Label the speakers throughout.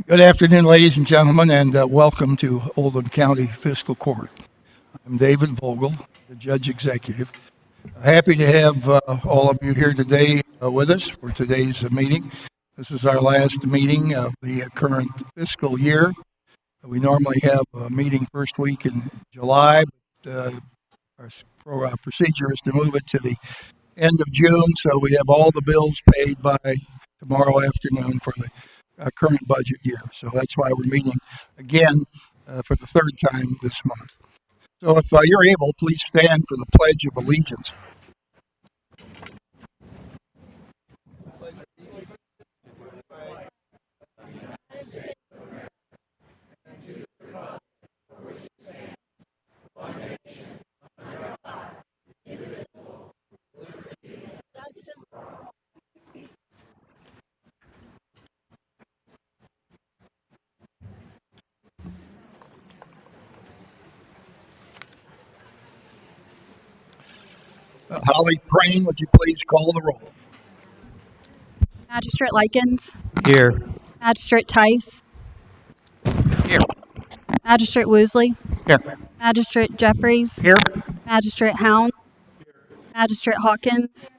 Speaker 1: Good afternoon, ladies and gentlemen, and welcome to Oldham County Fiscal Court. I'm David Vogel, the Judge Executive. Happy to have all of you here today with us for today's meeting. This is our last meeting of the current fiscal year. We normally have a meeting first week in July, but our procedure is to move it to the end of June, so we have all the bills paid by tomorrow afternoon for the current budget year. So that's why we're meeting again for the third time this month. So if you're able, please stand for the Pledge of Allegiance. Holly Crane, would you please call the roll?
Speaker 2: Magistrate Likens.
Speaker 3: Here.
Speaker 2: Magistrate Tice.
Speaker 3: Here.
Speaker 2: Magistrate Woosley.
Speaker 3: Here.
Speaker 2: Magistrate Jeffries.
Speaker 3: Here.
Speaker 2: Magistrate Hound. Magistrate Hawkins.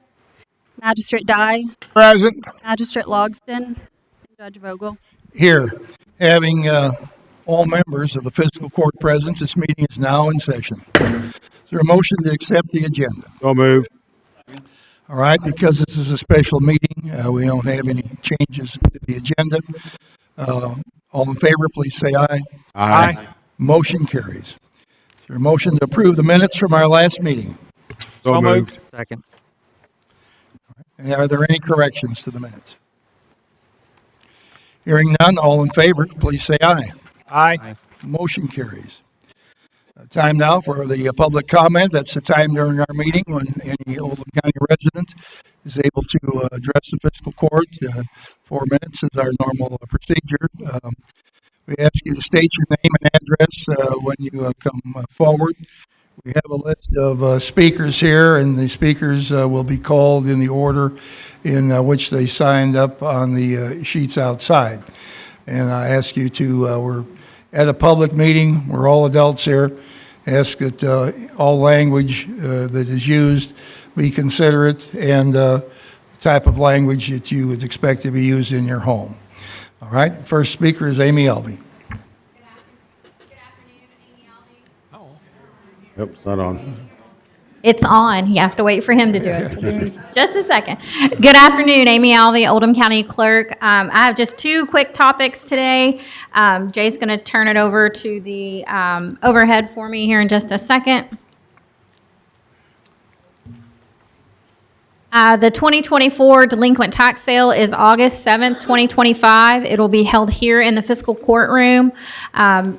Speaker 2: Magistrate Dye.
Speaker 3: Present.
Speaker 2: Magistrate Logston. And Judge Vogel.
Speaker 1: Here. Having all members of the fiscal court present, this meeting is now in session. Is there a motion to accept the agenda?
Speaker 3: So moved.
Speaker 1: All right, because this is a special meeting, we don't have any changes to the agenda. All in favor, please say aye.
Speaker 3: Aye.
Speaker 1: Motion carries. Is there a motion to approve the minutes from our last meeting?
Speaker 3: So moved.
Speaker 4: Second.
Speaker 1: And are there any corrections to the minutes? Hearing none, all in favor, please say aye.
Speaker 3: Aye.
Speaker 1: Motion carries. Time now for the public comment. That's the time during our meeting when any Oldham County resident is able to address the fiscal court. 4 minutes is our normal procedure. We ask you to state your name and address when you come forward. We have a list of speakers here, and the speakers will be called in the order in which they signed up on the sheets outside. And I ask you to, we're at a public meeting, we're all adults here, ask that all language that is used be considerate and the type of language that you would expect to be used in your home. All right, first speaker is Amy Albee.
Speaker 5: Good afternoon, Amy Albee.
Speaker 3: Yep, it's not on.
Speaker 5: It's on. You have to wait for him to do it. So give me just a second. Good afternoon, Amy Albee, Oldham County Clerk. I have just 2 quick topics today. Jay's going to turn it over to the overhead for me here in just a second. The 2024 delinquent tax sale is August 7th, 2025. It'll be held here in the fiscal courtroom.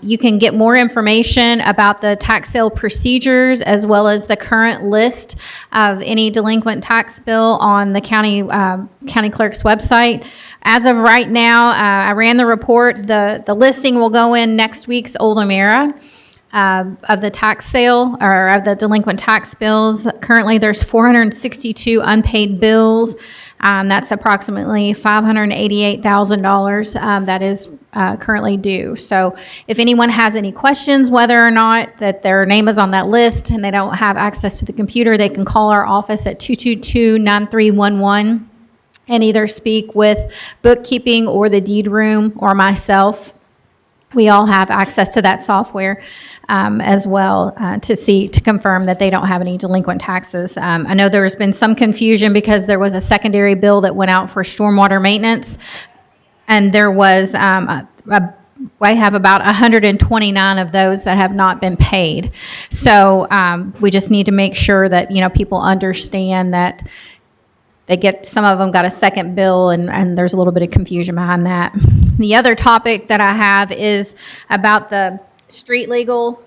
Speaker 5: You can get more information about the tax sale procedures as well as the current list of any delinquent tax bill on the county clerk's website. As of right now, I ran the report. The listing will go in next week's Oldham Era. Of the tax sale or of the delinquent tax bills. Currently, there's 462 unpaid bills. That's approximately $588,000 that is currently due. So if anyone has any questions whether or not that their name is on that list and they don't have access to the computer, they can call our office at 222-9311 and either speak with bookkeeping or the deed room or myself. We all have access to that software as well to confirm that they don't have any delinquent taxes. I know there's been some confusion because there was a secondary bill that went out for stormwater maintenance, and there was I have about 129 of those that have not been paid. So we just need to make sure that people understand that some of them got a second bill, and there's a little bit of confusion behind that. The other topic that I have is about the street legal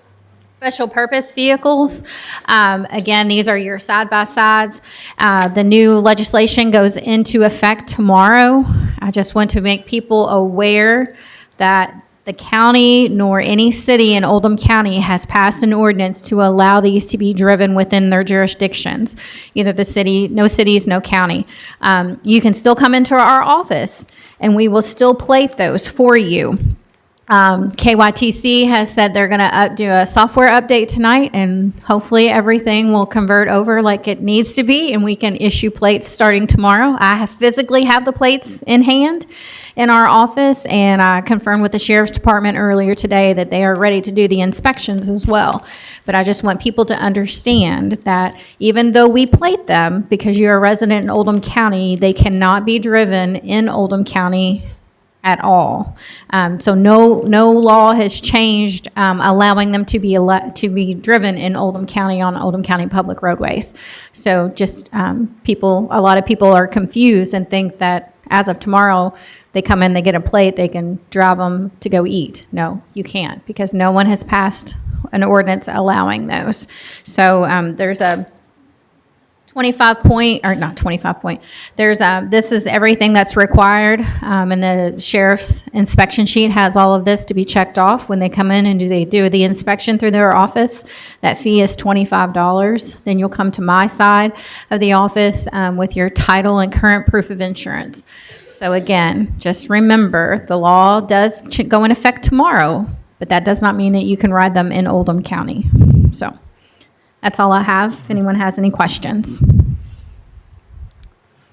Speaker 5: special purpose vehicles. Again, these are your side-by-sides. The new legislation goes into effect tomorrow. I just want to make people aware that the county nor any city in Oldham County has passed an ordinance to allow these to be driven within their jurisdictions. Either the city, no cities, no county. You can still come into our office and we will still plate those for you. KYTC has said they're going to do a software update tonight, and hopefully everything will convert over like it needs to be, and we can issue plates starting tomorrow. I physically have the plates in hand in our office, and I confirmed with the Sheriff's Department earlier today that they are ready to do the inspections as well. But I just want people to understand that even though we plate them, because you're a resident in Oldham County, they cannot be driven in Oldham County at all. So no law has changed allowing them to be driven in Oldham County on Oldham County public roadways. So just a lot of people are confused and think that as of tomorrow, they come in, they get a plate, they can drive them to go eat. No, you can't, because no one has passed an ordinance allowing those. So there's a 25 point, or not 25 point, there's this is everything that's required, and the sheriff's inspection sheet has all of this to be checked off when they come in and they do the inspection through their office. That fee is $25. Then you'll come to my side of the office with your title and current proof of insurance. So again, just remember, the law does go in effect tomorrow, but that does not mean that you can ride them in Oldham County. So that's all I have. If anyone has any questions.
Speaker 1: All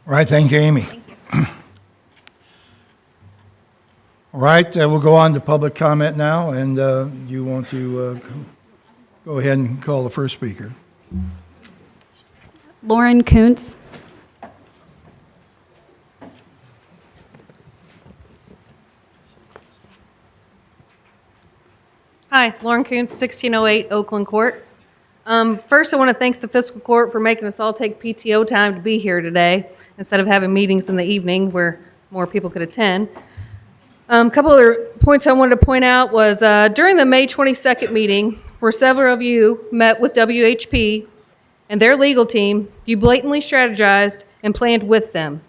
Speaker 1: right, thank you, Amy. All right, we'll go on to public comment now, and you want to go ahead and call the first speaker.
Speaker 2: Lauren Kuntz.
Speaker 4: Hi, Lauren Kuntz, 1608 Oakland Court. First, I want to thank the Fiscal Court for making us all take PTO time to be here today instead of having meetings in the evening where more people could attend. A couple other points I wanted to point out was during the May 22nd meeting, where several of you met with WHP and their legal team, you blatantly strategized and planned with them.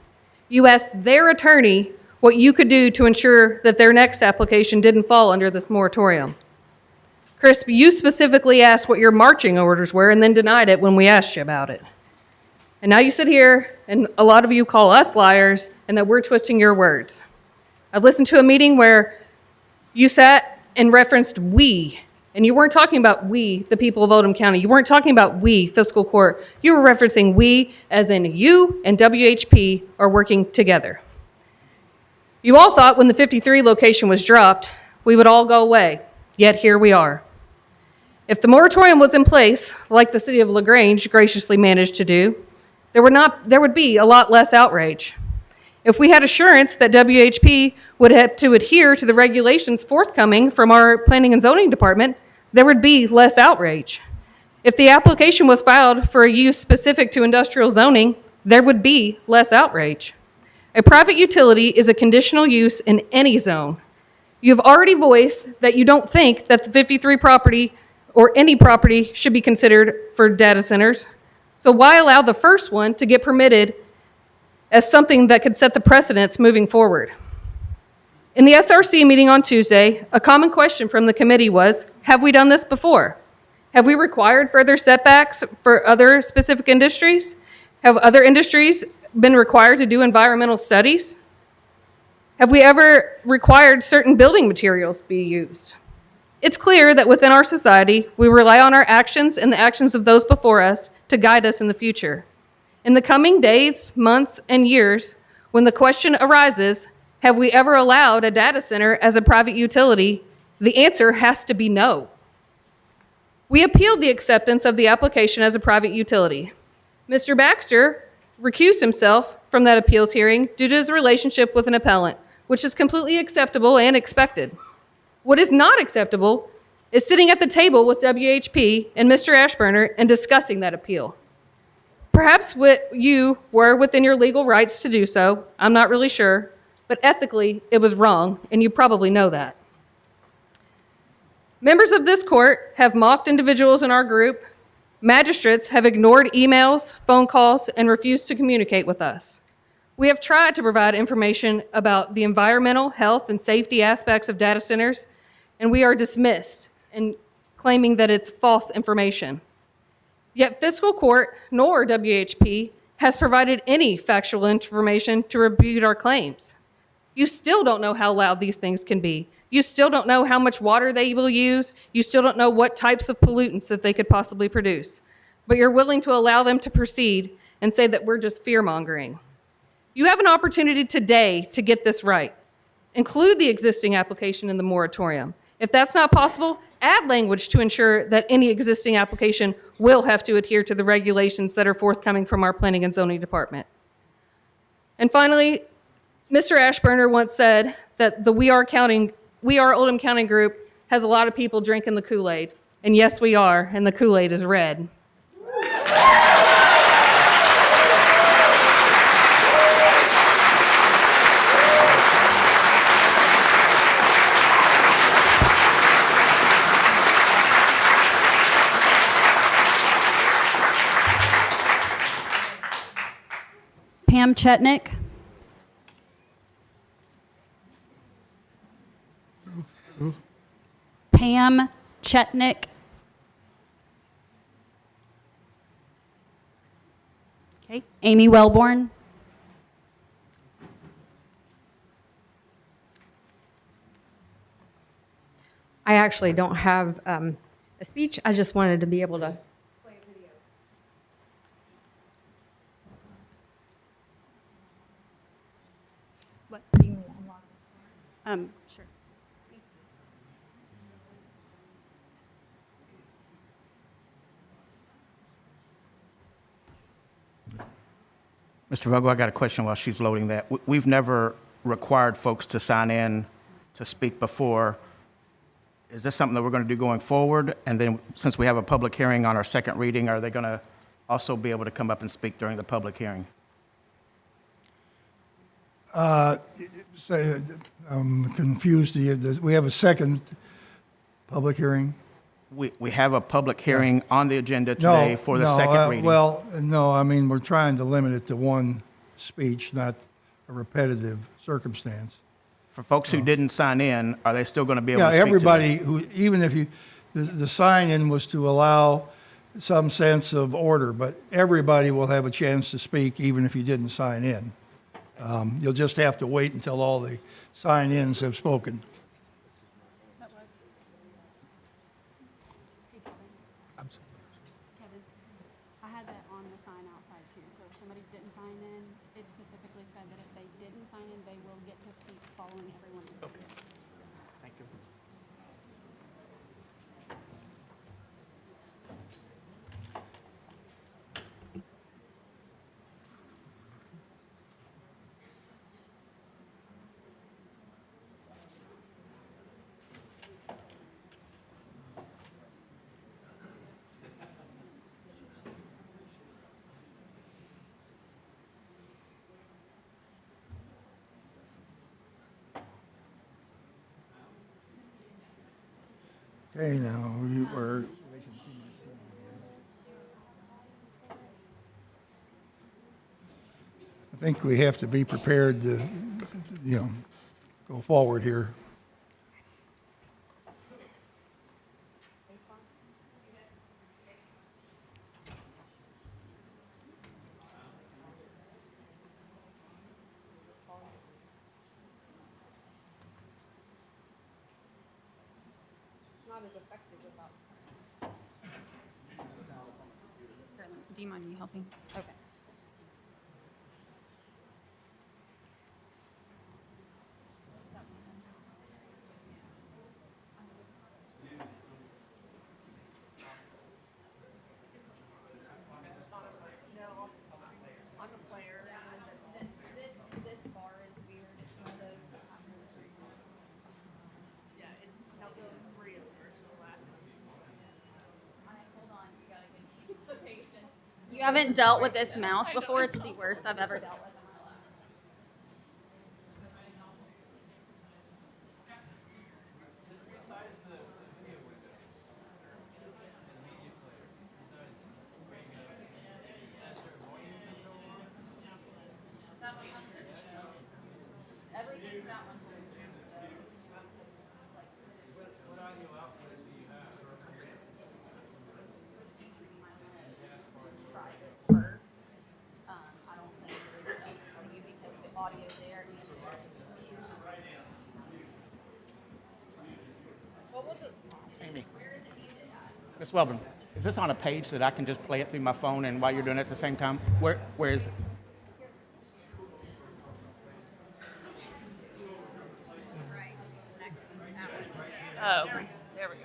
Speaker 4: You asked their attorney what you could do to ensure that their next application didn't fall under this moratorium. Chris, you specifically asked what your marching orders were and then denied it when we asked you about it. And now you sit here and a lot of you call us liars and that we're twisting your words. I've listened to a meeting where you sat and referenced we, and you weren't talking about we, the people of Oldham County. You weren't talking about we, Fiscal Court. You were referencing we as in you and WHP are working together. You all thought when the 53 location was dropped, we would all go away, yet here we are. If the moratorium was in place, like the city of LaGrange graciously managed to do, there would be a lot less outrage. If we had assurance that WHP would have to adhere to the regulations forthcoming from our planning and zoning department, there would be less outrage. If the application was filed for a use specific to industrial zoning, there would be less outrage. A private utility is a conditional use in any zone. You have already voiced that you don't think that the 53 property or any property should be considered for data centers. So why allow the first one to get permitted as something that could set the precedents moving forward? In the SRC meeting on Tuesday, a common question from the committee was, have we done this before? Have we required further setbacks for other specific industries? Have other industries been required to do environmental studies? Have we ever required certain building materials be used? It's clear that within our society, we rely on our actions and the actions of those before us to guide us in the future. In the coming days, months, and years, when the question arises, have we ever allowed a data center as a private utility? The answer has to be no. We appealed the acceptance of the application as a private utility. Mr. Baxter recused himself from that appeals hearing due to his relationship with an appellant, which is completely acceptable and expected. What is not acceptable is sitting at the table with WHP and Mr. Ashburner and discussing that appeal. Perhaps you were within your legal rights to do so, I'm not really sure, but ethically it was wrong, and you probably know that. Members of this court have mocked individuals in our group. Magistrates have ignored emails, phone calls, and refused to communicate with us. We have tried to provide information about the environmental, health, and safety aspects of data centers, and we are dismissed in claiming that it's false information. Yet Fiscal Court nor WHP has provided any factual information to refute our claims. You still don't know how loud these things can be. You still don't know how much water they will use. You still don't know what types of pollutants that they could possibly produce. But you're willing to allow them to proceed and say that we're just fear-mongering. You have an opportunity today to get this right. Include the existing application in the moratorium. If that's not possible, add language to ensure that any existing application will have to adhere to the regulations that are forthcoming from our Planning and Zoning Department. And finally, Mr. Ashburner once said that the We Are Oldham County group has a lot of people drinking the Kool-Aid. And yes, we are, and the Kool-Aid is red.
Speaker 2: Pam Chetnick. Pam Chetnick. Okay. Amy Wellborn.
Speaker 6: I actually don't have a speech. I just wanted to be able to.
Speaker 2: What? Sure.
Speaker 7: Mr. Vogel, I got a question while she's loading that. We've never required folks to sign in to speak before. Is this something that we're going to do going forward? And then since we have a public hearing on our second reading, are they going to also be able to come up and speak during the public hearing?
Speaker 1: I'm confused. We have a second public hearing?
Speaker 7: We have a public hearing on the agenda today for the second reading.
Speaker 1: Well, no, I mean, we're trying to limit it to one speech, not a repetitive circumstance.
Speaker 7: For folks who didn't sign in, are they still going to be able
Speaker 1: Yeah,
Speaker 7: to speak
Speaker 1: everybody
Speaker 7: today?
Speaker 1: who, even if the sign-in was to allow some sense of order, but everybody will have a chance to speak even if you didn't sign in. You'll just have to wait until all the sign-ins have spoken.
Speaker 2: Kevin, I had that on the sign outside too, so if somebody didn't sign in, it specifically said that if they didn't sign in, they will get to speak following everyone.
Speaker 7: Okay. Thank you.
Speaker 1: Okay, now, we were, I think we have to be prepared to, go forward here.
Speaker 2: Do you mind me helping? Okay. This bar is weird. It's one of those. Yeah, it's now those three of yours for that. Hold on, you gotta give me some patience. You haven't dealt with this mouse before. It's the worst I've ever dealt with in my life. Is that what I don't think it does for you because the audio there and
Speaker 7: Amy. Ms. Weldon, is this on a page that I can just play it through my phone and while you're doing it at the same time? Where is it?
Speaker 2: Oh, okay. There we go.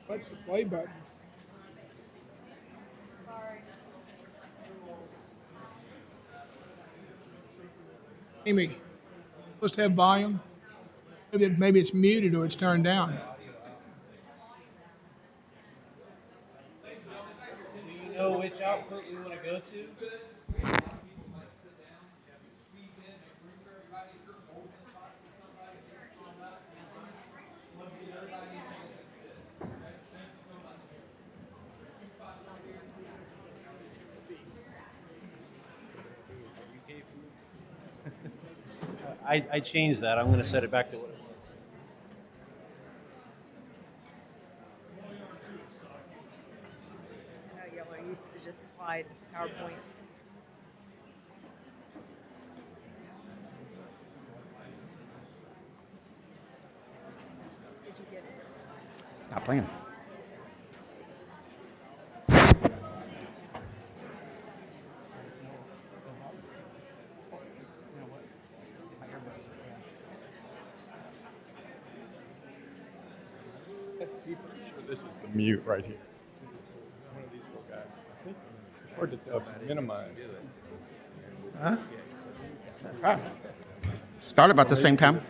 Speaker 8: What's the play button? Amy, supposed to have volume? Maybe it's muted or it's turned down.
Speaker 9: Do you know which output we want to go to? I changed that. I'm going to set it back to what it was.
Speaker 6: Yeah, we're used to just slides, PowerPoints. Did you get it?
Speaker 7: It's not playing.
Speaker 3: This is the mute right here. One of these little guys. I think it's hard to tell. Minimize.
Speaker 7: Start about the same time.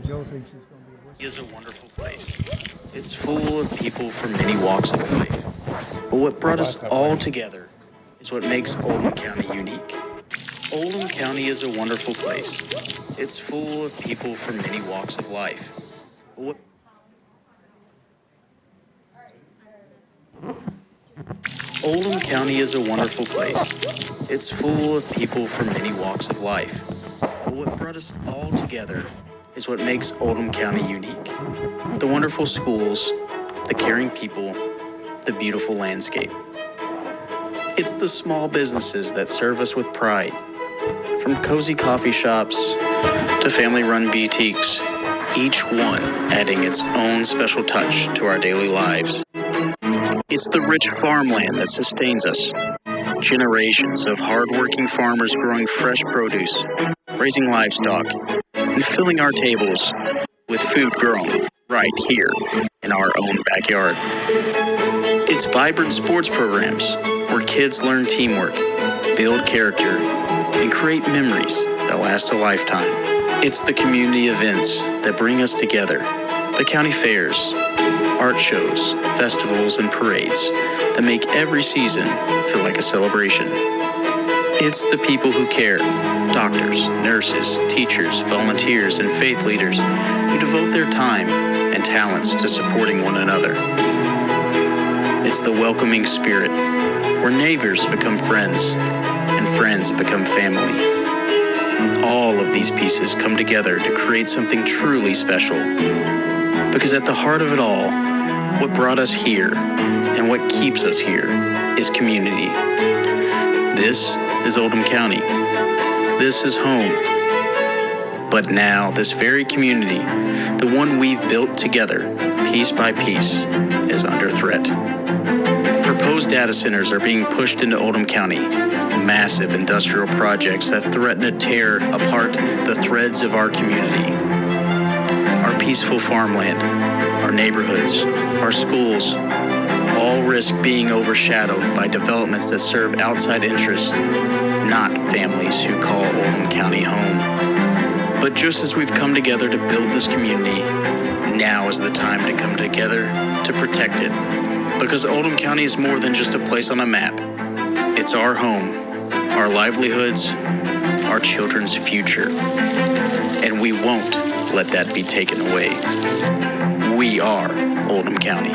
Speaker 1: Joe thinks he's going to be
Speaker 10: Is a wonderful place. It's full of people from many walks of life. But what brought us all together is what makes Oldham County unique. Oldham County is a wonderful place. It's full of people from many walks of life. But what Oldham County is a wonderful place. It's full of people from many walks of life. But what brought us all together is what makes Oldham County unique. The wonderful schools, the caring people, the beautiful landscape. It's the small businesses that serve us with pride. From cozy coffee shops to family-run boutiques, each one adding its own special touch to our daily lives. It's the rich farmland that sustains us. Generations of hard-working farmers growing fresh produce, raising livestock, and filling our tables with food grown right here in our own backyard. It's vibrant sports programs where kids learn teamwork, build character, and create memories that last a lifetime. It's the community events that bring us together, the county fairs, art shows, festivals, and parades that make every season feel like a celebration. It's the people who care, doctors, nurses, teachers, volunteers, and faith leaders who devote their time and talents to supporting one another. It's the welcoming spirit where neighbors become friends and friends become family. All of these pieces come together to create something truly special. Because at the heart of it all, what brought us here and what keeps us here is community. This is Oldham County. This is home. But now this very community, the one we've built together, piece by piece, is under threat. Proposed data centers are being pushed into Oldham County, massive industrial projects that threaten to tear apart the threads of our community. Our peaceful farmland, our neighborhoods, our schools, all risk being overshadowed by developments that serve outside interests, not families who call Oldham County home. But just as we've come together to build this community, now is the time to come together to protect it. Because Oldham County is more than just a place on a map. It's our home, our livelihoods, our children's future. And we won't let that be taken away. We are Oldham County.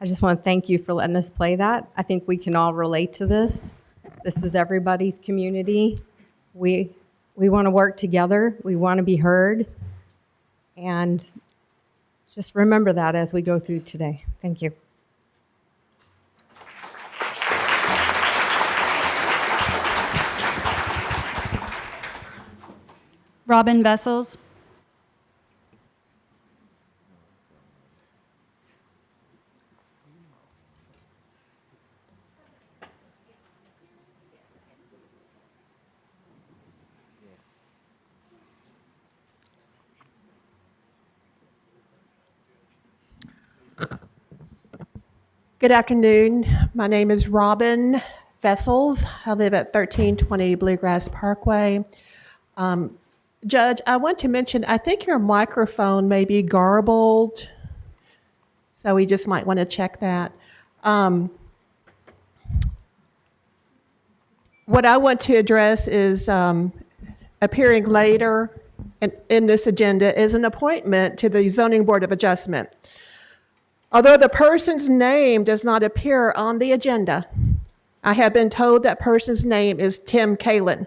Speaker 6: just want to thank you for letting us play that. I think we can all relate to this. This is everybody's community. We want to work together. We want to be heard. And just remember that as we go through today. Thank you.
Speaker 2: Robin Vessels.
Speaker 11: Good afternoon. My name is Robin Vessels. I live at 1320 Bluegrass Parkway. Judge, I want to mention, I think your microphone may be garbled, so we just might want to check that. What I want to address is appearing later in this agenda is an appointment to the Zoning Board of Adjustment. Although the person's name does not appear on the agenda, I have been told that person's name is Tim Kalin.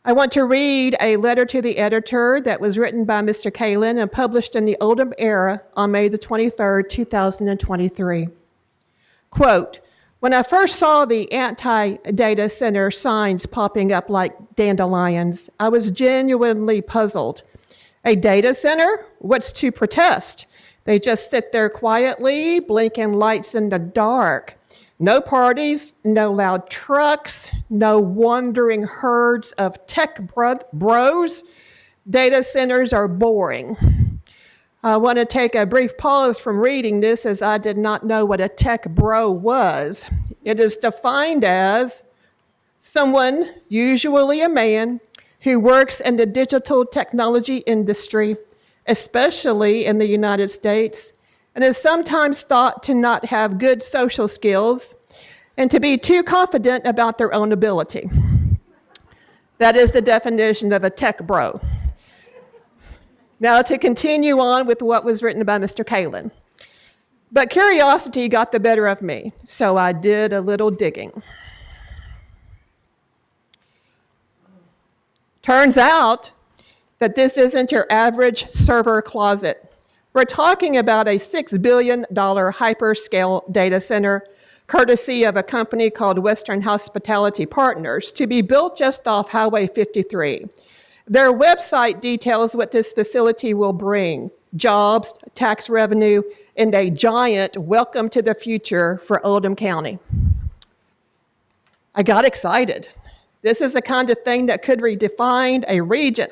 Speaker 11: I want to read a letter to the editor that was written by Mr. Kalin and published in the Oldham Era on May the 23rd, 2023. Quote, when I first saw the anti-data center signs popping up like dandelions, I was genuinely puzzled. A data center? What's to protest? They just sit there quietly, blinking lights in the dark. No parties, no loud trucks, no wandering herds of tech bros. Data centers are boring. I want to take a brief pause from reading this as I did not know what a tech bro was. It is defined as someone, usually a man, who works in the digital technology industry, especially in the United States, and is sometimes thought to not have good social skills and to be too confident about their own ability. That is the definition of a tech bro. Now to continue on with what was written by Mr. Kalin. But curiosity got the better of me, so I did a little digging. Turns out that this isn't your average server closet. We're talking about a $6 billion hyperscale data center, courtesy of a company called Western Hospitality Partners, to be built just off Highway 53. Their website details what this facility will bring: jobs, tax revenue, and a giant welcome to the future for Oldham County. I got excited. This is the kind of thing that could redefine a region.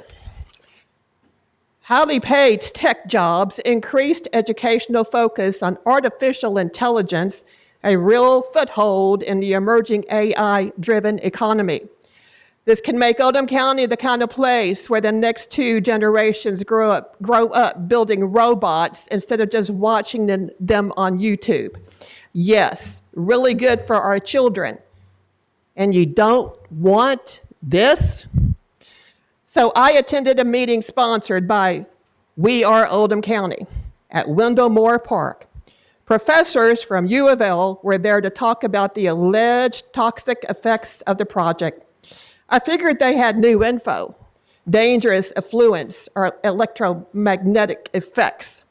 Speaker 11: Highly paid tech jobs, increased educational focus on artificial intelligence, a real foothold in the emerging AI-driven economy. This can make Oldham County the kind of place where the next 2 generations grow up building robots instead of just watching them on YouTube. Yes, really good for our children. And you don't want this? So I attended a meeting sponsored by We Are Oldham County at Wendell Moore Park. Professors from U of L were there to talk about the alleged toxic effects of the project. I figured they had new info, dangerous effluents or electromagnetic effects.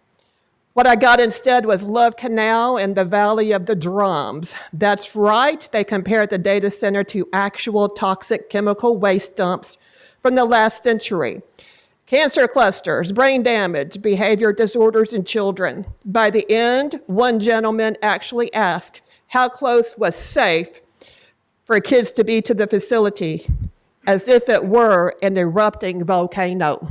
Speaker 11: What I got instead was Love Canal and the Valley of the Drums. That's right, they compared the data center to actual toxic chemical waste dumps from the last century. Cancer clusters, brain damage, behavior disorders in children. By the end, one gentleman actually asked how close was safe for kids to be to the facility, as if it were an erupting volcano.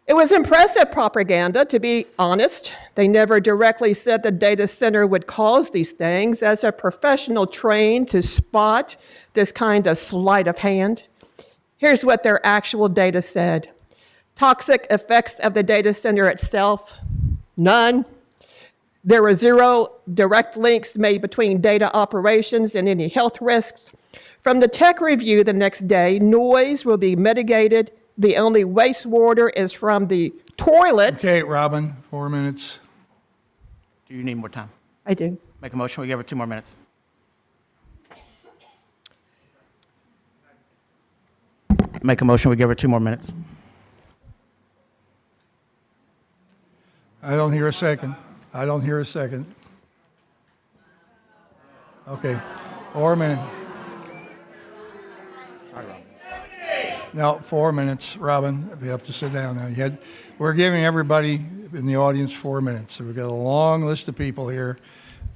Speaker 11: It was impressive propaganda, to be honest. They never directly said the data center would cause these things. As a professional trained to spot this kind of sleight of hand, here's what their actual data said. Toxic effects of the data center itself, none. There were 0 direct links made between data operations and any health risks. From the tech review the next day, noise will be mitigated. The only wastewater is from the toilets.
Speaker 1: Okay, Robin, 4 minutes.
Speaker 7: Do you need more time?
Speaker 11: I do.
Speaker 7: Make a motion, we give her 2 more minutes. Make a motion, we give her 2 more minutes.
Speaker 1: I don't hear a second. I don't hear a second. Okay, 4 minutes.
Speaker 7: Sorry, Rob.
Speaker 1: No, 4 minutes, Robin. You have to sit down now. We're giving everybody in the audience 4 minutes. So we've got a long list of people here.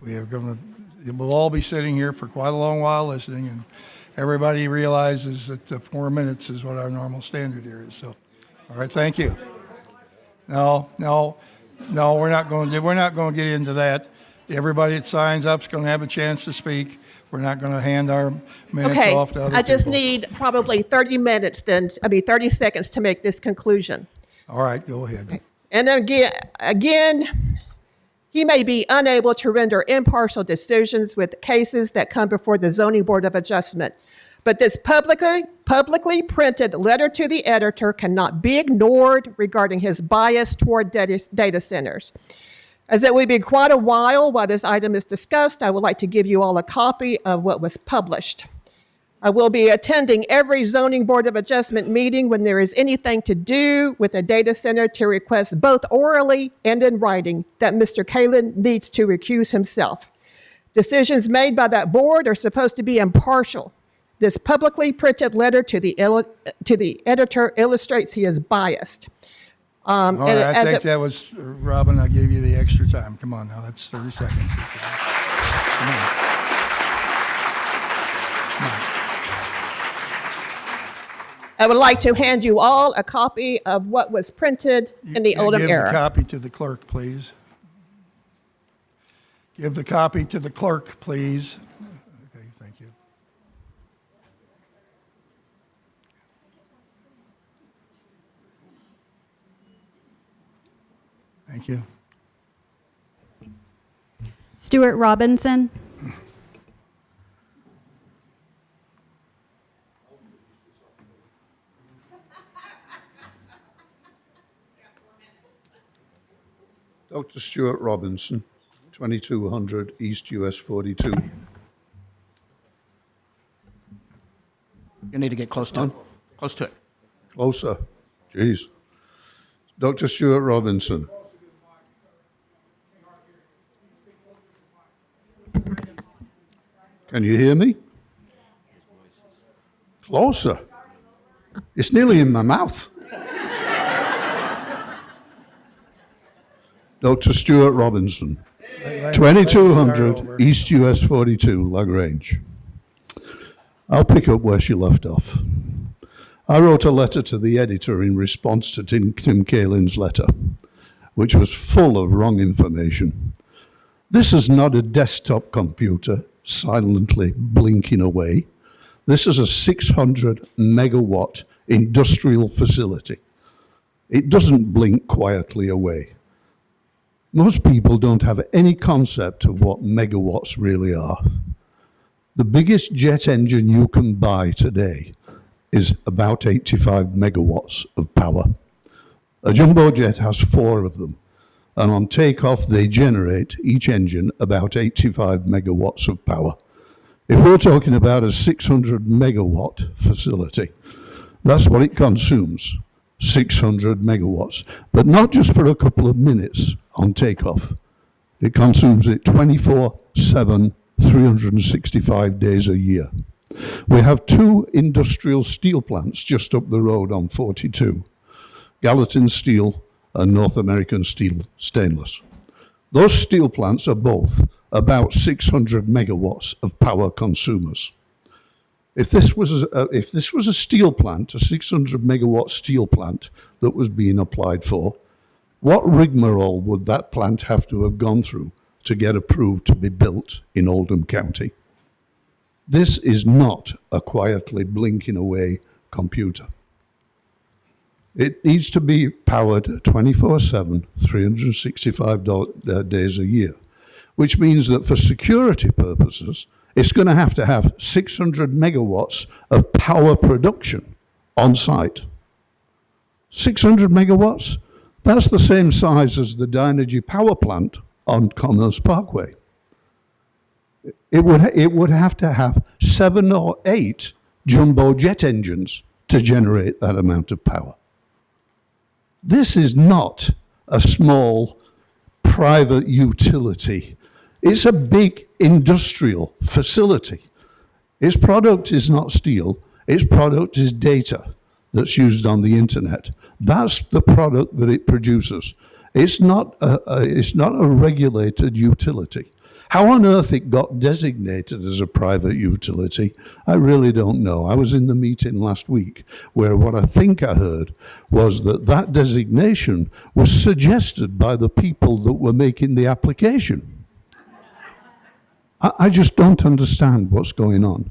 Speaker 1: We'll all be sitting here for quite a long while listening, and everybody realizes that 4 minutes is what our normal standard here is. So, all right, thank you. No, we're not going to get into that. Everybody that signs up is going to have a chance to speak. We're not going to hand our minutes
Speaker 11: Okay,
Speaker 1: off to other people.
Speaker 11: I just need probably 30 seconds to make this conclusion.
Speaker 1: All right, go ahead.
Speaker 11: And again, he may be unable to render impartial decisions with cases that come before the Zoning Board of Adjustment. But this publicly printed letter to the editor cannot be ignored regarding his bias toward data centers. As it will be quite a while this item is discussed, I would like to give you all a copy of what was published. I will be attending every Zoning Board of Adjustment meeting when there is anything to do with a data center to request both orally and in writing that Mr. Kalin needs to recuse himself. Decisions made by that board are supposed to be impartial. This publicly printed letter to the editor illustrates he is biased.
Speaker 1: All right, I think that was, Robin, I gave you the extra time. Come on now, that's 30 seconds. Come on.
Speaker 11: I would like to hand you all a copy of what was printed in the Oldham era.
Speaker 1: Give the copy to the clerk, please. Give the copy to the clerk, please. Okay, thank you. Thank you.
Speaker 2: Stuart Robinson.
Speaker 12: Dr. Stuart Robinson, 2200 East US 42.
Speaker 7: You need to get close to it. Close to it.
Speaker 12: Closer. Jeez. Dr. Stuart Robinson. Can you hear me? Closer. It's nearly in my mouth. Dr. Stuart Robinson, 2200 East US 42, LaGrange. I'll pick up where she left off. I wrote a letter to the editor in response to Tim Kalin's letter, which was full of wrong information. This is not a desktop computer silently blinking away. This is a 600 megawatt industrial facility. It doesn't blink quietly away. Most people don't have any concept of what megawatts really are. The biggest jet engine you can buy today is about 85 megawatts of power. A jumbo jet has 4 of them, and on takeoff they generate, each engine, about 85 megawatts of power. If we're talking about a 600 megawatt facility, that's what it consumes, 600 megawatts, but not just for a couple of minutes on takeoff. It consumes it 24/7, 365 days a year. We have 2 industrial steel plants just up the road on 42, Gallatin Steel and North American Steel Stainless. Those steel plants are both about 600 megawatts of power consumers. If this was a steel plant, a 600 megawatt steel plant that was being applied for, what rigmarole would that plant have to have gone through to get approved to be built in Oldham County? This is not a quietly blinking away computer. It needs to be powered 24/7, 365 days a year, which means that for security purposes, it's going to have 600 megawatts of power production on site. 600 megawatts? That's the same size as the Dynegy power plant on Commerce Parkway. It would have to have 7 or 8 jumbo jet engines to generate that amount of power. This is not a small private utility. It's a big industrial facility. Its product is not steel. Its product is data that's used on the internet. That's the product that it produces. It's not a regulated utility. How on earth it got designated as a private utility, I really don't know. I was in the meeting last week where what I think I heard was that designation was suggested by the people that were making the application. I just don't understand what's going on.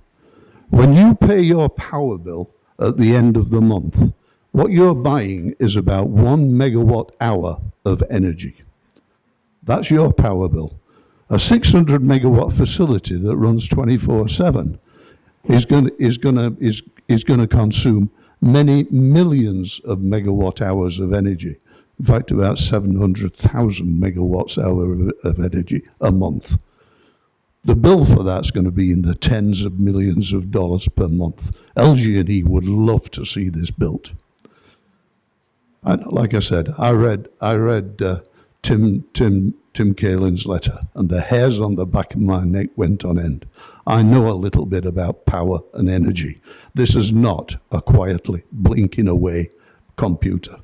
Speaker 12: When you pay your power bill at the end of the month, what you're buying is about 1 megawatt hour of energy. That's your power bill. A 600 megawatt facility that runs 24/7 is going to consume many millions of megawatt hours of energy. In fact, about 700,000 megawatts hour of energy a month. The bill for that's going to be in the tens of millions of dollars per month. LG&E would love to see this built. Like I said, I read Tim Kalin's letter, and the hairs on the back of my neck went on end. I know a little bit about power and energy. This is not a quietly blinking away computer.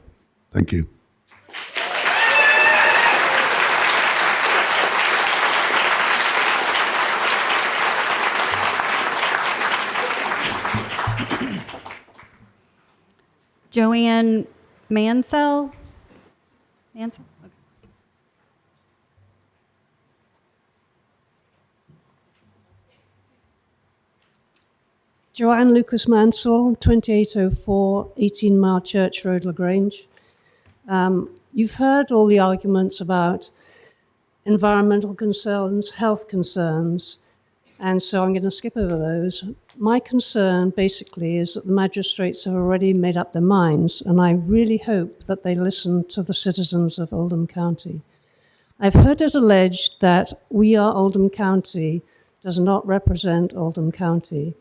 Speaker 12: Thank you.
Speaker 2: Joanne Mansell? Mansell? Okay.
Speaker 13: Joanne Lucas Mansell, 2804 18 Mile Church Road, LaGrange. You've heard all the arguments about environmental concerns, health concerns, and so I'm going to skip over those. My concern basically is that the magistrates have already made up their minds, and I really hope that they listen to the citizens of Oldham County. I've heard it alleged that We Are Oldham County does not represent Oldham County.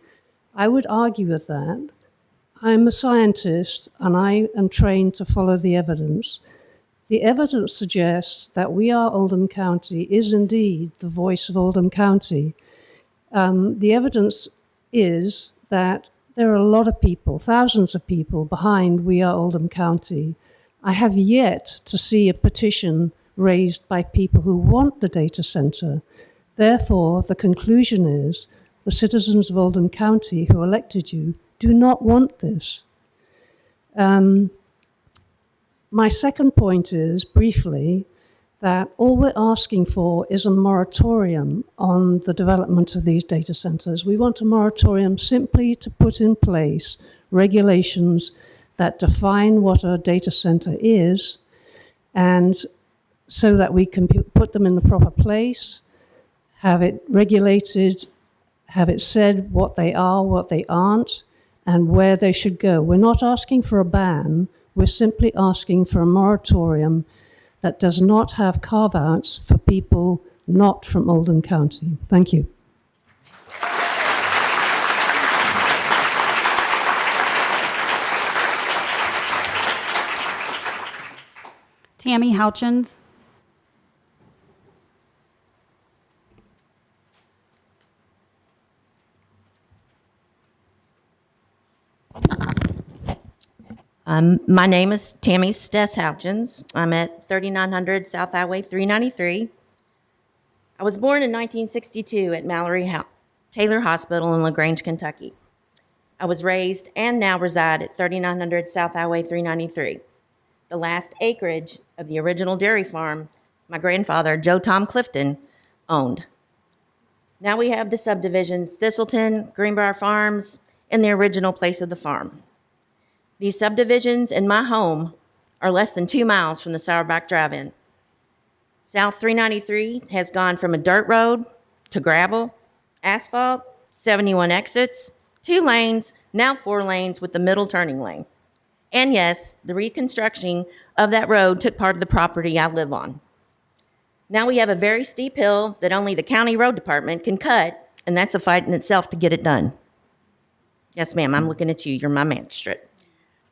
Speaker 13: I would argue with that. I'm a scientist and I am trained to follow the evidence. The evidence suggests that We Are Oldham County is indeed the voice of Oldham County. The evidence is that there are a lot of people, thousands of people behind We Are Oldham County. I have yet to see a petition raised by people who want the data center. Therefore, the conclusion is the citizens of Oldham County who elected you do not want this. My second point is, briefly, that all we're asking for is a moratorium on the development of these data centers. We want a moratorium simply to put in place regulations that define what a data center is, and so that we can put them in the proper place, have it regulated, have it said what they are, what they aren't, and where they should go. We're not asking for a ban, we're simply asking for a moratorium that does not have carve-outs for people not from Oldham County. Thank you.
Speaker 2: Tammy Houchins.
Speaker 14: My name is Tammy Stess Houchins. I'm at 3900 South Highway 393. I was born in 1962 at Mallory Taylor Hospital in LaGrange, Kentucky. I was raised and now reside at 3900 South Highway 393, the last acreage of the original dairy farm my grandfather, Joe Tom Clifton, owned. Now we have the subdivisions Thistleton, Greenbrier Farms, and the original place of the farm. These subdivisions and my home are less than 2 miles from the Sourback Drive-In. South 393 has gone from a dirt road to gravel, asphalt, 71 exits, 2 lanes, now 4 lanes with the middle turning lane. And yes, the reconstruction of that road took part of the property I live on. Now we have a very steep hill that only the county road department can cut, and that's a fight in itself to get it done. Yes, ma'am, I'm looking at you. You're my magistrate.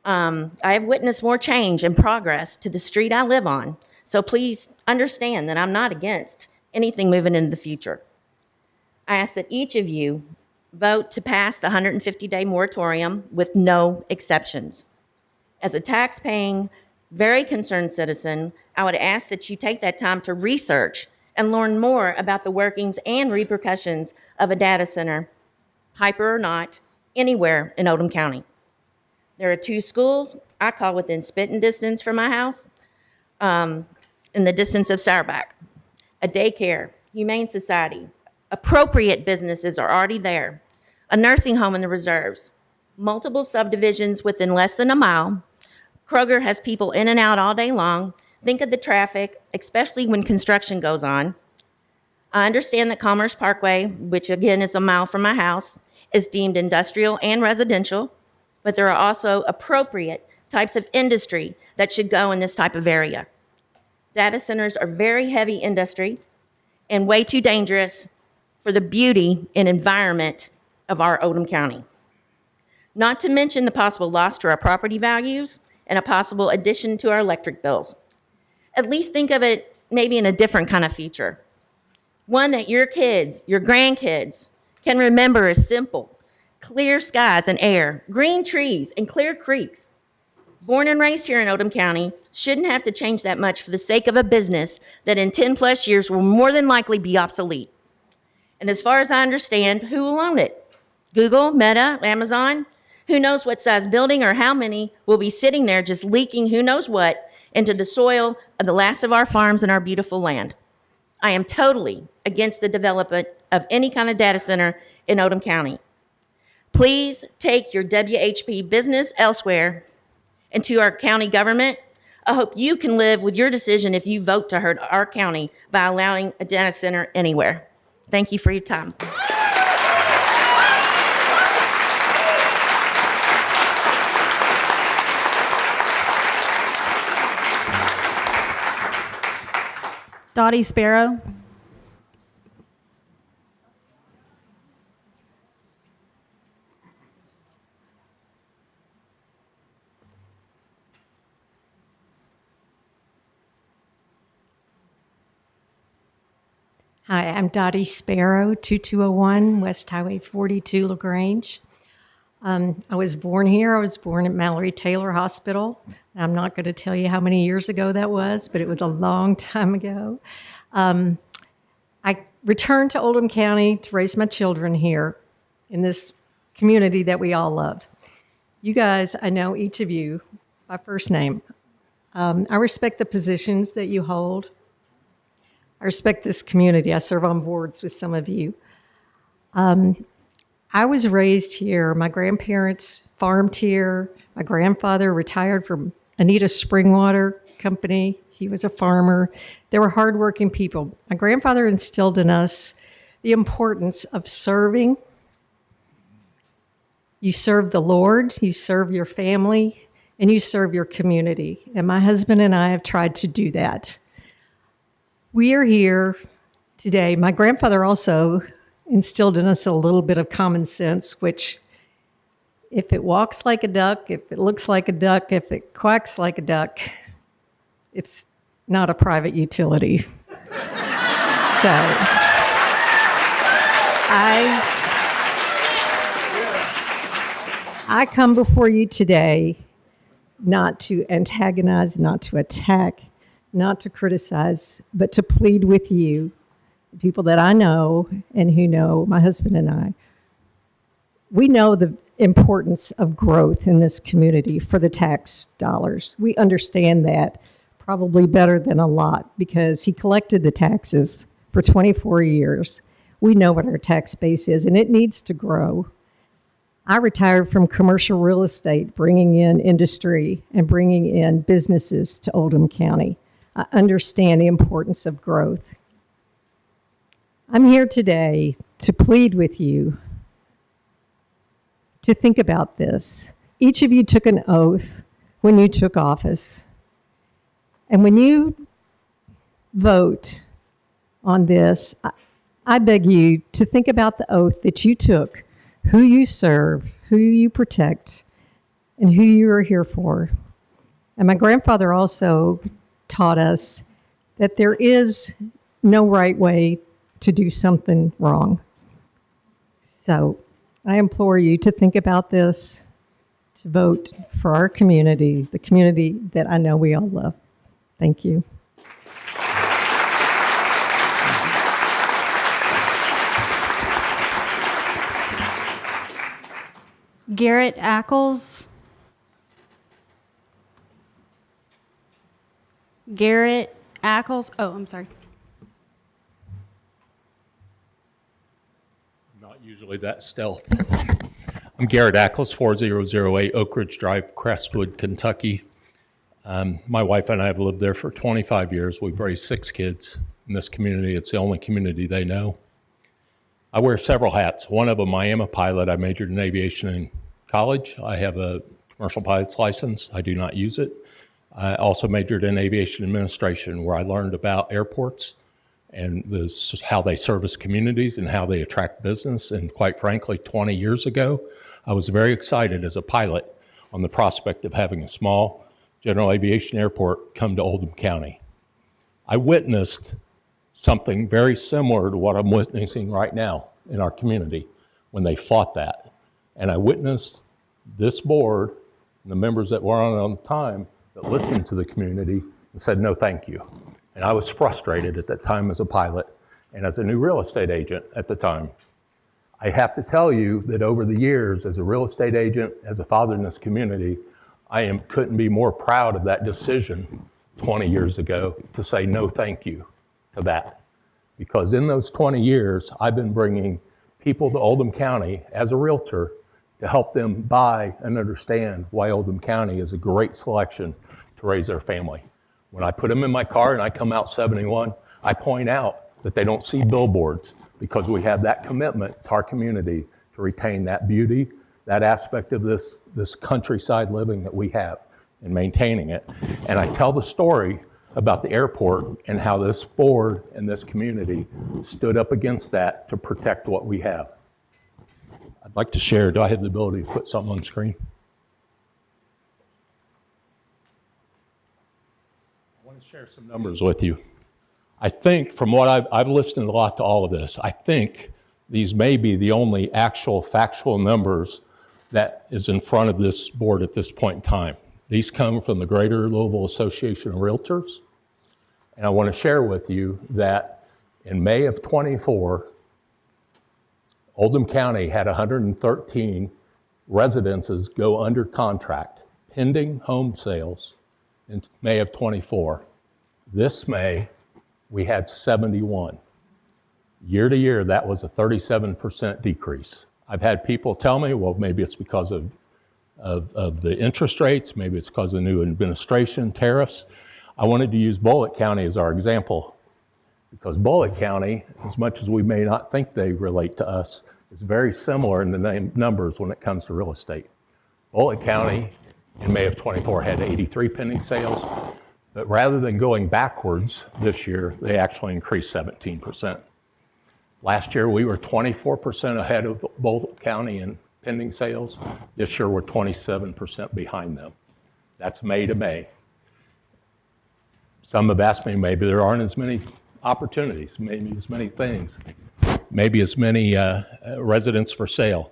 Speaker 14: I have witnessed more change and progress to the street I live on, so please understand that I'm not against anything moving into the future. I ask that each of you vote to pass the 150-day moratorium with no exceptions. As a tax-paying, very concerned citizen, I would ask that you take that time to research and learn more about the workings and repercussions of a data center, hyper or not, anywhere in Oldham County. There are 2 schools I call within spitting distance from my house, in the distance of Sourback, a daycare, humane society, appropriate businesses are already there, a nursing home in the reserves, multiple subdivisions within less than a mile. Kroger has people in and out all day long. Think of the traffic, especially when construction goes on. I understand that Commerce Parkway, which again is a mile from my house, is deemed industrial and residential, but there are also appropriate types of industry that should go in this type of area. Data centers are very heavy industry and way too dangerous for the beauty and environment of our Oldham County. Not to mention the possible loss to our property values and a possible addition to our electric bills. At least think of it maybe in a different kind of future. One that your kids, your grandkids can remember as simple, clear skies and air, green trees and clear creeks. Born and raised here in Oldham County, shouldn't have to change that much for the sake of a business that in 10 plus years will more than likely be obsolete. And as far as I understand, who will own it? Google, Meta, Amazon? Who knows what size building or how many will be sitting there just leaking who knows what into the soil of the last of our farms and our beautiful land. I am totally against the development of any kind of data center in Oldham County. Please take your WHP business elsewhere and to our county government. I hope you can live with your decision if you vote to hurt our county by allowing a data center anywhere. Thank you for your time.
Speaker 15: Dottie Sparrow.
Speaker 16: Hi, I'm Dottie Sparrow, 2201 West Highway 42, LaGrange. I was born here. I was born at Mallory Taylor Hospital. I'm not going to tell you how many years ago that was, but it was a long time ago. I returned to Oldham County to raise my children here in this community that we all love. You guys, I know each of you by first name. I respect the positions that you hold. I respect this community. I serve on boards with some of you. I was raised here. My grandparents farmed here. My grandfather retired from Anita Springwater Company. He was a farmer. They were hardworking people. My grandfather instilled in us the importance of serving. You serve the Lord, you serve your family, and you serve your community. And my husband and I have tried to do that. We are here today. My grandfather also instilled in us a little bit of common sense, which if it walks like a duck, if it looks like a duck, if it quacks like a duck, it's not a private utility. So I come before you today not to antagonize, not to attack, not to criticize, but to plead with you, the people that I know and who know my husband and I. We know the importance of growth in this community for the tax dollars. We understand that probably better than a lot because he collected the taxes for 24 years. We know what our tax base is, and it needs to grow. I retired from commercial real estate, bringing in industry and bringing in businesses to Oldham County. I understand the importance of growth. I'm here today to plead with you to think about this. Each of you took an oath when you took office. And when you vote on this, I beg you to think about the oath that you took, who you serve, who you protect, and who you are here for. And my grandfather also taught us that there is no right way to do something wrong. So I implore you to think about this, to vote for our community, the community that I know we all love. Thank you.
Speaker 15: Garrett Ackles. Garrett Ackles. Oh, I'm sorry.
Speaker 3: Not usually that stealth. I'm Garrett Ackles, 4008 Oak Ridge Drive, Crestwood, Kentucky. My wife and I have lived there for 25 years. We've raised 6 kids in this community. It's the only community they know. I wear several hats. One of them, I am a pilot. I majored in aviation in college. I have a commercial pilot's license. I do not use it. I also majored in aviation administration, where I learned about airports and how they service communities and how they attract business. And quite frankly, 20 years ago, I was very excited as a pilot on the prospect of having a small general aviation airport come to Oldham County. I witnessed something very similar to what I'm witnessing right now in our community when they fought that. And I witnessed this board and the members that were on the time that listened to the community and said, no, thank you. And I was frustrated at that time as a pilot and as a new real estate agent at the time. I have to tell you that over the years, as a real estate agent, as a father in this community, I couldn't be more proud of that decision 20 years ago to say no thank you to that. Because in those 20 years, I've been bringing people to Oldham County as a realtor to help them buy and understand why Oldham County is a great selection to raise their family. When I put them in my car and I come out 71, I point out that they don't see billboards because we have that commitment to our community to retain that beauty, that aspect of this countryside living that we have and maintaining it. And I tell the story about the airport and how this board and this community stood up against that to protect what we have. I'd like to share, do I have the ability to put something on screen? I want to share some numbers with you. I think from what I've listened a lot to all of this, I think these may be the only actual factual numbers that is in front of this board at this point in time. These come from the Greater Louisville Association of Realtors. And I want to share with you that in May of 24, Oldham County had 113 residences go under contract, pending home sales in May of 24. This May, we had 71. Year to year, that was a 37% decrease. I've had people tell me, well, maybe it's because of the interest rates, maybe it's because of the new administration, tariffs. I wanted to use Bullitt County as our example because Bullitt County, as much as we may not think they relate to us, is very similar in the numbers when it comes to real estate. Bullitt County in May of 24 had 83 pending sales, but rather than going backwards this year, they actually increased 17%. Last year, we were 24% ahead of Bullitt County in pending sales. This year, we're 27% behind them. That's May to May. Some have asked me, maybe there aren't as many opportunities, maybe as many things, maybe as many residents for sale.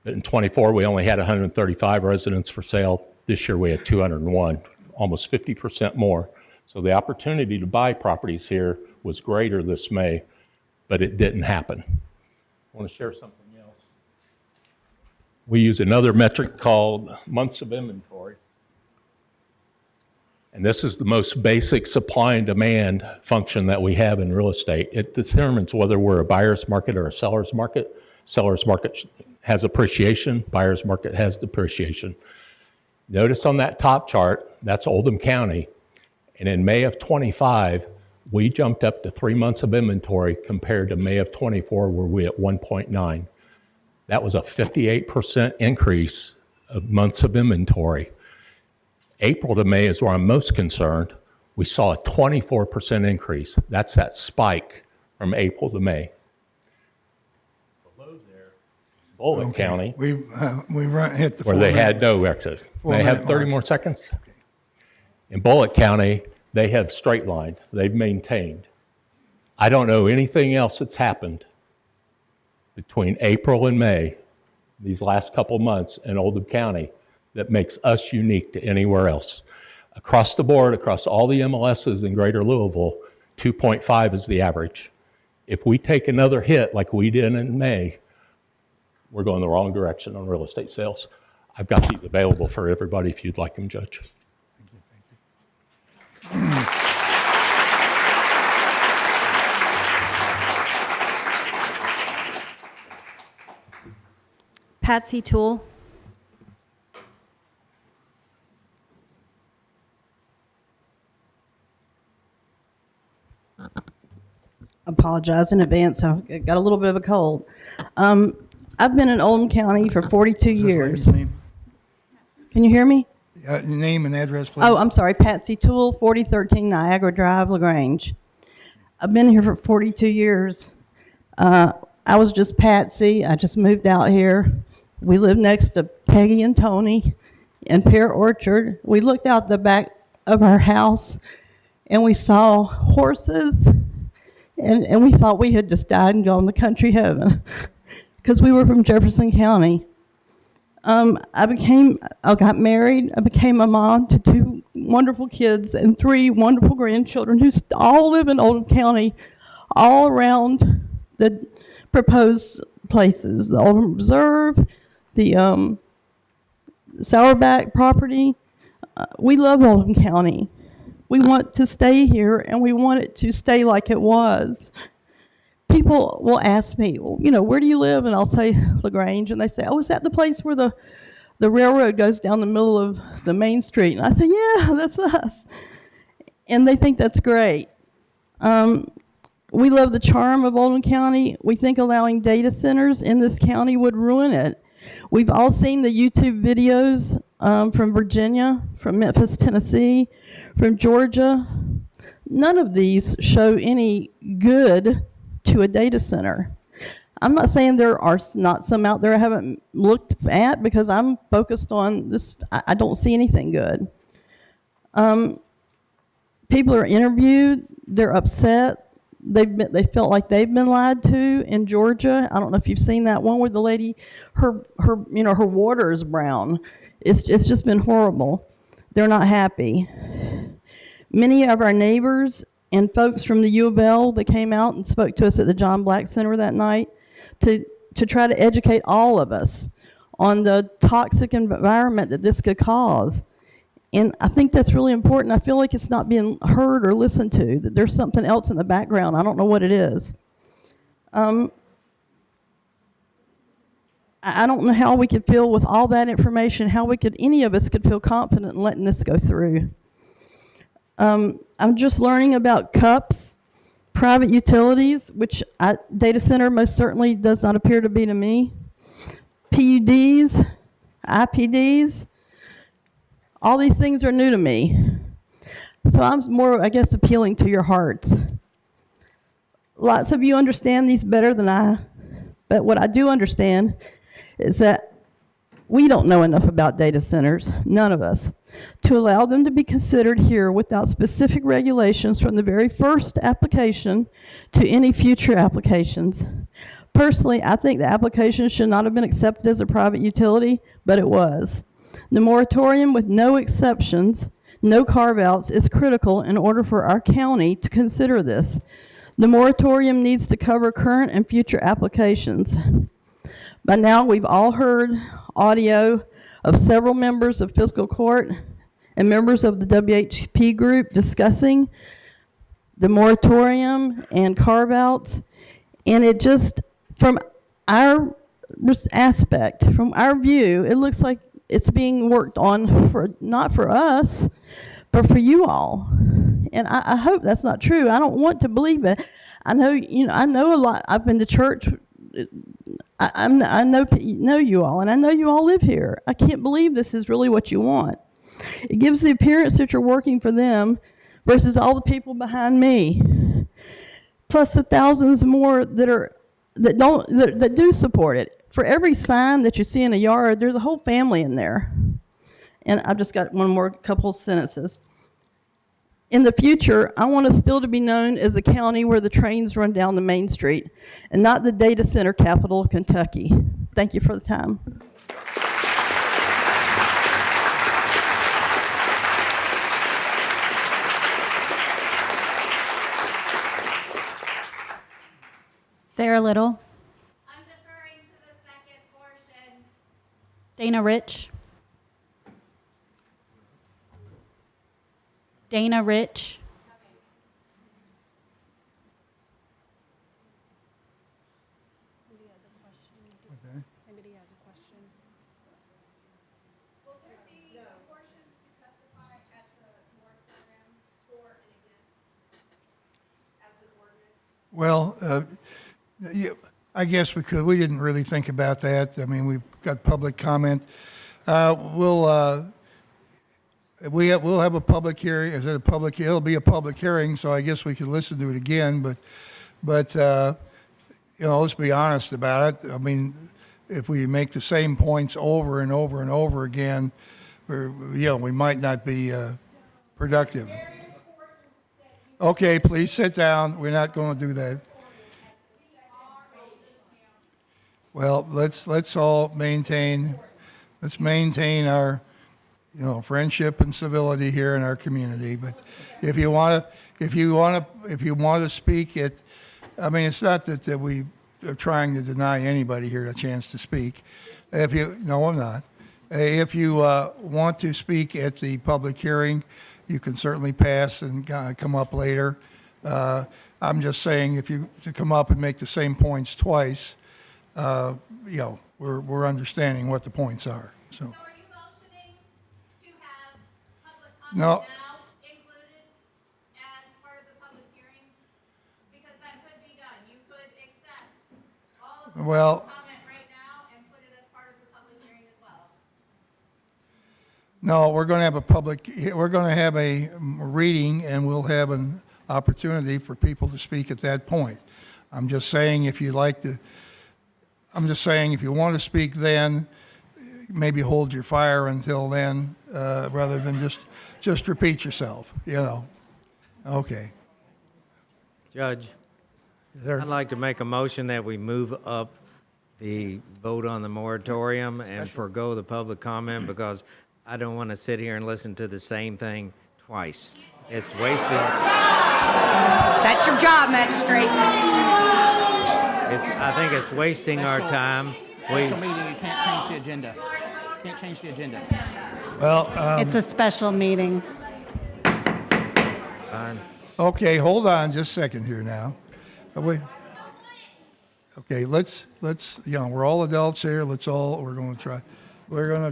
Speaker 3: But in 24, we only had 135 residents for sale. This year, we had 201, almost 50% more. So the opportunity to buy properties here was greater this May, but it didn't happen. I want to share something else. We use another metric called months of inventory. And this is the most basic supply and demand function that we have in real estate. It determines whether we're a buyer's market or a seller's market. Seller's market has appreciation, buyer's market has depreciation. Notice on that top chart, that's Oldham County. And in May of 25, we jumped up to 3 months of inventory compared to May of 24, where we at 1.9. That was a 58% increase of months of inventory. April to May is where I'm most concerned. We saw a 24% increase. That's that spike from April to May. Below there, Bullitt County,
Speaker 1: We hit the
Speaker 3: where they
Speaker 1: 4
Speaker 3: had
Speaker 1: minute.
Speaker 3: no exit. May I have
Speaker 1: 4-minute
Speaker 3: 30
Speaker 1: mark.
Speaker 3: more seconds? In Bullitt County, they have straight lined. They've maintained. I don't know anything else that's happened between April and May, these last couple months in Oldham County, that makes us unique to anywhere else. Across the board, across all the MLSs in Greater Louisville, 2.5 is the average. If we take another hit like we did in May, we're going the wrong direction on real estate sales. I've got these available for everybody if you'd like them, Judge.
Speaker 15: Patsy Toole.
Speaker 17: Apologize in advance. I've got a little bit of a cold. I've been in Oldham County for 42 years. Can you hear me?
Speaker 1: Name and address, please.
Speaker 17: Oh, I'm sorry. Patsy Toole, 4013 Niagara Drive, LaGrange. I've been here for 42 years. I was just Patsy. I just moved out here. We live next to Peggy and Tony in Pear Orchard. We looked out the back of our house and we saw horses, and we thought we had just died and gone to country heaven because we were from Jefferson County. I got married. I became a mom to 2 wonderful kids and 3 wonderful grandchildren who all live in Oldham County, all around the proposed places, the Oldham Reserve, the Sourback property. We love Oldham County. We want to stay here, and we want it to stay like it was. People will ask me, well, you know, where do you live? And I'll say LaGrange, and they say, oh, is that the place where the railroad goes down the middle of the main street? And I say, yeah, that's us. And they think that's great. We love the charm of Oldham County. We think allowing data centers in this county would ruin it. We've all seen the YouTube videos from Virginia, from Memphis, Tennessee, from Georgia. None of these show any good to a data center. I'm not saying there are not some out there I haven't looked at because I'm focused on this. I don't see anything good. People are interviewed. They're upset. They felt like they've been lied to in Georgia. I don't know if you've seen that one where the lady, her water is brown. It's just been horrible. They're not happy. Many of our neighbors and folks from the U of L that came out and spoke to us at the John Black Center that night to try to educate all of us on the toxic environment that this could cause. And I think that's really important. I feel like it's not being heard or listened to, that there's something else in the background. I don't know what it is. I don't know how we could feel with all that information, how any of us could feel confident in letting this go through. I'm just learning about CUPs, private utilities, which data center most certainly does not appear to be to me. PUDs, IPDs, all these things are new to me. So I'm more, I guess, appealing to your hearts. Lots of you understand these better than I, but what I do understand is that we don't know enough about data centers, none of us, to allow them to be considered here without specific regulations from the very first application to any future applications. Personally, I think the application should not have been accepted as a private utility, but it was. The moratorium with no exceptions, no carve-outs, is critical in order for our county to consider this. The moratorium needs to cover current and future applications. By now, we've all heard audio of several members of Fiscal Court and members of the WHP group discussing the moratorium and carve-outs, and it just, from our aspect, from our view, it looks like it's being worked on for not for us, but for you all. And I hope that's not true. I don't want to believe it. I know, I know a lot. I've been to church. I know you all, and I know you all live here. I can't believe this is really what you want. It gives the appearance that you're working for them versus all the people behind me. plus the thousands more that do support it. For every sign that you see in a yard, there's a whole family in there. And I've just got one more couple sentences. In the future, I want us still to be known as a county where the trains run down the main street and not the data center capital of Kentucky. Thank you for the time.
Speaker 15: Sarah Little. I'm deferring to the second portion. Dana Rich. Dana Rich.
Speaker 1: Okay.
Speaker 2: Somebody has a question.
Speaker 18: Will there be a portion to testify at the moratorium for and against as an ordinance?
Speaker 1: Well, yeah, I guess we could. We didn't really think about that. I mean, we've got public comment. We'll have a public hearing. Is it a public? It'll be a public hearing, so I guess we could listen to it again. But you know, let's be honest about it. I mean, if we make the same points over and over and over again, we might not be productive. Okay, please sit down. We're not going to do that. Well, let's all maintain our, friendship and civility here in our community. But if you want to speak it, I mean, it's not that we are trying to deny anybody here a chance to speak. No, I'm not. If you want to speak at the public hearing, you can certainly pass and come up later. I'm just saying, if you to come up and make the same points twice, we're understanding what the points are. So are you motioning to have public comment now included as part of the public hearing? Because that could be done. You could accept all of the comment right now and put it as part of the public hearing as well. No, we're going to have a reading, and we'll have an opportunity for people to speak at that point. I'm just saying, if you want to speak then, maybe hold your fire until then, rather than just repeat yourself, Okay.
Speaker 9: Judge, I'd like to make a motion that we move up the vote on the moratorium and forego the public comment, because I don't want to sit here and listen to the same thing twice. It's wasting.
Speaker 19: That's your job, magistrate.
Speaker 9: I think it's wasting our time.
Speaker 7: Special meeting, you can't change the agenda. Can't change the agenda.
Speaker 1: Well,
Speaker 19: It's a special meeting.
Speaker 9: Fine.
Speaker 1: Okay, hold on just a second here now. Okay, let's we're all adults here. We're going to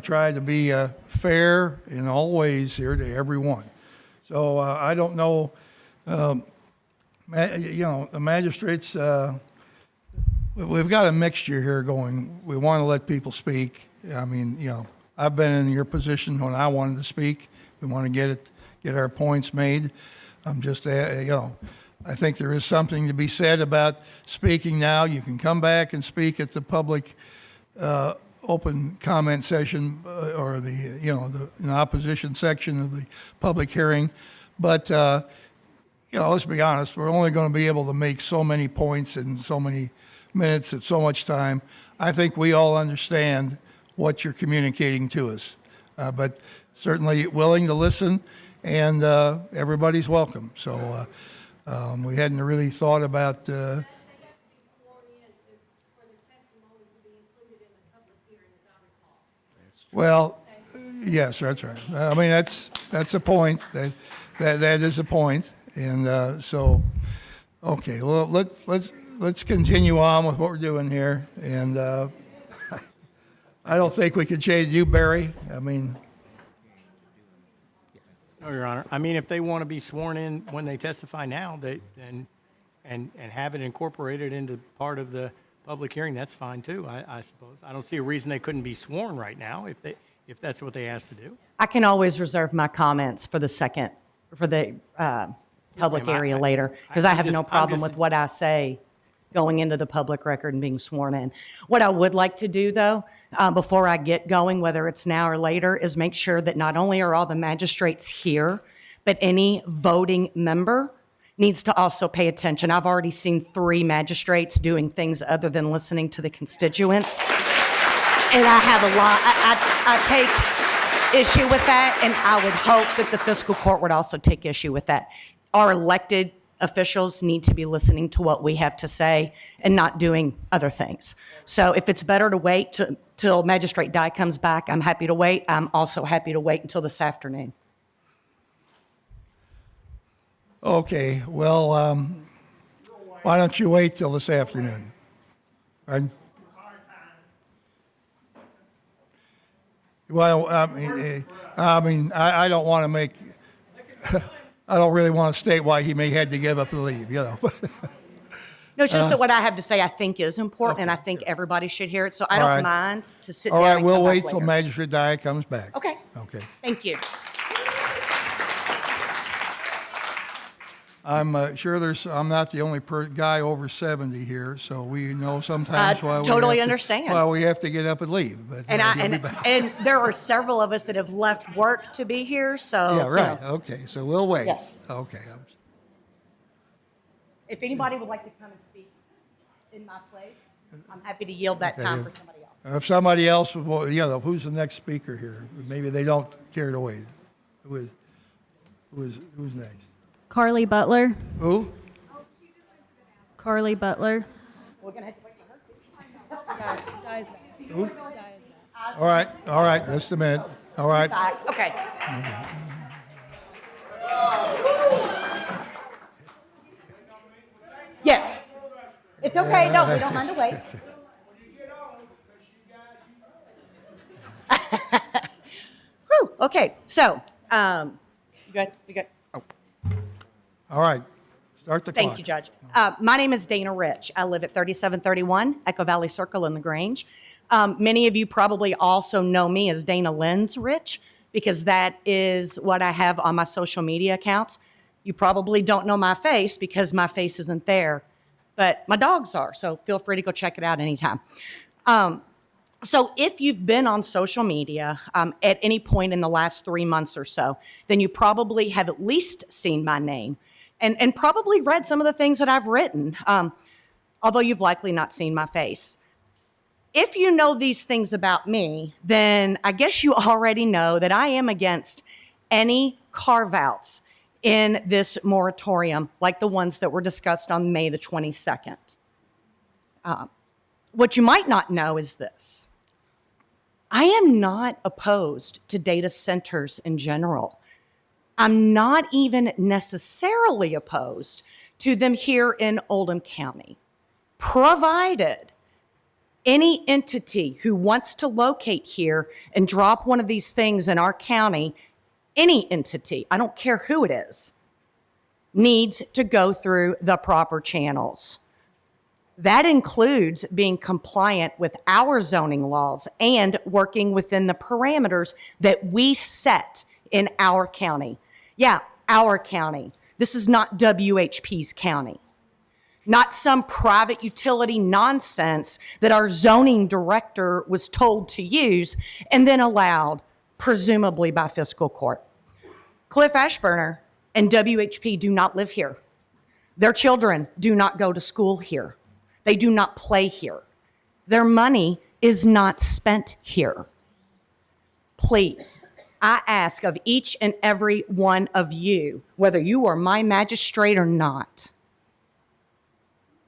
Speaker 1: try to be fair in all ways here to everyone. So I don't know, the magistrates. We've got a mixture here going. We want to let people speak. I mean, I've been in your position when I wanted to speak. We want to get our points made. I'm just, I think there is something to be said about speaking now. You can come back and speak at the public open comment session or the opposition section of the public hearing. But, let's be honest, we're only going to be able to make so many points in so many minutes at so much time. I think we all understand what you're communicating to us, but certainly willing to listen, and everybody's welcome. So we hadn't really thought about. Well, yes, that's right. I mean, that's a point. That is a point, and so okay. Well, let's continue on with what we're doing here, and I don't think we can change you, Barry. I mean,
Speaker 7: No, Your Honor. I mean, if they want to be sworn in when they testify now, and have it incorporated into part of the public hearing, that's fine too, I suppose. I don't see a reason they couldn't be sworn right now if that's what they asked to do.
Speaker 19: I can always reserve my comments for the public
Speaker 7: ma'am.
Speaker 19: area later, because I
Speaker 7: I'm
Speaker 19: have no
Speaker 7: just- I'm
Speaker 19: problem
Speaker 7: just-
Speaker 19: with what I say going into the public record and being sworn in. What I would like to do, though, before I get going, whether it's now or later, is make sure that not only are all the magistrates here, but any voting member needs to also pay attention. I've already seen 3 magistrates doing things other than listening to the constituents. And I have a lot, I take issue with that, and I would hope that the fiscal court would also take issue with that. Our elected officials need to be listening to what we have to say and not doing other things. So if it's better to wait till Magistrate Dye comes back, I'm happy to wait. I'm also happy to wait until this afternoon.
Speaker 1: Okay, well, why don't you wait till this afternoon? Pardon? Well, I don't want to make, I don't really want to state why he may had to give up and leave, you know.
Speaker 19: No, it's just that what I have to say I think is important, and I think everybody should hear it, so I
Speaker 1: All
Speaker 19: don't
Speaker 1: right.
Speaker 19: mind to sit
Speaker 1: All
Speaker 19: down
Speaker 1: right,
Speaker 19: and
Speaker 1: we'll
Speaker 19: come back
Speaker 1: wait till
Speaker 19: later.
Speaker 1: Magistrate Dye comes back.
Speaker 19: Okay,
Speaker 1: Okay.
Speaker 19: thank you.
Speaker 1: I'm sure I'm not the only guy over 70 here, so we know sometimes why we
Speaker 19: totally
Speaker 1: have to-
Speaker 19: understand.
Speaker 1: why we have to get up and leave. But,
Speaker 19: And
Speaker 1: he'll be back.
Speaker 19: and there are several of us that have left work to be here, so.
Speaker 1: Yeah,
Speaker 19: you
Speaker 1: right,
Speaker 19: know,
Speaker 1: okay, so we'll wait.
Speaker 19: Yes.
Speaker 1: Okay.
Speaker 19: If anybody would like to come and speak in my place, I'm happy to yield that
Speaker 1: Okay.
Speaker 19: time for somebody else.
Speaker 1: If somebody else, who's the next speaker here? Maybe they don't care to wait. Who's next?
Speaker 15: Carly Butler.
Speaker 1: Who?
Speaker 15: Carly Butler.
Speaker 19: We're gonna have to wait for her.
Speaker 1: Who? All right, just a minute. All right.
Speaker 19: Okay. Yes. It's okay. No, we don't mind to wait. Whew, okay, so, you good? You good? Oh.
Speaker 1: All right, start the clock.
Speaker 19: Thank you, Judge. My name is Dana Rich. I live at 3731 Echo Valley Circle in LaGrange. Many of you probably also know me as Dana Lenz Rich, because that is what I have on my social media accounts. You probably don't know my face because my face isn't there, but my dogs are, so feel free to go check it out anytime. So if you've been on social media at any point in the last 3 months or so, then you probably have at least seen my name and probably read some of the things that I've written, although you've likely not seen my face. If you know these things about me, then I guess you already know that I am against any carve-outs in this moratorium like the ones that were discussed on May the 22nd. What you might not know is this. I am not opposed to data centers in general. I'm not even necessarily opposed to them here in Oldham County, provided any entity who wants to locate here and drop one of these things in our county, any entity, I don't care who it is, needs to go through the proper channels. That includes being compliant with our zoning laws and working within the parameters that we set in our county. Yeah, our county. This is not WHP's county. Not some private utility nonsense that our zoning director was told to use and then allowed, presumably by fiscal court. Cliff Ashburner and WHP do not live here. Their children do not go to school here. They do not play here. Their money is not spent here. Please, I ask of each and every one of you, whether you are my magistrate or not,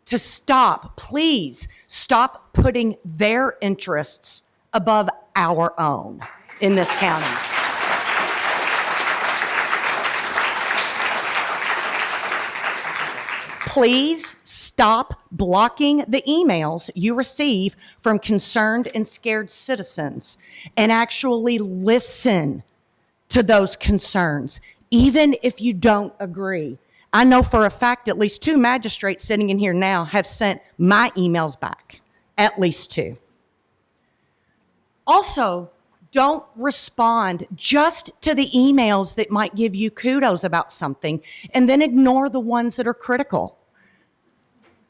Speaker 19: to stop, please stop putting their interests above our own in this county. Please stop blocking the emails you receive from concerned and scared citizens and actually listen to those concerns, even if you don't agree. I know for a fact at least 2 magistrates sitting in here now have sent my emails back, at least 2. Also, Don't respond just to the emails that might give you kudos about something and then ignore the ones that are critical.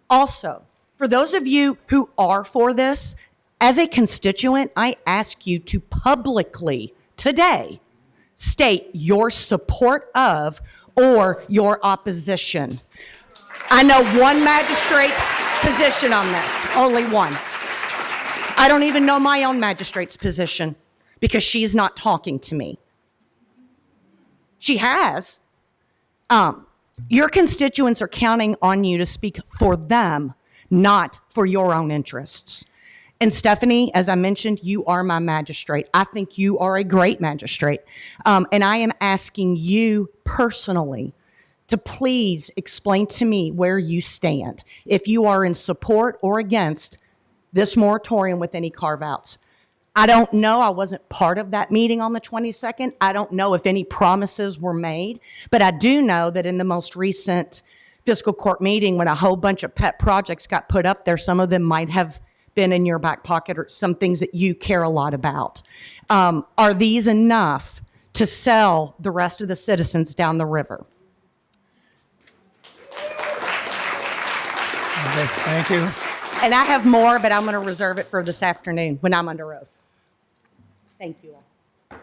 Speaker 19: Also, for those of you who are for this, as a constituent, I ask you to publicly today state your support of or your opposition. I know one magistrate's position on this, only one. I don't even know my own magistrate's position because she's not talking to me. She has. Your constituents are counting on you to speak for them, not for your own interests. And Stephanie, as I mentioned, you are my magistrate. I think you are a great magistrate. And I am asking you personally to please explain to me where you stand, if you are in support or against this moratorium with any carve-outs. I don't know. I wasn't part of that meeting on the 22nd. I don't know if any promises were made, but I do know that in the most recent fiscal court meeting, when a whole bunch of pet projects got put up there, some of them might have been in your back pocket or some things that you care a lot about. Are these enough to sell the rest of the citizens down the river?
Speaker 1: Okay, thank you.
Speaker 19: And I have more, but I'm going to reserve it for this afternoon when I'm under oath. Thank you all.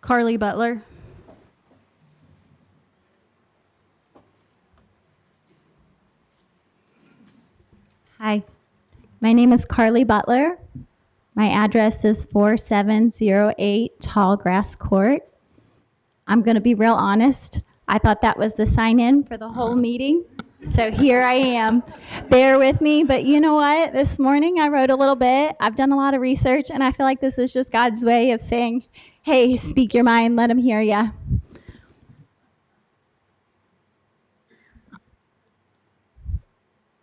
Speaker 15: Carly Butler. Hi, my name is Carly Butler. My address is 4708 Tallgrass Court. I'm going to be real honest. I thought that was the sign-in for the whole meeting. So here I am. Bear with me. But you know what? This morning I wrote a little bit. I've done a lot of research, and I feel like this is just God's way of saying, hey, speak your mind. Let him hear you. All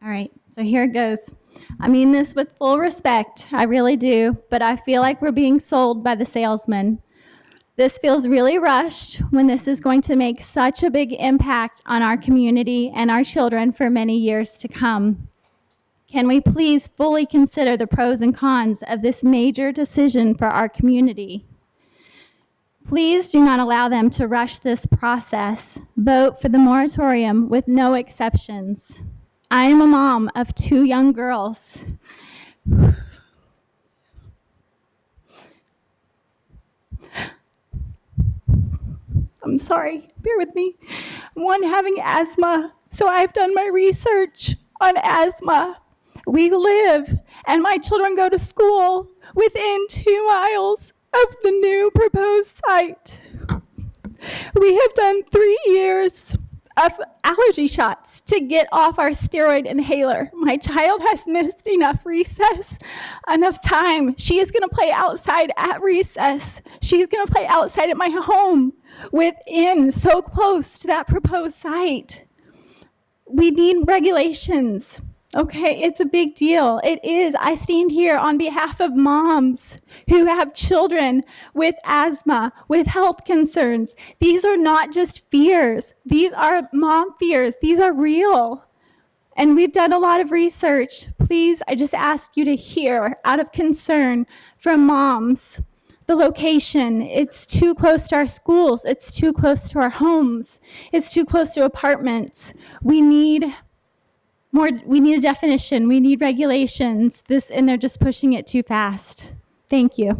Speaker 15: right. So here it goes. I mean this with full respect. I really do. But I feel like we're being sold by the salesman. This feels really rushed when this is going to make such a big impact on our community and our children for many years to come. Can we please fully consider the pros and cons of this major decision for our community? Please do not allow them to rush this process. Vote for the moratorium with no exceptions. I am a mom of 2 young girls. I'm sorry, bear with me. One having asthma, so I've done my research on asthma. We live, and my children go to school within 2 miles of the new proposed site. We have done 3 years of allergy shots to get off our steroid inhaler. My child has missed enough recess, enough time. She is gonna play outside at recess. She's gonna play outside at my home within so close to that proposed site. We need regulations. Okay, it's a big deal. It is. I stand here on behalf of moms who have children with asthma, with health concerns. These are not just fears. These are mom fears. These are real. And we've done a lot of research. Please, I just ask you to hear out of concern from moms. The location, it's too close to our schools. It's too close to our homes. It's too close to apartments. We need a definition. We need regulations. And they're just pushing it too fast. Thank you.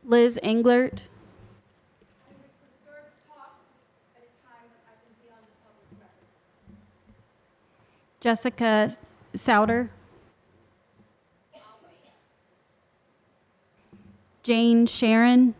Speaker 15: Liz Englert. Jessica Souter. Jane Sharon.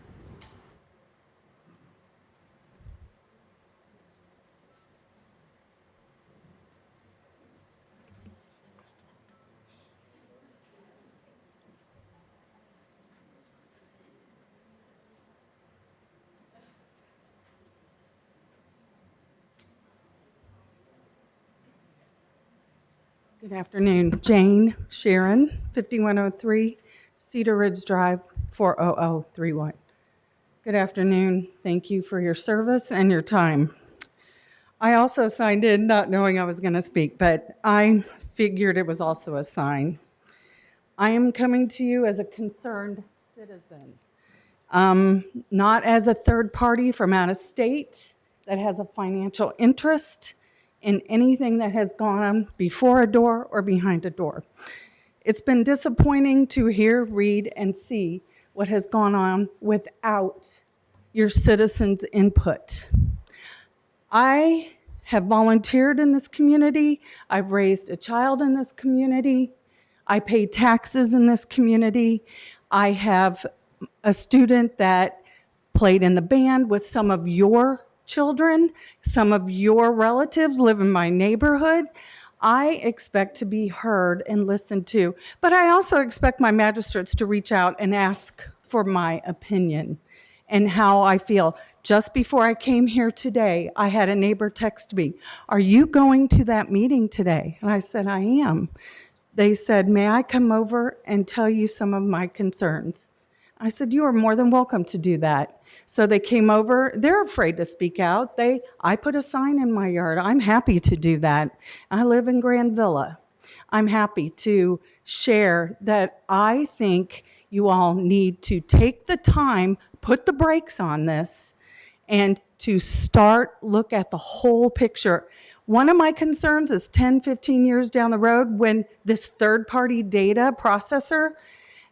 Speaker 20: Good afternoon. Jane Sharon, 5103 Cedar Ridge Drive, 40031. Good afternoon. Thank you for your service and your time. I also signed in not knowing I was going to speak, but I figured it was also a sign. I am coming to you as a concerned citizen, not as a third party from out of state that has a financial interest in anything that has gone on before a door or behind a door. It's been disappointing to hear, read, and see what has gone on without your citizens' input. I have volunteered in this community. I've raised a child in this community. I pay taxes in this community. I have a student that played in the band with some of your children. Some of your relatives live in my neighborhood. I expect to be heard and listened to, but I also expect my magistrates to reach out and ask for my opinion and how I feel. Just before I came here today, I had a neighbor text me, "Are you going to that meeting today?" And I said, "I am." They said, "May I come over and tell you some of my concerns?" I said, "You are more than welcome to do that." So they came over. They're afraid to speak out. I put a sign in my yard. I'm happy to do that. I live in Grand Villa. I'm happy to share that I think you all need to take the time, put the brakes on this, and to look at the whole picture. One of my concerns is 10, 15 years down the road when this third-party data processor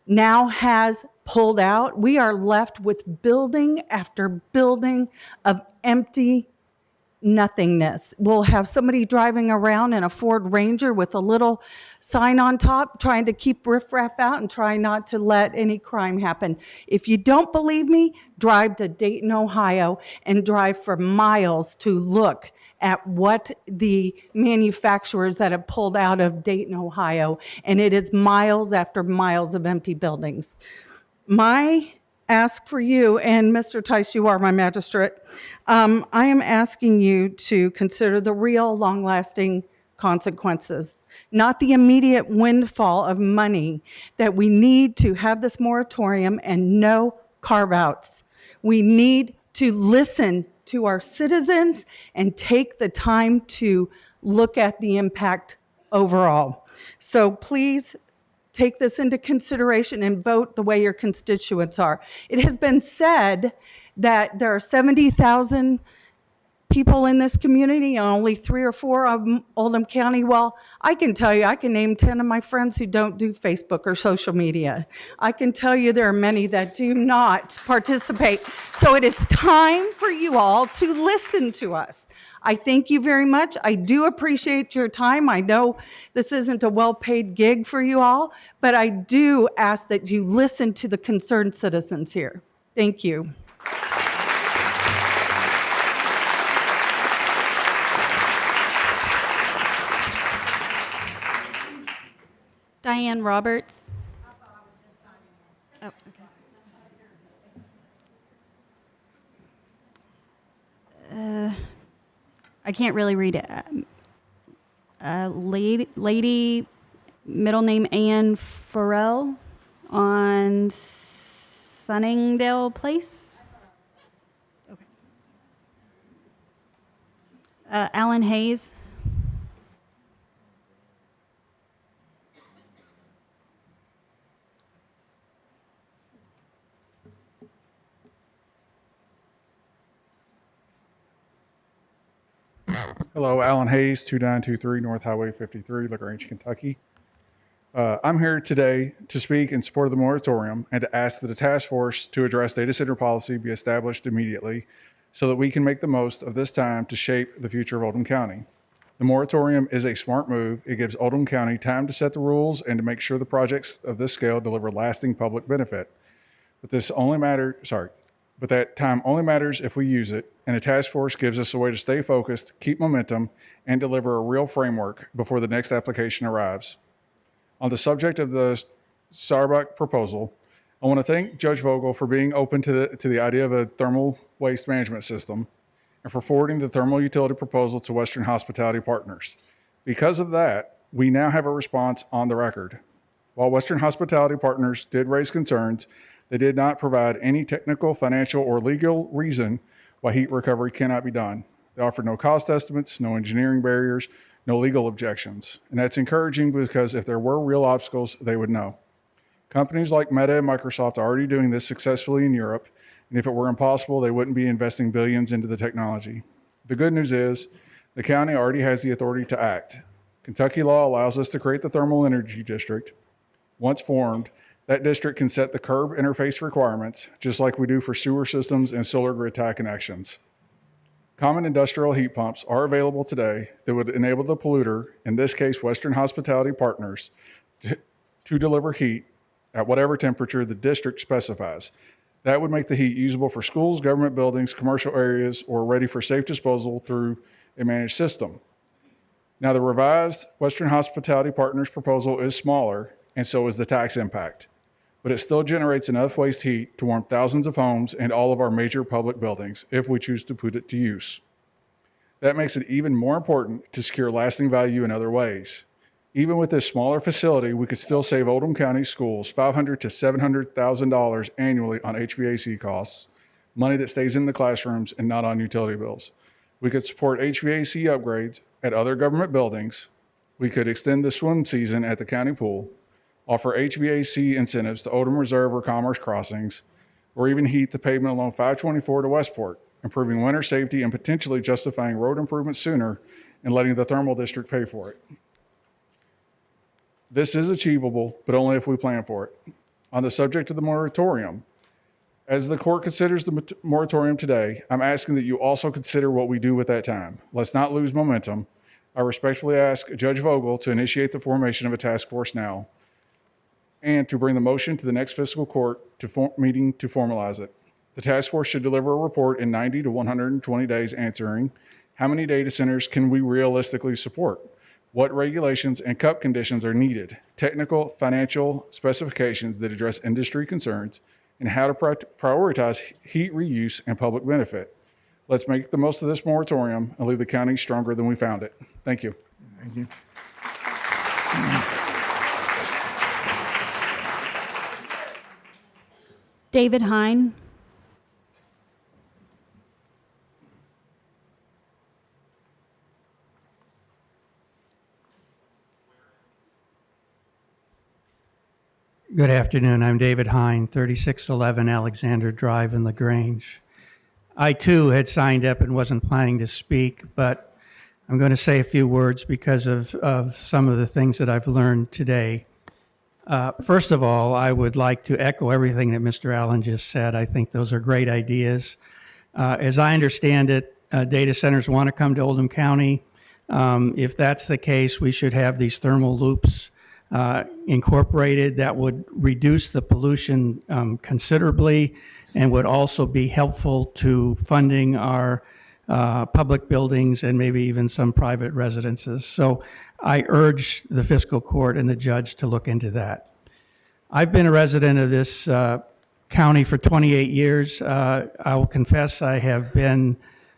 Speaker 20: now has pulled out, we are left with building after building of empty nothingness. We'll have somebody driving around in a Ford Ranger with a little sign on top trying to keep riffraff out and try not to let any crime happen. If you don't believe me, drive to Dayton, Ohio, and drive for miles to look at what the manufacturers that have pulled out of Dayton, Ohio, and it is miles after miles of empty buildings. My ask for you, and Mr. Tice, you are my magistrate, I am asking you to consider the real long-lasting consequences, not the immediate windfall of money that we need to have this moratorium and no carve-outs. We need to listen to our citizens and take the time to look at the impact overall. So please take this into consideration and vote the way your constituents are. It has been said that there are 70,000 people in this community and only 3 or 4 of Oldham County. Well, I can tell you, I can name 10 of my friends who don't do Facebook or social media. I can tell you there are many that do not participate. So it is time for you all to listen to us. I thank you very much. I do appreciate your time. I know this isn't a well-paid gig for you all, but I do ask that you listen to the concerned citizens here. Thank you.
Speaker 2: Diane Roberts. Oh, okay. I can't really read it. Lady, middle name Ann Farrell on Sunningdale Place. Okay. Alan Hayes.
Speaker 21: Hello, Alan Hayes, 2923 North Highway 53, LaGrange, Kentucky. I'm here today to speak in support of the moratorium and to ask that a task force to address data center policy be established immediately so that we can make the most of this time to shape the future of Oldham County. The moratorium is a smart move. It gives Oldham County time to set the rules and to make sure the projects of this scale deliver lasting public benefit. But that time only matters if we use it, and a task force gives us a way to stay focused, keep momentum, and deliver a real framework before the next application arrives. On the subject of the Starbuck proposal, I want to thank Judge Vogel for being open to the idea of a thermal waste management system and for forwarding the thermal utility proposal to Western Hospitality Partners. Because of that, we now have a response on the record. While Western Hospitality Partners did raise concerns, They did not provide any technical, financial, or legal reason why heat recovery cannot be done. They offered no cost estimates, no engineering barriers, no legal objections. And that's encouraging because if there were real obstacles, they would know. Companies like Meta and Microsoft are already doing this successfully in Europe, and if it were impossible, they wouldn't be investing billions into the technology. The good news is the county already has the authority to act. Kentucky law allows us to create the thermal energy district. Once formed, that district can set the curb interface requirements, just like we do for sewer systems and solar grid tie connections. Common industrial heat pumps are available today that would enable the polluter, in this case Western Hospitality Partners, to deliver heat at whatever temperature the district specifies. That would make the heat usable for schools, government buildings, commercial areas, or ready for safe disposal through a managed system. Now, the revised Western Hospitality Partners proposal is smaller, and so is the tax impact, but it still generates enough waste heat to warm thousands of homes and all of our major public buildings if we choose to put it to use. That makes it even more important to secure lasting value in other ways. Even with this smaller facility, we could still save Oldham County schools $500,000 to $700,000 annually on HVAC costs, money that stays in the classrooms and not on utility bills. We could support HVAC upgrades at other government buildings. We could extend the swim season at the county pool, offer HVAC incentives to Oldham Reserve or Commerce crossings, or even heat the pavement along 524 to Westport, improving winter safety and potentially justifying road improvements sooner and letting the thermal district pay for it. This is achievable, but only if we plan for it. On the subject of the moratorium, as the court considers the moratorium today, I'm asking that you also consider what we do with that time. Let's not lose momentum. I respectfully ask Judge Vogel to initiate the formation of a task force now and to bring the motion to the next fiscal court meeting to formalize it. The task force should deliver a report in 90 to 120 days answering how many data centers can we realistically support? What regulations and CUP conditions are needed, technical, financial specifications that address industry concerns, and how to prioritize heat reuse and public benefit. Let's make the most of this moratorium and leave the county stronger than we found it. Thank you.
Speaker 5: Thank you.
Speaker 2: David Hine.
Speaker 22: Good afternoon. I'm David Hine, 3611 Alexander Drive in LaGrange. I too had signed up and wasn't planning to speak, but I'm going to say a few words because of some of the things that I've learned today. First of all, I would like to echo everything that Mr. Allen just said. I think those are great ideas. As I understand it, data centers want to come to Oldham County. If that's the case, we should have these thermal loops incorporated. That would reduce the pollution considerably and would also be helpful to funding our public buildings and maybe even some private residences. So I urge the fiscal court and the judge to look into that. I've been a resident of this county for 28 years. I will confess I have been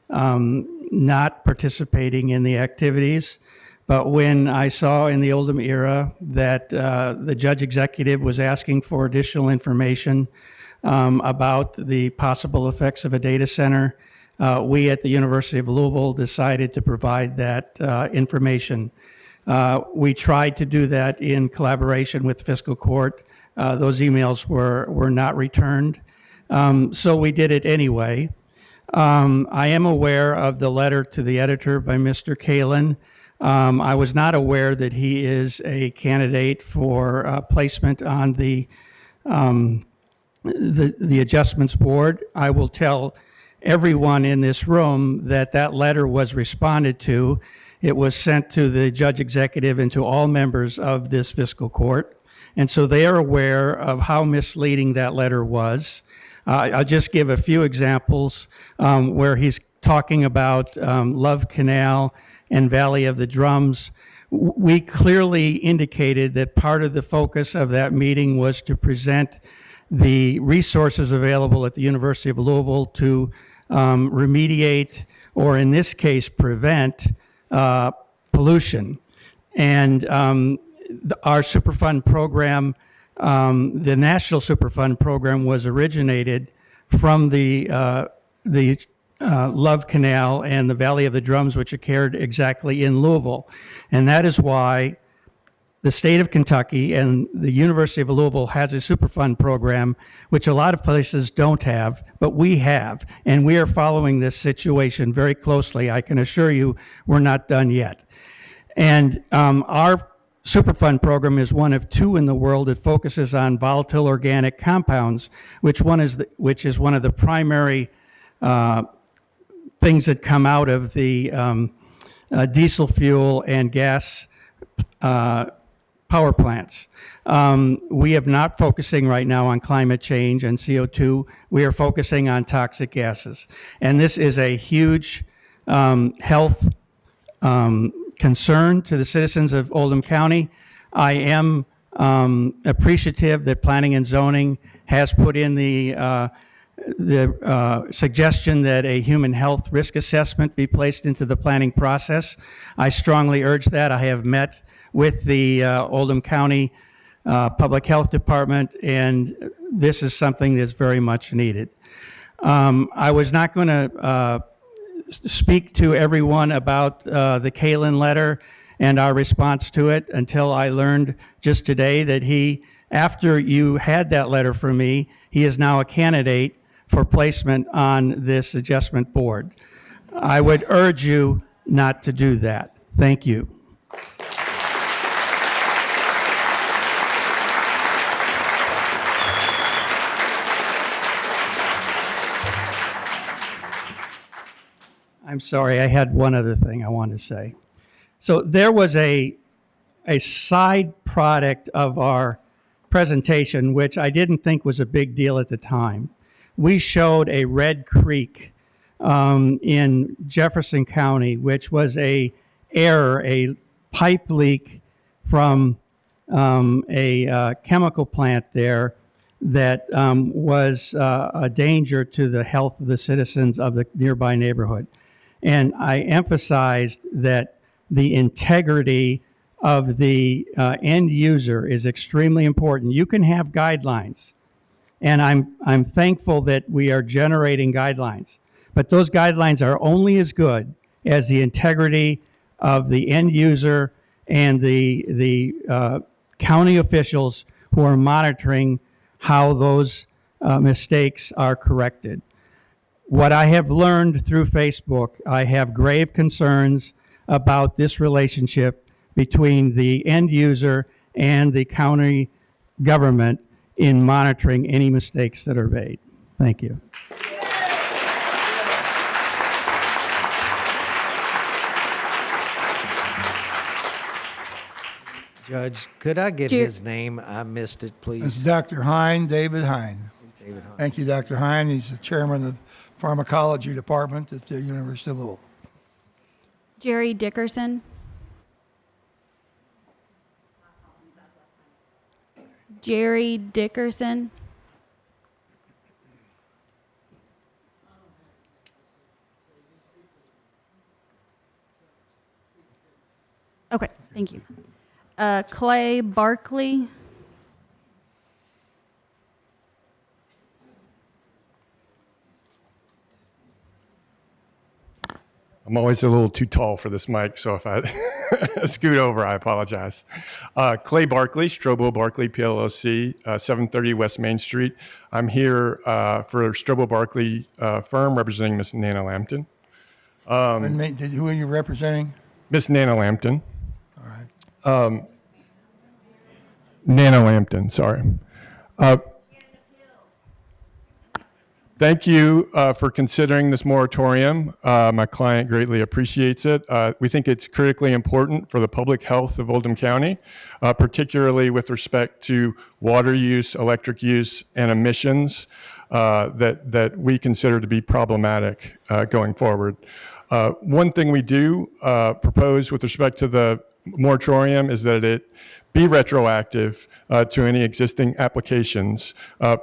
Speaker 22: not participating in the activities. But when I saw in the Oldham era that the judge executive was asking for additional information about the possible effects of a data center, we at the University of Louisville decided to provide that information. We tried to do that in collaboration with fiscal court. Those emails were not returned, so we did it anyway. I am aware of the letter to the editor by Mr. Kalin. I was not aware that he is a candidate for placement on the adjustments board. I will tell everyone in this room that that letter was responded to. It was sent to the judge executive and to all members of this fiscal court. And so they are aware of how misleading that letter was. I'll just give a few examples where he's talking about Love Canal and Valley of the Drums. We clearly indicated that part of the focus of that meeting was to present the resources available at the University of Louisville to remediate, or in this case, prevent pollution. And our Superfund program the National Superfund program was originated from the Love Canal and the Valley of the Drums, which occurred exactly in Louisville. And that is why the state of Kentucky and the University of Louisville has a Superfund program, which a lot of places don't have, but we have. And we are following this situation very closely. I can assure you we're not done yet. And our Superfund program is one of two in the world that focuses on volatile organic compounds, which is one of the primary things that come out of the diesel fuel and gas power plants. We are not focusing right now on climate change and CO2. We are focusing on toxic gases. And this is a huge health concern to the citizens of Oldham County. I am appreciative that Planning and Zoning has put in the suggestion that a human health risk assessment be placed into the planning process. I strongly urge that. I have met with the Oldham County Public Health Department, and this is something that's very much needed. I was not going to speak to everyone about the Kalin letter and our response to it until I learned just today that he, after you had that letter from me, he is now a candidate for placement on this adjustment board. I would urge you not to do that. Thank you. I'm sorry, I had one other thing I wanted to say. So there was a side product of our presentation, which I didn't think was a big deal at the time. We showed a Red Creek in Jefferson County, which was a pipe leak from a chemical plant there that was a danger to the health of the citizens of the nearby neighborhood. And I emphasized that the integrity of the end user is extremely important. You can have guidelines, and I'm thankful that we are generating guidelines, but those guidelines are only as good as the integrity of the end user and the county officials who are monitoring how those mistakes are corrected. What I have learned through Facebook, I have grave concerns about this relationship between the end user and the county government in monitoring any mistakes that are made. Thank you.
Speaker 9: Judge, could I get his name? I missed it, please.
Speaker 1: It's Dr. Hine, David Hine.
Speaker 9: David Hine.
Speaker 1: Thank you, Dr. Hine. He's the chairman of the pharmacology department at the University of Louisville.
Speaker 2: Jerry Dickerson. Jerry Dickerson. Okay, thank you. Clay Barkley.
Speaker 4: I'm always a little too tall for this mic, so if I scoot over, I apologize. Clay Barkley, Strobel Barkley PLLC, 730 West Main Street. I'm here for Strobel Barkley firm representing Miss Nana Lampton.
Speaker 1: Who are you representing?
Speaker 4: Miss Nana Lampton. All right. Nana Lampton, sorry. Thank you for considering this moratorium. My client greatly appreciates it. We think it's critically important for the public health of Oldham County, particularly with respect to water use, electric use, and emissions that we consider to be problematic going forward. One thing we do propose with respect to the moratorium is that it be retroactive to any existing applications.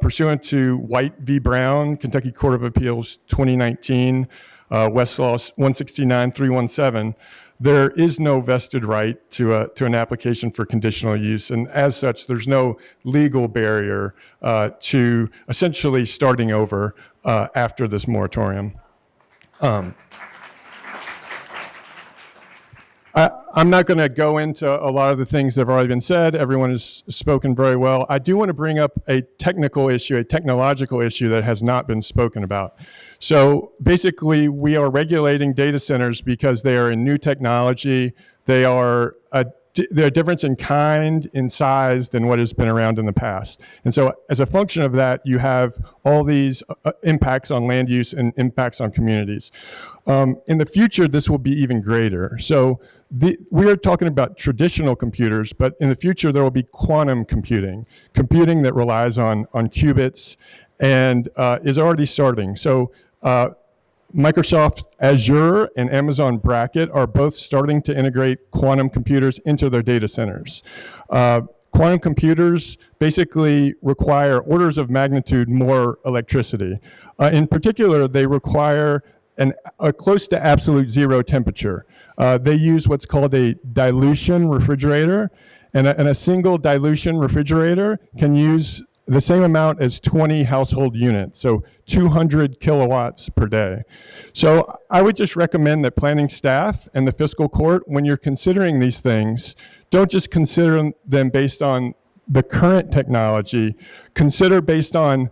Speaker 4: Pursuant to White v. Brown, Kentucky Court of Appeals 2019, Westlaw 169317, there is no vested right to an application for conditional use, and as such, there's no legal barrier to essentially starting over after this moratorium. I'm not going to go into a lot of the things that have already been said. Everyone has spoken very well. I do want to bring up a technical issue, a technological issue that has not been spoken about. So basically, we are regulating data centers because they are a new technology. They are they're a difference in kind, in size than what has been around in the past. And so as a function of that, you have all these impacts on land use and impacts on communities. In the future, this will be even greater. So we are talking about traditional computers, but in the future, there will be quantum computing that relies on qubits and is already starting. So Microsoft Azure and Amazon Bracket are both starting to integrate quantum computers into their data centers. Quantum computers basically require orders of magnitude more electricity. In particular, they require a close to absolute zero temperature. They use what's called a dilution refrigerator, and a single dilution refrigerator can use the same amount as 20 household units, so 200 kilowatts per day. So I would just recommend that planning staff and the fiscal court, when you're considering these things, don't just consider them based on the current technology, consider based on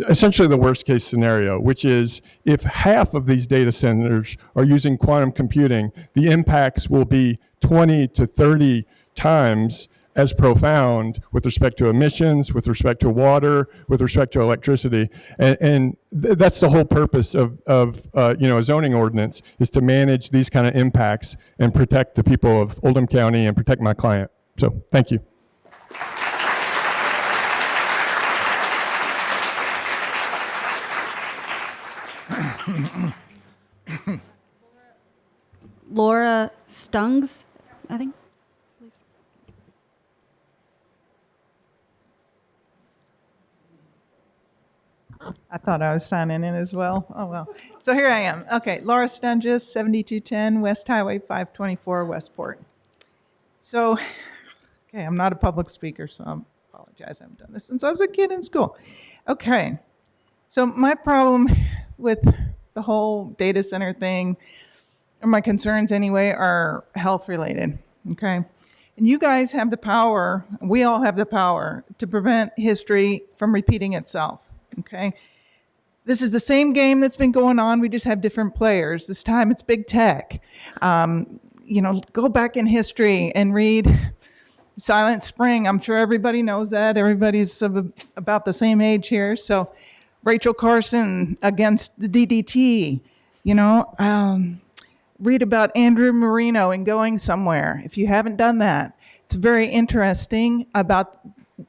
Speaker 4: essentially the worst case scenario, which is if half of these data centers are using quantum computing, the impacts will be 20 to 30 times as profound with respect to emissions, with respect to water, with respect to electricity. And that's the whole purpose of a zoning ordinance, is to manage these kind of impacts and protect the people of Oldham County and protect my client. So thank you.
Speaker 2: Laura Stungs, I think.
Speaker 5: I thought I was signing in as well. Oh, well. So here I am. Okay, Laura Stunges, 7210 West Highway 524, Westport. So, okay, I'm not a public speaker, so I apologize. I haven't done this since I was a kid in school. Okay, so my problem with the whole data center thing, or my concerns anyway, are health related, okay? And you guys have the power, we all have the power to prevent history from repeating itself. Okay, this is the same game that's been going on. We just have different players. This time it's big tech. Go back in history and read Silent Spring. I'm sure everybody knows that. Everybody's about the same age here. So Rachel Carson against the DDT. Read about Andrew Marino and Going Somewhere. If you haven't done that, it's very interesting about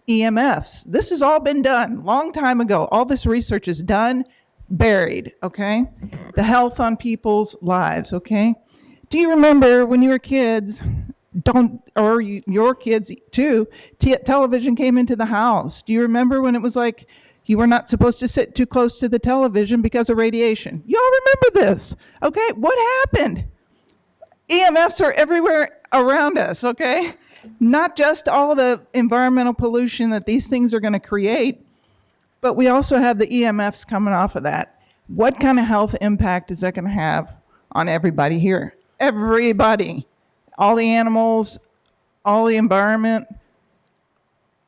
Speaker 5: EMFs. This has all been done long time ago. All this research is done, buried, okay? The health on people's lives, okay? Do you remember when you were kids, your kids too, television came into the house? Do you remember when it was like you were not supposed to sit too close to the television because of radiation? Y'all remember this, okay? What happened? EMFs are everywhere around us, okay? Not just all the environmental pollution that these things are going to create, but we also have the EMFs coming off of that. What kind of health impact is that going to have on everybody here? Everybody. All the animals, all the environment.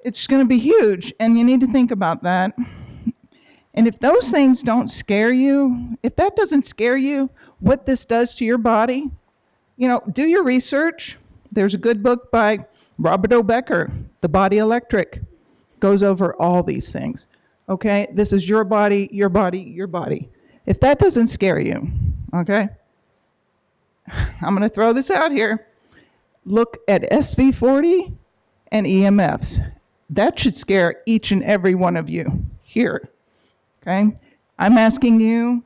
Speaker 5: It's going to be huge, and you need to think about that. And if those things don't scare you, if that doesn't scare you, what this does to your body, do your research. There's a good book by Robert O. Becker, The Body Electric, goes over all these things. Okay, this is your body, your body, your body. If that doesn't scare you, okay, I'm going to throw this out here. Look at SV40 and EMFs. That should scare each and every one of you here. Okay, I'm asking you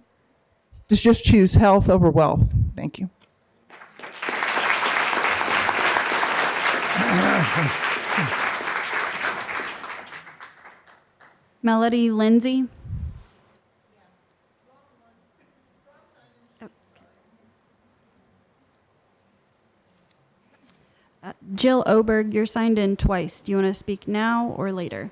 Speaker 5: to just choose health over wealth. Thank you.
Speaker 2: Melody Lindsay. Jill Oberg, you're signed in twice. Do you want to speak now or later?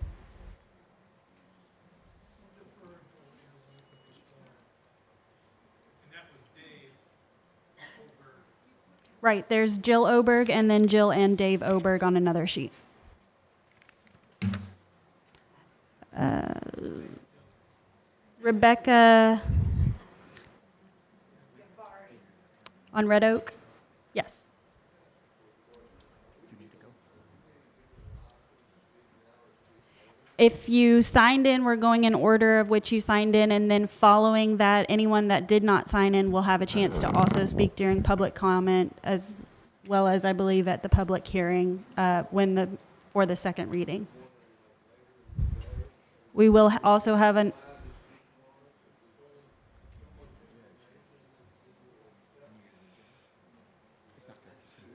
Speaker 2: Right, there's Jill Oberg and then Jill and Dave Oberg on another sheet. Rebecca on Red Oak? Yes. If you signed in, we're going in order of which you signed in, and then following that, anyone that did not sign in will have a chance to also speak during public comment, as well as, I believe, at the public hearing for the second reading. We will also have an...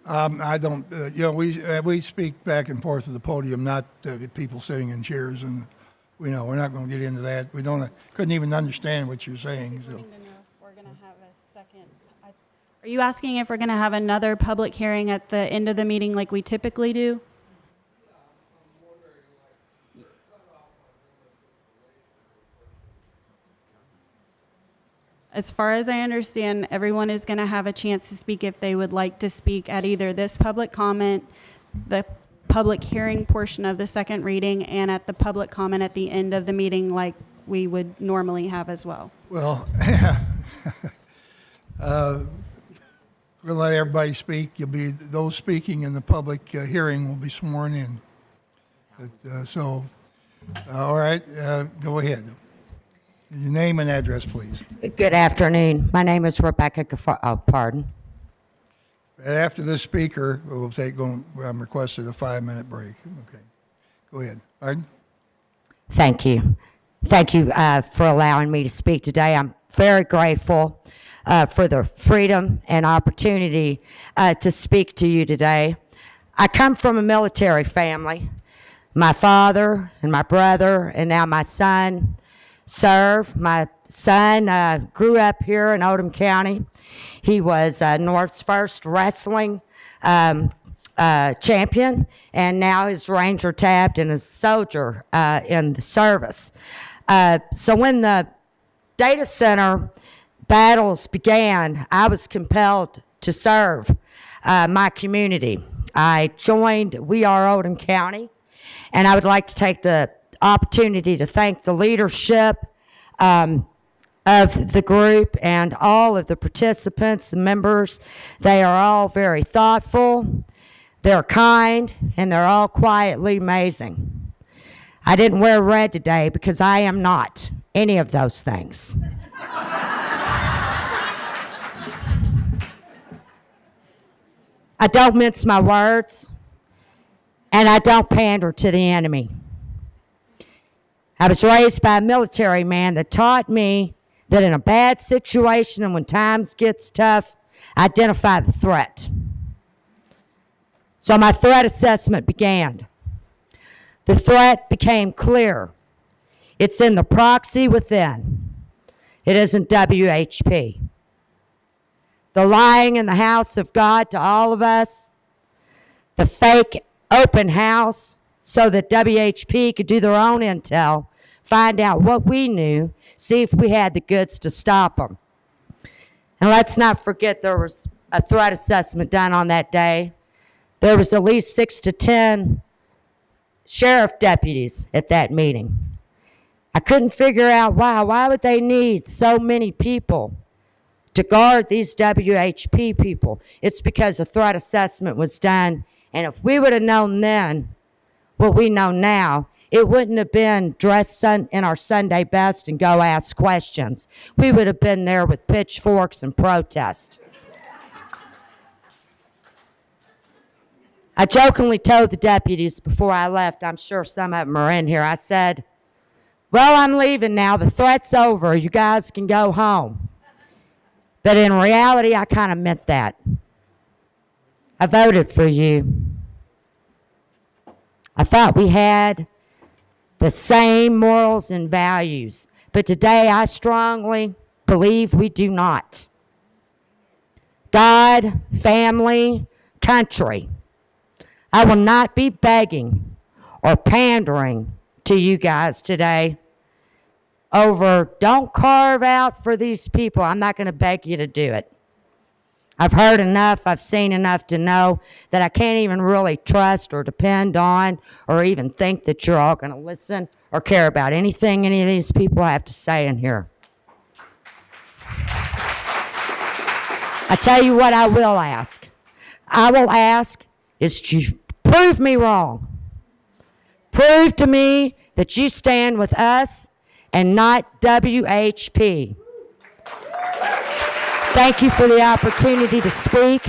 Speaker 1: I don't, we speak back and forth at the podium, not people sitting in chairs, and we're not going to get into that. We couldn't even understand what you're saying. So.
Speaker 2: Are you asking if we're going to have another public hearing at the end of the meeting like we typically do? As far as I understand, everyone is going to have a chance to speak if they would like to speak at either this public comment, the public hearing portion of the second reading, and at the public comment at the end of the meeting like we would normally have as well.
Speaker 1: Well, we'll let everybody speak. Those speaking in the public hearing will be sworn in. All right, go ahead. Your name and address, please.
Speaker 8: Good afternoon. My name is Rebecca pardon.
Speaker 1: After this speaker, I'm requesting a 5-minute break. Okay. Go ahead. Pardon?
Speaker 8: Thank you. Thank you for allowing me to speak today. I'm very grateful for the freedom and opportunity to speak to you today. I come from a military family. My father and my brother and now my son serve. My son grew up here in Oldham County. He was North's first wrestling champion, and now he's Ranger tabbed and a soldier in the service. So when the data center battles began, I was compelled to serve my community. I joined We Are Oldham County, and I would like to take the opportunity to thank the leadership of the group and all of the participants, the members. They are all very thoughtful, they're kind, and they're all quietly amazing. I didn't wear red today because I am not any of those things. I don't mince my words, and I don't pander to the enemy. I was raised by a military man that taught me that in a bad situation and when times gets tough, identify the threat. So my threat assessment began. The threat became clear. It's in the proxy within. It isn't WHP. The lying in the house of God to all of us, the fake open house so that WHP could do their own intel, find out what we knew, see if we had the goods to stop them. And let's not forget there was a threat assessment done on that day. There was at least 6 to 10 sheriff deputies at that meeting. I couldn't figure out why. Why would they need so many people to guard these WHP people? It's because a threat assessment was done, and if we would have known then what we know now, it wouldn't have been dressed in our Sunday best and go ask questions. We would have been there with pitchforks and protest. I jokingly told the deputies before I left, I'm sure some of them are in here, I said, well, I'm leaving now. The threat's over. You guys can go home. But in reality, I kind of meant that. I voted for you. I thought we had the same morals and values, but today I strongly believe we do not. God, family, country, I will not be begging or pandering to you guys today over don't carve out for these people. I'm not going to beg you to do it. I've heard enough, I've seen enough to know that I can't even really trust or depend on or even think that you're all going to listen or care about anything any of these people have to say in here. I tell you what I will ask. I will ask is to prove me wrong. Prove to me that you stand with us and not WHP. Thank you for the opportunity to speak.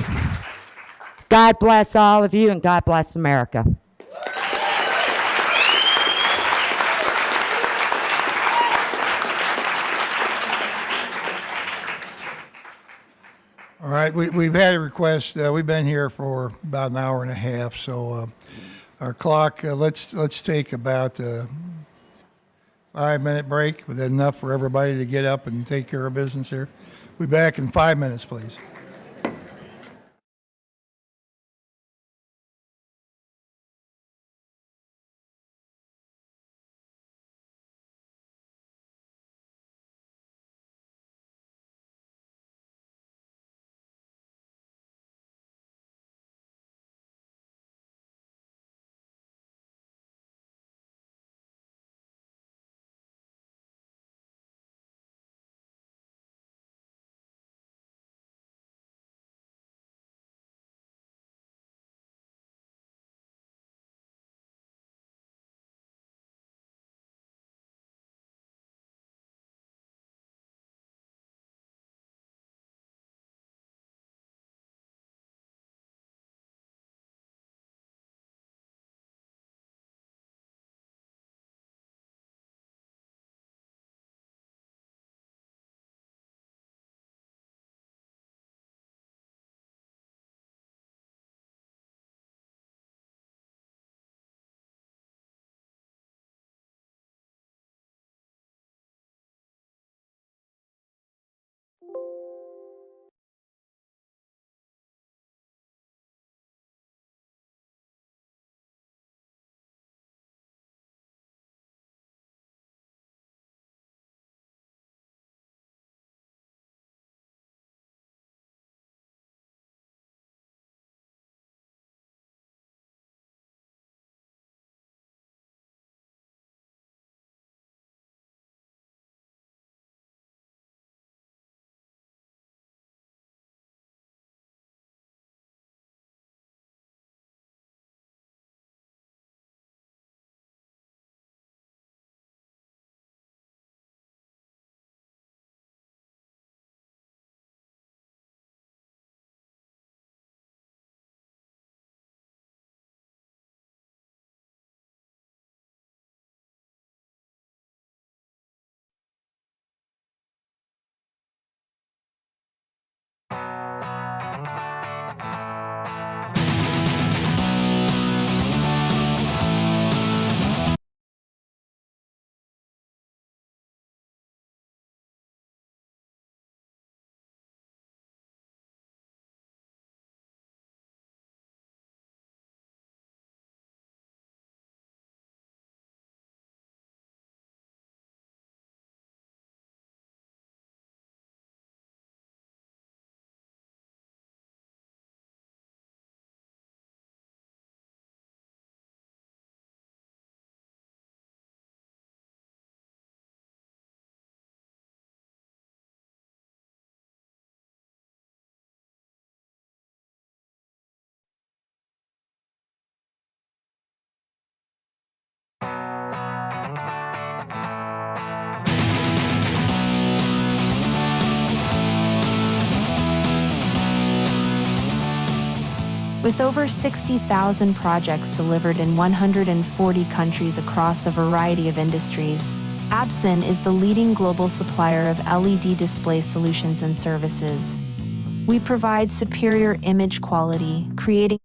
Speaker 8: God bless all of you and God bless America.
Speaker 1: All right, we've had a request. We've been here for about an hour and a half, so our clock, let's take about a 5-minute break. Is that enough for everybody to get up and take care of business here? We'll be back in 5 minutes, please.
Speaker 6: With over 60,000 projects delivered in 140 countries across a variety of industries, Absen is the leading global supplier of LED display solutions and services. We provide superior image quality, creating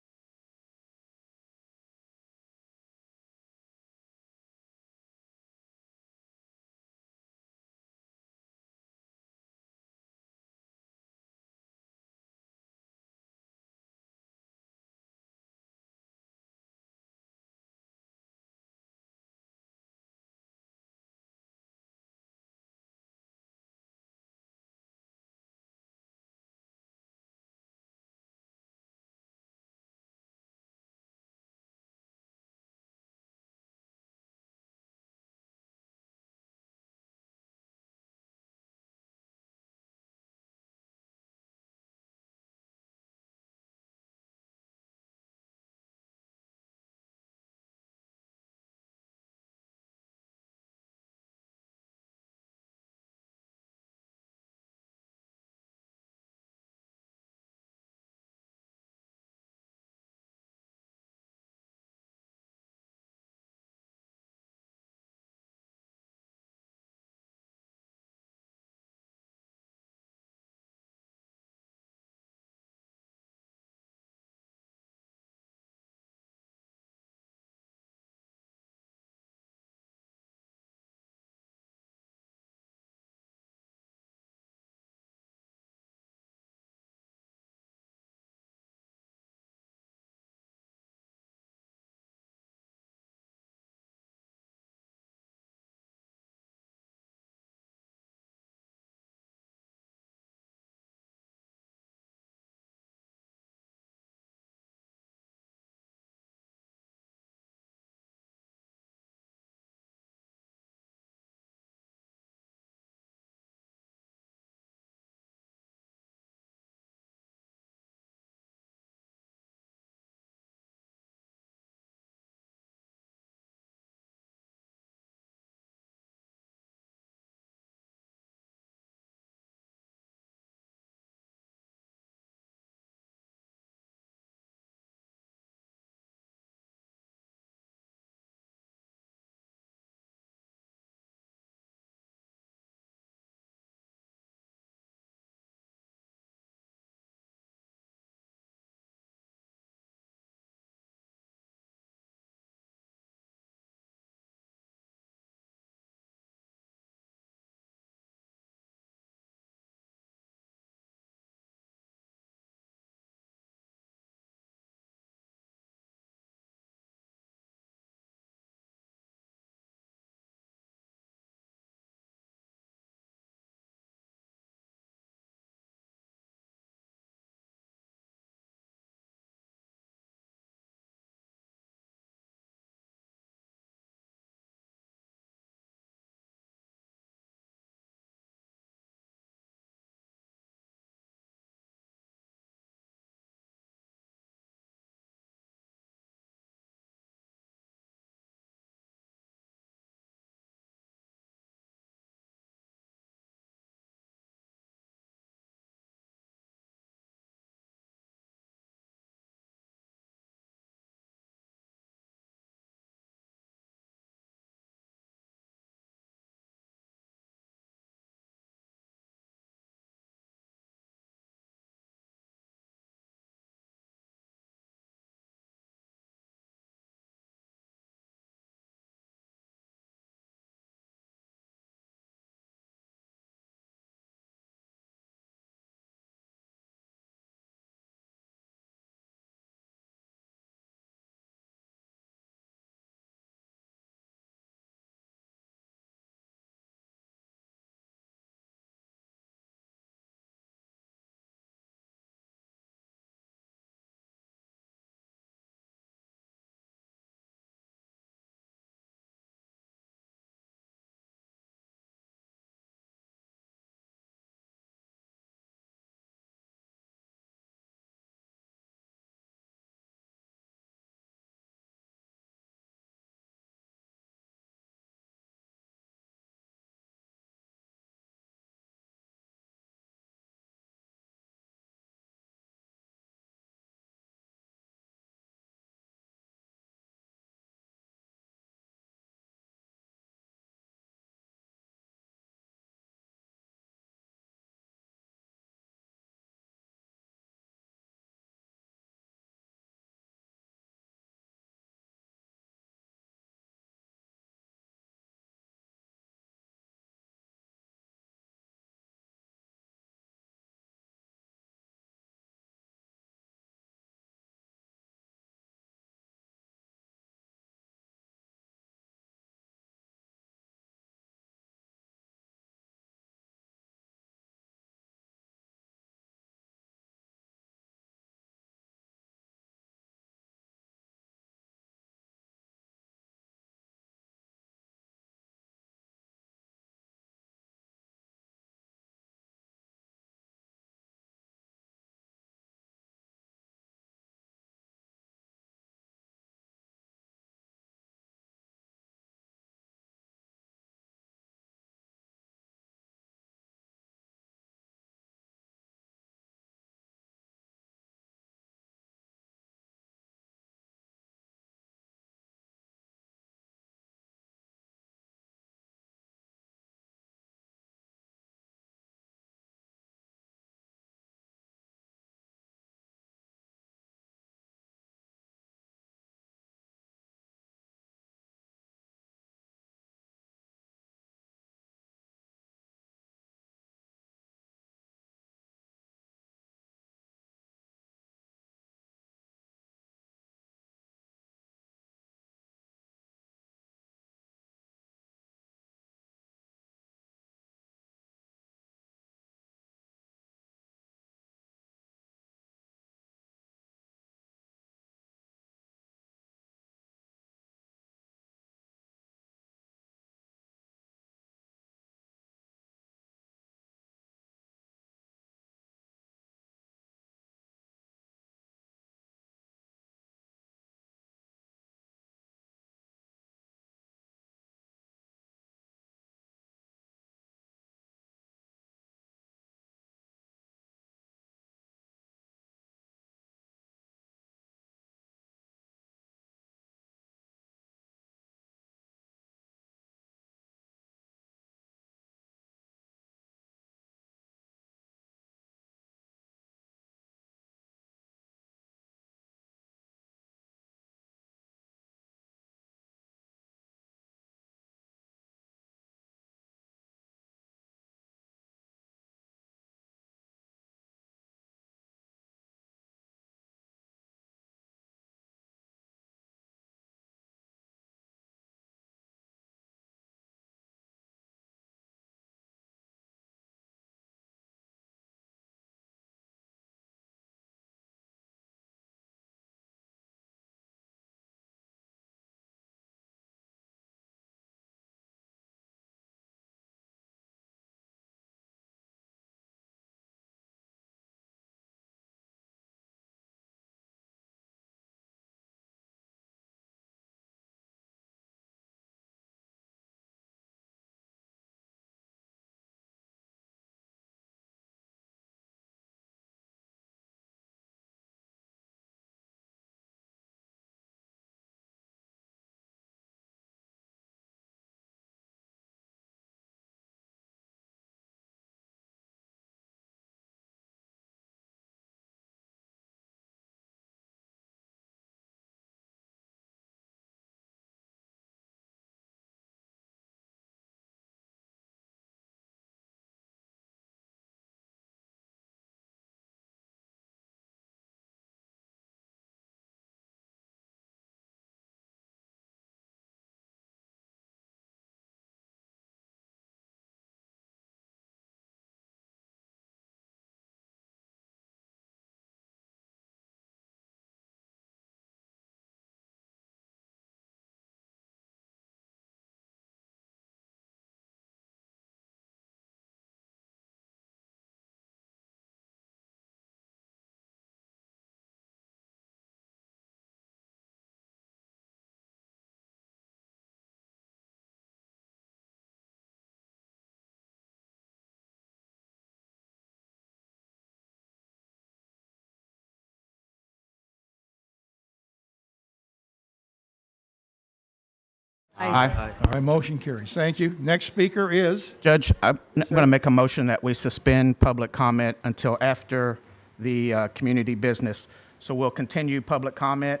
Speaker 7: Aye.
Speaker 1: All right, motion carries. Thank you. Next speaker is?
Speaker 7: Judge, I'm going to make a motion that we suspend public comment until after the community business. So we'll continue public comment.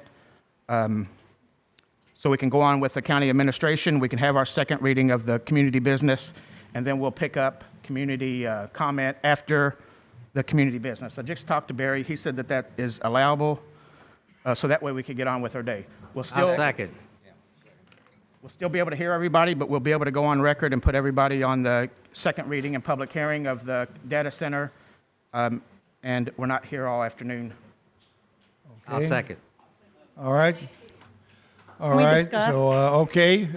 Speaker 7: So we can go on with the county administration. We can have our second reading of the community business, and then we'll pick up community comment after the community business. I just talked to Barry. He said that that is allowable, so that way we can get on with our day. We'll still,
Speaker 9: I'll second.
Speaker 7: We'll still be able to hear everybody, but we'll be able to go on record and put everybody on the second reading and public hearing of the data center, and we're not here all afternoon.
Speaker 9: I'll
Speaker 1: Okay.
Speaker 9: second.
Speaker 1: All right. All
Speaker 10: Can we
Speaker 1: right.
Speaker 10: discuss?
Speaker 1: So, okay.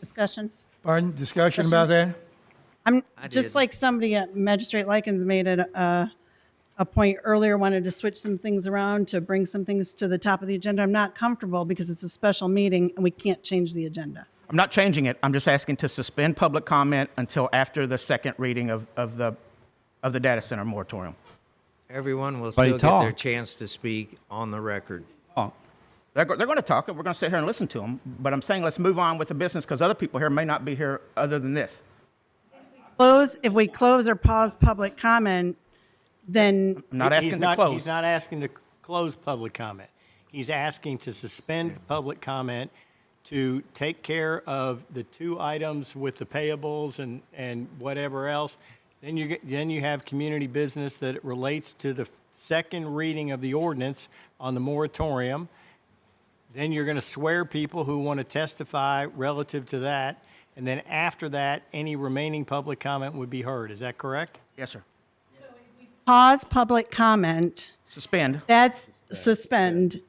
Speaker 10: Discussion.
Speaker 1: Pardon, discussion about that?
Speaker 10: I'm
Speaker 9: I
Speaker 10: just
Speaker 9: did.
Speaker 10: like somebody, Magistrate Likens made it a point earlier, wanted to switch some things around to bring some things to the top of the agenda. I'm not comfortable because it's a special meeting and we can't change the agenda.
Speaker 7: I'm not changing it. I'm just asking to suspend public comment until after the second reading of the data center moratorium.
Speaker 9: Everyone will
Speaker 11: They
Speaker 9: still get their
Speaker 11: talk.
Speaker 9: chance to speak on the record.
Speaker 7: They're going to talk, and we're going to sit here and listen to them. But I'm saying let's move on with the business because other people here may not be here other than this.
Speaker 10: If we close or pause public comment, then
Speaker 7: I'm not asking to close.
Speaker 11: He's not asking to close public comment. He's asking to suspend public comment to take care of the two items with the payables and whatever else. Then you have community business that relates to the second reading of the ordinance on the moratorium. Then you're going to swear people who want to testify relative to that. And then after that, any remaining public comment would be heard. Is that correct?
Speaker 7: Yes, sir.
Speaker 10: pause public comment.
Speaker 7: Suspend.
Speaker 10: That's suspend.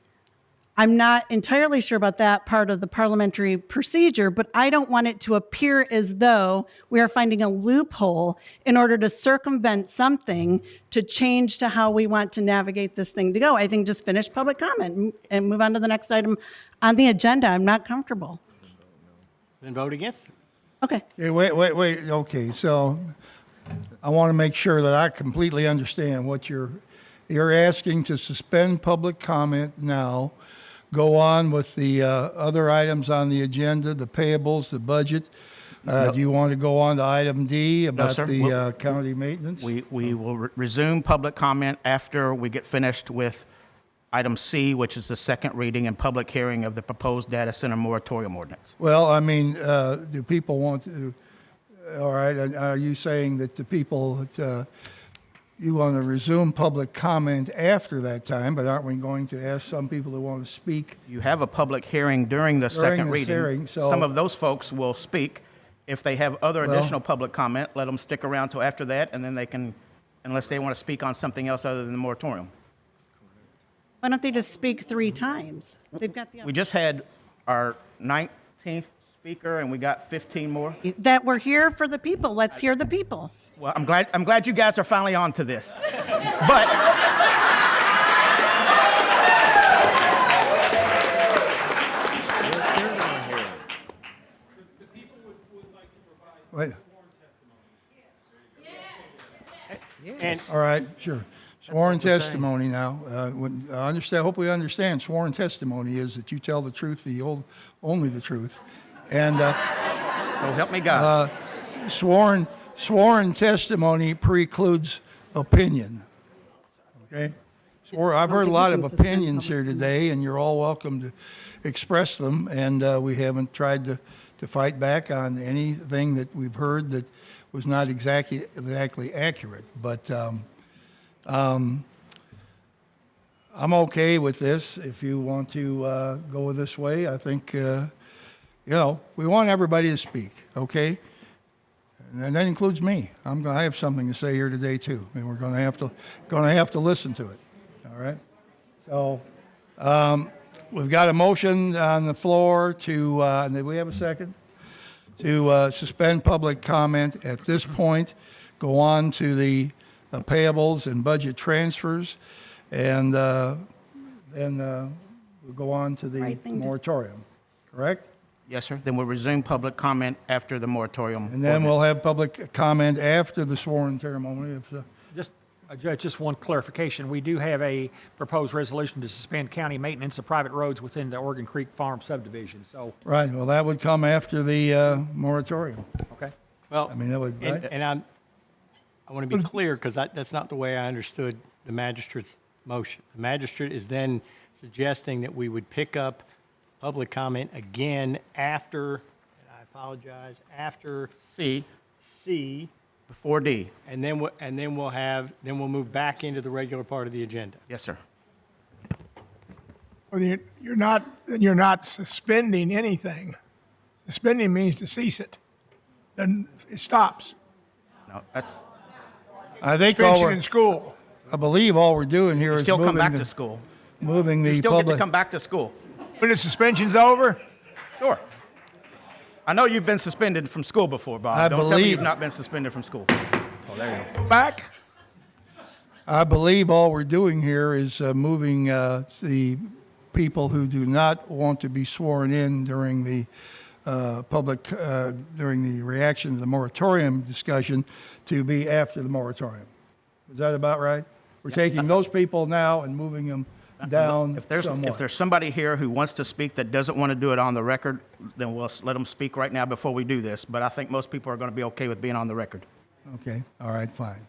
Speaker 10: I'm not entirely sure about that part of the parliamentary procedure, but I don't want it to appear as though we are finding a loophole in order to circumvent something to change to how we want to navigate this thing to go. I think just finish public comment and move on to the next item on the agenda. I'm not comfortable.
Speaker 11: Then vote against it.
Speaker 10: Okay.
Speaker 1: Okay, wait. Okay, so I want to make sure that I completely understand what you're asking to suspend public comment now, go on with the other items on the agenda, the payables, the budget. Do you want to go on to item D about
Speaker 7: sir.
Speaker 1: the county maintenance?
Speaker 7: We will resume public comment after we get finished with item C, which is the second reading and public hearing of the proposed data center moratorium ordinance.
Speaker 1: Well, I mean, do people want to, all right, are you saying that the people, that, you want to resume public comment after that time, but aren't we going to ask some people who want to speak?
Speaker 7: You have a public hearing during the second reading.
Speaker 1: Hearing, so
Speaker 7: Some of those folks will speak. If they have other
Speaker 1: Well-
Speaker 7: additional public comment, let them stick around till after that, and then they can, unless they want to speak on something else other than the moratorium.
Speaker 10: Why don't they just speak 3 times? They've got the
Speaker 7: We just had our 19th speaker, and we got 15 more.
Speaker 10: that we're here for the people. Let's hear the people.
Speaker 7: Well, I'm glad you guys are finally on to this. But
Speaker 1: Wait.
Speaker 11: And
Speaker 1: All right, sure. Sworn testimony now. I understand. Hope we understand. Sworn testimony is that you tell the truth, only the truth, and
Speaker 7: so help me God.
Speaker 1: sworn testimony precludes opinion. Okay. I've heard a lot of opinions here today, and you're all welcome to express them. And we haven't tried to fight back on anything that we've heard that was not exactly accurate. But I'm okay with this. If you want to go this way, I think we want everybody to speak. Okay. And that includes me. I have something to say here today too, and we're going to have to listen to it. All right. So we've got a motion on the floor to. Did we have a second? To suspend public comment at this point, go on to the payables and budget transfers, and then we'll go on to the moratorium. Correct?
Speaker 7: Yes, sir. Then we'll resume public comment after the moratorium.
Speaker 1: And then we'll have public comment after the sworn ceremony.
Speaker 12: Judge, just one clarification. We do have a proposed resolution to suspend county maintenance of private roads within the Oregon Creek Farm subdivision, so.
Speaker 1: Right, well, that would come after the moratorium.
Speaker 12: Okay.
Speaker 11: Well,
Speaker 1: I mean, that would, right?
Speaker 11: and I want to be clear, because that's not the way I understood the magistrate's motion. The magistrate is then suggesting that we would pick up public comment again after, and I apologize, after
Speaker 7: C,
Speaker 11: before
Speaker 7: D.
Speaker 11: And then we'll move back into the regular part of the agenda.
Speaker 7: Yes, sir.
Speaker 13: Well, you're not suspending anything. Suspending means to cease it. Then it stops.
Speaker 7: No, that's.
Speaker 1: I think
Speaker 13: Suspension in school.
Speaker 1: I believe all we're doing here is
Speaker 7: Still come
Speaker 1: moving
Speaker 7: back
Speaker 1: the-
Speaker 7: to school.
Speaker 1: Moving
Speaker 7: You
Speaker 1: the
Speaker 7: still get to
Speaker 1: public.
Speaker 7: come back to school.
Speaker 13: When the suspension's over?
Speaker 7: Sure. I know you've been suspended from school before, Bob.
Speaker 1: I
Speaker 7: Don't tell me
Speaker 1: believe-
Speaker 7: you've not been suspended from school. Oh, there you go.
Speaker 13: Back?
Speaker 1: I believe all we're doing here is moving the people who do not want to be sworn in during the during the reaction to the moratorium discussion to be after the moratorium. Is that about right? We're taking those people now and moving them down
Speaker 7: If there's
Speaker 1: somewhat.
Speaker 7: somebody here who wants to speak that doesn't want to do it on the record, then we'll let them speak right now before we do this. But I think most people are going to be okay with being on the record.
Speaker 1: Okay, all right, fine.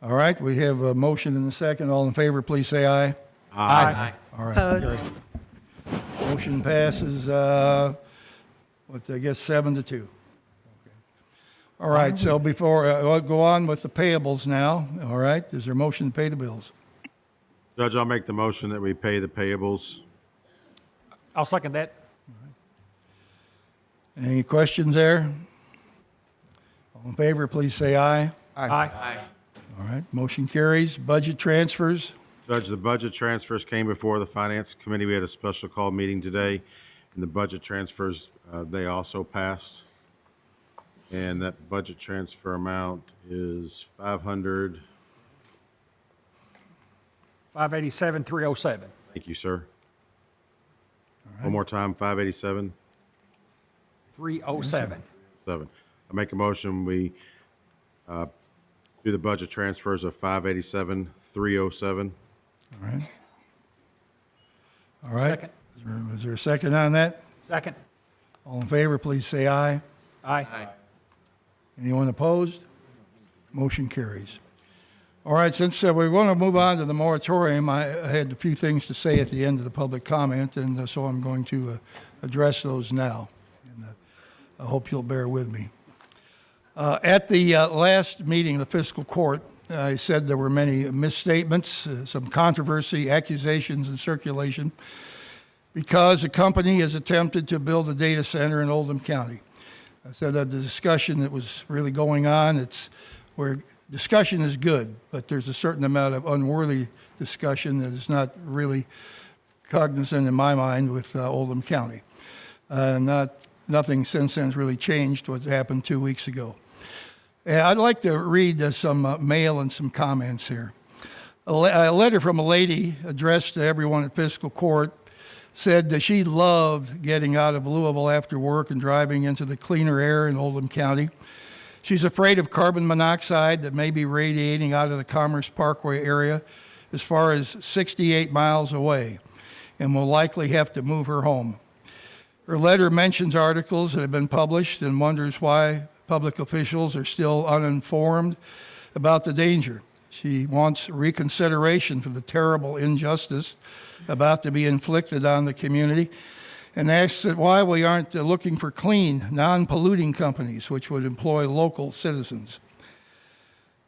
Speaker 1: All right, we have a motion and a second. All in favor, please say aye.
Speaker 7: Aye.
Speaker 1: All right.
Speaker 10: Opposed.
Speaker 1: Motion passes, I guess 7-2. Okay. All right, so before, I'll go on with the payables now. All right, is there a motion to pay the bills?
Speaker 23: Judge, I'll make the motion that we pay the payables.
Speaker 12: I'll second that.
Speaker 1: Any questions there? All in favor, please say aye.
Speaker 12: Aye.
Speaker 1: All right, motion carries. Budget transfers.
Speaker 23: Judge, the budget transfers came before the Finance Committee. We had a special call meeting today, and the budget transfers, they also passed. And that budget transfer amount is
Speaker 12: 587,307.
Speaker 23: Thank you, sir. One more time, 587.
Speaker 12: 307.
Speaker 23: 7. I make a motion, we do the budget transfers of 587,307.
Speaker 1: All right. All right.
Speaker 12: Second.
Speaker 1: Is there a second on that?
Speaker 12: Second.
Speaker 1: All in favor, please say aye.
Speaker 12: Aye.
Speaker 1: Anyone opposed? Motion carries. All right, since we're going to move on to the moratorium, I had a few things to say at the end of the public comment, and so I'm going to address those now. And I hope you'll bear with me. At the last meeting of the fiscal court, I said there were many misstatements, some controversy, accusations, and circulation because the company has attempted to build a data center in Oldham County. I said that the discussion that was really going on, it's where discussion is good, but there's a certain amount of unworthy discussion that is not really cognizant in my mind with Oldham County. Nothing since then has really changed what happened 2 weeks ago. I'd like to read some mail and some comments here. A letter from a lady addressed to everyone at fiscal court said that she loved getting out of Louisville after work and driving into the cleaner air in Oldham County. She's afraid of carbon monoxide that may be radiating out of the Commerce Parkway area as far as 68 miles away and will likely have to move her home. Her letter mentions articles that have been published and wonders why public officials are still uninformed about the danger. She wants reconsideration for the terrible injustice about to be inflicted on the community and asks that why we aren't looking for clean, non-polluting companies which would employ local citizens.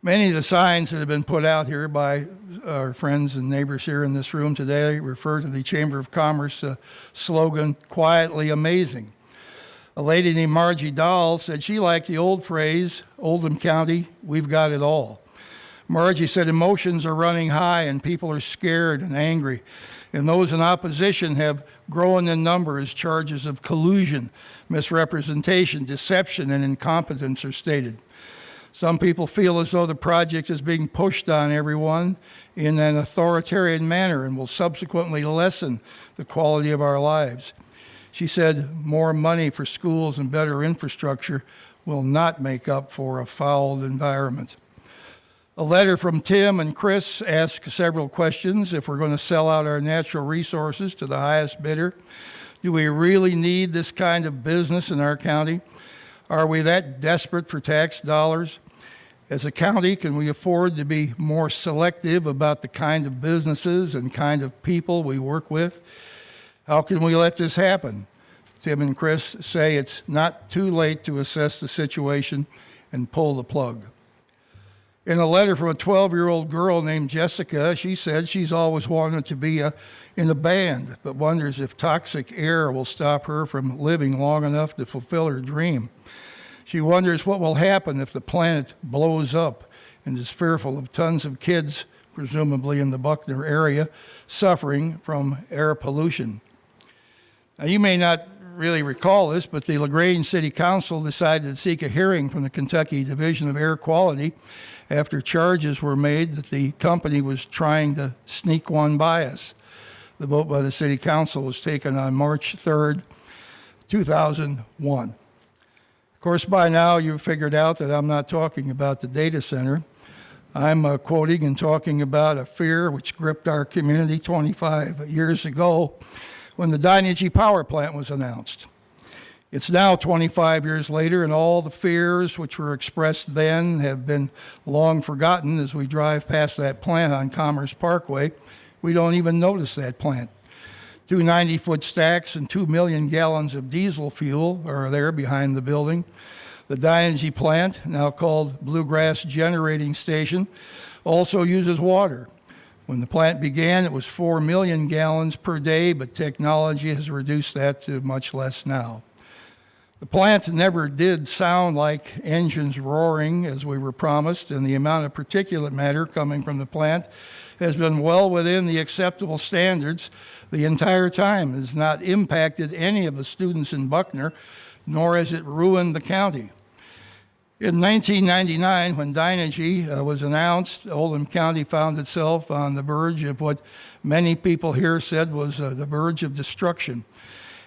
Speaker 1: Many of the signs that have been put out here by our friends and neighbors here in this room today refer to the Chamber of Commerce slogan, "Quietly Amazing." A lady named Margie Dahl said she liked the old phrase, "Oldham County, we've got it all." Margie said emotions are running high and people are scared and angry, and those in opposition have grown in number as charges of collusion, misrepresentation, deception, and incompetence are stated. Some people feel as though the project is being pushed on everyone in an authoritarian manner and will subsequently lessen the quality of our lives. She said more money for schools and better infrastructure will not make up for a fouled environment. A letter from Tim and Chris asks several questions. If we're going to sell out our natural resources to the highest bidder, do we really need this kind of business in our county? Are we that desperate for tax dollars? As a county, can we afford to be more selective about the kind of businesses and kind of people we work with? How can we let this happen? Tim and Chris say it's not too late to assess the situation and pull the plug. In a letter from a 12-year-old girl named Jessica, she said she's always wanted to be in a band, but wonders if toxic air will stop her from living long enough to fulfill her dream. She wonders what will happen if the planet blows up and is fearful of tons of kids, presumably in the Buckner area, suffering from air pollution. Now, you may not really recall this, but the LaGrange City Council decided to seek a hearing from the Kentucky Division of Air Quality after charges were made that the company was trying to sneak one by us. The vote by the City Council was taken on March 3rd, 2001. Of course, by now you've figured out that I'm not talking about the data center. I'm quoting and talking about a fear which gripped our community 25 years ago when the Dynegy power plant was announced. It's now 25 years later, and all the fears which were expressed then have been long forgotten. As we drive past that plant on Commerce Parkway, we don't even notice that plant. 2 90-foot stacks and 2 million gallons of diesel fuel are there behind the building. The Dynegy plant, now called Bluegrass Generating Station, also uses water. When the plant began, it was 4 million gallons per day, but technology has reduced that to much less now. The plant never did sound like engines roaring as we were promised, and the amount of particulate matter coming from the plant has been well within the acceptable standards the entire time. It has not impacted any of the students in Buckner, nor has it ruined the county. In 1999, when Dynegy was announced, Oldham County found itself on the verge of what many people here said was the verge of destruction.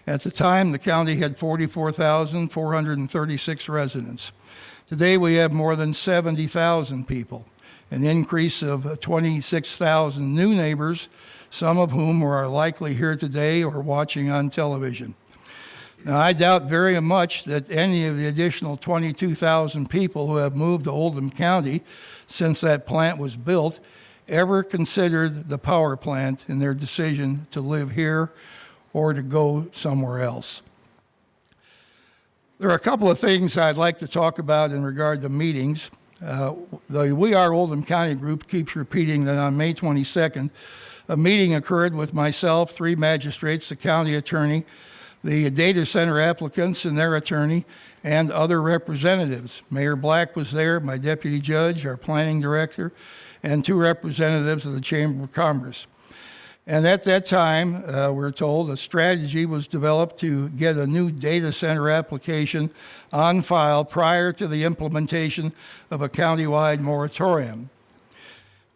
Speaker 1: At the time, the county had 44,436 residents. Today, we have more than 70,000 people, an increase of 26,000 new neighbors, some of whom are likely here today or watching on television. Now, I doubt very much that any of the additional 22,000 people who have moved to Oldham County since that plant was built ever considered the power plant in their decision to live here or to go somewhere else. There are a couple of things I'd like to talk about in regard to meetings. The We Are Oldham County group keeps repeating that on May 22nd, a meeting occurred with myself, 3 magistrates, the county attorney, the data center applicants and their attorney, and other representatives. Mayor Black was there, my deputy judge, our planning director, and 2 representatives of the Chamber of Commerce. And at that time, we're told a strategy was developed to get a new data center application on file prior to the implementation of a countywide moratorium.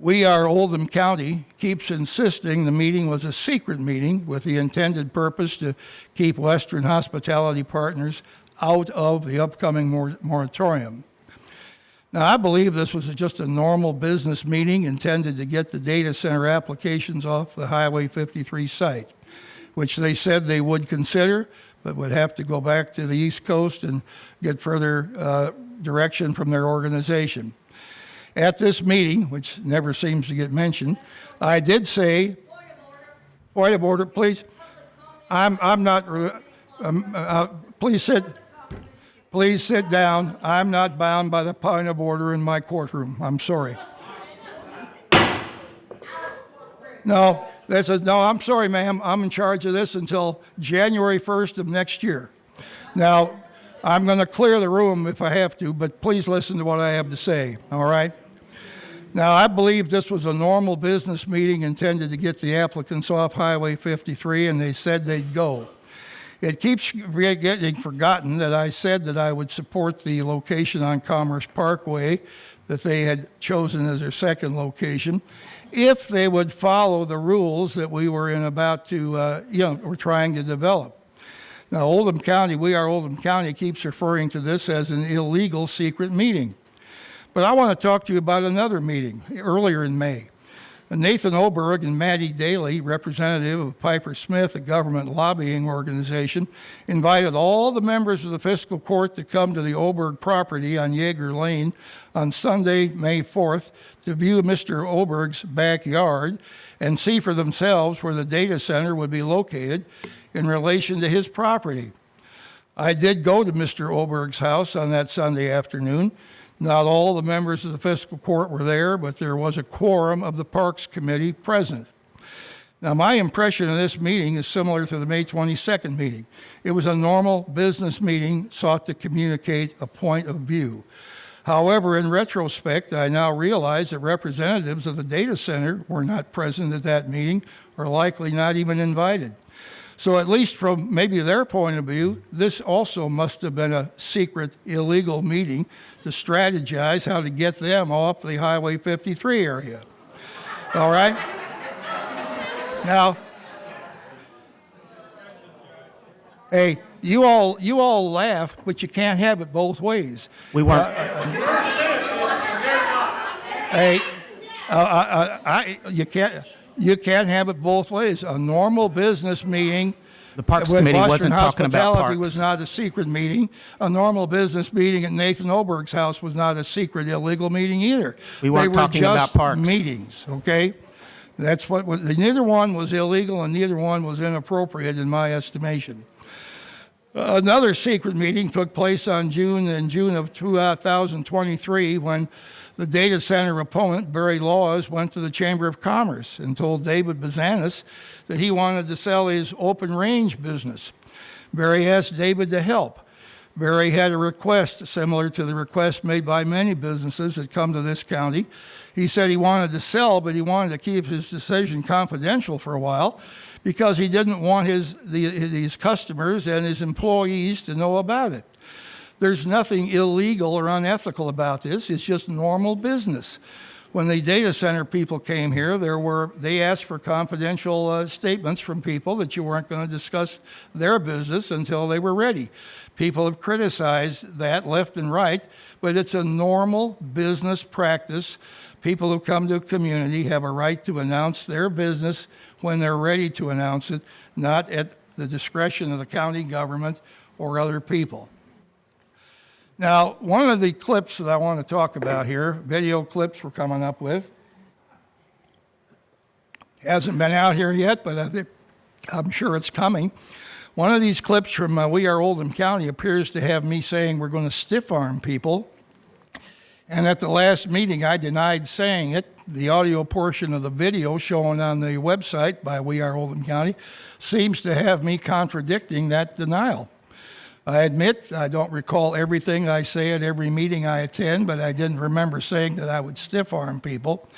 Speaker 1: We Are Oldham County keeps insisting the meeting was a secret meeting with the intended purpose to keep Western Hospitality Partners out of the upcoming moratorium. Now, I believe this was just a normal business meeting intended to get the data center applications off the Highway 53 site, which they said they would consider, but would have to go back to the East Coast and get further direction from their organization. At this meeting, which never seems to get mentioned, I did say, point of order, please. I'm not, please sit down. I'm not bound by the point of order in my courtroom. I'm sorry. No, I'm sorry, ma'am. I'm in charge of this until January 1st of next year. Now, I'm going to clear the room if I have to, but please listen to what I have to say, all right? Now, I believe this was a normal business meeting intended to get the applicants off Highway 53, and they said they'd go. It keeps getting forgotten that I said that I would support the location on Commerce Parkway that they had chosen as their second location if they would follow the rules that we were we're trying to develop. Now, Oldham County, We Are Oldham County keeps referring to this as an illegal secret meeting. But I want to talk to you about another meeting earlier in May. Nathan Oberg and Maddie Daly, representative of Piper Smith, a government lobbying organization, invited all the members of the fiscal court to come to the Oberg property on Yeager Lane on Sunday, May 4th, to view Mr. Oberg's backyard and see for themselves where the data center would be located in relation to his property. I did go to Mr. Oberg's house on that Sunday afternoon. Not all the members of the fiscal court were there, but there was a quorum of the Parks Committee present. Now, my impression of this meeting is similar to the May 22nd meeting. It was a normal business meeting sought to communicate a point of view. However, in retrospect, I now realize that representatives of the data center were not present at that meeting, or likely not even invited. So at least from maybe their point of view, this also must have been a secret, illegal meeting to strategize how to get them off the Highway 53 area. All right? Now, hey, you all laugh, but you can't have it both ways.
Speaker 7: We weren't.
Speaker 1: Hey, you can't have it both ways. A normal business meeting.
Speaker 7: The Parks
Speaker 1: with
Speaker 7: Committee
Speaker 1: Western
Speaker 7: wasn't talking about
Speaker 1: Hospitality
Speaker 7: parks.
Speaker 1: was not a secret meeting. A normal business meeting at Nathan Oberg's house was not a secret, illegal meeting either.
Speaker 7: We weren't
Speaker 1: they were
Speaker 7: talking
Speaker 1: just
Speaker 7: about parks.
Speaker 1: meetings, okay? That's what was, neither one was illegal and neither one was inappropriate in my estimation. Another secret meeting took place in June of 2023 when the data center opponent, Barry Laws, went to the Chamber of Commerce and told David Bazanis that he wanted to sell his open range business. Barry asked David to help. Barry had a request similar to the request made by many businesses that come to this county. He said he wanted to sell, but he wanted to keep his decision confidential for a while because he didn't want these customers and his employees to know about it. There's nothing illegal or unethical about this. It's just normal business. When the data center people came here, they asked for confidential statements from people that you weren't going to discuss their business until they were ready. People have criticized that left and right, but it's a normal business practice. People who come to a community have a right to announce their business when they're ready to announce it, not at the discretion of the county government or other people. Now, one of the clips that I want to talk about here, video clips we're coming up with, hasn't been out here yet, but I'm sure it's coming. One of these clips from We Are Oldham County appears to have me saying we're going to stiff arm people. And at the last meeting, I denied saying it. The audio portion of the video shown on the website by We Are Oldham County seems to have me contradicting that denial. I admit I don't recall everything I say at every meeting I attend, but I didn't remember saying that I would stiff arm people.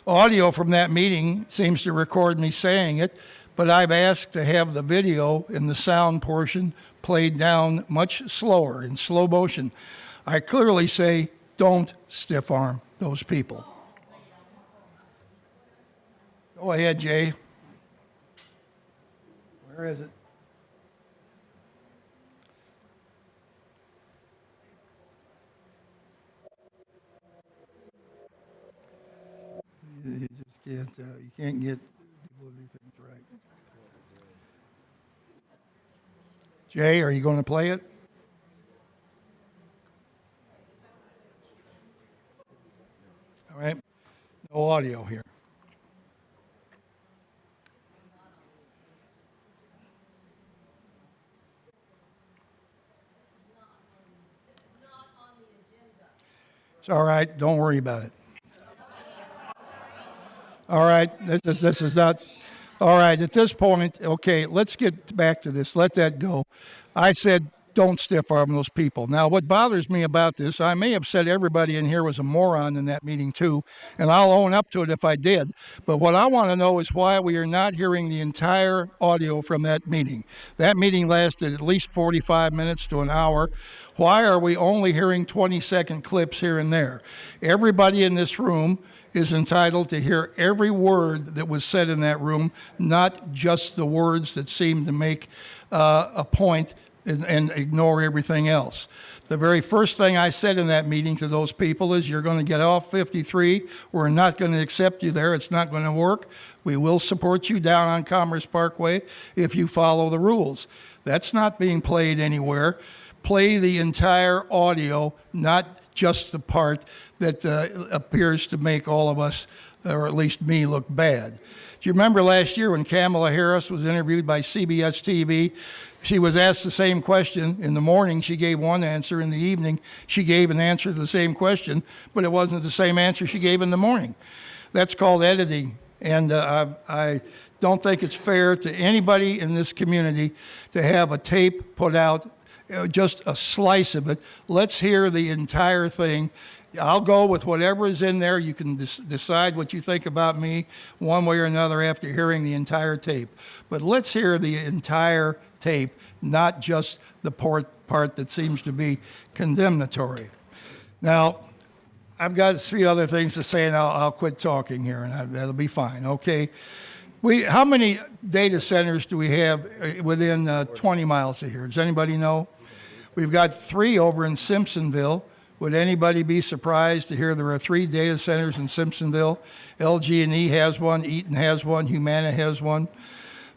Speaker 1: Audio from that meeting seems to record me saying it, but I've asked to have the video in the sound portion played down much slower, in slow motion. I clearly say, don't stiff arm those people. Go ahead, Jay. Where is it? You just can't get people to do things right. Jay, are you going to play it? All right. No audio here. It's all right. Don't worry about it. All right, this is not, all right, at this point, okay, let's get back to this. Let that go. I said, don't stiff arm those people. Now, what bothers me about this, I may have said everybody in here was a moron in that meeting too, and I'll own up to it if I did. But what I want to know is why we are not hearing the entire audio from that meeting. That meeting lasted at least 45 minutes to an hour. Why are we only hearing 20-second clips here and there? Everybody in this room is entitled to hear every word that was said in that room, not just the words that seem to make a point and ignore everything else. The very first thing I said in that meeting to those people is, you're going to get off 53. We're not going to accept you there. It's not going to work. We will support you down on Commerce Parkway if you follow the rules. That's not being played anywhere. Play the entire audio, not just the part that appears to make all of us, or at least me, look bad. Do you remember last year when Kamala Harris was interviewed by CBS TV? She was asked the same question. In the morning, she gave one answer. In the evening, she gave an answer to the same question, but it wasn't the same answer she gave in the morning. That's called editing. And I don't think it's fair to anybody in this community to have a tape put out, just a slice of it. Let's hear the entire thing. I'll go with whatever is in there. You can decide what you think about me one way or another after hearing the entire tape. But let's hear the entire tape, not just the part that seems to be condemnatory. Now, I've got 3 other things to say, and I'll quit talking here, and that'll be fine, okay? How many data centers do we have within 20 miles of here? Does anybody know? We've got 3 over in Simpsonville. Would anybody be surprised to hear there are 3 data centers in Simpsonville? LG&E has one, Eaton has one, Humana has one.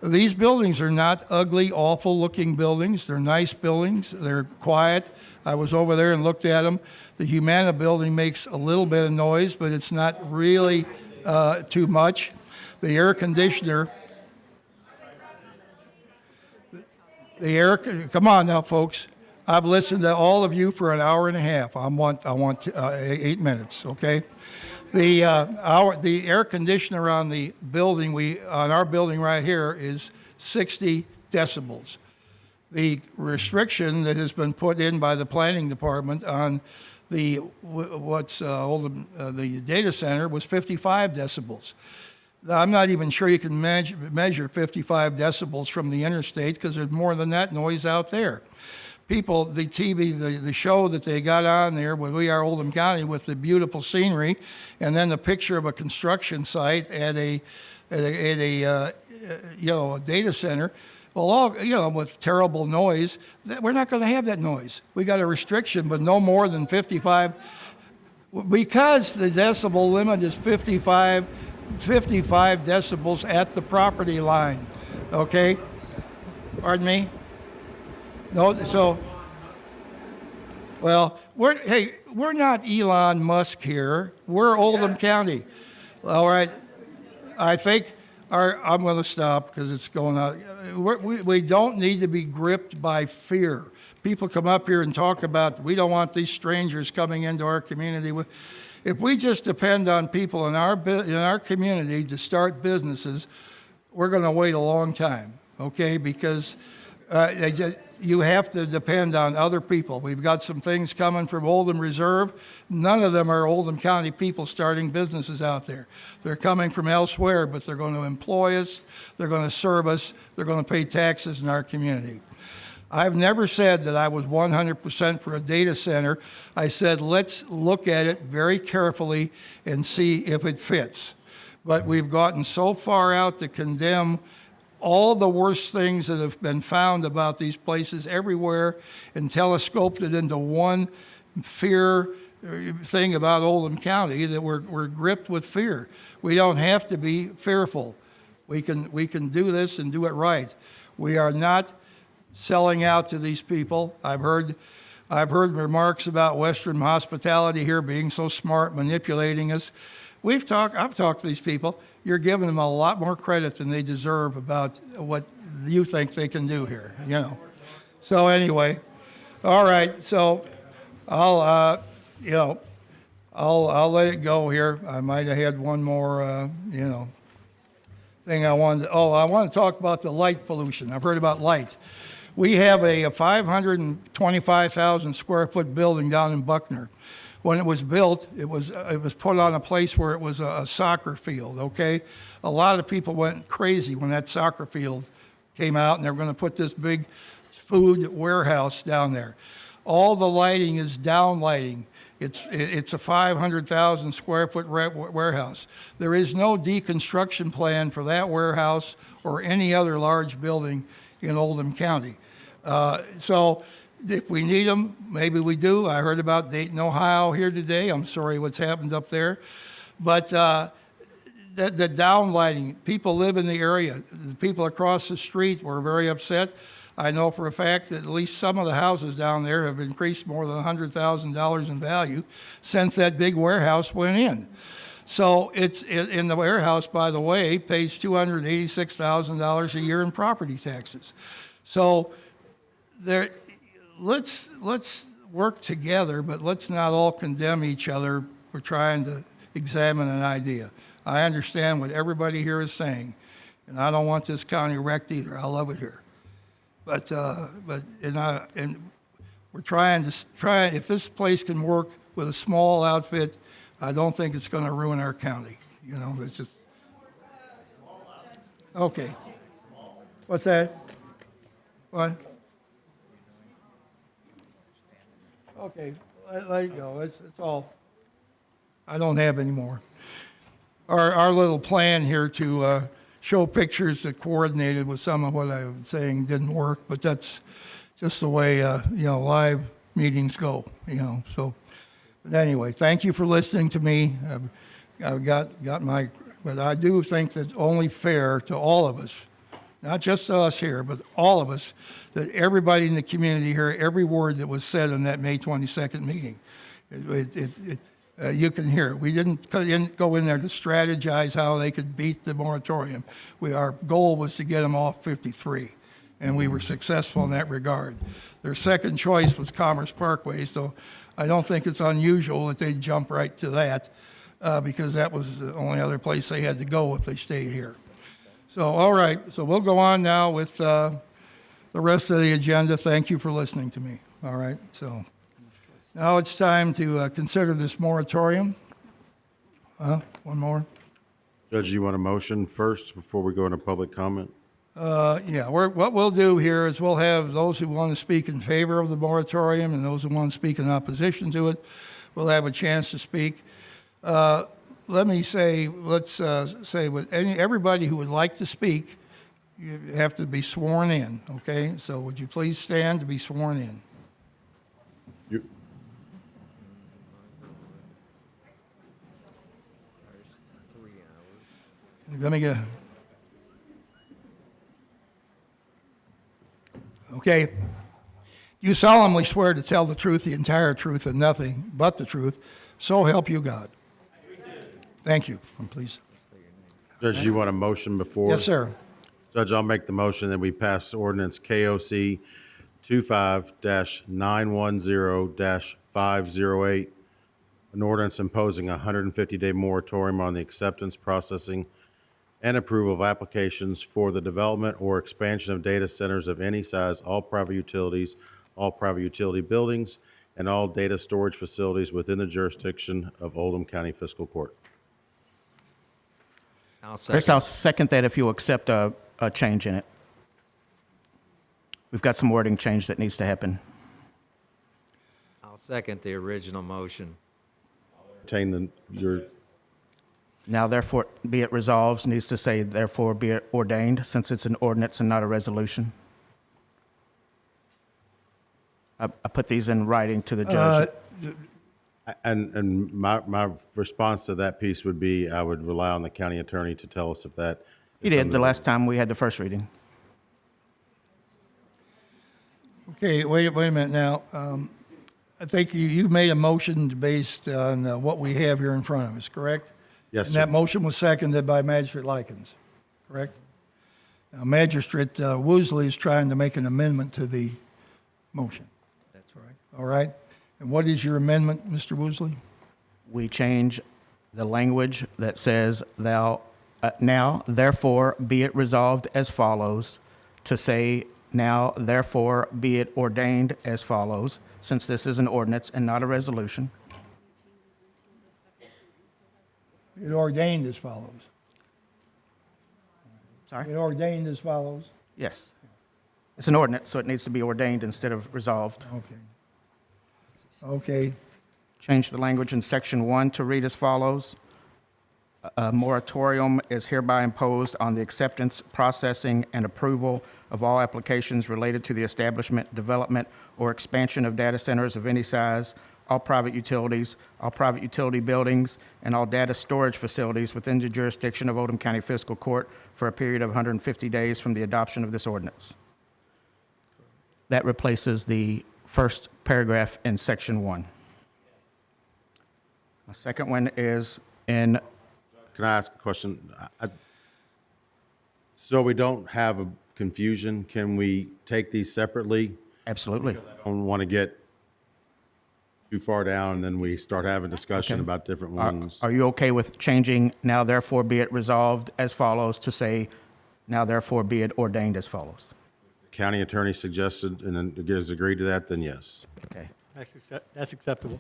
Speaker 1: These buildings are not ugly, awful-looking buildings. They're nice buildings. They're quiet. I was over there and looked at them. The Humana building makes a little bit of noise, but it's not really too much. The air conditioner, come on now, folks. I've listened to all of you for an hour and a half. I want 8 minutes, okay? The air conditioner on the building, on our building right here, is 60 decibels. The restriction that has been put in by the planning department on the the data center was 55 decibels. I'm not even sure you can measure 55 decibels from the interstate, because there's more than that noise out there. People, the TV, the show that they got on there with We Are Oldham County, with the beautiful scenery, and then the picture of a construction site at a data center. Well, all with terrible noise. We're not going to have that noise. We got a restriction, but no more than 55, because the decibel limit is 55 decibels at the property line. Okay, pardon me. No, so, well, we're not Elon Musk here. We're Oldham County. All right, I think I'm going to stop because it's going on. We don't need to be gripped by fear. People come up here and talk about, we don't want these strangers coming into our community. If we just depend on people in our community to start businesses, we're going to wait a long time, okay? Because you have to depend on other people. We've got some things coming from Oldham Reserve. None of them are Oldham County people starting businesses out there. They're coming from elsewhere, but they're going to employ us, they're going to serve us, they're going to pay taxes in our community. I've never said that I was 100% for a data center. I said, let's look at it very carefully and see if it fits. But we've gotten so far out to condemn all the worst things that have been found about these places everywhere and telescoped it into one fear thing about Oldham County, that we're gripped with fear. We don't have to be fearful. We can do this and do it right. We are not selling out to these people. I've heard remarks about Western hospitality here being so smart, manipulating us. I've talked to these people. You're giving them a lot more credit than they deserve about what you think they can do here, you know. So anyway, all right. So I'll let it go here. I might have had one more, thing I wanted. I want to talk about the light pollution. I've heard about light. We have a 525,000 square foot building down in Buckner. When it was built, it was put on a place where it was a soccer field, okay? A lot of people went crazy when that soccer field came out, and they were going to put this big food warehouse down there. All the lighting is down lighting. It's a 500,000 square foot warehouse. There is no deconstruction plan for that warehouse or any other large building in Oldham County. So if we need them, maybe we do. I heard about Dayton, Ohio here today. I'm sorry what's happened up there. But the downlighting, people live in the area. The people across the street were very upset. I know for a fact that at least some of the houses down there have increased more than $100,000 in value since that big warehouse went in. So in the warehouse, by the way, pays $286,000 a year in property taxes. So let's work together, but let's not all condemn each other for trying to examine an idea. I understand what everybody here is saying, and I don't want this county wrecked either. I love it here. But we're trying if this place can work with a small outfit, I don't think it's going to ruin our county. You know, it's just okay. What's that? What? Okay, let it go. It's all. I don't have any more. Our little plan here to show pictures that coordinated with some of what I was saying didn't work, but that's just the way live meetings go. So. But anyway, thank you for listening to me. I've got my, but I do think that only fair to all of us, not just to us here, but all of us, that everybody in the community hear every word that was said in that May 22nd meeting. You can hear it. We didn't go in there to strategize how they could beat the moratorium. Our goal was to get them off 53, and we were successful in that regard. Their second choice was Commerce Parkway, so I don't think it's unusual that they'd jump right to that because that was the only other place they had to go if they stayed here. So, all right. So we'll go on now with the rest of the agenda. Thank you for listening to me. All right. So now it's time to consider this moratorium. One more.
Speaker 23: Judge, you want a motion first before we go into public comment?
Speaker 1: Yeah, what we'll do here is we'll have those who want to speak in favor of the moratorium and those who want to speak in opposition to it. We'll have a chance to speak. Let me say, let's say with everybody who would like to speak, you have to be sworn in, okay? So would you please stand to be sworn in? Let me get... Okay. You solemnly swear to tell the truth, the entire truth, and nothing but the truth. So help you God. Thank you. And please.
Speaker 23: Judge, you want a motion before?
Speaker 1: Yes, sir.
Speaker 23: Judge, I'll make the motion that we pass ordinance KOC 25-910-508, an ordinance imposing a 150-day moratorium on the acceptance, processing, and approval of applications for the development or expansion of data centers of any size, all private utilities, all private utility buildings, and all data storage facilities within the jurisdiction of Oldham County Fiscal Court.
Speaker 7: Chris, I'll second that if you'll accept a change in it. We've got some wording change that needs to happen.
Speaker 9: I'll second the original motion.
Speaker 7: Now, therefore, be it resolved needs to say, therefore, be it ordained, since it's an ordinance and not a resolution. I put these in writing to the judge.
Speaker 23: And my response to that piece would be I would rely on the county attorney to tell us if that.
Speaker 7: He did the last time we had the first reading.
Speaker 1: Okay, wait a minute now. I think you made a motion based on what we have here in front of us, correct?
Speaker 23: Yes,
Speaker 1: and
Speaker 23: sir.
Speaker 1: that motion was seconded by Magistrate Likens, correct? Now, Magistrate Woosley is trying to make an amendment to the motion. That's right. All right. And what is your amendment, Mr. Woosley?
Speaker 7: We change the language that says, now, therefore, be it resolved as follows, to say, now, therefore, be it ordained as follows, since this is an ordinance and not a resolution.
Speaker 1: It ordained as follows.
Speaker 7: Sorry?
Speaker 1: It ordained as follows.
Speaker 7: Yes. It's an ordinance, so it needs to be ordained instead of resolved.
Speaker 1: Okay. Okay.
Speaker 7: Change the language in section 1 to read as follows. A moratorium is hereby imposed on the acceptance, processing, and approval of all applications related to the establishment, development, or expansion of data centers of any size, all private utilities, all private utility buildings, and all data storage facilities within the jurisdiction of Oldham County Fiscal Court for a period of 150 days from the adoption of this ordinance. That replaces the first paragraph in section 1. The second one is in.
Speaker 23: Can I ask a question? So we don't have a confusion, can we take these separately?
Speaker 7: Absolutely.
Speaker 23: Because I don't want to get too far down and then we start having discussion
Speaker 7: Okay.
Speaker 23: about different ones.
Speaker 7: Are you okay with changing now therefore be it resolved as follows to say now therefore be it ordained as follows?
Speaker 23: County attorney suggested and then has agreed to that, then yes.
Speaker 7: Okay.
Speaker 11: That's acceptable.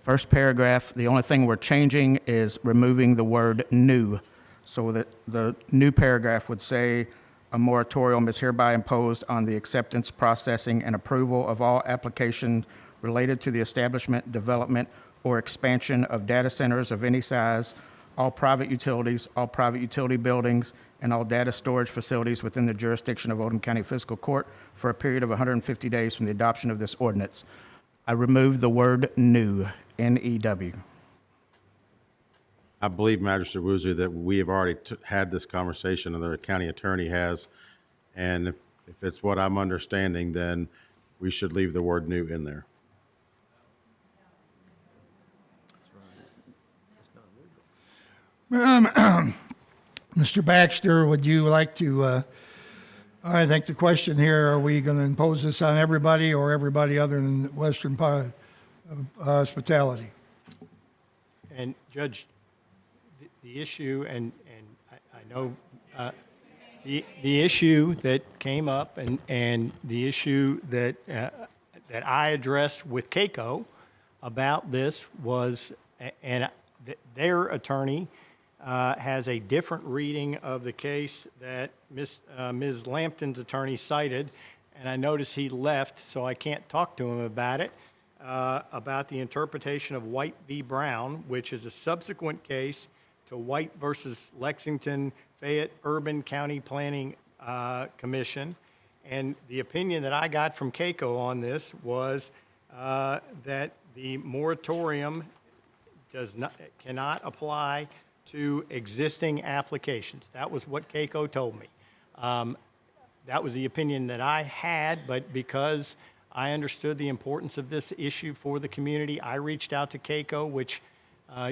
Speaker 7: First paragraph, the only thing we're changing is removing the word new. So that the new paragraph would say, a moratorium is hereby imposed on the acceptance, processing, and approval of all applications related to the establishment, development, or expansion of data centers of any size, all private utilities, all private utility buildings, and all data storage facilities within the jurisdiction of Oldham County Fiscal Court for a period of 150 days from the adoption of this ordinance. I removed the word new, N-E-W.
Speaker 23: I believe, Magistrate Woosley, that we have already had this conversation, and the county attorney has, and if it's what I'm understanding, then we should leave the word new in there.
Speaker 1: Mr. Baxter, would you like to, I think the question here, are we going to impose this on everybody or everybody other than Western Hospitality?
Speaker 11: And Judge, the issue, and I know the issue that came up and the issue that I addressed with Keiko about this was, and their attorney has a different reading of the case that Ms. Lampton's attorney cited, and I noticed he left, so I can't talk to him about it, about the interpretation of White v. Brown, which is a subsequent case to White versus Lexington Fayette Urban County Planning Commission. And the opinion that I got from Keiko on this was that the moratorium cannot apply to existing applications. That was what Keiko told me. That was the opinion that I had, but because I understood the importance of this issue for the community, I reached out to Keiko, which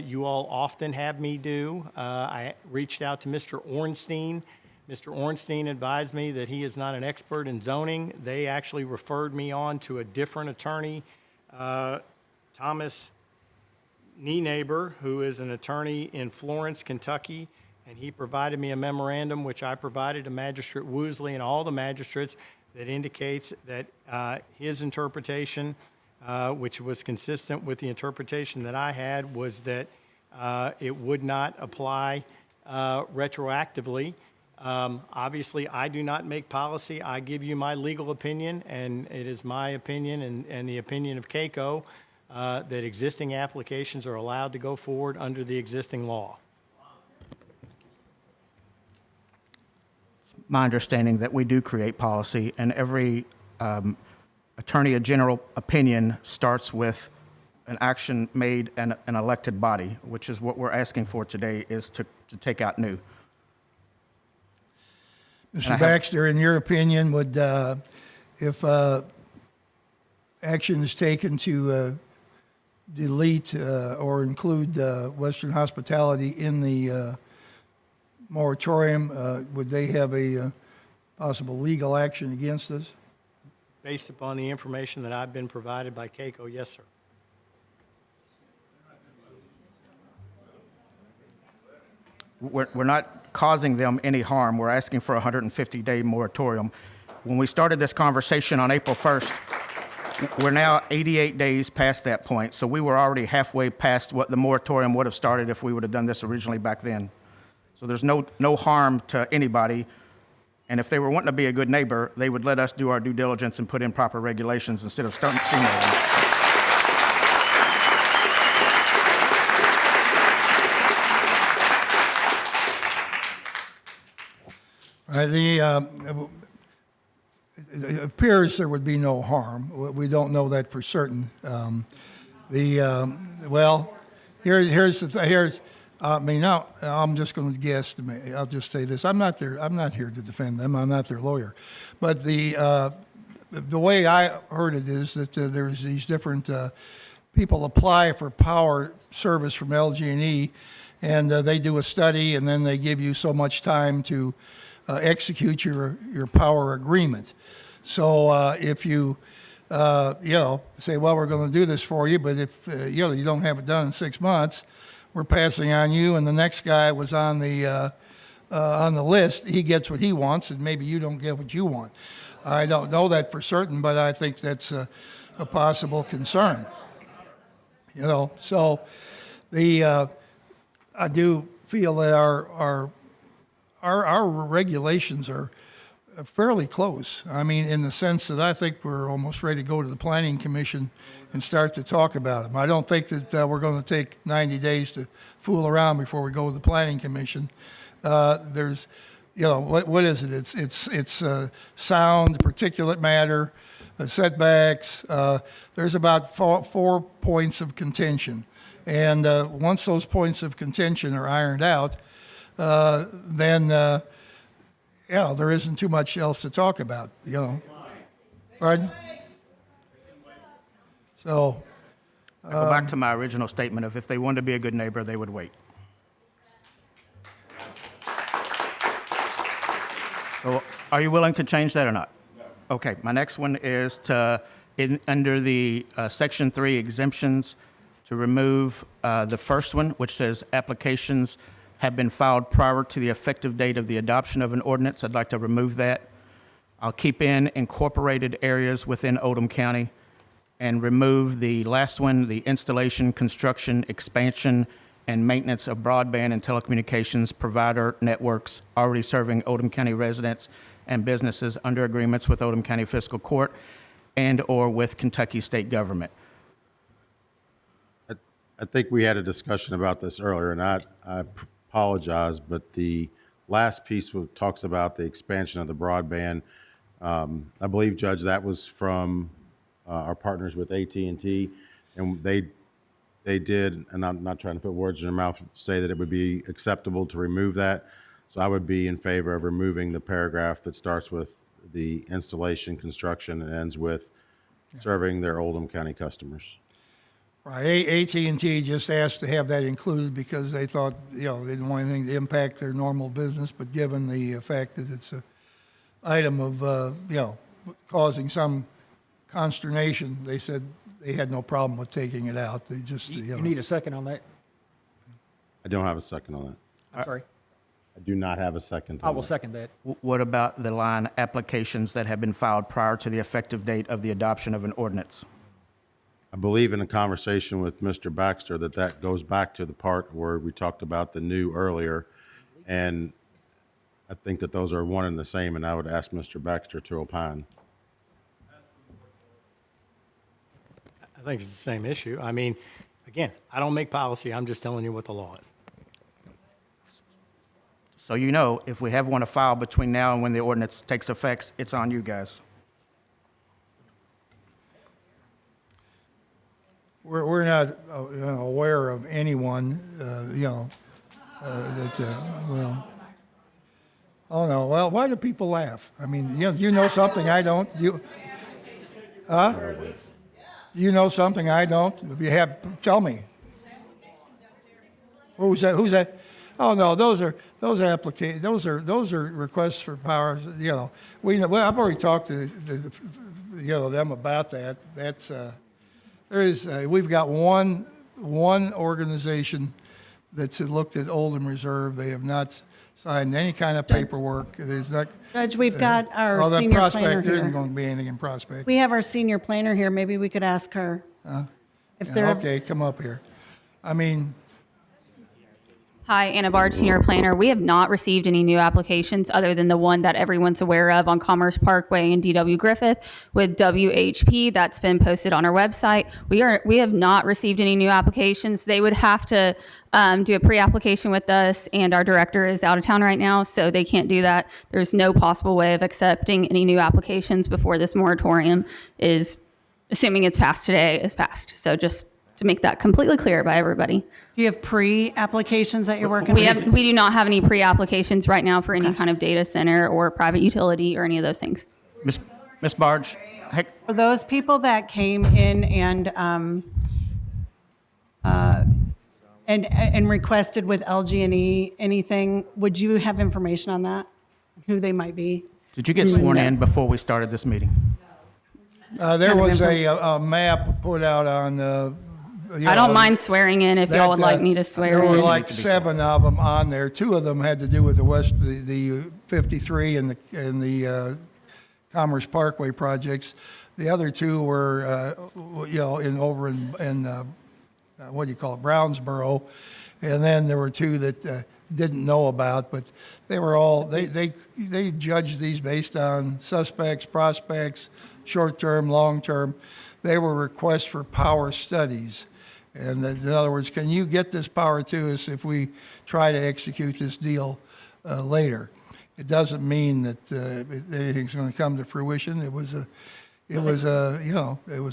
Speaker 11: you all often have me do. I reached out to Mr. Ornstein. Mr. Ornstein advised me that he is not an expert in zoning. They actually referred me on to a different attorney, Thomas Neighbor, who is an attorney in Florence, Kentucky, and he provided me a memorandum, which I provided to Magistrate Woosley and all the magistrates, that indicates that his interpretation, which was consistent with the interpretation that I had, was that it would not apply retroactively. Obviously, I do not make policy. I give you my legal opinion, and it is my opinion and the opinion of Keiko that existing applications are allowed to go forward under the existing law. My understanding that we do create policy, and every Attorney General opinion starts with an action made in an elected body, which is what we're asking for today, is to take out new.
Speaker 1: Mr. Baxter, in your opinion, would, if action is taken to delete or include Western Hospitality in the moratorium, would they have a possible legal action against us?
Speaker 11: Based upon the information that I've been provided by Keiko, yes, sir.
Speaker 7: We're not causing them any harm. We're asking for a 150-day moratorium. When we started this conversation on April 1st, we're now 88 days past that point, so we were already halfway past what the moratorium would have started if we would have done this originally back then. So there's no harm to anybody, and if they were wanting to be a good neighbor, they would let us do our due diligence and put in proper regulations instead of starting steamrolling.
Speaker 1: It appears there would be no harm. We don't know that for certain. Well, here's I mean, now I'm just going to guess. I'll just say this: I'm not here to defend them. I'm not their lawyer. But the way I heard it is that there's these different people apply for power service from LG&E, and they do a study, and then they give you so much time to execute your power agreement. So if you say, well, we're going to do this for you, but if you don't have it done in 6 months, we're passing on you, and the next guy was on the list. He gets what he wants, and maybe you don't get what you want. I don't know that for certain, but I think that's a possible concern. So I do feel that our regulations are fairly close. I mean, in the sense that I think we're almost ready to go to the Planning Commission and start to talk about them. I don't think that we're going to take 90 days to fool around before we go to the Planning Commission. There's, what is it? It's sound, particulate matter, setbacks. There's about four points of contention. And once those points of contention are ironed out, then there isn't too much else to talk about, Pardon? So.
Speaker 7: I go back to my original statement of if they wanted to be a good neighbor, they would wait. So are you willing to change that or not? No. Okay, my next one is under the Section 3 exemptions, to remove the first one, which says applications have been filed prior to the effective date of the adoption of an ordinance. I'd like to remove that. I'll keep in incorporated areas within Oldham County and remove the last one, the installation, construction, expansion, and maintenance of broadband and telecommunications provider networks already serving Oldham County residents and businesses under agreements with Oldham County Fiscal Court and or with Kentucky State Government.
Speaker 23: I think we had a discussion about this earlier, and I apologize, but the last piece talks about the expansion of the broadband. I believe, Judge, that was from our partners with AT&T, and they did, and I'm not trying to put words in your mouth, say that it would be acceptable to remove that. So I would be in favor of removing the paragraph that starts with the installation, construction, and ends with serving their Oldham County customers.
Speaker 1: Right, AT&T just asked to have that included because they thought, they didn't want anything to impact their normal business, but given the fact that it's an item of, causing some consternation, they said they had no problem with taking it out. They just,
Speaker 12: You need a second on that?
Speaker 23: I don't have a second on that.
Speaker 12: I'm sorry.
Speaker 23: I do not have a second on
Speaker 12: I will
Speaker 23: that.
Speaker 12: second that.
Speaker 7: What about the line applications that have been filed prior to the effective date of the adoption of an ordinance?
Speaker 23: I believe in a conversation with Mr. Baxter that goes back to the part where we talked about the new earlier, and I think that those are one and the same, and I would ask Mr. Baxter to opine.
Speaker 11: I think it's the same issue. I mean, again, I don't make policy. I'm just telling you what the law is.
Speaker 7: So if we have one to file between now and when the ordinance takes effect, it's on you guys.
Speaker 1: We're not aware of anyone, oh no, well, why do people laugh? I mean, you know something I don't, you know something I don't? If you have, tell me. Who's that? Oh no, those are requests for powers, I've already talked to them about that. That's, we've got one organization that's looked at Oldham Reserve. They have not signed any kind of paperwork. There's not.
Speaker 10: Judge, we've got our
Speaker 1: the
Speaker 10: senior
Speaker 1: Prospect,
Speaker 10: planner
Speaker 1: there isn't
Speaker 10: here.
Speaker 1: going to be anything in Prospect.
Speaker 10: We have our senior planner here. Maybe we could ask her if they're
Speaker 1: Okay, come up here. I mean,
Speaker 3: Hi, Anna Bard, Senior Planner. We have not received any new applications other than the one that everyone's aware of on Commerce Parkway and DW Griffith with WHP. That's been posted on our website. We have not received any new applications. They would have to do a pre-application with us, and our director is out of town right now, so they can't do that. There's no possible way of accepting any new applications before this moratorium is, assuming it's passed today, is passed. So just to make that completely clear by everybody.
Speaker 10: Do you have pre-applications that you're working
Speaker 3: We
Speaker 10: on?
Speaker 3: do not have any pre-applications right now for any kind of data center or private utility or any of those things.
Speaker 7: Ms. Barge,
Speaker 10: For those people that came in and requested with LG&E anything, would you have information on that? Who they might be?
Speaker 7: did you get sworn in before we started this meeting?
Speaker 1: There was a map put out on,
Speaker 3: I don't mind swearing in if y'all would like me to swear
Speaker 1: There were
Speaker 3: in.
Speaker 1: like 7 of them on there. 2 of them had to do with the 53 and the Commerce Parkway projects. The other 2 were, over in what do you call it, Brownsboro. And then there were 2 that didn't know about, but they were all, they judged these based on suspects, prospects, short-term, long-term. They were requests for power studies. And in other words, can you get this power to us if we try to execute this deal later? It doesn't mean that anything's going to come to fruition. It was a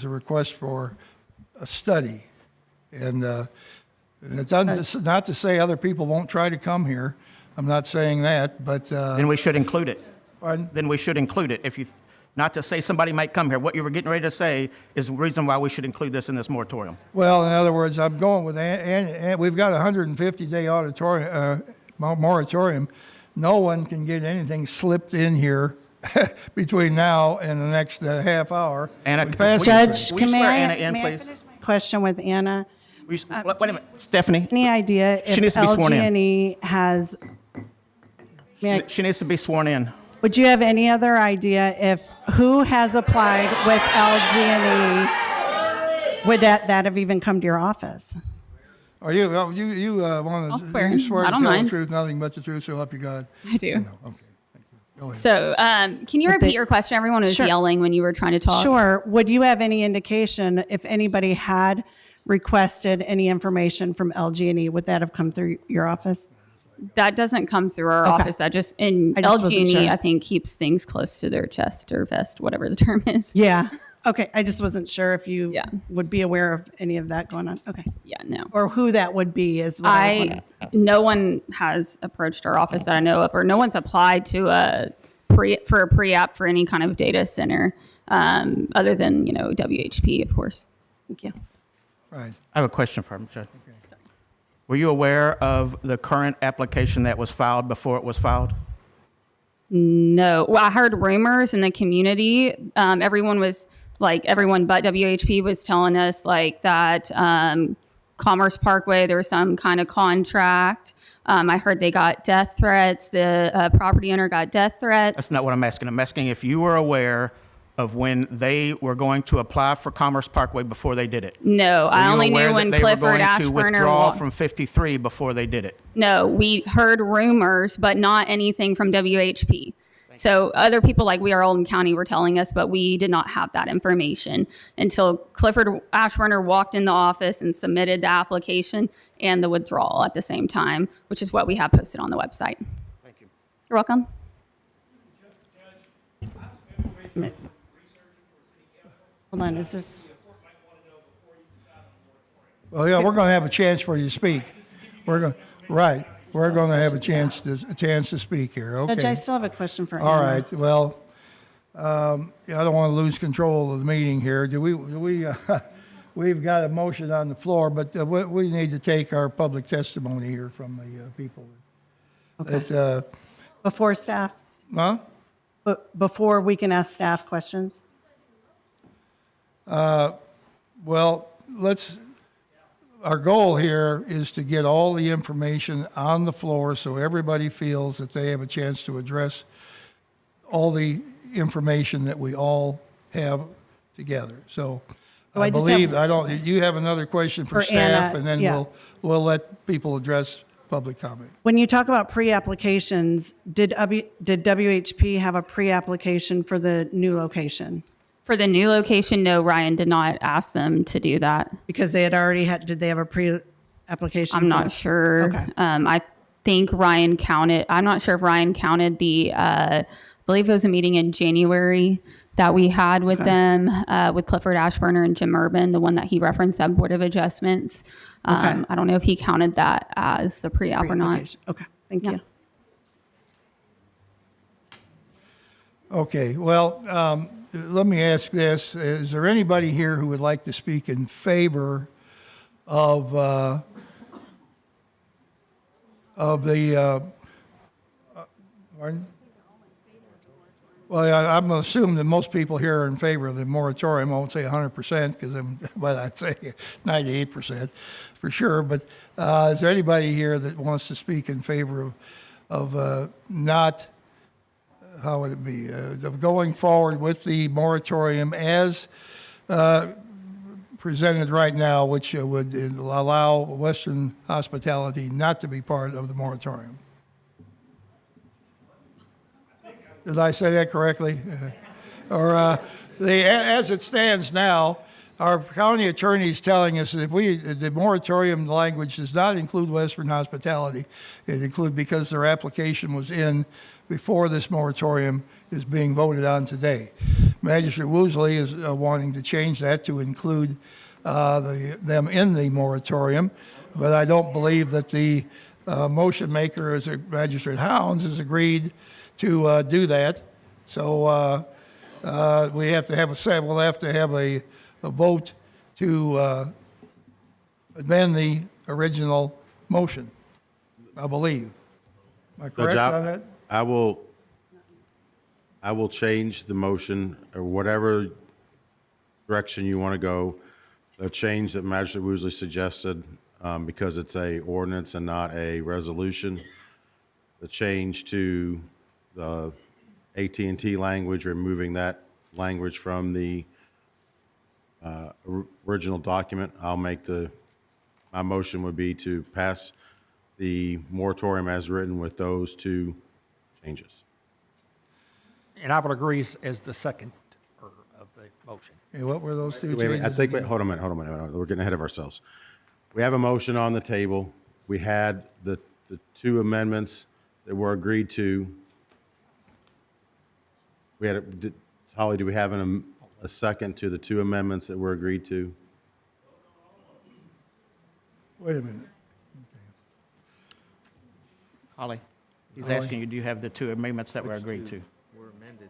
Speaker 1: request for a study. And it's not to say other people won't try to come here. I'm not saying that, but
Speaker 7: Then we should include it.
Speaker 1: Pardon?
Speaker 7: Then we should include it. Not to say somebody might come here. What you were getting ready to say is the reason why we should include this in this moratorium.
Speaker 1: Well, in other words, I'm going with, and we've got a 150-day moratorium. No one can get anything slipped in here between now and the next half hour.
Speaker 7: Anna,
Speaker 10: Judge,
Speaker 7: will you
Speaker 10: may
Speaker 7: swear
Speaker 10: I,
Speaker 7: Anna in,
Speaker 10: may I
Speaker 7: please?
Speaker 10: finish my question with Anna?
Speaker 7: Wait a minute, Stephanie.
Speaker 10: Any idea if
Speaker 7: She needs to be sworn in.
Speaker 10: LG&E has,
Speaker 7: She needs to be sworn in.
Speaker 10: would you have any other idea if who has applied with LG&E? Would that have even come to your office?
Speaker 1: Are you want
Speaker 3: I'll
Speaker 1: to
Speaker 3: swear.
Speaker 1: swear
Speaker 3: I
Speaker 1: to
Speaker 3: don't
Speaker 1: tell
Speaker 3: mind.
Speaker 1: the truth, nothing but the truth, so help you God?
Speaker 3: I do.
Speaker 1: Okay, thank you. Go ahead.
Speaker 3: So can you repeat your question? Everyone was
Speaker 10: Sure.
Speaker 3: yelling when you were trying to talk.
Speaker 10: Sure. Would you have any indication if anybody had requested any information from LG&E? Would that have come through your office?
Speaker 3: That doesn't come through our
Speaker 10: Okay.
Speaker 3: office. That just, and
Speaker 10: I just wasn't
Speaker 3: LG&E,
Speaker 10: sure.
Speaker 3: I think, keeps things close to their chest or vest, whatever the term is.
Speaker 10: Yeah. Okay. I just wasn't sure if you would be aware of any of that going on. Okay.
Speaker 3: Yeah, no.
Speaker 10: Or who that would be is what I was wondering.
Speaker 3: No one has approached our office that I know of, or no one's applied to for a pre-app for any kind of data center, other than, WHP, of course.
Speaker 10: Thank you.
Speaker 1: Right.
Speaker 7: I have a question for him, Judge. Were you aware of the current application that was filed before it was filed?
Speaker 3: No. Well, I heard rumors in the community. Everyone but WHP was telling us that Commerce Parkway, there was some kind of contract. I heard they got death threats. The property owner got death threats.
Speaker 7: That's not what I'm asking. I'm asking if you were aware of when they were going to apply for Commerce Parkway before they did it.
Speaker 3: No, I only knew when Clifford
Speaker 7: they were going to
Speaker 3: Ashburner
Speaker 7: withdraw
Speaker 3: walked.
Speaker 7: from 53 before they did it.
Speaker 3: No, we heard rumors, but not anything from WHP. So other people like We Are Oldham County were telling us, but we did not have that information until Clifford Ashburner walked in the office and submitted the application and the withdrawal at the same time, which is what we have posted on the website.
Speaker 7: Thank you.
Speaker 3: You're welcome.
Speaker 10: Hold on. Is this?
Speaker 1: Well, yeah, we're going to have a chance for you to speak. We're going to have a chance to speak here. Okay.
Speaker 10: Judge, I still have a question for Anna.
Speaker 1: All right. Well, I don't want to lose control of the meeting here. We've got a motion on the floor, but we need to take our public testimony here from the people.
Speaker 10: Okay. Before staff?
Speaker 1: Huh?
Speaker 10: But before we can ask staff questions?
Speaker 1: Well, our goal here is to get all the information on the floor so everybody feels that they have a chance to address all the information that we all have together. So
Speaker 10: Oh,
Speaker 1: I
Speaker 10: I just
Speaker 1: believe,
Speaker 10: have-
Speaker 1: you have another question for
Speaker 10: For
Speaker 1: staff,
Speaker 10: Anna,
Speaker 1: and then
Speaker 10: yeah.
Speaker 1: we'll let people address public comment.
Speaker 10: When you talk about pre-applications, did WHP have a pre-application for the new location?
Speaker 3: For the new location, no, Ryan did not ask them to do that.
Speaker 10: Because they had already had, did they have a pre-application?
Speaker 3: I'm not sure.
Speaker 10: Okay.
Speaker 3: I think Ryan counted, I'm not sure if Ryan counted I believe it was a meeting in January that we had with them, with Clifford Ashburner and Jim Urban, the one that he referenced at Board of Adjustments. I don't know if he counted that as the pre-app or not.
Speaker 10: Okay, thank you.
Speaker 1: Okay, well, let me ask this. Is there anybody here who would like to speak in favor of the, pardon? Well, I'm going to assume that most people here are in favor of the moratorium. I won't say 100%, but I'd say 98% for sure. But is there anybody here that wants to speak in favor of not, how would it be, of going forward with the moratorium as presented right now, which would allow Western Hospitality not to be part of the moratorium? Did I say that correctly? As it stands now, our county attorney is telling us that the moratorium language does not include Western Hospitality. It includes because their application was in before this moratorium is being voted on today. Magistrate Woosley is wanting to change that to include them in the moratorium, but I don't believe that the motion maker, as Magistrate Hounds, has agreed to do that. So we have to have we'll have to have a vote to amend the original motion, I believe. Am I correct on that?
Speaker 23: I will change the motion, or whatever direction you want to go. The change that Magistrate Woosley suggested, because it's a ordinance and not a resolution. The change to the AT&T language, removing that language from the original document. My motion would be to pass the moratorium as written with those two changes.
Speaker 12: And I would agree as the second of the motion.
Speaker 1: Hey, what were those two
Speaker 23: Wait,
Speaker 1: changes?
Speaker 23: I think, hold on a minute. We're getting ahead of ourselves. We have a motion on the table. We had the two amendments that were agreed to. Holly, do we have a second to the two amendments that were agreed to?
Speaker 1: Wait a minute.
Speaker 7: Holly, he's
Speaker 1: Holly?
Speaker 7: asking you, do you have the two amendments that were agreed to?
Speaker 9: Were amended.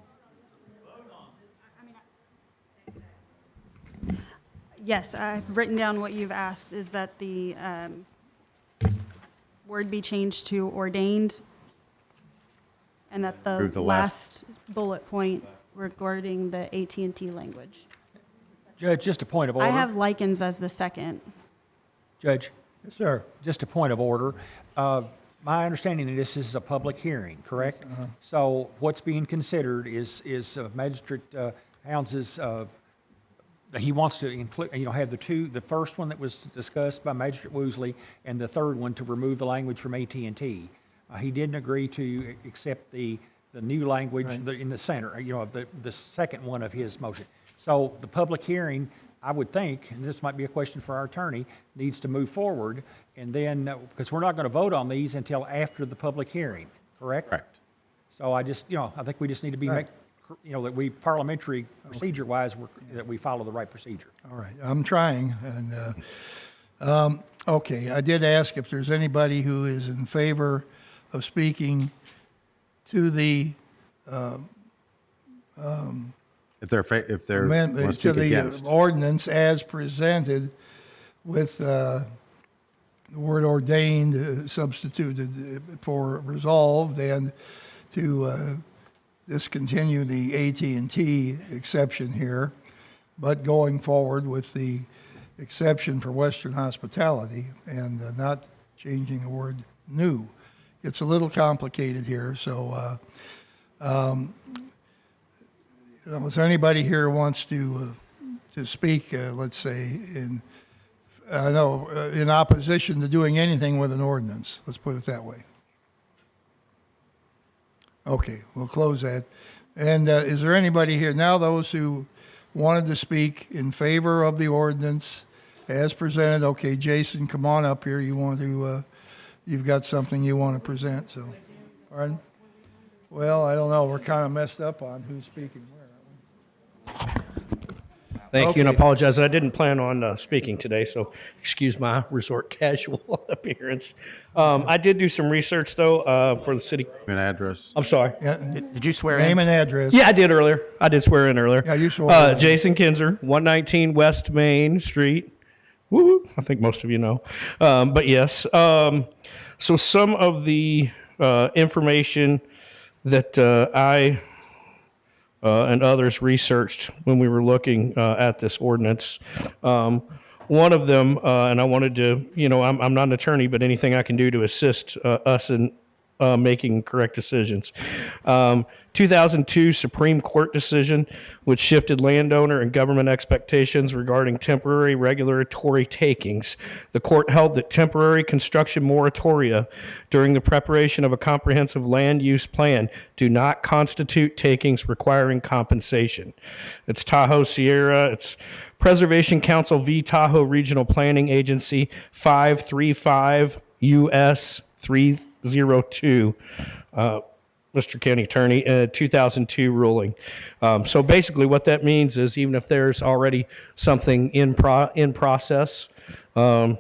Speaker 2: Yes, I've written down what you've asked, is that the word be changed to ordained, and that the
Speaker 23: Approve the
Speaker 2: last bullet point regarding the AT&T language.
Speaker 12: Judge, just a point of order.
Speaker 2: I have lichens as the second.
Speaker 12: Judge?
Speaker 1: Yes, sir.
Speaker 12: Just a point of order. My understanding of this is a public hearing, correct?
Speaker 1: Yes,
Speaker 12: So what's being considered is Magistrate Hounds's, he wants to include, have the first one that was discussed by Magistrate Woosley and the third one to remove the language from AT&T. He didn't agree to accept the new language in the center, the second one of his motion. So the public hearing, I would think, and this might be a question for our attorney, needs to move forward, and then, because we're not going to vote on these until after the public hearing, correct? Correct. So I just, I think we just need to be, that we parliamentary procedure-wise, that we follow the right procedure.
Speaker 1: All right, I'm trying, and okay, I did ask if there's anybody who is in favor of speaking to the
Speaker 23: If they're want to
Speaker 1: amendment
Speaker 23: speak
Speaker 1: to the
Speaker 23: against.
Speaker 1: ordinance as presented with the word ordained substituted for resolved, and to discontinue the AT&T exception here, but going forward with the exception for Western Hospitality and not changing the word new. It's a little complicated here, so is there anybody here who wants to speak, let's say, in opposition to doing anything with an ordinance. Let's put it that way. Okay, we'll close that. And is there anybody here now, those who wanted to speak in favor of the ordinance as presented? Okay, Jason, come on up here. You want to, you've got something you want to present, so. Pardon? Well, I don't know. We're kind of messed up on who's speaking where.
Speaker 14: Thank you, and I
Speaker 1: Okay.
Speaker 14: apologize. I didn't plan on speaking today, so excuse my resort casual appearance. I did do some research, though, for the city.
Speaker 23: An address.
Speaker 14: I'm sorry.
Speaker 1: Yeah.
Speaker 7: Did you swear
Speaker 1: Name
Speaker 7: in?
Speaker 1: and address.
Speaker 14: Yeah, I did earlier. I did swear in earlier.
Speaker 1: Yeah, you swore in.
Speaker 14: Jason Kinzer, 119 West Main Street. Woo! I think most of you know. But yes. So some of the information that I and others researched when we were looking at this ordinance. One of them, and I wanted to, I'm not an attorney, but anything I can do to assist us in making correct decisions. 2002 Supreme Court decision, which shifted landowner and government expectations regarding temporary regulatory takings. The court held that temporary construction moratoria during the preparation of a comprehensive land use plan do not constitute takings requiring compensation. It's Tahoe Sierra, it's Preservation Council v. Tahoe Regional Planning Agency 535 US 302, Mr. County Attorney, 2002 ruling. So basically what that means is even if there's already something in process, from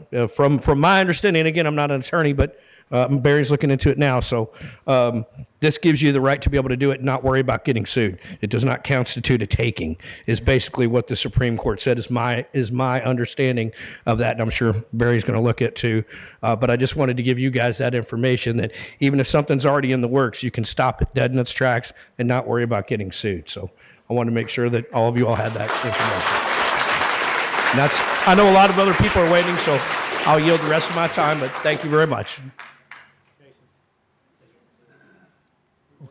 Speaker 14: my understanding, and again, I'm not an attorney, but Barry's looking into it now. So this gives you the right to be able to do it and not worry about getting sued. It does not constitute a taking, is basically what the Supreme Court said is my understanding of that. And I'm sure Barry's going to look at too. But I just wanted to give you guys that information that even if something's already in the works, you can stop it dead in its tracks and not worry about getting sued. So I want to make sure that all of you all had that information. And I know a lot of other people are waiting, so I'll yield the rest of my time, but thank you very much.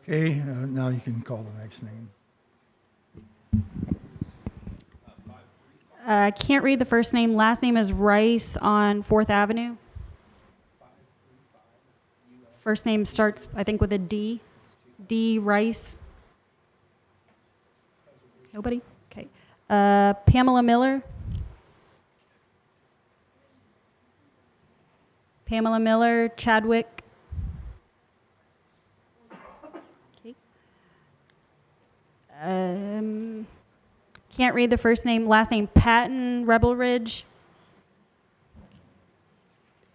Speaker 1: Okay, now you can call the next name.
Speaker 2: I can't read the first name. Last name is Rice on 4th Avenue. First name starts, I think, with a D. D. Rice. Nobody? Okay. Pamela Miller. Pamela Miller, Chadwick. Okay. Can't read the first name. Last name, Patton Rebel Ridge.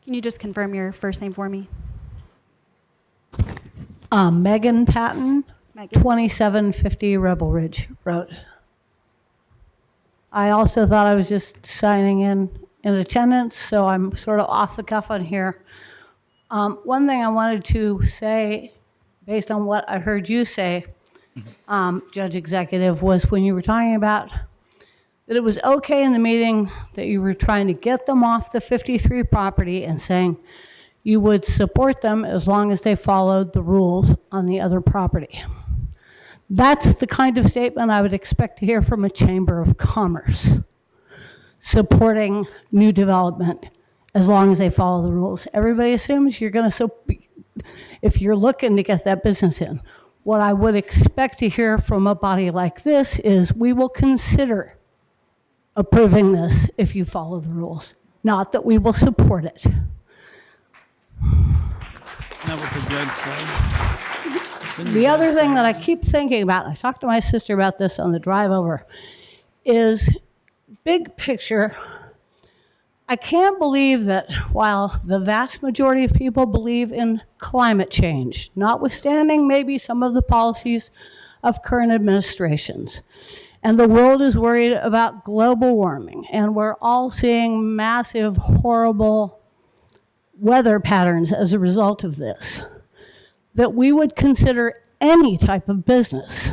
Speaker 2: Can you just confirm your first name for me?
Speaker 16: Megan Patton,
Speaker 2: Megan.
Speaker 16: 2750 Rebel Ridge Road. I also thought I was just signing in attendance, so I'm sort of off the cuff on here. One thing I wanted to say, based on what I heard you say, Judge Executive, was when you were talking about that it was okay in the meeting that you were trying to get them off the 53 property and saying you would support them as long as they followed the rules on the other property. That's the kind of statement I would expect to hear from a Chamber of Commerce, supporting new development as long as they follow the rules. Everybody assumes you're going to, if you're looking to get that business in. What I would expect to hear from a body like this is we will consider approving this if you follow the rules, not that we will support it. The other thing that I keep thinking about, and I talked to my sister about this on the drive over, is big picture. I can't believe that while the vast majority of people believe in climate change, notwithstanding maybe some of the policies of current administrations, and the world is worried about global warming, and we're all seeing massive, horrible weather patterns as a result of this, that we would consider any type of business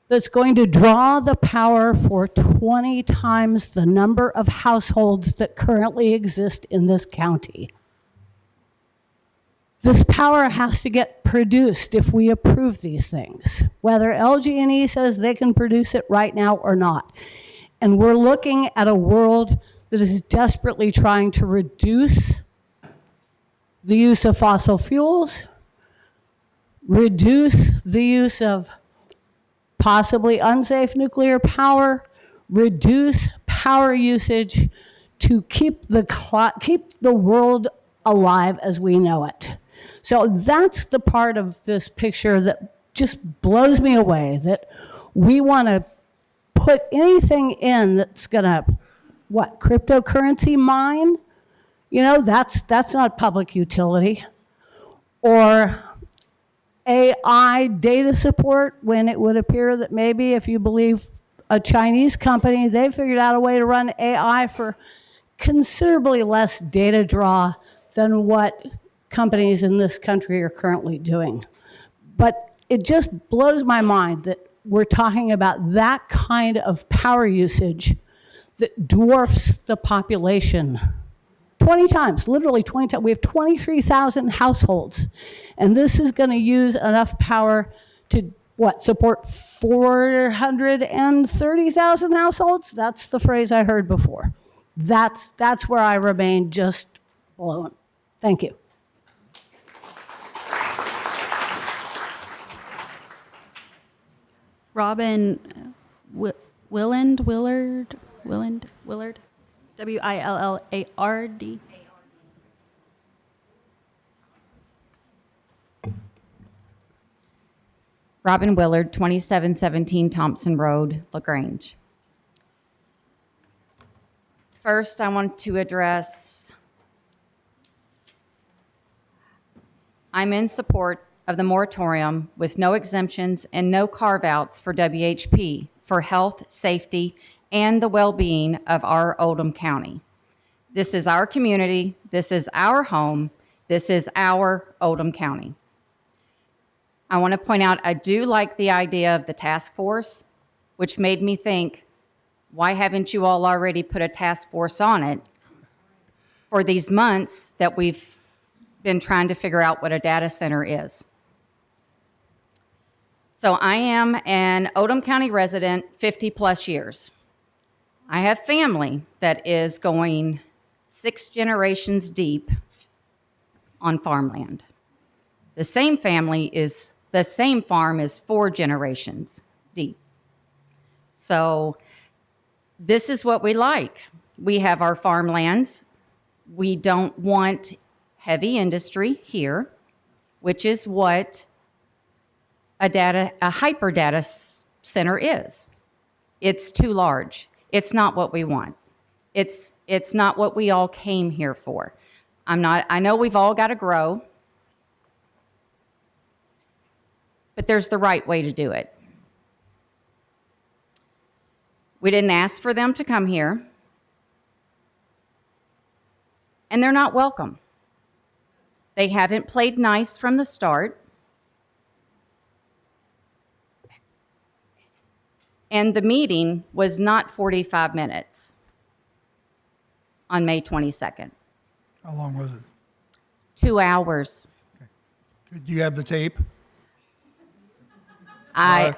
Speaker 16: that's going to draw the power for 20 times the number of households that currently exist in this county. This power has to get produced if we approve these things, whether LG&E says they can produce it right now or not. And we're looking at a world that is desperately trying to reduce the use of fossil fuels, reduce the use of possibly unsafe nuclear power, reduce power usage to keep the world alive as we know it. So that's the part of this picture that just blows me away, that we want to put anything in that's going to, what, cryptocurrency mine? You know, that's not public utility. Or AI data support, when it would appear that maybe, if you believe a Chinese company, they figured out a way to run AI for considerably less data draw than what companies in this country are currently doing. But it just blows my mind that we're talking about that kind of power usage that dwarfs the population 20 times, literally 20 times. We have 23,000 households, and this is going to use enough power to, what, support 430,000 households? That's the phrase I heard before. That's where I remain just blown. Thank you.
Speaker 2: Robin Willard, Willard.
Speaker 17: Robin Willard, 2717 Thompson Road, LaGrange. First, I want to address, I'm in support of the moratorium with no exemptions and no carve-outs for WHP for health, safety, and the well-being of our Oldham County. This is our community, this is our home, this is our Oldham County. I want to point out, I do like the idea of the task force, which made me think, why haven't you all already put a task force on it for these months that we've been trying to figure out what a data center is? So I am an Oldham County resident, 50 plus years. I have family that is going 6 generations deep on farmland. The same farm is 4 generations deep. So this is what we like. We have our farmlands. We don't want heavy industry here, which is what a hyper data center is. It's too large. It's not what we want. It's not what we all came here for. I know we've all got to grow, but there's the right way to do it. We didn't ask for them to come here, and they're not welcome. They haven't played nice from the start. And the meeting was not 45 minutes on May 22nd.
Speaker 1: How long was it?
Speaker 17: 2 hours.
Speaker 1: Do you have the tape?
Speaker 17: I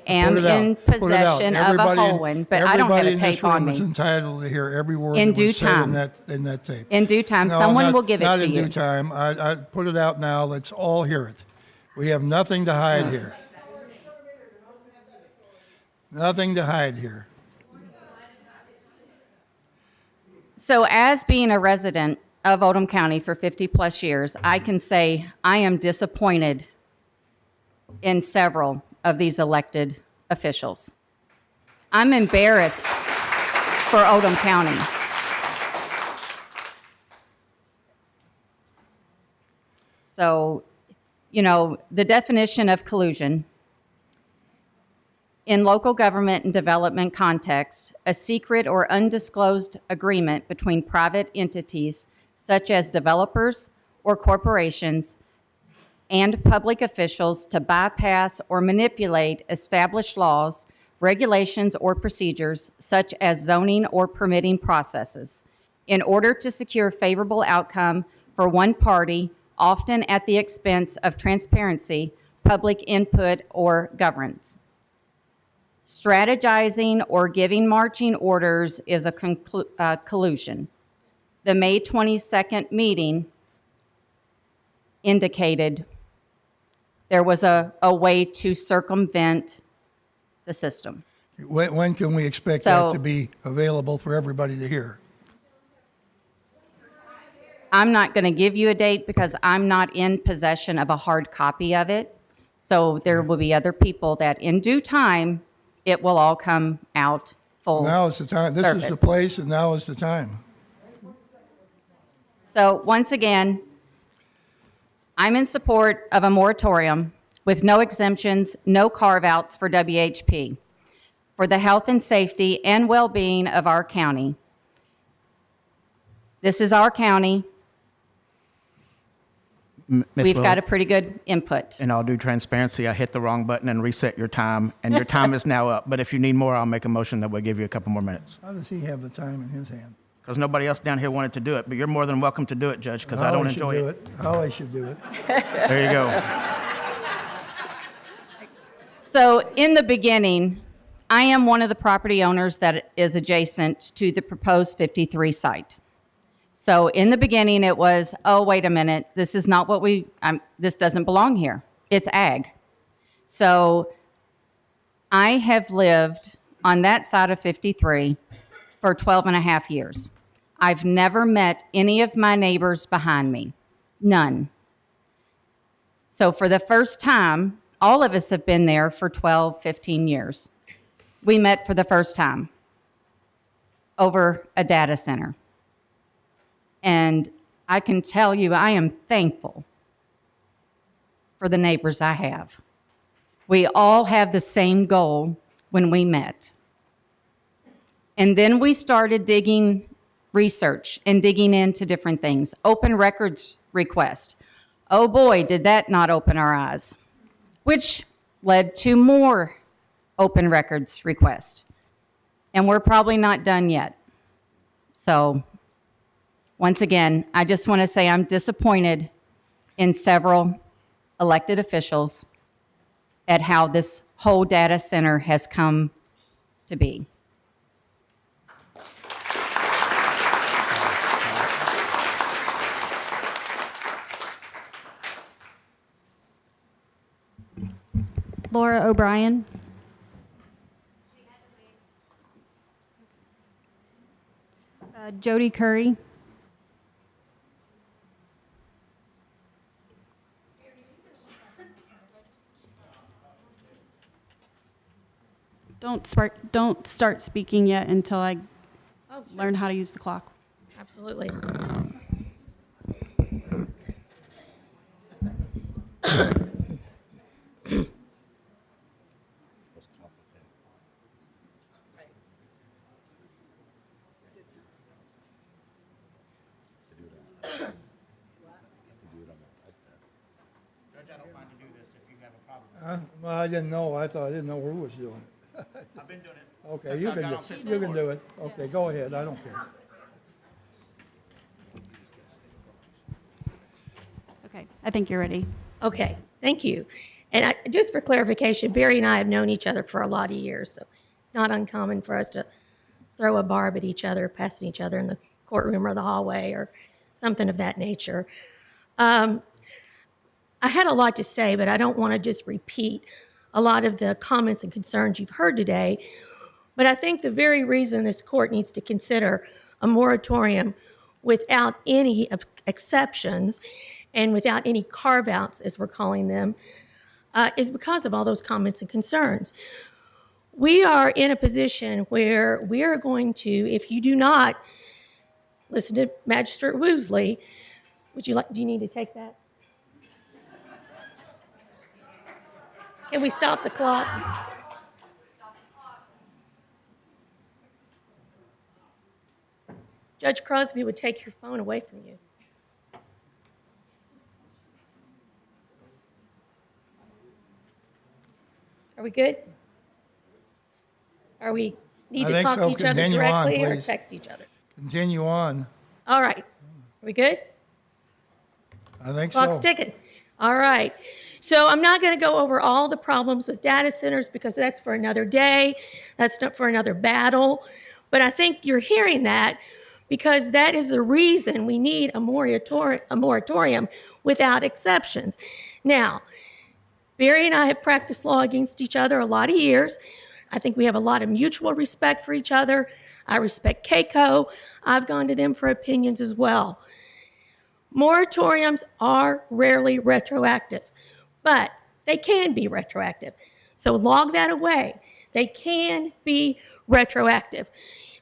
Speaker 17: am in possession of a whole one, but I don't have a tape on me.
Speaker 1: Everybody in this room is entitled to hear every word
Speaker 17: In
Speaker 1: that
Speaker 17: due
Speaker 1: was said
Speaker 17: time.
Speaker 1: in that tape.
Speaker 17: In due time,
Speaker 1: No,
Speaker 17: someone will give it to
Speaker 1: Not in
Speaker 17: you.
Speaker 1: due time. I put it out now. Let's all hear it. We have nothing to hide here. Nothing to hide here.
Speaker 17: So as being a resident of Oldham County for 50 plus years, I can say I am disappointed in several of these elected officials. I'm embarrassed for Oldham County. So, you know, the definition of collusion in local government and development context, a secret or undisclosed agreement between private entities such as developers or corporations and public officials to bypass or manipulate established laws, regulations, or procedures such as zoning or permitting processes in order to secure favorable outcome for one party, often at the expense of transparency, public input, or governance. Strategizing or giving marching orders is a collusion. The May 22nd meeting indicated there was a way to circumvent the system.
Speaker 1: When can we expect that to be available for everybody to hear?
Speaker 17: I'm not going to give you a date because I'm not in possession of a hard copy of it. So there will be other people that in due time, it will all come out full.
Speaker 1: Now is the time. This is the place, and now is the time.
Speaker 17: So once again, I'm in support of a moratorium with no exemptions, no carve-outs for WHP, for the health and safety and well-being of our county. This is our county. We've got a pretty good input.
Speaker 7: In all due transparency, I hit the wrong button and reset your time, and your time is now up. But if you need more, I'll make a motion that will give you a couple more minutes.
Speaker 1: How does he have the time in his hand?
Speaker 7: Because nobody else down here wanted to do it, but you're more than welcome to do it, Judge, because I don't enjoy it.
Speaker 1: Holly should do it.
Speaker 7: There you go.
Speaker 17: So in the beginning, I am one of the property owners that is adjacent to the proposed 53 site. So in the beginning, it was, oh, wait a minute, this is not what this doesn't belong here. It's ag. So I have lived on that side of 53 for 12 and a half years. I've never met any of my neighbors behind me. None. So for the first time, all of us have been there for 12, 15 years. We met for the first time over a data center. And I can tell you, I am thankful for the neighbors I have. We all have the same goal when we met. And then we started digging research and digging into different things. Open records request. Oh boy, did that not open our eyes, which led to more open records request. And we're probably not done yet. So once again, I just want to say I'm disappointed in several elected officials at how this whole data center has come to be.
Speaker 2: Laura O'Brien. Jody Curry. Don't start speaking yet until I learn how to use the clock.
Speaker 15: Absolutely.
Speaker 1: Well, I didn't know. I didn't know who was doing it.
Speaker 7: I've been doing it.
Speaker 1: Okay,
Speaker 7: since
Speaker 1: you
Speaker 7: I
Speaker 1: can
Speaker 7: got
Speaker 1: do
Speaker 7: on
Speaker 1: it.
Speaker 7: Fiscal
Speaker 1: You can
Speaker 7: Court.
Speaker 1: do it. Okay, go ahead. I don't care.
Speaker 2: Okay, I think you're ready.
Speaker 15: Okay, thank you. And just for clarification, Barry and I have known each other for a lot of years, so it's not uncommon for us to throw a barb at each other, passing each other in the courtroom or the hallway or something of that nature. I had a lot to say, but I don't want to just repeat a lot of the comments and concerns you've heard today. But I think the very reason this court needs to consider a moratorium without any exceptions and without any carve-outs, as we're calling them, is because of all those comments and concerns. We are in a position where we are going to, if you do not listen to Magistrate Woosley, do you need to take that? Can we stop the clock? Judge Crosby would take your phone away from you. Are we good? Are we need
Speaker 1: I
Speaker 15: to
Speaker 1: think
Speaker 15: talk
Speaker 1: so.
Speaker 15: to each other
Speaker 1: Continue on,
Speaker 15: directly or
Speaker 1: please.
Speaker 15: text each other?
Speaker 1: Continue on.
Speaker 15: All right. Are we good?
Speaker 1: I think
Speaker 15: Clock's
Speaker 1: so.
Speaker 15: ticking. All right. So I'm not going to go over all the problems with data centers because that's for another day. That's not for another battle. But I think you're hearing that because that is the reason we need a moratorium without exceptions. Now, Barry and I have practiced law against each other a lot of years. I think we have a lot of mutual respect for each other. I respect KCO. I've gone to them for opinions as well. Moratoriums are rarely retroactive, but they can be retroactive. So log that away. They can be retroactive.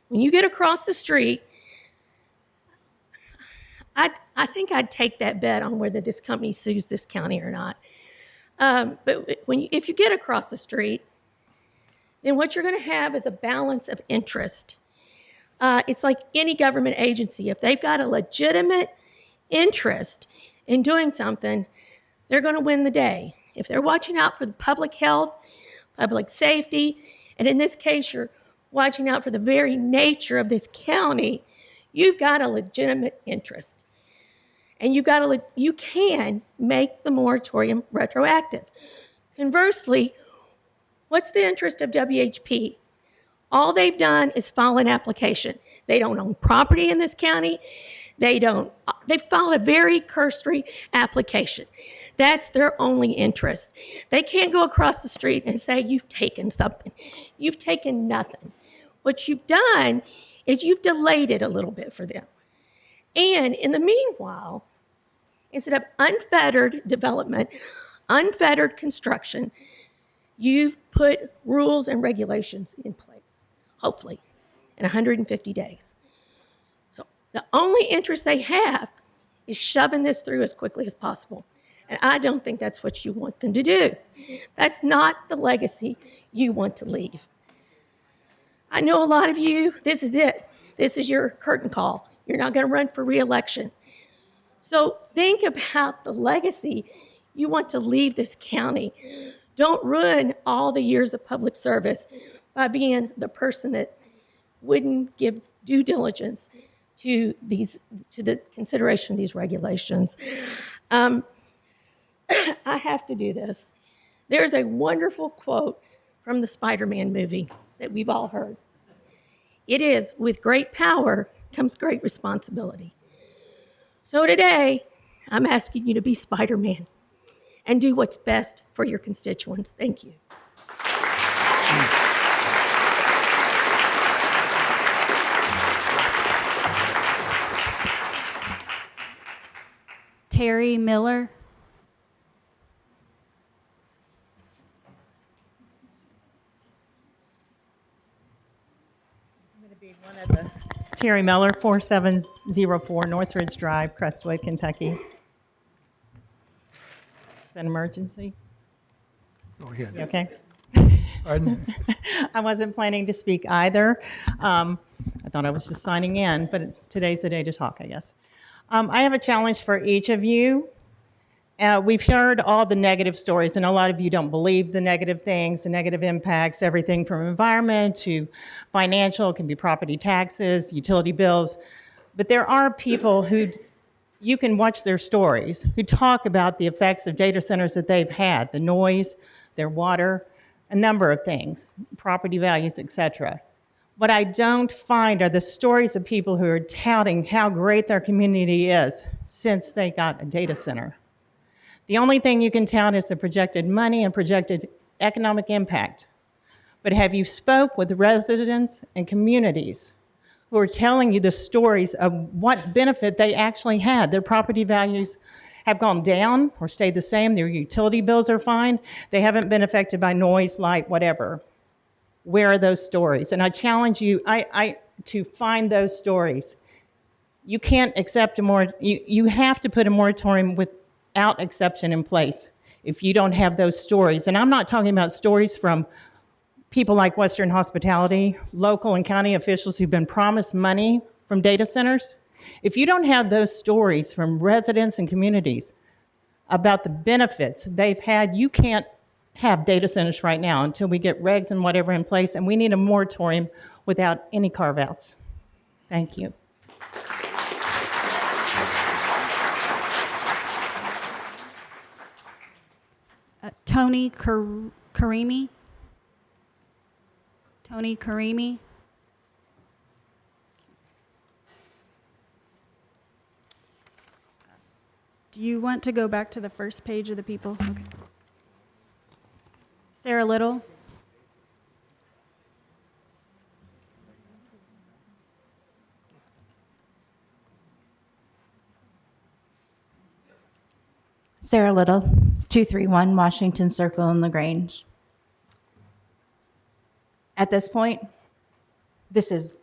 Speaker 15: When you get across the street, I think I'd take that bet on whether this company sues this county or not. But if you get across the street, then what you're going to have is a balance of interest. It's like any government agency. If they've got a legitimate interest in doing something, they're going to win the day. If they're watching out for the public health, public safety, and in this case, you're watching out for the very nature of this county, you've got a legitimate interest. And you can make the moratorium retroactive. Conversely, what's the interest of WHP? All they've done is file an application. They don't own property in this county. They filed a very cursory application. That's their only interest. They can't go across the street and say, you've taken something. You've taken nothing. What you've done is you've delayed it a little bit for them. And in the meanwhile, instead of unfettered development, unfettered construction, you've put rules and regulations in place, hopefully, in 150 days. So the only interest they have is shoving this through as quickly as possible. And I don't think that's what you want them to do. That's not the legacy you want to leave. I know a lot of you, this is it. This is your curtain call. You're not going to run for re-election. So think about the legacy you want to leave this county. Don't ruin all the years of public service by being the person that wouldn't give due diligence to the consideration of these regulations. I have to do this. There's a wonderful quote from the Spider-Man movie that we've all heard. It is, with great power comes great responsibility. So today, I'm asking you to be Spider-Man and do what's best for your constituents. Thank you.
Speaker 2: Terry Miller.
Speaker 18: Terry Miller, 4704 Northridge Drive, Crestwood, Kentucky. It's an emergency.
Speaker 1: Go ahead.
Speaker 18: You okay?
Speaker 1: Pardon?
Speaker 18: I wasn't planning to speak either. I thought I was just signing in, but today's the day to talk, I guess. I have a challenge for each of you. We've heard all the negative stories, and a lot of you don't believe the negative things, the negative impacts, everything from environment to financial, it can be property taxes, utility bills. But there are people who, you can watch their stories, who talk about the effects of data centers that they've had, the noise, their water, a number of things, property values, etc. What I don't find are the stories of people who are touting how great their community is since they got a data center. The only thing you can tout is the projected money and projected economic impact. But have you spoke with residents and communities who are telling you the stories of what benefit they actually had? Their property values have gone down or stayed the same. Their utility bills are fine. They haven't been affected by noise, light, whatever. Where are those stories? And I challenge you to find those stories. You can't accept you have to put a moratorium without exception in place if you don't have those stories. And I'm not talking about stories from people like Western Hospitality, local and county officials who've been promised money from data centers. If you don't have those stories from residents and communities about the benefits they've had, you can't have data centers right now until we get regs and whatever in place, and we need a moratorium without any carve-outs. Thank you.
Speaker 2: Tony Karimi. Tony Karimi. Do you want to go back to the first page of the people? Okay. Sarah Little.
Speaker 19: Sarah Little, 231 Washington Circle in LaGrange. At this point, this is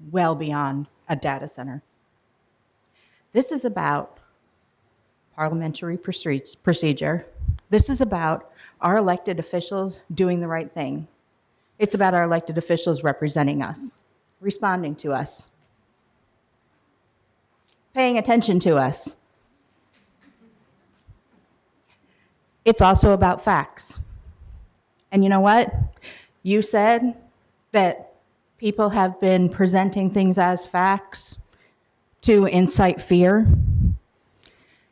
Speaker 19: well beyond a data center. This is about parliamentary procedure. This is about our elected officials doing the right thing. It's about our elected officials representing us, responding to us, paying attention to us. It's also about facts. And you know what? You said that people have been presenting things as facts to incite fear.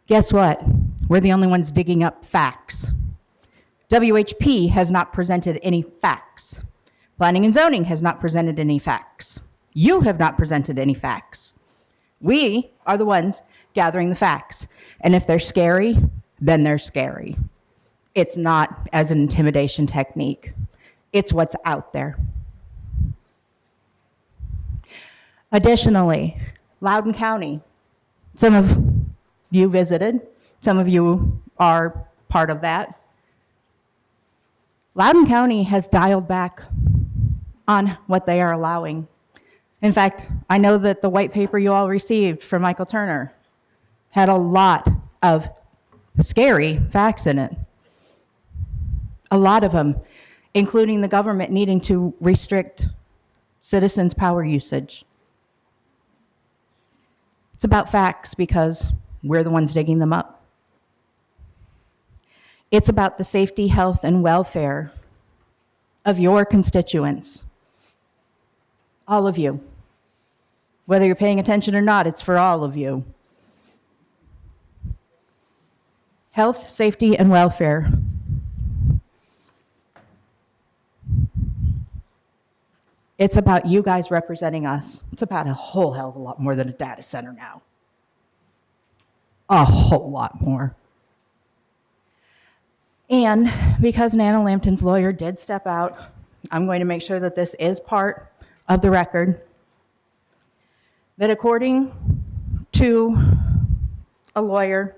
Speaker 19: Guess what? We're the only ones digging up facts. WHP has not presented any facts. Planning and zoning has not presented any facts. You have not presented any facts. We are the ones gathering the facts. And if they're scary, then they're scary. It's not as an intimidation technique. It's what's out there. Additionally, Loudoun County, some of you visited, some of you are part of that. Loudoun County has dialed back on what they are allowing. In fact, I know that the white paper you all received from Michael Turner had a lot of scary facts in it. A lot of them, including the government needing to restrict citizens' power usage. It's about facts because we're the ones digging them up. It's about the safety, health, and welfare of your constituents. All of you. Whether you're paying attention or not, it's for all of you. Health, safety, and welfare. It's about you guys representing us. It's about a whole hell of a lot more than a data center now. A whole lot more. And because Nana Lambton's lawyer did step out, I'm going to make sure that this is part of the record, that according to a lawyer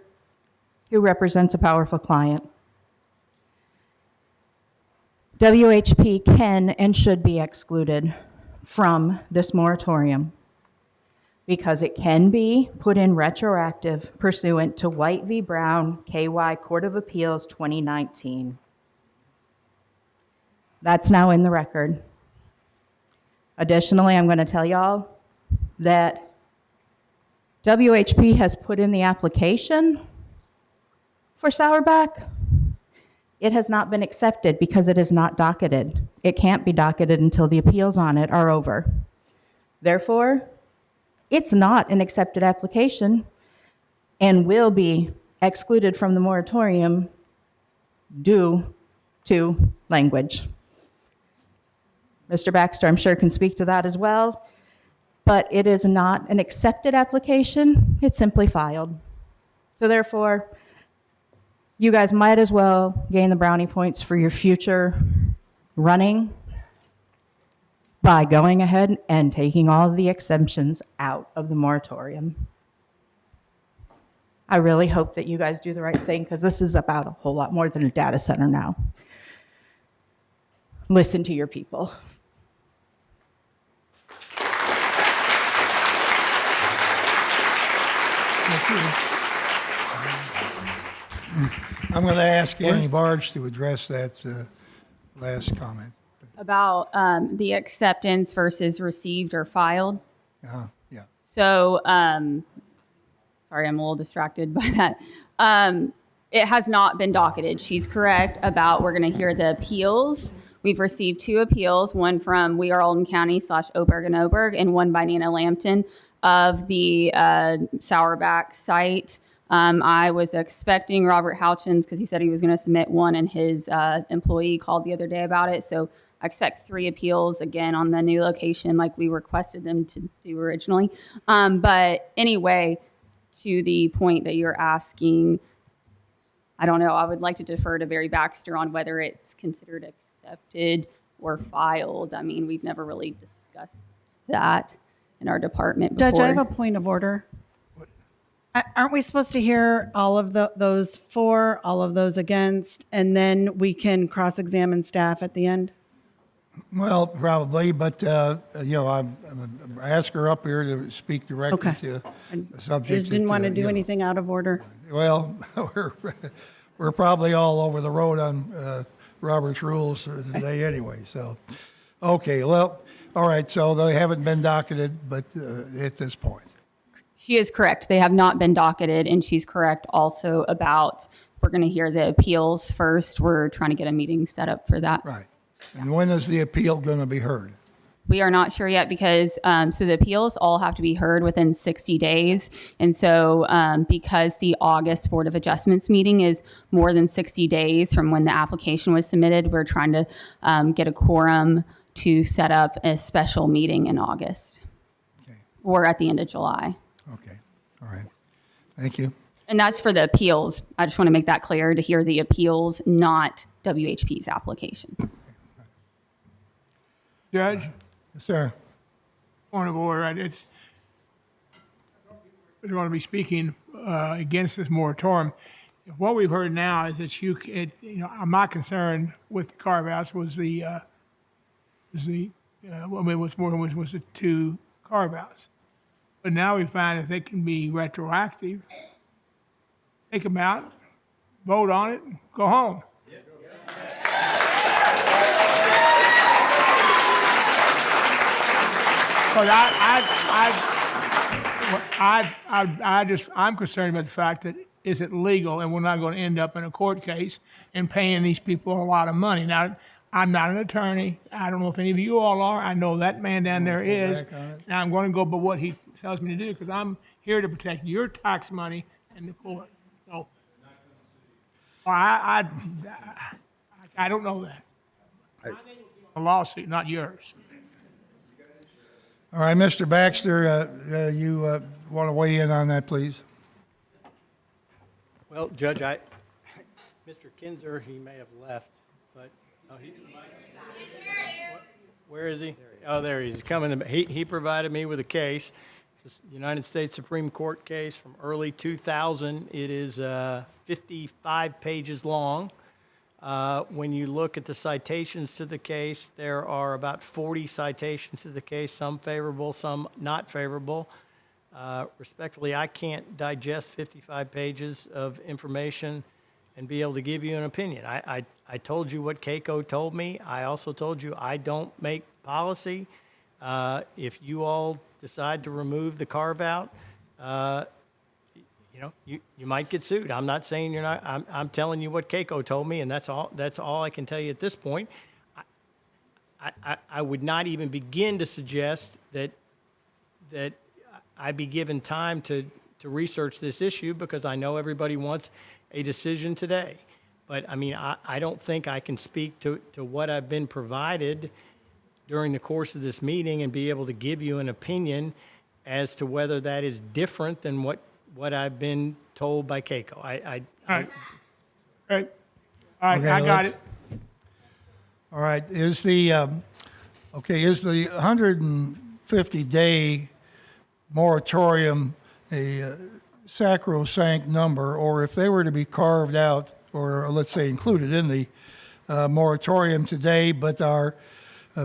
Speaker 19: who represents a powerful client, WHP can and should be excluded from this moratorium because it can be put in retroactive pursuant to White v. Brown, KY Court of Appeals 2019. That's now in the record. Additionally, I'm going to tell y'all that WHP has put in the application for Sauerback. It has not been accepted because it is not docketed. It can't be docketed until the appeals on it are over. Therefore, it's not an accepted application and will be excluded from the moratorium due to language. Mr. Baxter, I'm sure, can speak to that as well, but it is not an accepted application. It's simply filed. So therefore, you guys might as well gain the brownie points for your future running by going ahead and taking all of the exemptions out of the moratorium. I really hope that you guys do the right thing because this is about a whole lot more than a data center now. Listen to your people.
Speaker 1: Thank you. I'm going to ask Annie Barge to address that last comment.
Speaker 3: About the acceptance versus received or filed.
Speaker 1: Yeah.
Speaker 3: So, sorry, I'm a little distracted by that. It has not been docketed. She's correct about we're going to hear the appeals. We've received 2 appeals, one from We Are Oldham County / Oberg and Oberg, and one by Nana Lambton of the Sauerback site. I was expecting Robert Houchins, because he said he was going to submit one, and his employee called the other day about it. So I expect 3 appeals again on the new location like we requested them to do originally. But anyway, to the point that you're asking, I don't know. I would like to defer to Barry Baxter on whether it's considered accepted or filed. I mean, we've never really discussed that in our department before.
Speaker 10: Judge, I have a point of order. Aren't we supposed to hear all of those for, all of those against, and then we can cross-examine staff at the end?
Speaker 1: Well, probably, but, I asked her up here to speak directly
Speaker 10: Okay.
Speaker 1: to
Speaker 10: And
Speaker 1: the
Speaker 10: I
Speaker 1: subject.
Speaker 10: just didn't
Speaker 1: that,
Speaker 10: want to do anything out of order.
Speaker 1: Well, we're probably all over the road on Robert's rules today anyway, so. Okay, well, all right, so they haven't been docketed, but at this point.
Speaker 3: She is correct. They have not been docketed, and she's correct also about we're going to hear the appeals first. We're trying to get a meeting set up for that.
Speaker 1: Right. And when is the appeal going to be heard?
Speaker 3: We are not sure yet because so the appeals all have to be heard within 60 days. And so because the August Board of Adjustments meeting is more than 60 days from when the application was submitted, we're trying to get a quorum to set up a special meeting in August or at the end of July.
Speaker 1: Okay, all right. Thank you.
Speaker 3: And that's for the appeals. I just want to make that clear to hear the appeals, not WHP's application.
Speaker 13: Judge?
Speaker 1: Yes, sir.
Speaker 13: Point of order. I just want to be speaking against this moratorium. What we've heard now is that my concern with carve-outs was the 2 carve-outs. But now we find that they can be retroactive. Take them out, vote on it, and go home. But I'm concerned about the fact that is it legal, and we're not going to end up in a court case and paying these people a lot of money. Now, I'm not an attorney. I don't know if any of you all are. I know that man down there is, and I'm going to go by what he tells me to do because I'm here to protect your tax money and the court. So, I don't know that. A lawsuit, not yours.
Speaker 1: All right, Mr. Baxter, you want to weigh in on that, please?
Speaker 11: Well, Judge, Mr. Kinzer, he may have left, but, where is he? Oh, there he is. He's coming. He provided me with a case. It's a United States Supreme Court case from early 2000. It is 55 pages long. When you look at the citations to the case, there are about 40 citations to the case, some favorable, some not favorable. Respectfully, I can't digest 55 pages of information and be able to give you an opinion. I told you what Keiko told me. I also told you I don't make policy. If you all decide to remove the carve-out, you might get sued. I'm not saying you're not. I'm telling you what Keiko told me, and that's all I can tell you at this point. I would not even begin to suggest that I be given time to research this issue because I know everybody wants a decision today. But I mean, I don't think I can speak to what I've been provided during the course of this meeting and be able to give you an opinion as to whether that is different than what I've been told by Keiko.
Speaker 13: All right. I got it.
Speaker 1: All right, is the 150-day moratorium a sacrosanct number, or if they were to be carved out, or let's say included in the moratorium today, but our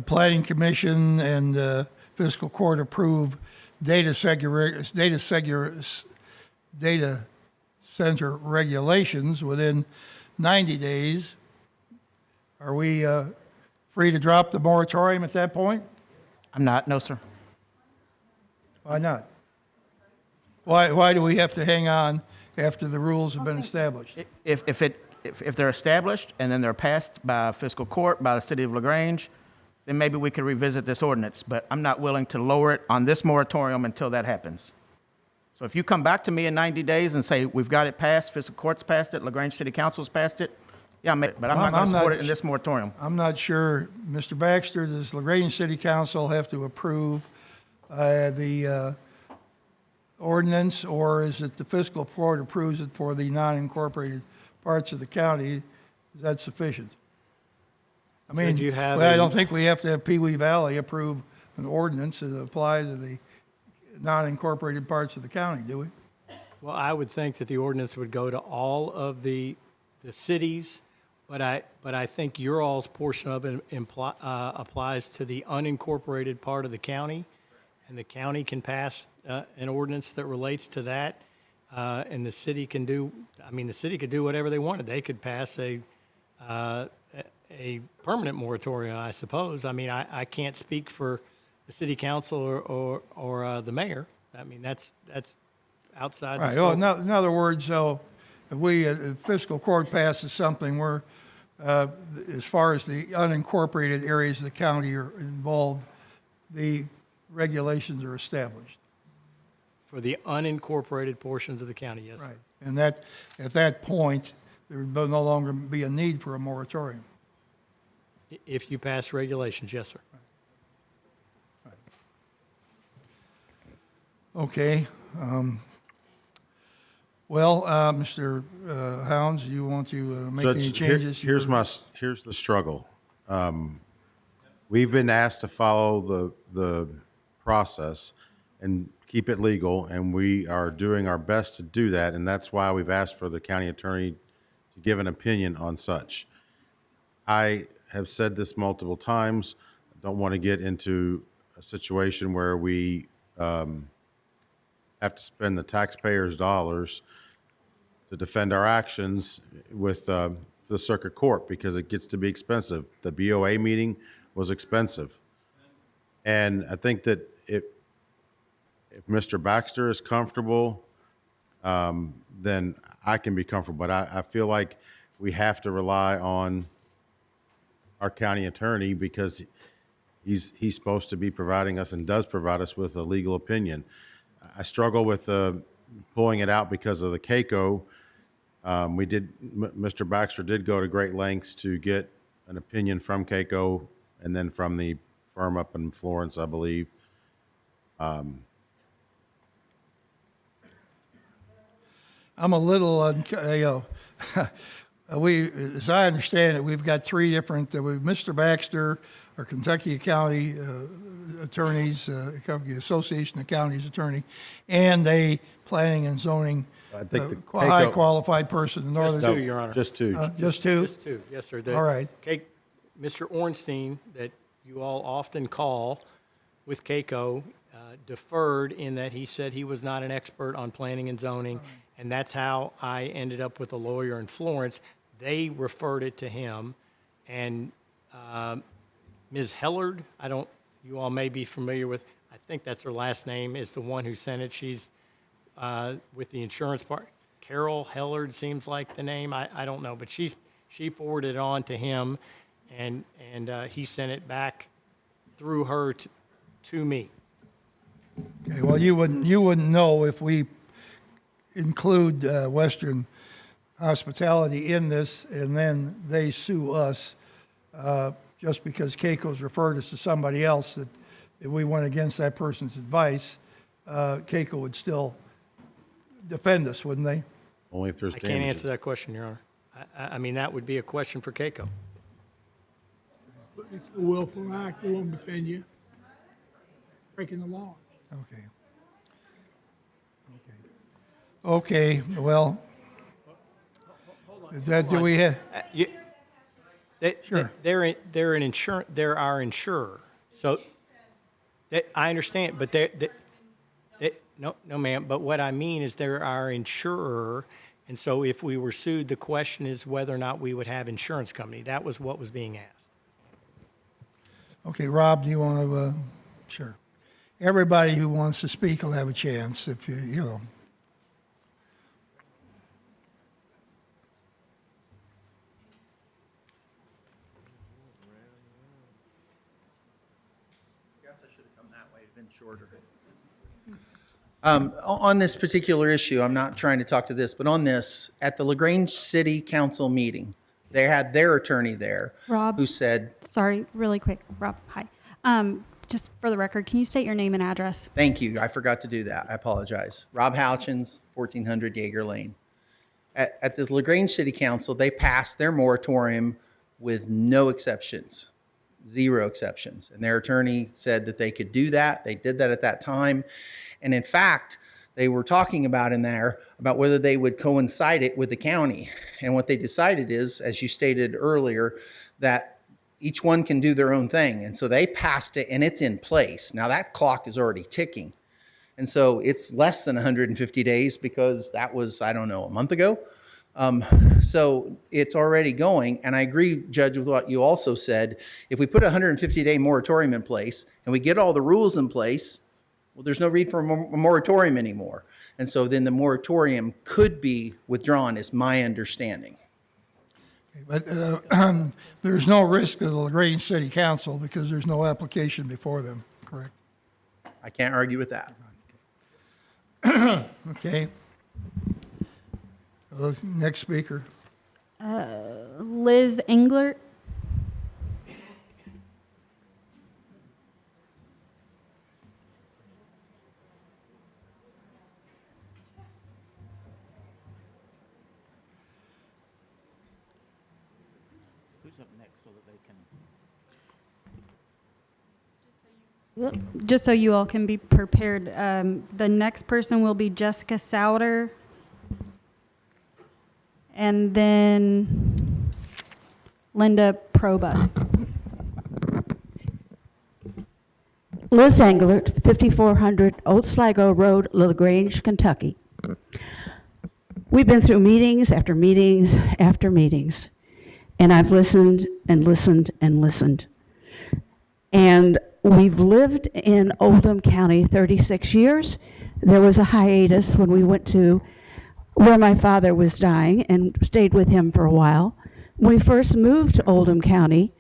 Speaker 1: Planning Commission and Fiscal Court approve data center regulations within 90 days, are we free to drop the moratorium at that point?
Speaker 7: I'm not, no, sir.
Speaker 1: Why not? Why do we have to hang on after the rules have been established?
Speaker 7: If they're established and then they're passed by Fiscal Court, by the City of LaGrange, then maybe we could revisit this ordinance. But I'm not willing to lower it on this moratorium until that happens. So if you come back to me in 90 days and say, we've got it passed, fiscal court's passed it, LaGrange City Council's passed it, yeah, but I'm not going to support it in this moratorium.
Speaker 1: I'm not sure, Mr. Baxter, does LaGrange City Council have to approve the ordinance, or is it the fiscal court approves it for the non-incorporated parts of the county? Is that sufficient? I mean,
Speaker 11: Judge, you have
Speaker 1: I
Speaker 11: a-
Speaker 1: don't think we have to have Pee Wee Valley approve an ordinance that apply to the non-incorporated parts of the county, do we?
Speaker 11: Well, I would think that the ordinance would go to all of the cities, but I think your all's portion of it applies to the unincorporated part of the county, and the county can pass an ordinance that relates to that, and the city can do. I mean, the city could do whatever they wanted. They could pass a permanent moratorium, I suppose. I mean, I can't speak for the city council or the mayor. I mean, that's outside the
Speaker 1: Right.
Speaker 11: scope.
Speaker 1: Well, in other words, so if fiscal court passes something where, as far as the unincorporated areas of the county are involved, the regulations are established.
Speaker 11: For the unincorporated portions of the county, yes, sir.
Speaker 1: Right. And that, at that point, there would no longer be a need for a moratorium.
Speaker 11: If you pass regulations, yes, sir.
Speaker 1: Okay. Well, Mr. Hounds, you want to make any
Speaker 23: Judge,
Speaker 1: changes?
Speaker 23: here's the struggle. We've been asked to follow the process and keep it legal, and we are doing our best to do that, and that's why we've asked for the county attorney to give an opinion on such. I have said this multiple times. I don't want to get into a situation where we have to spend the taxpayers' dollars to defend our actions with the circuit court, because it gets to be expensive. The BOA meeting was expensive. And I think that if Mr. Baxter is comfortable, then I can be comfortable. But I feel like we have to rely on our county attorney, because he's supposed to be providing us and does provide us with a legal opinion. I struggle with pulling it out because of the CAECO. Mr. Baxter did go to great lengths to get an opinion from CAECO and then from the firm up in Florence, I believe.
Speaker 1: I'm a little, as I understand it, we've got three different, Mr. Baxter, our Kentucky County attorneys, Kentucky Association of Counties Attorney, and a planning and zoning
Speaker 23: I think the
Speaker 1: high
Speaker 23: CAECO
Speaker 1: qualified person in Northern.
Speaker 11: Just two, Your Honor.
Speaker 23: Just two.
Speaker 1: Just two?
Speaker 11: Just two, yes, sir.
Speaker 1: All right.
Speaker 11: Mr. Ornstein, that you all often call with CAECO, deferred in that he said he was not an expert on planning and zoning, and that's how I ended up with a lawyer in Florence. They referred it to him, and Ms. Hellard, you all may be familiar with, I think that's her last name, is the one who sent it. She's with the insurance part. Carol Hellard seems like the name. I don't know, but she forwarded it on to him, and he sent it back through her to me.
Speaker 1: Okay, well, you wouldn't know if we include Western Hospitality in this, and then they sue us just because CAECO's referred us to somebody else, that if we went against that person's advice, CAECO would still defend us, wouldn't they?
Speaker 23: Only if there's
Speaker 11: I can't answer that question, Your Honor. I mean, that would be a question for CAECO.
Speaker 13: It's a willful act. They won't defend you. Breaking the law.
Speaker 1: Okay, well, do we have?
Speaker 11: Sure. They're an insurance. They're our insurer. So I understand, but no, ma'am. But what I mean is they're our insurer, and so if we were sued, the question is whether or not we would have insurance company. That was what was being asked.
Speaker 1: Okay, Rob, do you want to? Sure. Everybody who wants to speak will have a chance. If you know.
Speaker 20: I guess I should have come that way. It's been shorter. On this particular issue, I'm not trying to talk to this, but on this, at the LaGrange City Council meeting, they had their attorney there
Speaker 2: Rob,
Speaker 20: who said,
Speaker 2: sorry, really quick, Rob, hi. Just for the record, can you state your name and address?
Speaker 20: thank you, I forgot to do that, I apologize. Rob Houchins, 1400 Jaeger Lane. At the LaGrange City Council, they passed their moratorium with no exceptions, 0 exceptions. And their attorney said that they could do that. They did that at that time. And in fact, they were talking about in there about whether they would coincide it with the county. And what they decided is, as you stated earlier, that each one can do their own thing. And so they passed it and it's in place. Now that clock is already ticking. And so it's less than 150 days because that was, I don't know, a month ago. So it's already going. And I agree, Judge, with what you also said. If we put a 150-day moratorium in place and we get all the rules in place, well, there's no need for a moratorium anymore. And so then the moratorium could be withdrawn, is my understanding.
Speaker 1: But there's no risk of the LaGrange City Council because there's no application before them, correct?
Speaker 20: I can't argue with that.
Speaker 1: Okay. Next speaker.
Speaker 2: Liz Englert.
Speaker 20: Who's up next so that they can...
Speaker 2: Just so you all can be prepared, the next person will be Jessica Souter. And then Linda Probus.
Speaker 21: Liz Englert, 5400 Old Sligo Road, LaGrange, Kentucky. We've been through meetings after meetings after meetings, and I've listened and listened and listened. And we've lived in Oldham County 36 years. There was a hiatus when we went to where my father was dying and stayed with him for a while. When we first moved to Oldham County,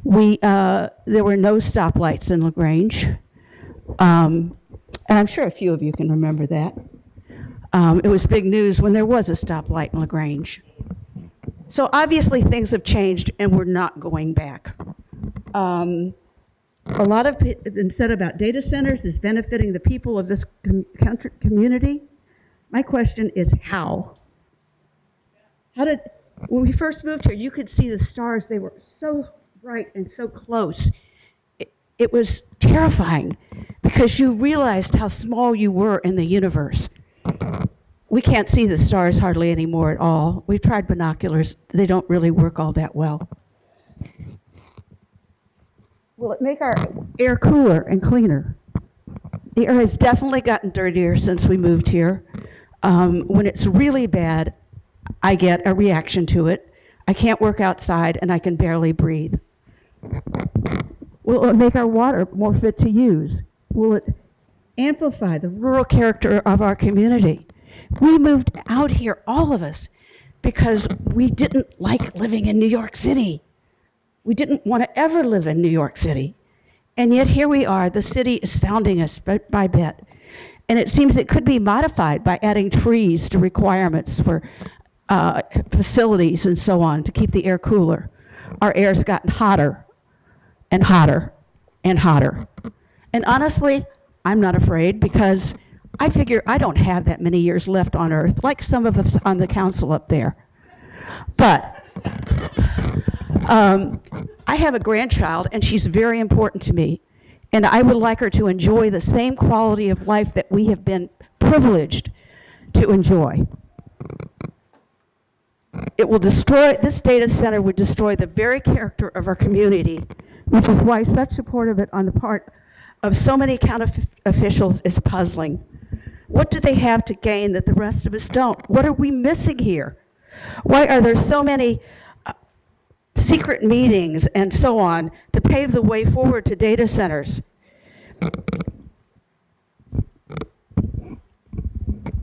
Speaker 21: there were no stoplights in LaGrange. And I'm sure a few of you can remember that. It was big news when there was a stoplight in LaGrange. So obviously things have changed and we're not going back. A lot of it been said about data centers is benefiting the people of this community. My question is how? When we first moved here, you could see the stars. They were so bright and so close. It was terrifying because you realized how small you were in the universe. We can't see the stars hardly anymore at all. We've tried binoculars. They don't really work all that well. Will it make our air cooler and cleaner? The air has definitely gotten dirtier since we moved here. When it's really bad, I get a reaction to it. I can't work outside and I can barely breathe. Will it make our water more fit to use? Will it amplify the rural character of our community? We moved out here, all of us, because we didn't like living in New York City. We didn't want to ever live in New York City. And yet here we are, the city is founding us bit by bit. And it seems it could be modified by adding trees to requirements for facilities and so on to keep the air cooler. Our air's gotten hotter and hotter and hotter. And honestly, I'm not afraid because I figure I don't have that many years left on Earth, like some of us on the council up there. But I have a grandchild and she's very important to me. And I would like her to enjoy the same quality of life that we have been privileged to enjoy. It will destroy, this data center would destroy the very character of our community, which is why such support of it on the part of so many county officials is puzzling. What do they have to gain that the rest of us don't? What are we missing here? Why are there so many secret meetings and so on to pave the way forward to data centers?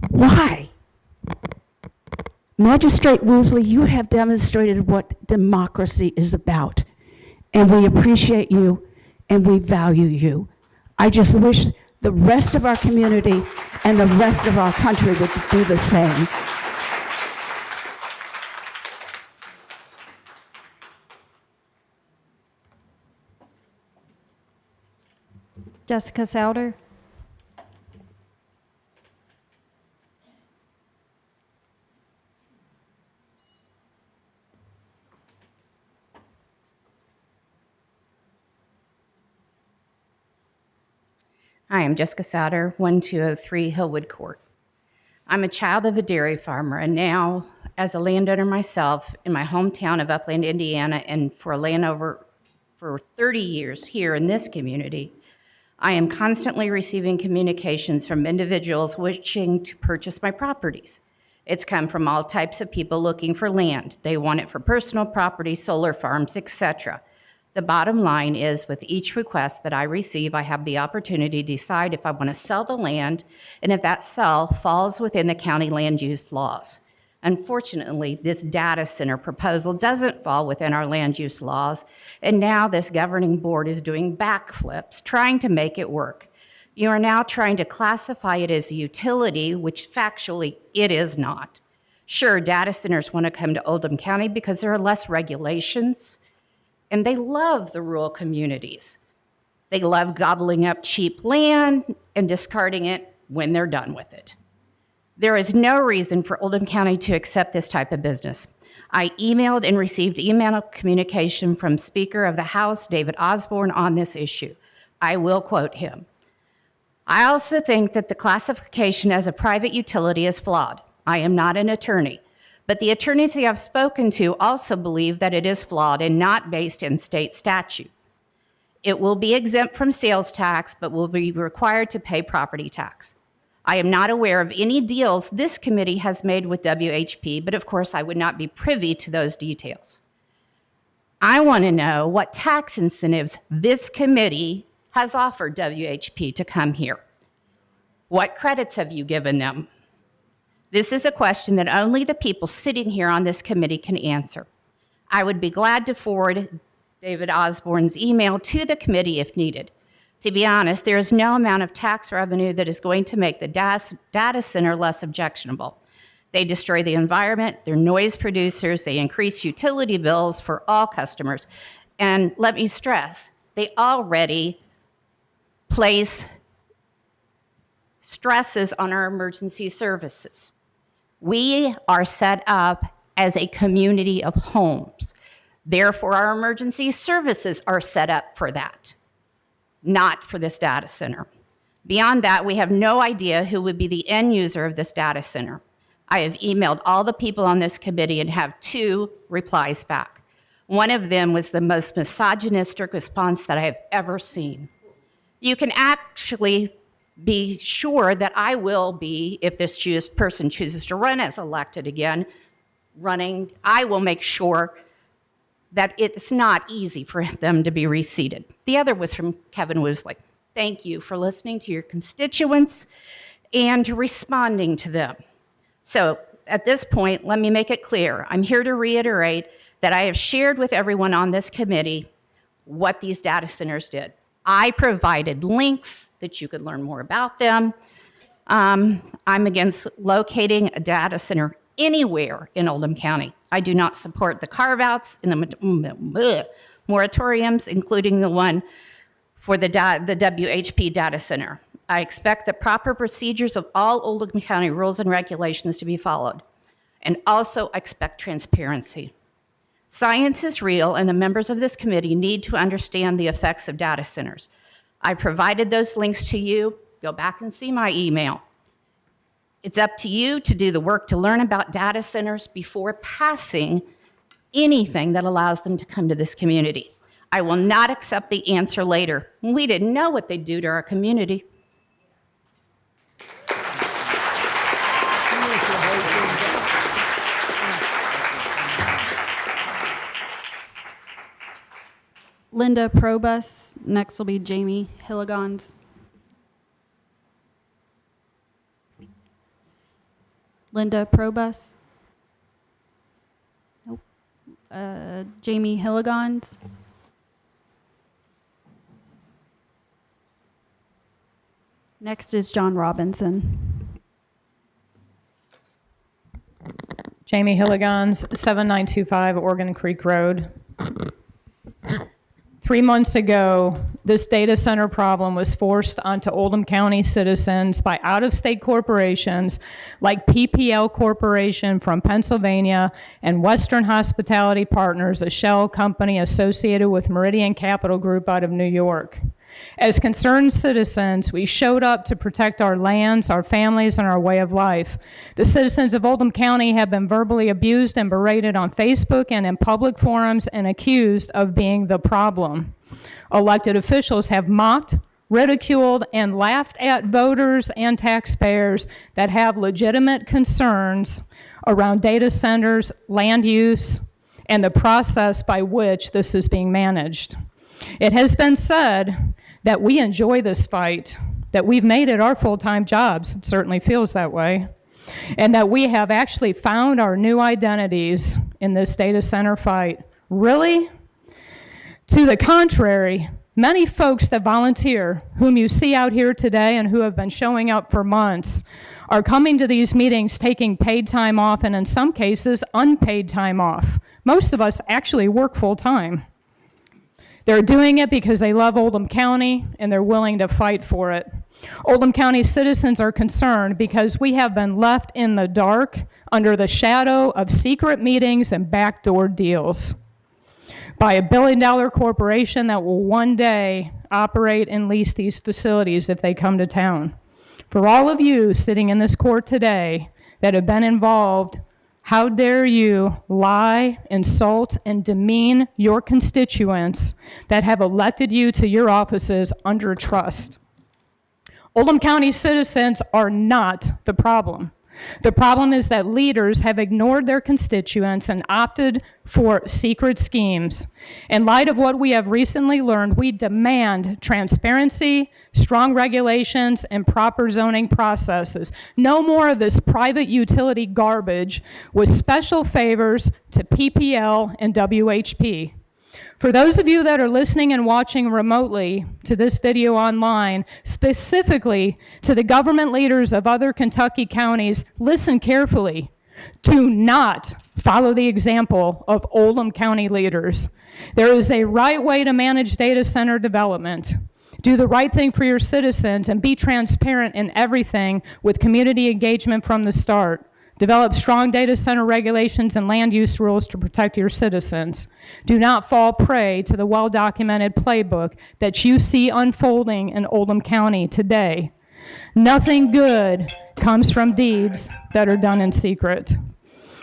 Speaker 21: Why? Magistrate Woosley, you have demonstrated what democracy is about, and we appreciate you and we value you. I just wish the rest of our community and the rest of our country would do the same.
Speaker 2: Jessica Souter.
Speaker 17: Hi, I'm Jessica Souter, 1203 Hillwood Court. I'm a child of a dairy farmer, and now, as a landowner myself in my hometown of Upland, Indiana, and for a landowner for 30 years here in this community, I am constantly receiving communications from individuals wishing to purchase my properties. It's come from all types of people looking for land. They want it for personal property, solar farms, etc. The bottom line is, with each request that I receive, I have the opportunity to decide if I want to sell the land and if that sale falls within the county land use laws. Unfortunately, this data center proposal doesn't fall within our land use laws, and now this governing board is doing backflips trying to make it work. You are now trying to classify it as a utility, which factually it is not. Sure, data centers want to come to Oldham County because there are less regulations, and they love the rural communities. They love gobbling up cheap land and discarding it when they're done with it. There is no reason for Oldham County to accept this type of business. I emailed and received email communication from Speaker of the House, David Osborne, on this issue. I will quote him. I also think that the classification as a private utility is flawed. I am not an attorney, but the attorneys I have spoken to also believe that it is flawed and not based in state statute. It will be exempt from sales tax, but will be required to pay property tax. I am not aware of any deals this committee has made with WHP, but of course I would not be privy to those details. I want to know what tax incentives this committee has offered WHP to come here. What credits have you given them? This is a question that only the people sitting here on this committee can answer. I would be glad to forward David Osborne's email to the committee if needed. To be honest, there is no amount of tax revenue that is going to make the data center less objectionable. They destroy the environment, they're noise producers, they increase utility bills for all customers. And let me stress, they already place stresses on our emergency services. We are set up as a community of homes. Therefore, our emergency services are set up for that, not for this data center. Beyond that, we have no idea who would be the end user of this data center. I have emailed all the people on this committee and have 2 replies back. One of them was the most misogynistic response that I have ever seen. You can actually be sure that I will be, if this person chooses to run as elected again, I will make sure that it's not easy for them to be reseated. The other was from Kevin Woosley. Thank you for listening to your constituents and responding to them. So at this point, let me make it clear. I'm here to reiterate that I have shared with everyone on this committee what these data centers did. I provided links that you could learn more about them. I'm against locating a data center anywhere in Oldham County. I do not support the carve-outs and the moratoriums, including the one for the WHP data center. I expect the proper procedures of all Oldham County rules and regulations to be followed, and also expect transparency. Science is real, and the members of this committee need to understand the effects of data centers. I provided those links to you. Go back and see my email. It's up to you to do the work to learn about data centers before passing anything that allows them to come to this community. I will not accept the answer later. We didn't know what they'd do to our community.
Speaker 2: Linda Probus. Next will be Jamie Hilligons. Linda Probus. Nope. Jamie Hilligons. Next is John Robinson.
Speaker 4: Jamie Hilligans, 7925 Oregon Creek Road. 3 months ago, this data center problem was forced onto Oldham County citizens by out-of-state corporations like PPL Corporation from Pennsylvania and Western Hospitality Partners, a shell company associated with Meridian Capital Group out of New York. As concerned citizens, we showed up to protect our lands, our families, and our way of life. The citizens of Oldham County have been verbally abused and berated on Facebook and in public forums and accused of being the problem. Elected officials have mocked, ridiculed, and laughed at voters and taxpayers that have legitimate concerns around data centers, land use, and the process by which this is being managed. It has been said that we enjoy this fight, that we've made it our full-time jobs. It certainly feels that way. And that we have actually found our new identities in this data center fight. Really? To the contrary, many folks that volunteer, whom you see out here today and who have been showing up for months, are coming to these meetings taking paid time off and in some cases unpaid time off. Most of us actually work full-time. They're doing it because they love Oldham County and they're willing to fight for it. Oldham County citizens are concerned because we have been left in the dark under the shadow of secret meetings and backdoor deals by a billion-dollar corporation that will one day operate and lease these facilities if they come to town. For all of you sitting in this court today that have been involved, how dare you lie, insult, and demean your constituents that have elected you to your offices under trust? Oldham County citizens are not the problem. The problem is that leaders have ignored their constituents and opted for secret schemes. In light of what we have recently learned, we demand transparency, strong regulations, and proper zoning processes. No more of this private utility garbage with special favors to PPL and WHP. For those of you that are listening and watching remotely to this video online, specifically to the government leaders of other Kentucky counties, listen carefully. Do not follow the example of Oldham County leaders. There is a right way to manage data center development. Do the right thing for your citizens and be transparent in everything with community engagement from the start. Develop strong data center regulations and land use rules to protect your citizens. Do not fall prey to the well-documented playbook that you see unfolding in Oldham County today. Nothing good comes from deeds that are done in secret.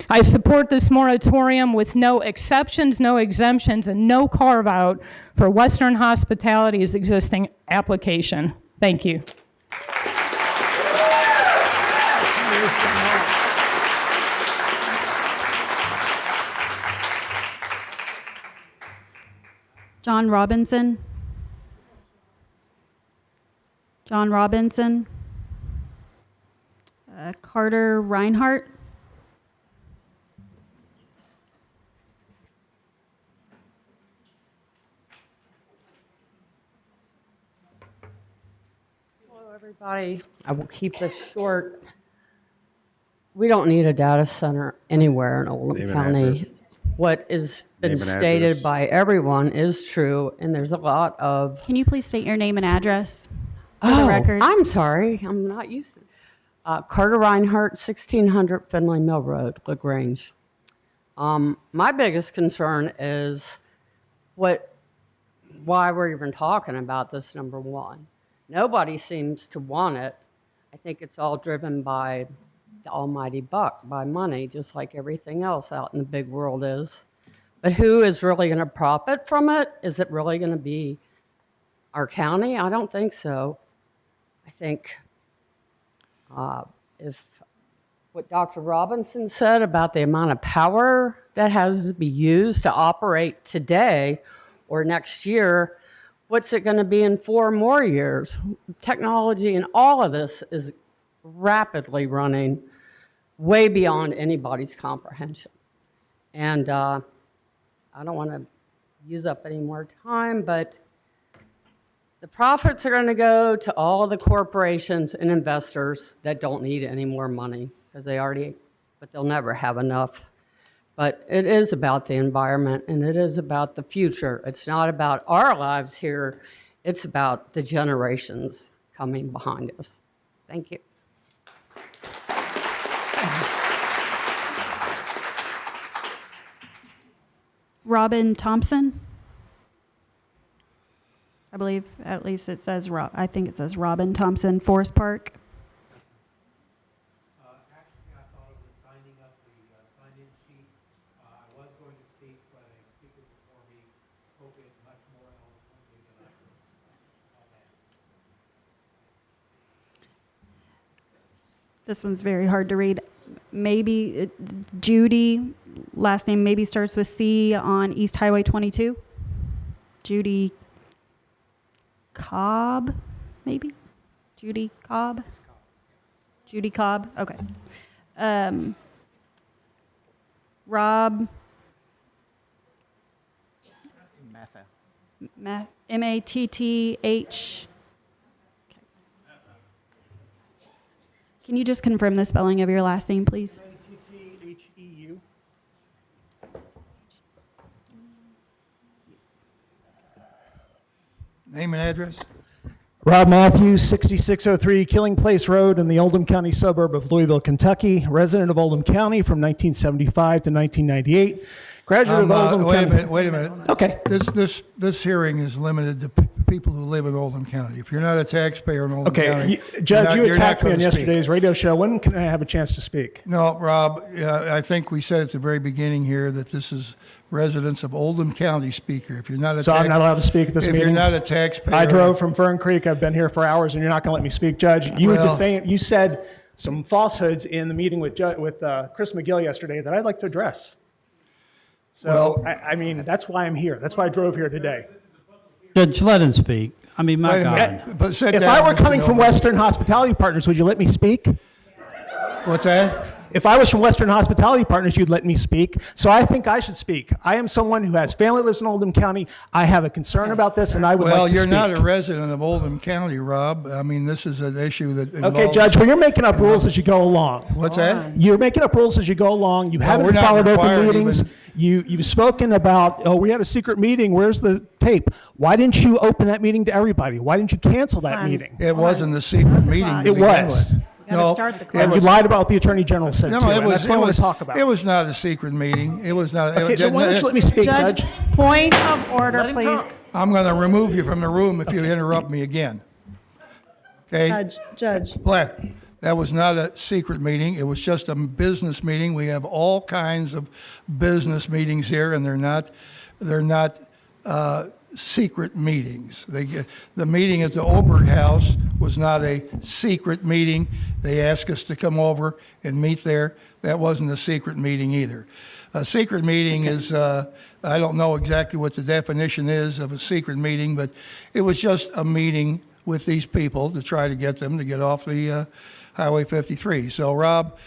Speaker 4: I support this moratorium with no exceptions, no exemptions, and no carve-out for Western Hospitality's existing application. Thank you.
Speaker 2: John Robinson. John Robinson. Carter Reinhardt.
Speaker 5: Hello, everybody. I will keep this short. We don't need a data center anywhere in Oldham County. What is been stated by everyone is true, and there's a lot of...
Speaker 2: Can you please state your name and address for the record?
Speaker 5: I'm sorry. I'm not used to it. Carter Reinhardt, 1600 Finley Mill Road, LaGrange. My biggest concern is why we're even talking about this, number one. Nobody seems to want it. I think it's all driven by the almighty buck, by money, just like everything else out in the big world is. But who is really going to profit from it? Is it really going to be our county? I don't think so. I think if what Dr. Robinson said about the amount of power that has to be used to operate today or next year, what's it going to be in 4 more years? Technology and all of this is rapidly running way beyond anybody's comprehension. And I don't want to use up any more time, but the profits are going to go to all the corporations and investors that don't need any more money because they already but they'll never have enough. But it is about the environment, and it is about the future. It's not about our lives here. It's about the generations coming behind us. Thank you.
Speaker 2: Robin Thompson. I believe at least it says, I think it says Robin Thompson, Forest Park.
Speaker 6: Actually, I thought it was signing up the sign-in sheet. I was going to speak, but a speaker before me spoke it much more eloquently than I could.
Speaker 2: This one's very hard to read. Maybe Judy, last name maybe starts with C, on East Highway 22. Judy Cobb, maybe? Judy Cobb? Judy Cobb, okay. Rob Matth. Can you just confirm the spelling of your last name, please?
Speaker 13: Mattheu.
Speaker 1: Name and address?
Speaker 6: Rob Matthews, 6603 Killing Place Road in the Oldham County suburb of Louisville, Kentucky. Resident of Oldham County from 1975 to 1998. Graduate of Oldham County.
Speaker 1: Wait a minute.
Speaker 6: Okay.
Speaker 1: This hearing is limited to people who live in Oldham County. If you're not a taxpayer in Oldham County.
Speaker 6: Judge, you
Speaker 1: you're
Speaker 6: attacked
Speaker 1: not
Speaker 6: me on
Speaker 1: gonna speak.
Speaker 6: yesterday's radio show. When can I have a chance to speak?
Speaker 1: No, Rob, I think we said at the very beginning here that this is residents of Oldham County speaker. If you're not a
Speaker 6: So I'm not allowed to speak at this meeting?
Speaker 1: If you're not a taxpayer.
Speaker 6: I drove from Fern Creek. I've been here for hours, and you're not going to let me speak, Judge. You said some falsehoods in the meeting with Chris McGill yesterday that I'd like to address. So, I mean, that's why I'm here. That's why I drove here today.
Speaker 8: Judge, let him speak. I mean, my
Speaker 1: Wait a
Speaker 8: God.
Speaker 1: minute, but sit
Speaker 6: If
Speaker 1: down,
Speaker 6: I were
Speaker 1: Mr.
Speaker 6: coming from
Speaker 1: Noble.
Speaker 6: Western Hospitality Partners, would you let me speak?
Speaker 1: What's that?
Speaker 6: If I was from Western Hospitality Partners, you'd let me speak. So I think I should speak. I am someone who has family that lives in Oldham County. I have a concern about this, and I would
Speaker 1: Well,
Speaker 6: like to
Speaker 1: you're
Speaker 6: speak.
Speaker 1: not a resident of Oldham County, Rob. I mean, this is an issue that involves...
Speaker 6: Okay, Judge, well, you're making up rules as you go along.
Speaker 1: What's that?
Speaker 6: You're making up rules as you go along. You
Speaker 1: we're
Speaker 6: haven't
Speaker 1: not
Speaker 6: followed open
Speaker 1: required
Speaker 6: meetings.
Speaker 1: even-
Speaker 6: You've spoken about, oh, we had a secret meeting. Where's the tape? Why didn't you open that meeting to everybody? Why didn't you cancel that meeting?
Speaker 1: It wasn't a secret meeting to
Speaker 6: It
Speaker 1: begin
Speaker 6: was.
Speaker 1: with. No,
Speaker 6: And you lied about what the Attorney General said,
Speaker 1: No,
Speaker 6: too,
Speaker 1: it
Speaker 6: and
Speaker 1: was,
Speaker 6: that's what I want to talk about.
Speaker 1: It was not a secret meeting. It was not.
Speaker 6: Okay, so why don't you let me speak, Judge?
Speaker 10: Point of order, please.
Speaker 1: I'm going to remove you from the room if you interrupt me again. Okay?
Speaker 10: Judge.
Speaker 1: Black, that was not a secret meeting. It was just a business meeting. We have all kinds of business meetings here, and they're not secret meetings. The meeting at the Obert House was not a secret meeting. They asked us to come over and meet there. That wasn't a secret meeting either. A secret meeting is, I don't know exactly what the definition is of a secret meeting, but it was just a meeting with these people to try to get them to get off the Highway 53. So, Rob,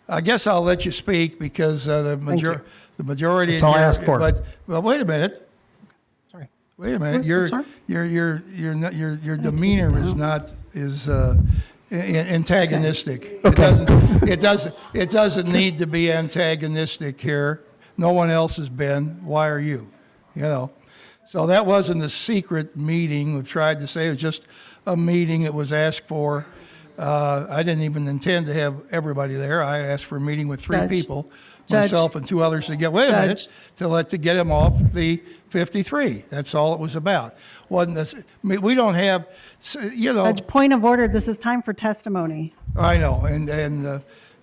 Speaker 1: I guess I'll let you speak because the majority.
Speaker 6: That's all I asked for.
Speaker 1: But wait a minute.
Speaker 6: Sorry.
Speaker 1: Wait a minute.
Speaker 6: I'm sorry.
Speaker 1: Your demeanor is antagonistic.
Speaker 6: Okay.
Speaker 1: It doesn't need to be antagonistic here. No one else has been. Why are you? You know. So that wasn't a secret meeting. We've tried to say it was just a meeting. It was asked for. I didn't even intend to have everybody there. I asked for a meeting with three people, myself and two others to get. Wait a minute, to get him off the 53. That's all it was about. Wasn't this? We don't have, you know.
Speaker 10: Judge, point of order. This is time for testimony.
Speaker 1: I know, and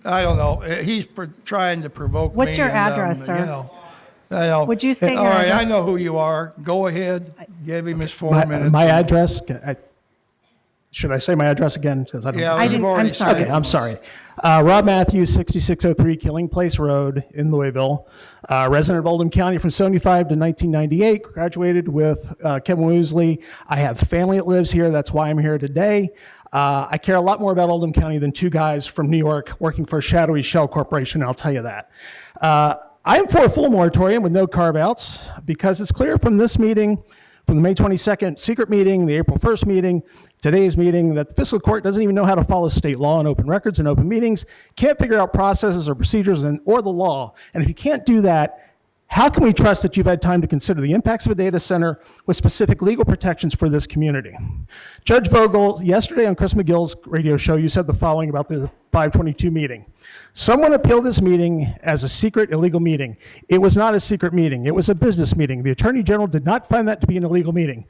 Speaker 1: I don't know. He's trying to provoke me.
Speaker 10: What's your
Speaker 1: and,
Speaker 10: address, sir?
Speaker 1: You know, I know.
Speaker 10: Would you state
Speaker 1: All
Speaker 10: your
Speaker 1: right,
Speaker 10: address?
Speaker 1: I know who you are. Go ahead. Give him his 4 minutes.
Speaker 6: My address, should I say my address again? 'Cause I don't
Speaker 1: Yeah, you've already
Speaker 10: I'm sorry.
Speaker 1: said it.
Speaker 6: Okay, I'm sorry. Rob Matthews, 6603 Killing Place Road in Louisville. Resident of Oldham County from 75 to 1998. Graduated with Kevin Woosley. I have family that lives here. That's why I'm here today. I care a lot more about Oldham County than two guys from New York working for a shadowy shell corporation, I'll tell you that. I am for a full moratorium with no carve-outs because it's clear from this meeting, from the May 22nd secret meeting, the April 1st meeting, today's meeting, that the fiscal court doesn't even know how to follow state law on open records and open meetings, can't figure out processes or procedures or the law. And if you can't do that, how can we trust that you've had time to consider the impacts of a data center with specific legal protections for this community? Judge Vogel, yesterday on Chris McGill's radio show, you said the following about the 522 meeting. Someone appealed this meeting as a secret, illegal meeting. It was not a secret meeting. It was a business meeting. The Attorney General did not find that to be an illegal meeting.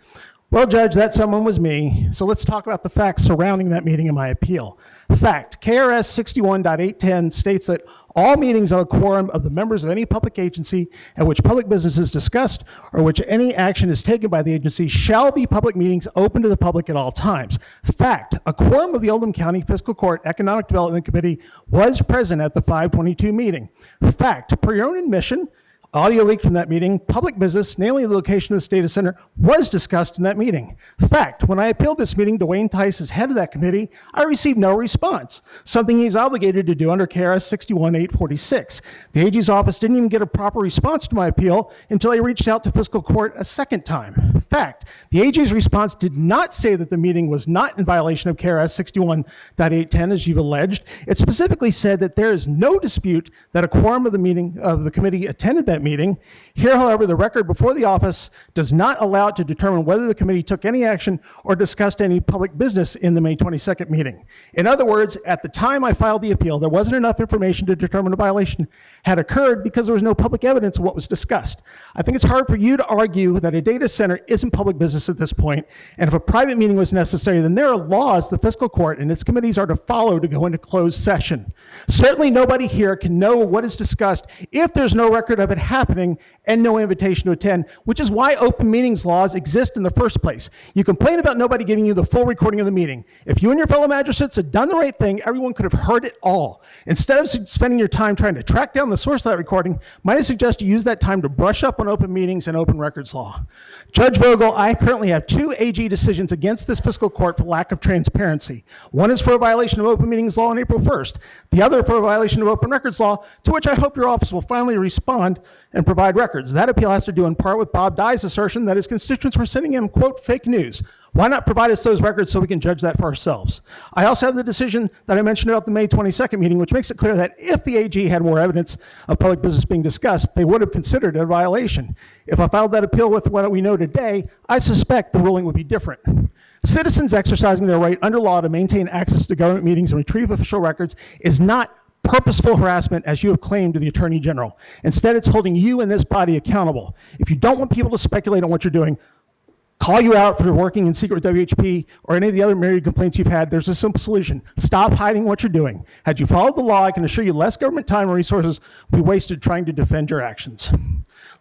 Speaker 6: Well, Judge, that someone was me. So let's talk about the facts surrounding that meeting and my appeal. Fact, KRS 61.810 states that all meetings of a quorum of the members of any public agency at which public business is discussed or which any action is taken by the agency shall be public meetings open to the public at all times. Fact, a quorum of the Oldham County Fiscal Court Economic Development Committee was present at the 522 meeting. Fact, per your own admission, audio leaked from that meeting, public business, namely the location of this data center, was discussed in that meeting. Fact, when I appealed this meeting to Wayne Tice as head of that committee, I received no response, something he's obligated to do under KRS 61.846. The AG's office didn't even get a proper response to my appeal until I reached out to fiscal court a second time. Fact, the AG's response did not say that the meeting was not in violation of KRS 61.810, as you've alleged. It specifically said that there is no dispute that a quorum of the committee attended that meeting. Here, however, the record before the office does not allow it to determine whether the committee took any action or discussed any public business in the May 22nd meeting. In other words, at the time I filed the appeal, there wasn't enough information to determine a violation had occurred because there was no public evidence of what was discussed. I think it's hard for you to argue that a data center isn't public business at this point, and if a private meeting was necessary, then there are laws the fiscal court and its committees are to follow to go into closed session. Certainly nobody here can know what is discussed if there's no record of it happening and no invitation to attend, which is why open meetings laws exist in the first place. You complain about nobody giving you the full recording of the meeting. If you and your fellow magistrates had done the right thing, everyone could have heard it all. Instead of spending your time trying to track down the source of that recording, might I suggest you use that time to brush up on open meetings and open records law. Judge Vogel, I currently have 2 AG decisions against this fiscal court for lack of transparency. One is for a violation of open meetings law on April 1st. The other for a violation of open records law, to which I hope your office will finally respond and provide records. That appeal has to do in part with Bob Dye's assertion that his constituents were sending him, quote, fake news. Why not provide us those records so we can judge that for ourselves? I also have the decision that I mentioned about the May 22nd meeting, which makes it clear that if the AG had more evidence of public business being discussed, they would have considered it a violation. If I filed that appeal with what we know today, I suspect the ruling would be different. Citizens exercising their right under law to maintain access to government meetings and retrieve official records is not purposeful harassment, as you have claimed to the Attorney General. Instead, it's holding you and this body accountable. If you don't want people to speculate on what you're doing, call you out for working in secret with WHP or any of the other myriad complaints you've had, there's a simple solution. Stop hiding what you're doing. Had you followed the law, I can assure you less government time and resources will be wasted trying to defend your actions.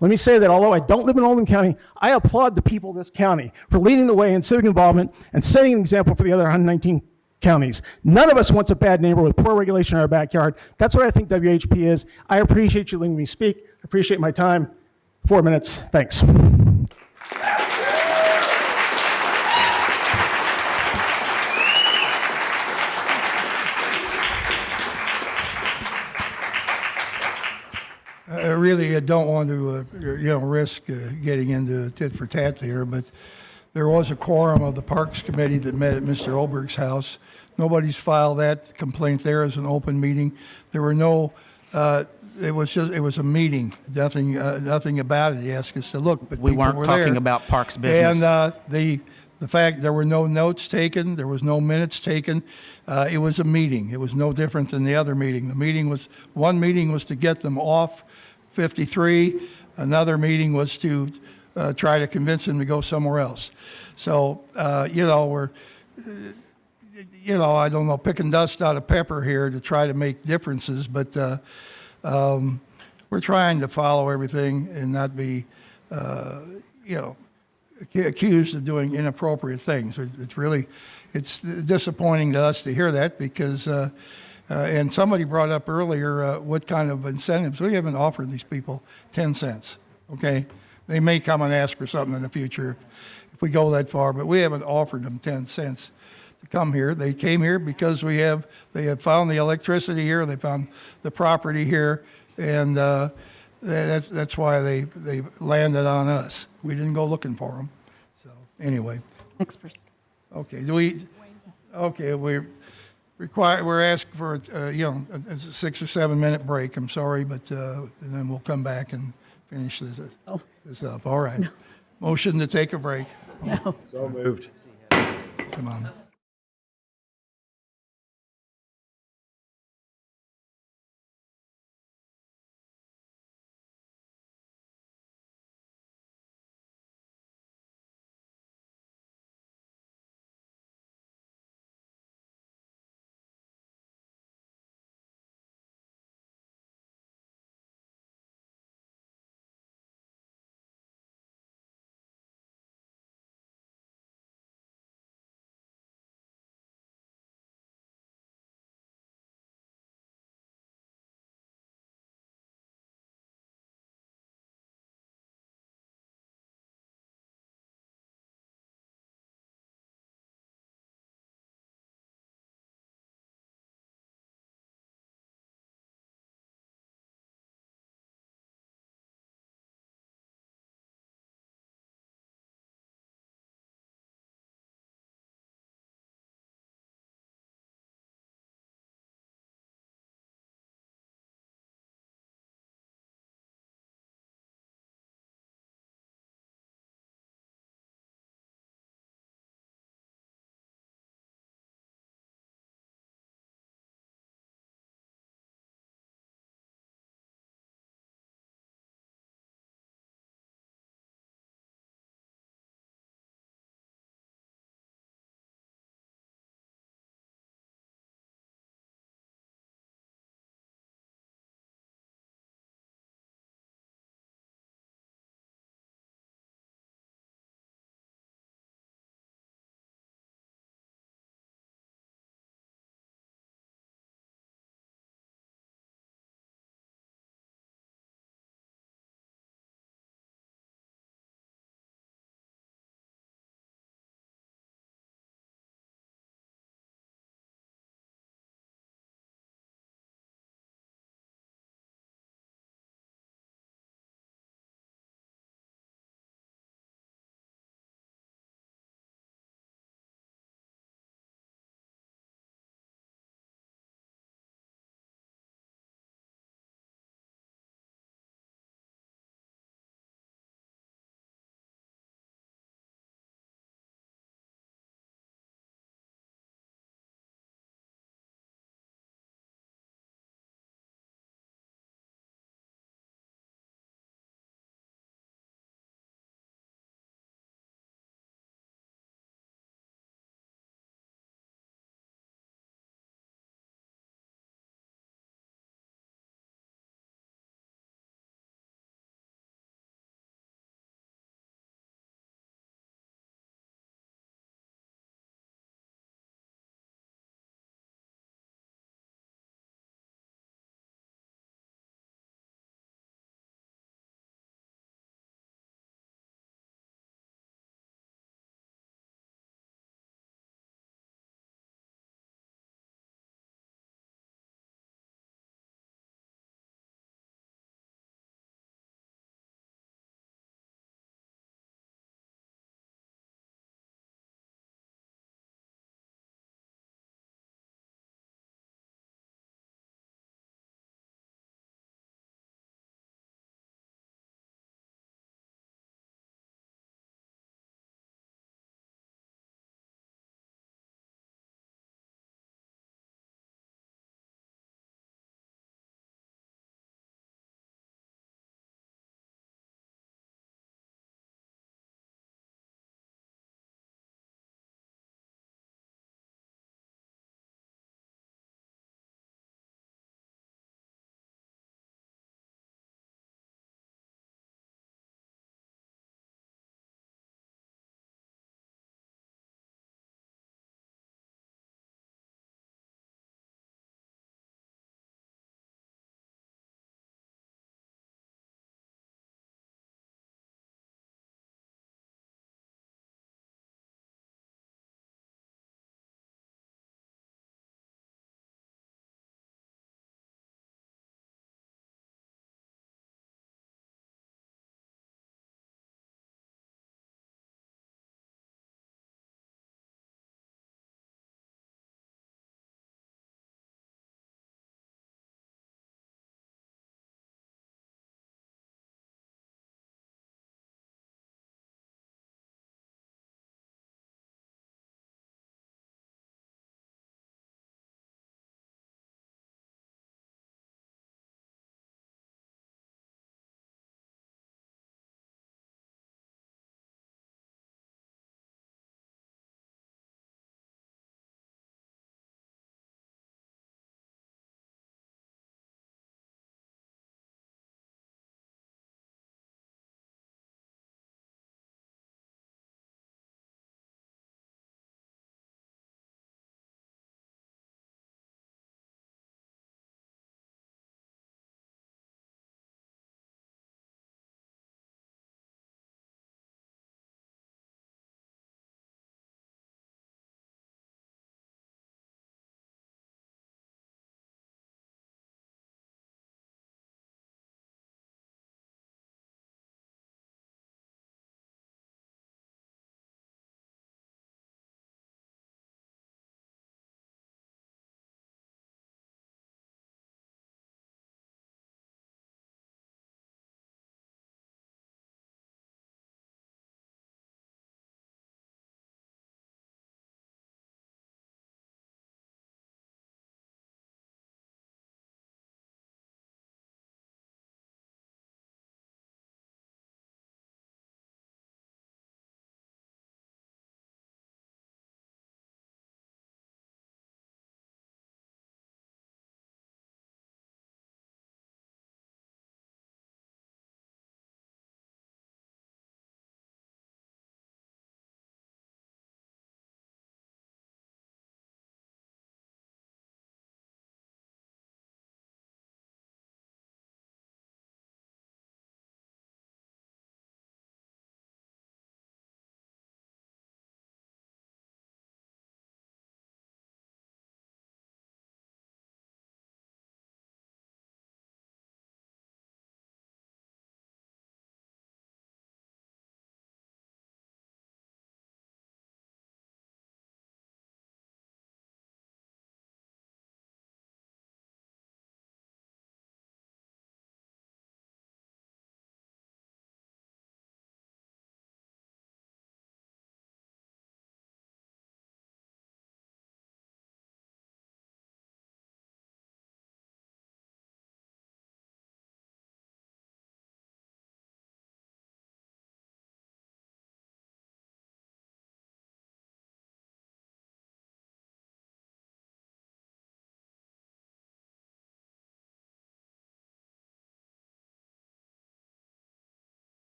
Speaker 6: Let me say that although I don't live in Oldham County, I applaud the people of this county for leading the way in civic involvement and setting an example for the other 119 counties. None of us wants a bad neighbor with poor regulation in our backyard. That's what I think WHP is. I appreciate you letting me speak. I appreciate my time. 4 minutes. Thanks.
Speaker 1: I really don't want to, risk getting into tit for tat there, but there was a quorum of the Parks Committee that met at Mr. Oberg's house. Nobody's filed that complaint there as an open meeting. There were no, it was a meeting, nothing about it. He asked us to look, but
Speaker 7: We
Speaker 1: people
Speaker 7: weren't
Speaker 1: were
Speaker 7: talking
Speaker 1: there.
Speaker 7: about Parks business.
Speaker 1: And the fact there were no notes taken, there was no minutes taken, it was a meeting. It was no different than the other meeting. One meeting was to get them off 53. Another meeting was to try to convince them to go somewhere else. So, we're, I don't know, picking dust out of pepper here to try to make differences, but we're trying to follow everything and not be, accused of doing inappropriate things. It's disappointing to us to hear that because, and somebody brought up earlier what kind of incentives. We haven't offered these people 10 cents, okay? They may come and ask for something in the future if we go that far, but we haven't offered them 10 cents to come here. They came here because they have found the electricity here, they found the property here, and that's why they landed on us. We didn't go looking for them. anyway.
Speaker 10: Next person.
Speaker 1: Okay, we're asking for, a 6 or 7 minute break, I'm sorry, but, and then we'll come back and finish this up. All right. Motion to take a break.
Speaker 10: No.
Speaker 23: So moved.
Speaker 1: Come on.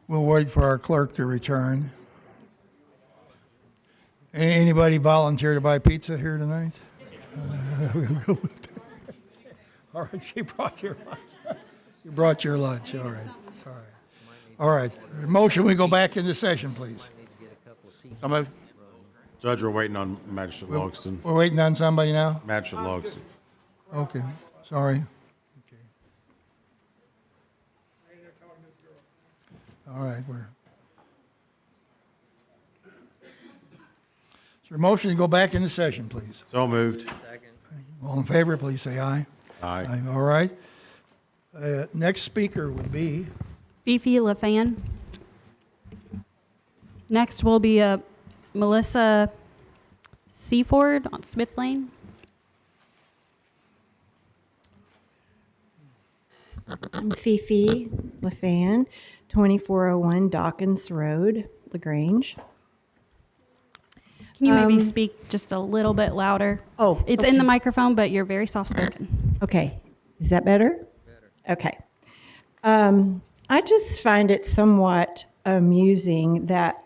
Speaker 1: We'll wait for our clerk to return. Anybody volunteer to buy pizza here tonight? All right, she brought your lunch. You brought your lunch, all right. All right. All right, motion, we go back into session, please.
Speaker 23: Judge, we're waiting on Magistrate Logston.
Speaker 1: We're waiting on somebody now?
Speaker 23: Magistrate Logston.
Speaker 1: Okay, sorry. Okay. All right, is there a motion to go back into session, please?
Speaker 23: So moved.
Speaker 1: All in favor, please say aye.
Speaker 23: Aye.
Speaker 1: All right. Next speaker would be
Speaker 2: Fifi LaFan. Next will be Melissa Seaford on Smith Lane.
Speaker 9: I'm Fifi LaFan, 2401 Dawkins Road, LaGrange.
Speaker 2: Can you maybe speak just a little bit louder?
Speaker 9: Oh,
Speaker 2: it's in the microphone, but you're very soft-spoken.
Speaker 9: Okay. Is that better? Okay. I just find it somewhat amusing that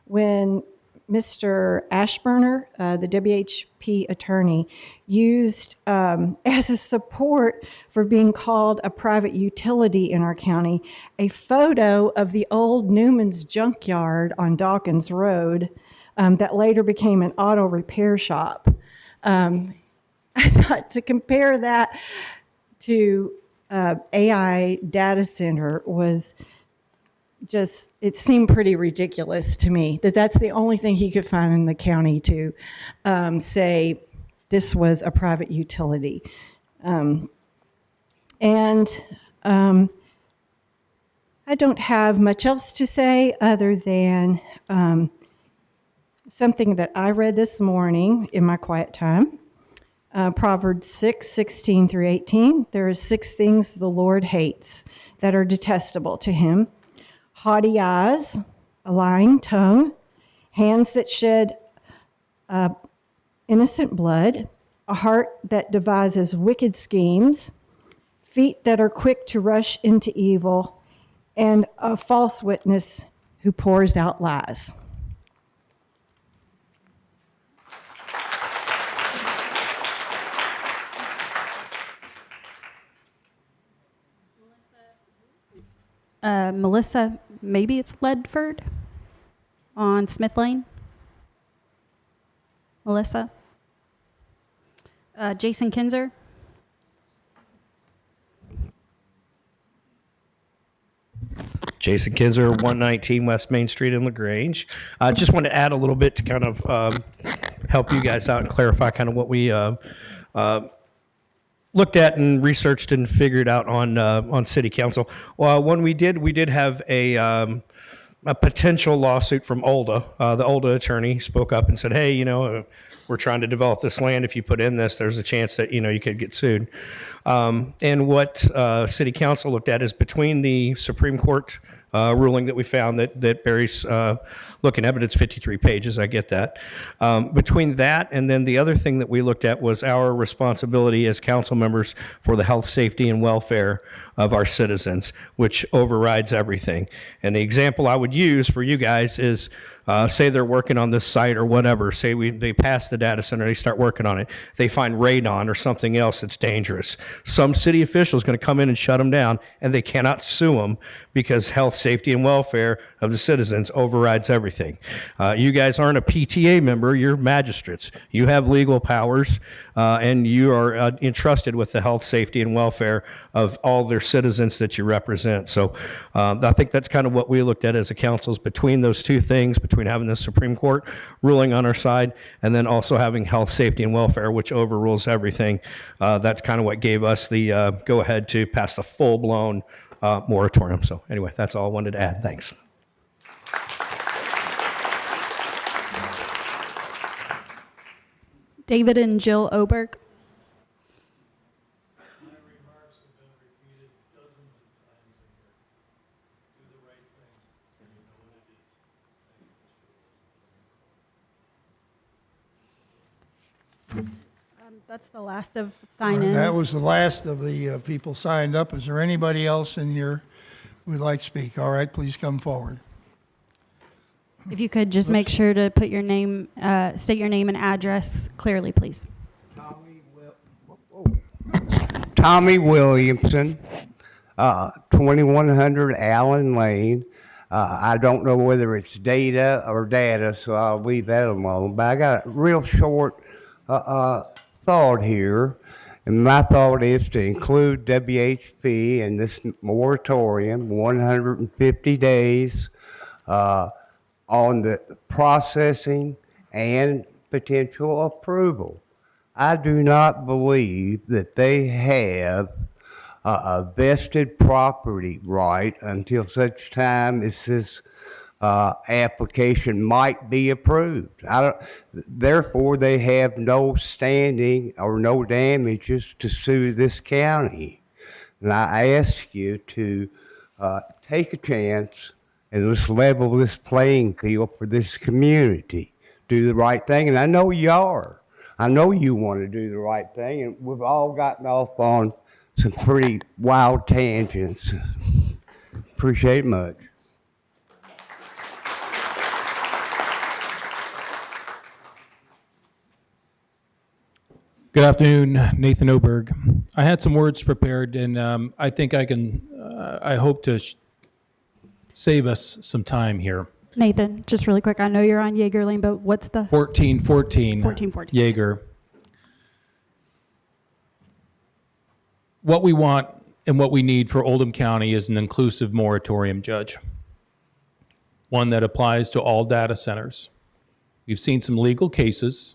Speaker 9: when Mr. Ashburner, the WHP attorney, used as a support for being called a private utility in our county a photo of the old Newman's junkyard on Dawkins Road that later became an auto repair shop. I thought to compare that to AI data center was just, it seemed pretty ridiculous to me that that's the only thing he could find in the county to say this was a private utility. I don't have much else to say other than something that I read this morning in my quiet time. Proverbs 6:16 through 18. There are 6 things the Lord hates that are detestable to him: haughty eyes, a lying tongue, hands that shed innocent blood, a heart that devises wicked schemes, feet that are quick to rush into evil, and a false witness who pours out lies.
Speaker 2: Melissa, maybe it's Ledford on Smith Lane. Melissa. Jason Kinzer.
Speaker 14: Jason Kinzer, 119 West Main Street in LaGrange. I just wanted to add a little bit to kind of help you guys out and clarify kind of what we looked at and researched and figured out on City Council. Well, when we did have a potential lawsuit from Oldham. The Oldham attorney spoke up and said, "Hey, we're trying to develop this land. If you put in this, there's a chance that you could get sued." And what City Council looked at is between the Supreme Court ruling that we found that Barry's looking at, but it's 53 pages, I get that. Between that and then the other thing that we looked at was our responsibility as council members for the health, safety, and welfare of our citizens, which overrides everything. And the example I would use for you guys is, say they're working on this site or whatever, say they pass the data center, they start working on it, they find radon or something else that's dangerous. Some city official is going to come in and shut them down, and they cannot sue them because health, safety, and welfare of the citizens overrides everything. You guys aren't a PTA member, you're magistrates. You have legal powers, and you are entrusted with the health, safety, and welfare of all their citizens that you represent. So I think that's kind of what we looked at as a council, is between those two things, between having the Supreme Court ruling on our side and then also having health, safety, and welfare, which overrules everything. That's kind of what gave us the go-ahead to pass the full-blown moratorium. So anyway, that's all I wanted to add. Thanks.
Speaker 2: David and Jill Oberg. That's the last of sign-ins.
Speaker 1: That was the last of the people signed up. Is there anybody else in here would like to speak. All right, please come forward.
Speaker 2: If you could just make sure to put your name, state your name and address clearly, please.
Speaker 12: Tommy Williamson, 2100 Allen Lane. I don't know whether it's data or data, so I'll leave that alone. But I got a real short thought here. And my thought is to include WHP in this moratorium, 150 days on the processing and potential approval. I do not believe that they have a vested property right until such time as this application might be approved. Therefore, they have no standing or no damages to sue this county. And I ask you to take a chance and let's level this playing field for this community. Do the right thing, and I know you are. I know you want to do the right thing, and we've all gotten off on some pretty wild tangents. Appreciate it much.
Speaker 16: Good afternoon, Nathan Oberg. I had some words prepared, and I think I hope to save us some time here.
Speaker 2: Nathan, just really quick, I know you're on Jaeger Lane, but what's the?
Speaker 16: 1414.
Speaker 2: 1414.
Speaker 16: Jaeger. What we want and what we need for Oldham County is an inclusive moratorium, Judge. One that applies to all data centers. We've seen some legal cases,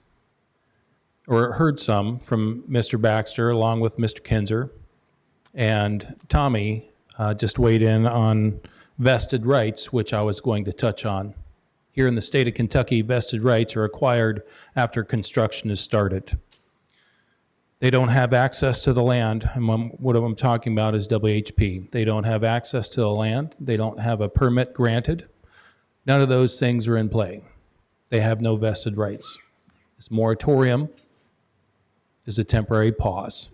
Speaker 16: or heard some from Mr. Baxter along with Mr. Kinzer, and Tommy just weighed in on vested rights, which I was going to touch on. Here in the state of Kentucky, vested rights are acquired after construction is started. They don't have access to the land, and what I'm talking about is WHP. They don't have access to the land. They don't have a permit granted. None of those things are in play. They have no vested rights. This moratorium is a temporary pause.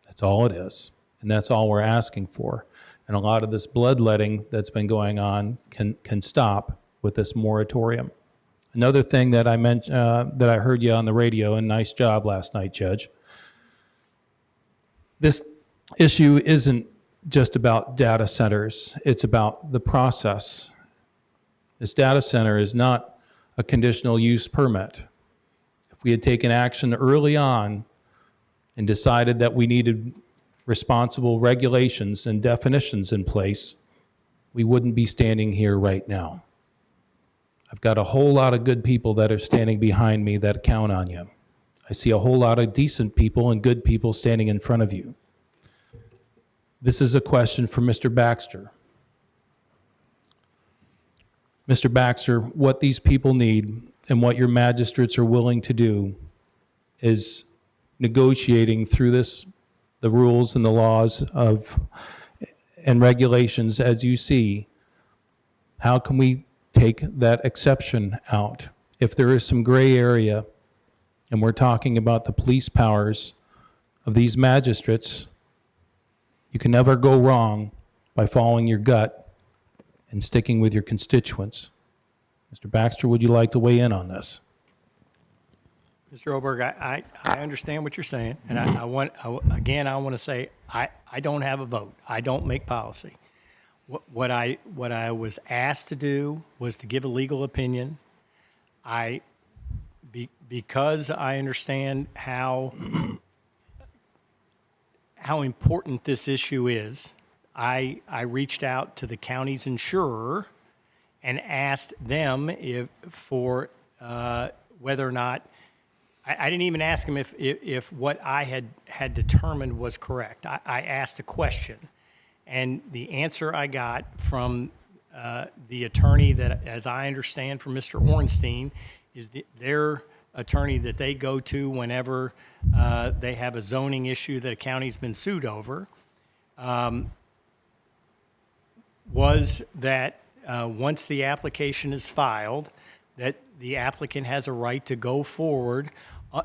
Speaker 16: That's all it is, and that's all we're asking for. And a lot of this bloodletting that's been going on can stop with this moratorium. Another thing that I mentioned, that I heard you on the radio, and nice job last night, Judge. This issue isn't just about data centers. It's about the process. This data center is not a conditional use permit. If we had taken action early on and decided that we needed responsible regulations and definitions in place, we wouldn't be standing here right now. I've got a whole lot of good people that are standing behind me that count on you. I see a whole lot of decent people and good people standing in front of you. This is a question for Mr. Baxter. Mr. Baxter, what these people need and what your magistrates are willing to do is negotiating through the rules and the laws and regulations as you see. How can we take that exception out? If there is some gray area, and we're talking about the police powers of these magistrates, you can never go wrong by following your gut and sticking with your constituents. Mr. Baxter, would you like to weigh in on this?
Speaker 11: Mr. Oberg, I understand what you're saying, and I want to say I don't have a vote. I don't make policy. What I was asked to do was to give a legal opinion. Because I understand how important this issue is, I reached out to the county's insurer and asked them whether or not. I didn't even ask him if what I had determined was correct. I asked a question, and the answer I got from the attorney that, as I understand from Mr. Ornstein, is their attorney that they go to whenever they have a zoning issue that a county's been sued over, was that once the application is filed, that the applicant has a right to go forward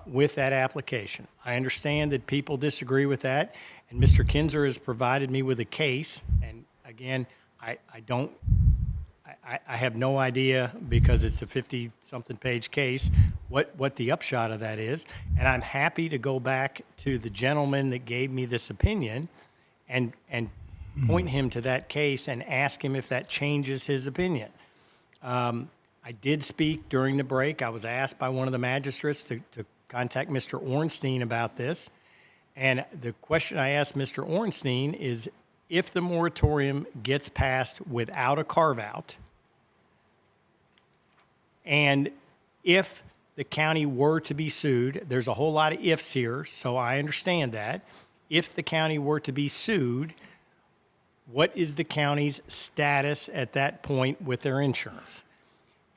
Speaker 11: with that application. I understand that people disagree with that, and Mr. Kinzer has provided me with a case, and again, I don't, I have no idea, because it's a 50-something page case, what the upshot of that is. And I'm happy to go back to the gentleman that gave me this opinion and point him to that case and ask him if that changes his opinion. I did speak during the break. I was asked by one of the magistrates to contact Mr. Ornstein about this. And the question I asked Mr. Ornstein is, if the moratorium gets passed without a carve-out, and if the county were to be sued, there's a whole lot of ifs here, so I understand that. If the county were to be sued, what is the county's status at that point with their insurance?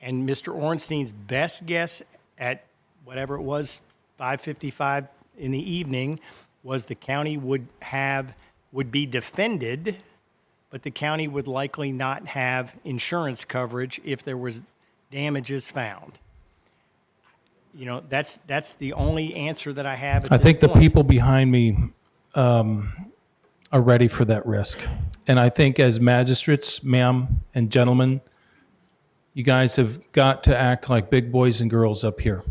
Speaker 11: And Mr. Ornstein's best guess at whatever it was, 5:55 in the evening, was the county would be defended, but the county would likely not have insurance coverage if there was damages found. You know, that's the only answer that I have at
Speaker 16: I
Speaker 11: this
Speaker 16: think the
Speaker 11: point.
Speaker 16: people behind me are ready for that risk. And I think as magistrates, ma'am and gentlemen, you guys have got to act like big boys and girls up here.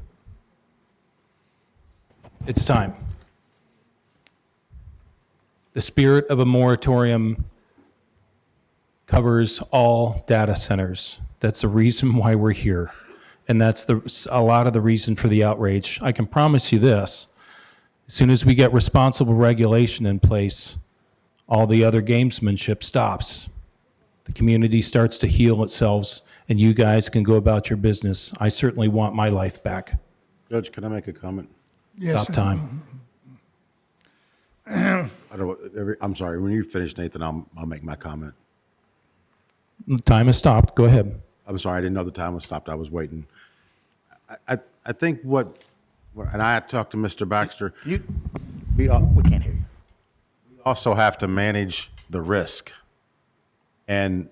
Speaker 16: It's time. The spirit of a moratorium covers all data centers. That's the reason why we're here. And that's a lot of the reason for the outrage. I can promise you this, as soon as we get responsible regulation in place, all the other gamesmanship stops. The community starts to heal itself, and you guys can go about your business. I certainly want my life back.
Speaker 23: Judge, can I make a comment?
Speaker 1: Yes,
Speaker 16: Stop time.
Speaker 23: I'm sorry. When you finish, Nathan, I'll make my comment.
Speaker 16: The time has stopped. Go ahead.
Speaker 23: I'm sorry. I didn't know the time was stopped. I was waiting. I think and I talked to Mr. Baxter.
Speaker 7: We can't hear you.
Speaker 23: We also have to manage the risk. And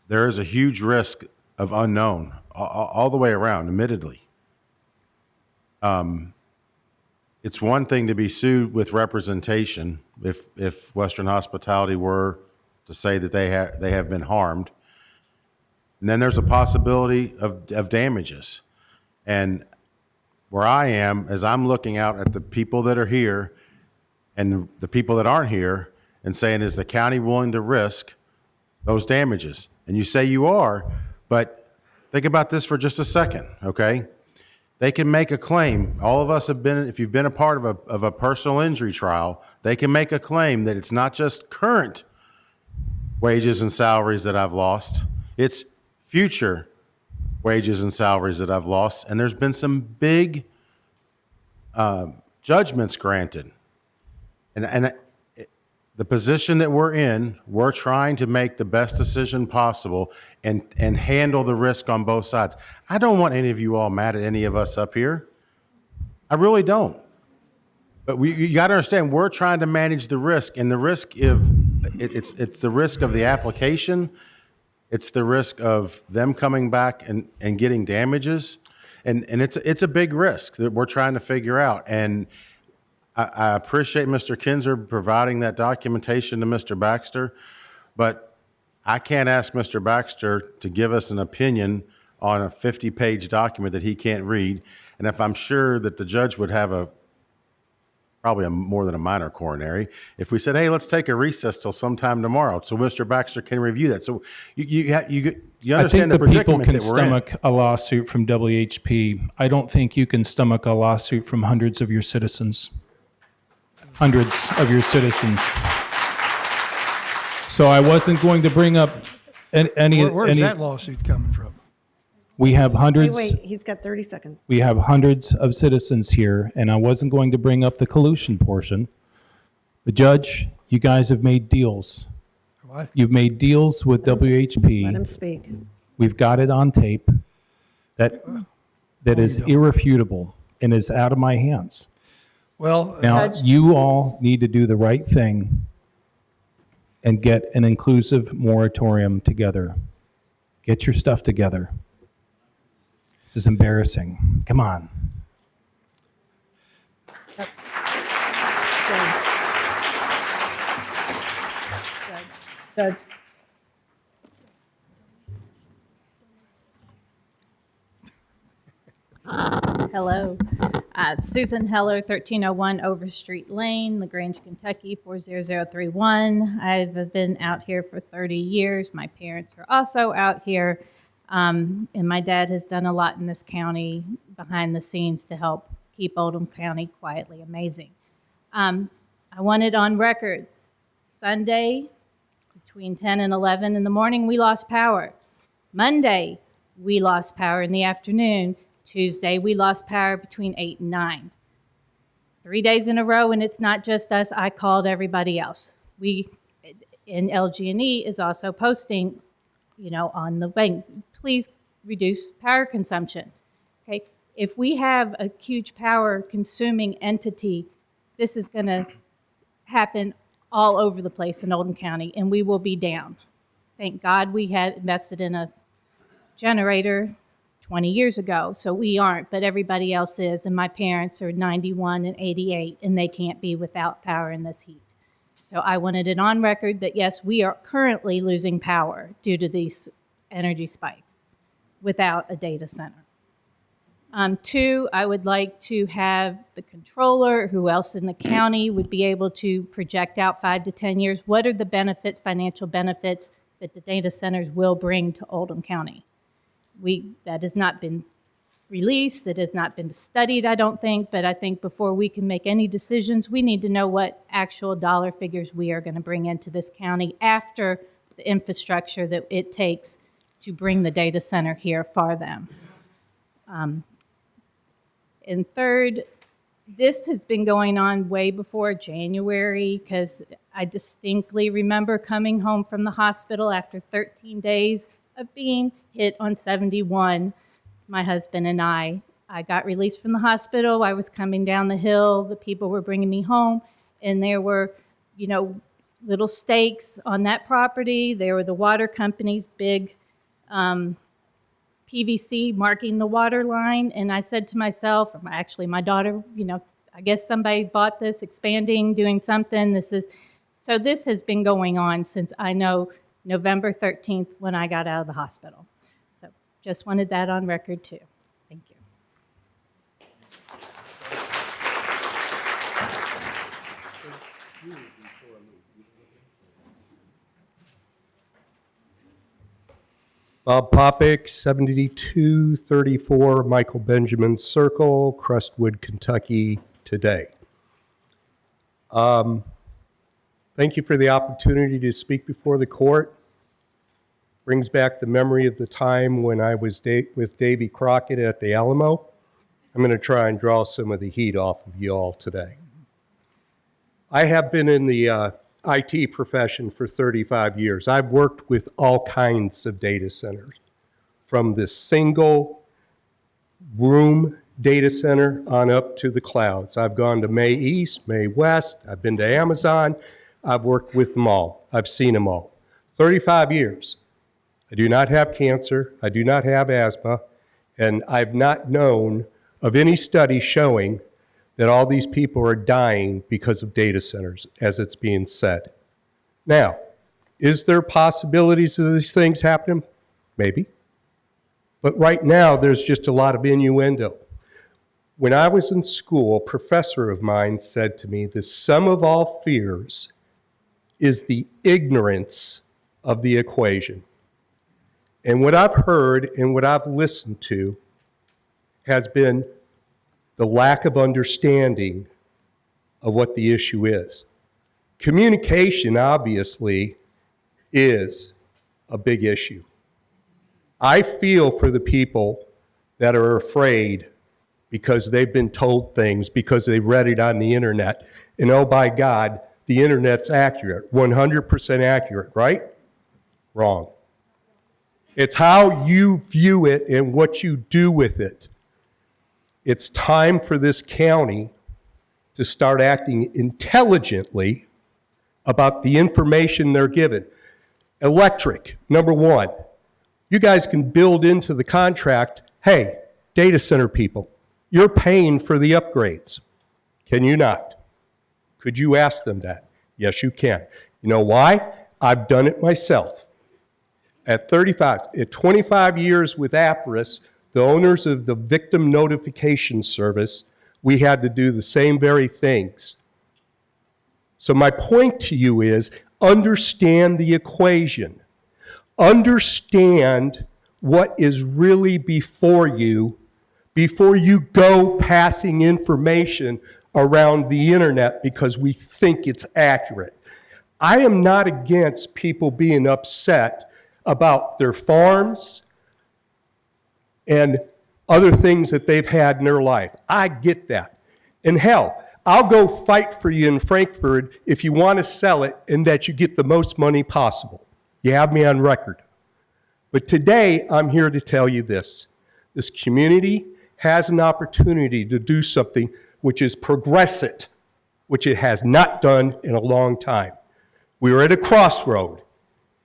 Speaker 23: there is a huge risk of unknown all the way around, admittedly. It's one thing to be sued with representation if Western Hospitality were to say that they have been harmed. And then there's a possibility of damages. And where I am, as I'm looking out at the people that are here and the people that aren't here and saying, is the county willing to risk those damages? And you say you are, but think about this for just a second, okay? They can make a claim. All of us have been, if you've been a part of a personal injury trial, they can make a claim that it's not just current wages and salaries that I've lost, it's future wages and salaries that I've lost. And there's been some big judgments granted. And the position that we're in, we're trying to make the best decision possible and handle the risk on both sides. I don't want any of you all mad at any of us up here. I really don't. But you got to understand, we're trying to manage the risk, and the risk it's the risk of the application. It's the risk of them coming back and getting damages. And it's a big risk that we're trying to figure out. And I appreciate Mr. Kinzer providing that documentation to Mr. Baxter, but I can't ask Mr. Baxter to give us an opinion on a 50-page document that he can't read. And if I'm sure that the judge would have probably more than a minor coronary, if we said, hey, let's take a recess till sometime tomorrow so Mr. Baxter can review that. So you understand
Speaker 16: I think the people
Speaker 23: predicament
Speaker 16: can
Speaker 23: that we're in.
Speaker 16: stomach a lawsuit from WHP. I don't think you can stomach a lawsuit from hundreds of your citizens. Hundreds of your citizens. So I wasn't going to bring up any.
Speaker 1: Where's that lawsuit coming from?
Speaker 16: We have hundreds.
Speaker 15: Wait, he's got 30 seconds.
Speaker 16: We have hundreds of citizens here, and I wasn't going to bring up the collusion portion. The judge, you guys have made deals.
Speaker 1: What?
Speaker 16: You've made deals with WHP.
Speaker 15: Let him speak.
Speaker 16: We've got it on tape. That is irrefutable and is out of my hands.
Speaker 1: Well,
Speaker 16: Now, you all need to do the right thing and get an inclusive moratorium together. Get your stuff together. This is embarrassing. Come on.
Speaker 15: Judge. Hello. Susan Heller, 1301 Overstreet Lane, LaGrange, Kentucky, 40031. I've been out here for 30 years. My parents are also out here. And my dad has done a lot in this county behind the scenes to help keep Oldham County quietly amazing. I want it on record. Sunday, between 10 and 11 in the morning, we lost power. Monday, we lost power in the afternoon. Tuesday, we lost power between 8 and 9. 3 days in a row, and it's not just us. I called everybody else. And LG&E is also posting, on the bank, please reduce power consumption. Okay, if we have a huge power consuming entity, this is going to happen all over the place in Oldham County, and we will be down. Thank God we had invested in a generator 20 years ago, so we aren't, but everybody else is, and my parents are 91 and 88, and they can't be without power in this heat. So I wanted it on record that yes, we are currently losing power due to these energy spikes without a data center. 2, I would like to have the controller, who else in the county would be able to project out 5 to 10 years. What are the benefits, financial benefits, that the data centers will bring to Oldham County? That has not been released. It has not been studied, I don't think, but I think before we can make any decisions, we need to know what actual dollar figures we are going to bring into this county after the infrastructure that it takes to bring the data center here for them. And third, this has been going on way before January, because I distinctly remember coming home from the hospital after 13 days of being hit on 71. My husband and I got released from the hospital. I was coming down the hill. The people were bringing me home, and there were, little stakes on that property. There were the water company's big PVC marking the water line. And I said to myself, or actually my daughter, I guess somebody bought this, expanding, doing something. So this has been going on since, I know, November 13th when I got out of the hospital. So just wanted that on record too. Thank you.
Speaker 18: Bob Popick, 7234 Michael Benjamin Circle, Crestwood, Kentucky, today. Thank you for the opportunity to speak before the court. Brings back the memory of the time when I was with Davy Crockett at the Alamo. I'm going to try and draw some of the heat off of you all today. I have been in the IT profession for 35 years. I've worked with all kinds of data centers, from the single room data center on up to the clouds. I've gone to May East, May West, I've been to Amazon, I've worked with them all. I've seen them all. 35 years. I do not have cancer, I do not have asthma, and I've not known of any study showing that all these people are dying because of data centers, as it's being said. Now, is there possibilities of these things happening? Maybe. But right now, there's just a lot of innuendo. When I was in school, a professor of mine said to me, the sum of all fears is the ignorance of the equation. And what I've heard and what I've listened to has been the lack of understanding of what the issue is. Communication, obviously, is a big issue. I feel for the people that are afraid because they've been told things, because they read it on the internet. And oh, by God, the internet's accurate, 100% accurate, right? Wrong. It's how you view it and what you do with it. It's time for this county to start acting intelligently about the information they're given. Electric, number one. You guys can build into the contract, hey, data center people, you're paying for the upgrades. Can you not? Could you ask them that? Yes, you can. You know why? I've done it myself. At 25 years with Apris, the owners of the Victim Notification Service, we had to do the same very things. So my point to you is, understand the equation. Understand what is really before you go passing information around the internet because we think it's accurate. I am not against people being upset about their farms and other things that they've had in their life. I get that. And hell, I'll go fight for you in Frankfurt if you want to sell it and that you get the most money possible. You have me on record. But today, I'm here to tell you this. This community has an opportunity to do something which is progressive, which it has not done in a long time. We are at a crossroad.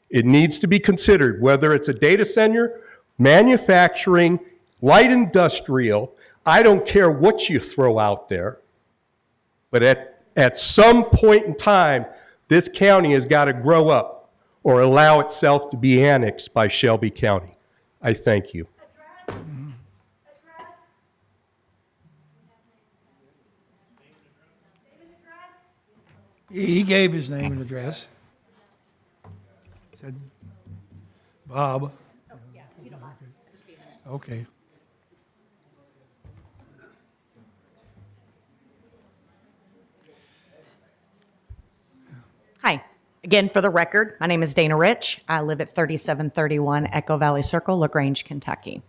Speaker 18: It needs to be considered, whether it's a data center, manufacturing, light industrial. I don't care what you throw out there. But at some point in time, this county has got to grow up or allow itself to be annexed by Shelby County. I thank you.
Speaker 1: He gave his name and address. Said Bob. Okay.
Speaker 3: Hi. Again, for the record, my name is Dana Rich. I live at 3731 Echo Valley Circle, LaGrange, Kentucky.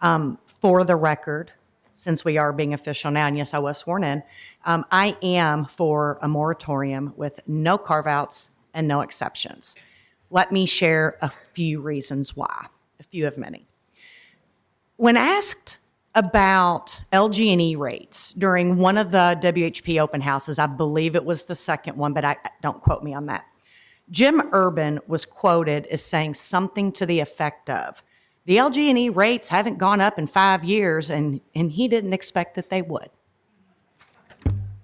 Speaker 3: For the record, since we are being official now, and yes, I was sworn in, I am for a moratorium with no carve-outs and no exceptions. Let me share a few reasons why, a few of many. When asked about LG&E rates during one of the WHP open houses, I believe it was the second one, but don't quote me on that. Jim Urban was quoted as saying something to the effect of, the LG&E rates haven't gone up in 5 years, and he didn't expect that they would.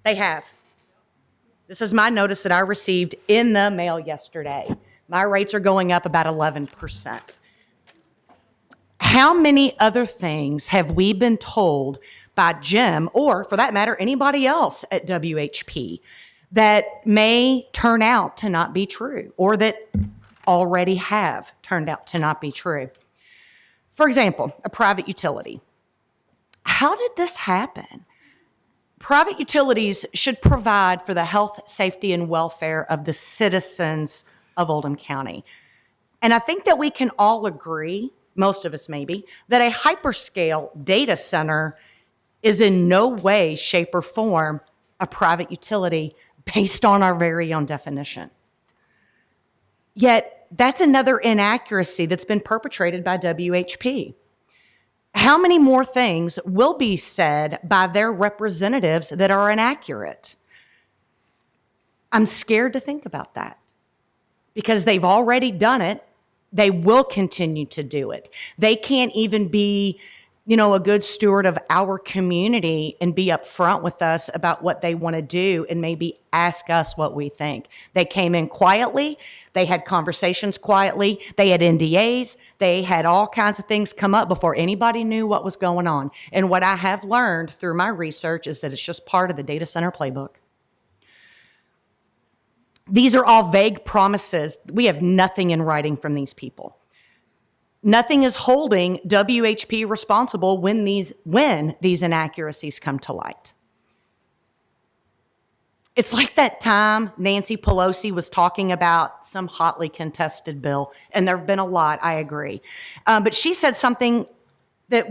Speaker 3: They have. This is my notice that I received in the mail yesterday. My rates are going up about 11%. How many other things have we been told by Jim, or for that matter, anybody else at WHP, that may turn out to not be true, or that already have turned out to not be true? For example, a private utility. How did this happen? Private utilities should provide for the health, safety, and welfare of the citizens of Oldham County. And I think that we can all agree, most of us maybe, that a hyperscale data center is in no way, shape, or form a private utility based on our very own definition. Yet, that's another inaccuracy that's been perpetrated by WHP. How many more things will be said by their representatives that are inaccurate? I'm scared to think about that because they've already done it. They will continue to do it. They can't even be, a good steward of our community and be upfront with us about what they want to do and maybe ask us what we think. They came in quietly. They had conversations quietly. They had NDAs. They had all kinds of things come up before anybody knew what was going on. And what I have learned through my research is that it's just part of the data center playbook. These are all vague promises. We have nothing in writing from these people. Nothing is holding WHP responsible when these inaccuracies come to light. It's like that time Nancy Pelosi was talking about some hotly contested bill, and there have been a lot, I agree. But she said something that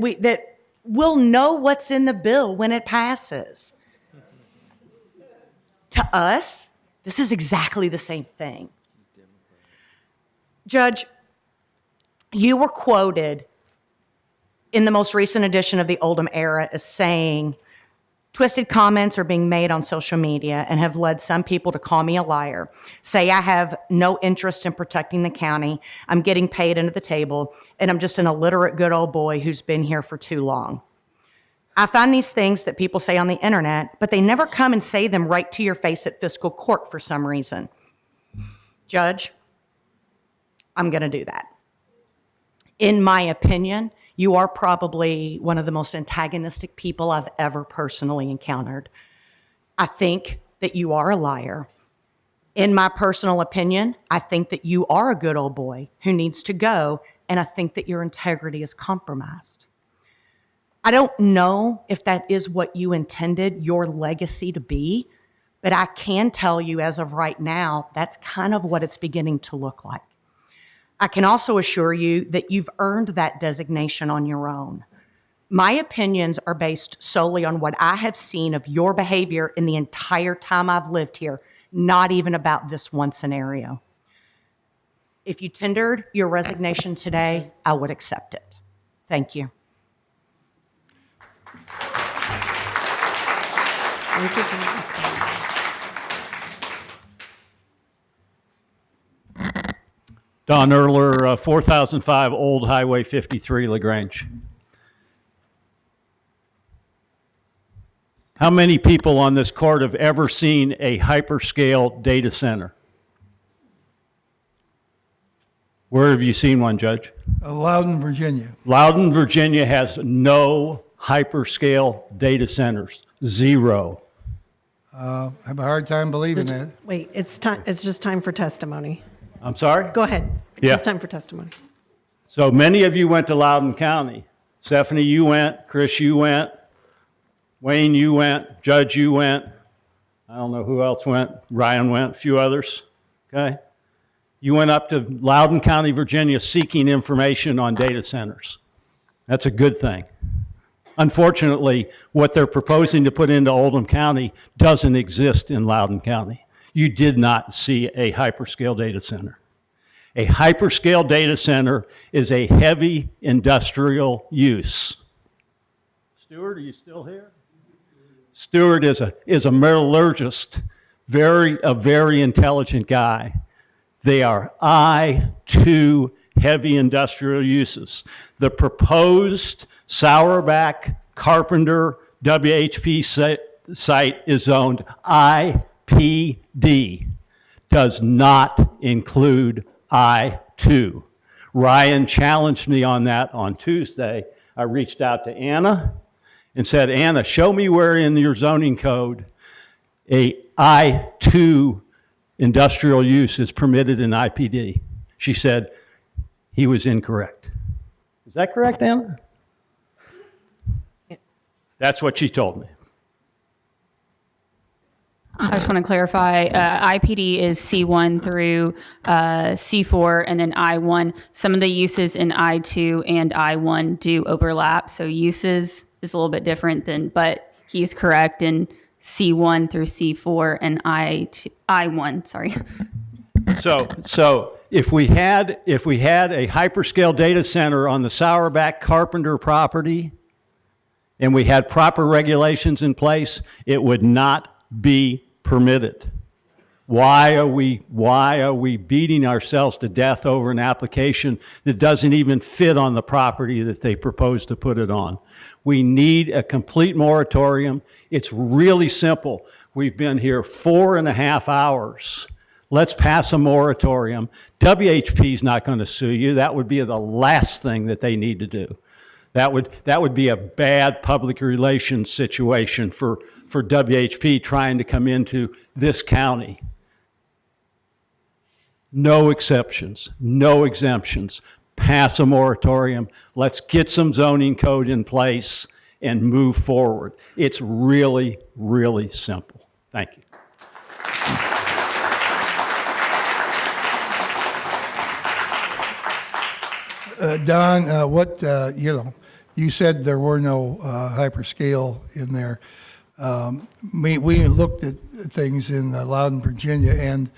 Speaker 3: we'll know what's in the bill when it passes. To us, this is exactly the same thing. Judge, you were quoted in the most recent edition of the Oldham Era as saying, twisted comments are being made on social media and have led some people to call me a liar, say I have no interest in protecting the county, I'm getting paid under the table, and I'm just an illiterate good old boy who's been here for too long. I find these things that people say on the internet, but they never come and say them right to your face at fiscal court for some reason. Judge, I'm going to do that. In my opinion, You are probably one of the most antagonistic people I've ever personally encountered. I think that you are a liar. In my personal opinion, I think that you are a good old boy who needs to go, and I think that your integrity is compromised. I don't know if that is what you intended your legacy to be, but I can tell you as of right now, that's kind of what it's beginning to look like. I can also assure you that you've earned that designation on your own. My opinions are based solely on what I have seen of your behavior in the entire time I've lived here, not even about this one scenario. If you tendered your resignation today, I would accept it. Thank you.
Speaker 8: Don Erler, 4005 Old Highway 53, LaGrange. How many people on this court have ever seen a hyperscale data center? Where have you seen one, Judge?
Speaker 1: Loudon, Virginia.
Speaker 8: Loudon, Virginia has no hyperscale data centers. Zero.
Speaker 1: I have a hard time believing that.
Speaker 10: Wait, it's time. It's just time for testimony.
Speaker 8: I'm sorry?
Speaker 10: Go ahead. It's
Speaker 8: Yeah.
Speaker 10: just time for testimony.
Speaker 8: So many of you went to Loudoun County. Stephanie, you went. Chris, you went. Wayne, you went. Judge, you went. I don't know who else went. Ryan went. A few others. Okay? You went up to Loudoun County, Virginia, seeking information on data centers. That's a good thing. Unfortunately, what they're proposing to put into Oldham County doesn't exist in Loudoun County. You did not see a hyperscale data center. A hyperscale data center is a heavy industrial use. Stuart, are you still here? Stuart is a metallurgist, a very intelligent guy. They are I-2 heavy industrial uses. The proposed Sauerback Carpenter WHP site is zoned IPD, does not include I-2. Ryan challenged me on that on Tuesday. I reached out to Anna and said, Anna, show me where in your zoning code a I-2 industrial use is permitted in IPD. She said he was incorrect. Is that correct, Anna? That's what she told me.
Speaker 19: I just want to clarify, IPD is C1 through C4 and then I1. Some of the uses in I2 and I1 do overlap, so uses is a little bit different but he's correct in C1 through C4 and I1, sorry.
Speaker 8: So if we had a hyperscale data center on the Sauerback Carpenter property and we had proper regulations in place, it would not be permitted. Why are we beating ourselves to death over an application that doesn't even fit on the property that they propose to put it on? We need a complete moratorium. It's really simple. We've been here 4.5 hours. Let's pass a moratorium. WHP is not going to sue you. That would be the last thing that they need to do. That would be a bad public relations situation for WHP trying to come into this county. No exceptions, no exemptions. Pass a moratorium. Let's get some zoning code in place and move forward. It's really, really simple. Thank you.
Speaker 1: Don, you said there were no hyperscale in there. We looked at things in Loudon, Virginia, and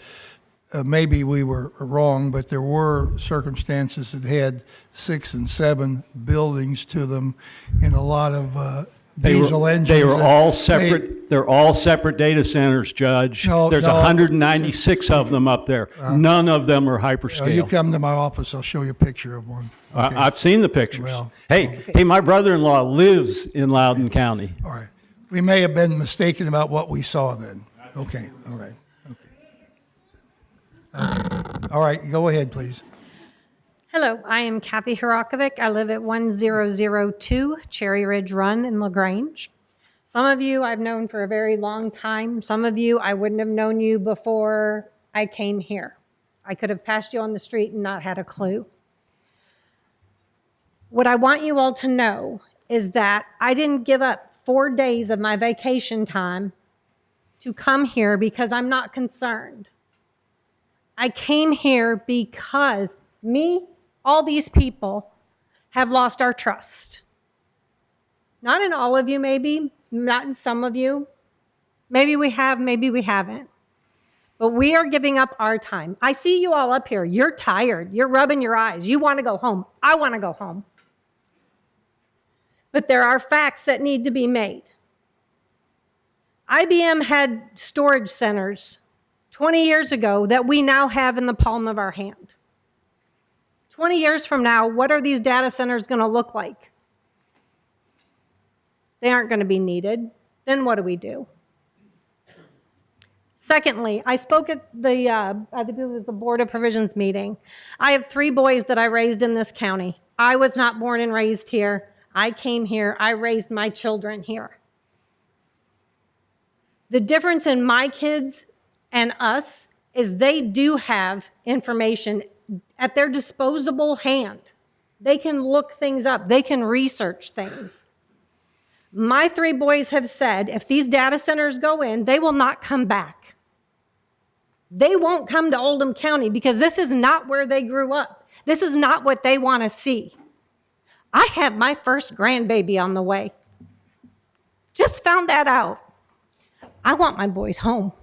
Speaker 1: maybe we were wrong, but there were circumstances that had 6 and 7 buildings to them, and a lot of diesel engines.
Speaker 8: They were all separate. They're all separate data centers, Judge. There's 196 of them up there. None of them are hyperscale.
Speaker 1: You come to my office, I'll show you a picture of one. Okay.
Speaker 8: I've seen the pictures.
Speaker 1: Well,
Speaker 8: hey, my brother-in-law lives in Loudoun County.
Speaker 1: All right. We may have been mistaken about what we saw then. Okay. All right. Okay. All right. Go ahead, please.
Speaker 20: Hello, I am Kathy Hirakovic. I live at 1002 Cherry Ridge Run in LaGrange. Some of you I've known for a very long time. Some of you I wouldn't have known you before I came here. I could have passed you on the street and not had a clue. What I want you all to know is that I didn't give up 4 days of my vacation time to come here because I'm not concerned. I came here because all these people have lost our trust. Not in all of you, maybe, not in some of you. Maybe we have, maybe we haven't. But we are giving up our time. I see you all up here. You're tired. You're rubbing your eyes. You want to go home. I want to go home. But there are facts that need to be made. IBM had storage centers 20 years ago that we now have in the palm of our hand. 20 years from now, what are these data centers going to look like? They aren't going to be needed. Then what do we do? Secondly, I spoke at the, I think it was the Board of Provisions meeting. I have 3 boys that I raised in this county. I was not born and raised here. I came here. I raised my children here. The difference in my kids and us is they do have information at their disposable hand. They can look things up. They can research things. My 3 boys have said if these data centers go in, they will not come back. They won't come to Oldham County because this is not where they grew up. This is not what they want to see. I have my first grandbaby on the way. Just found that out. I want my boys home.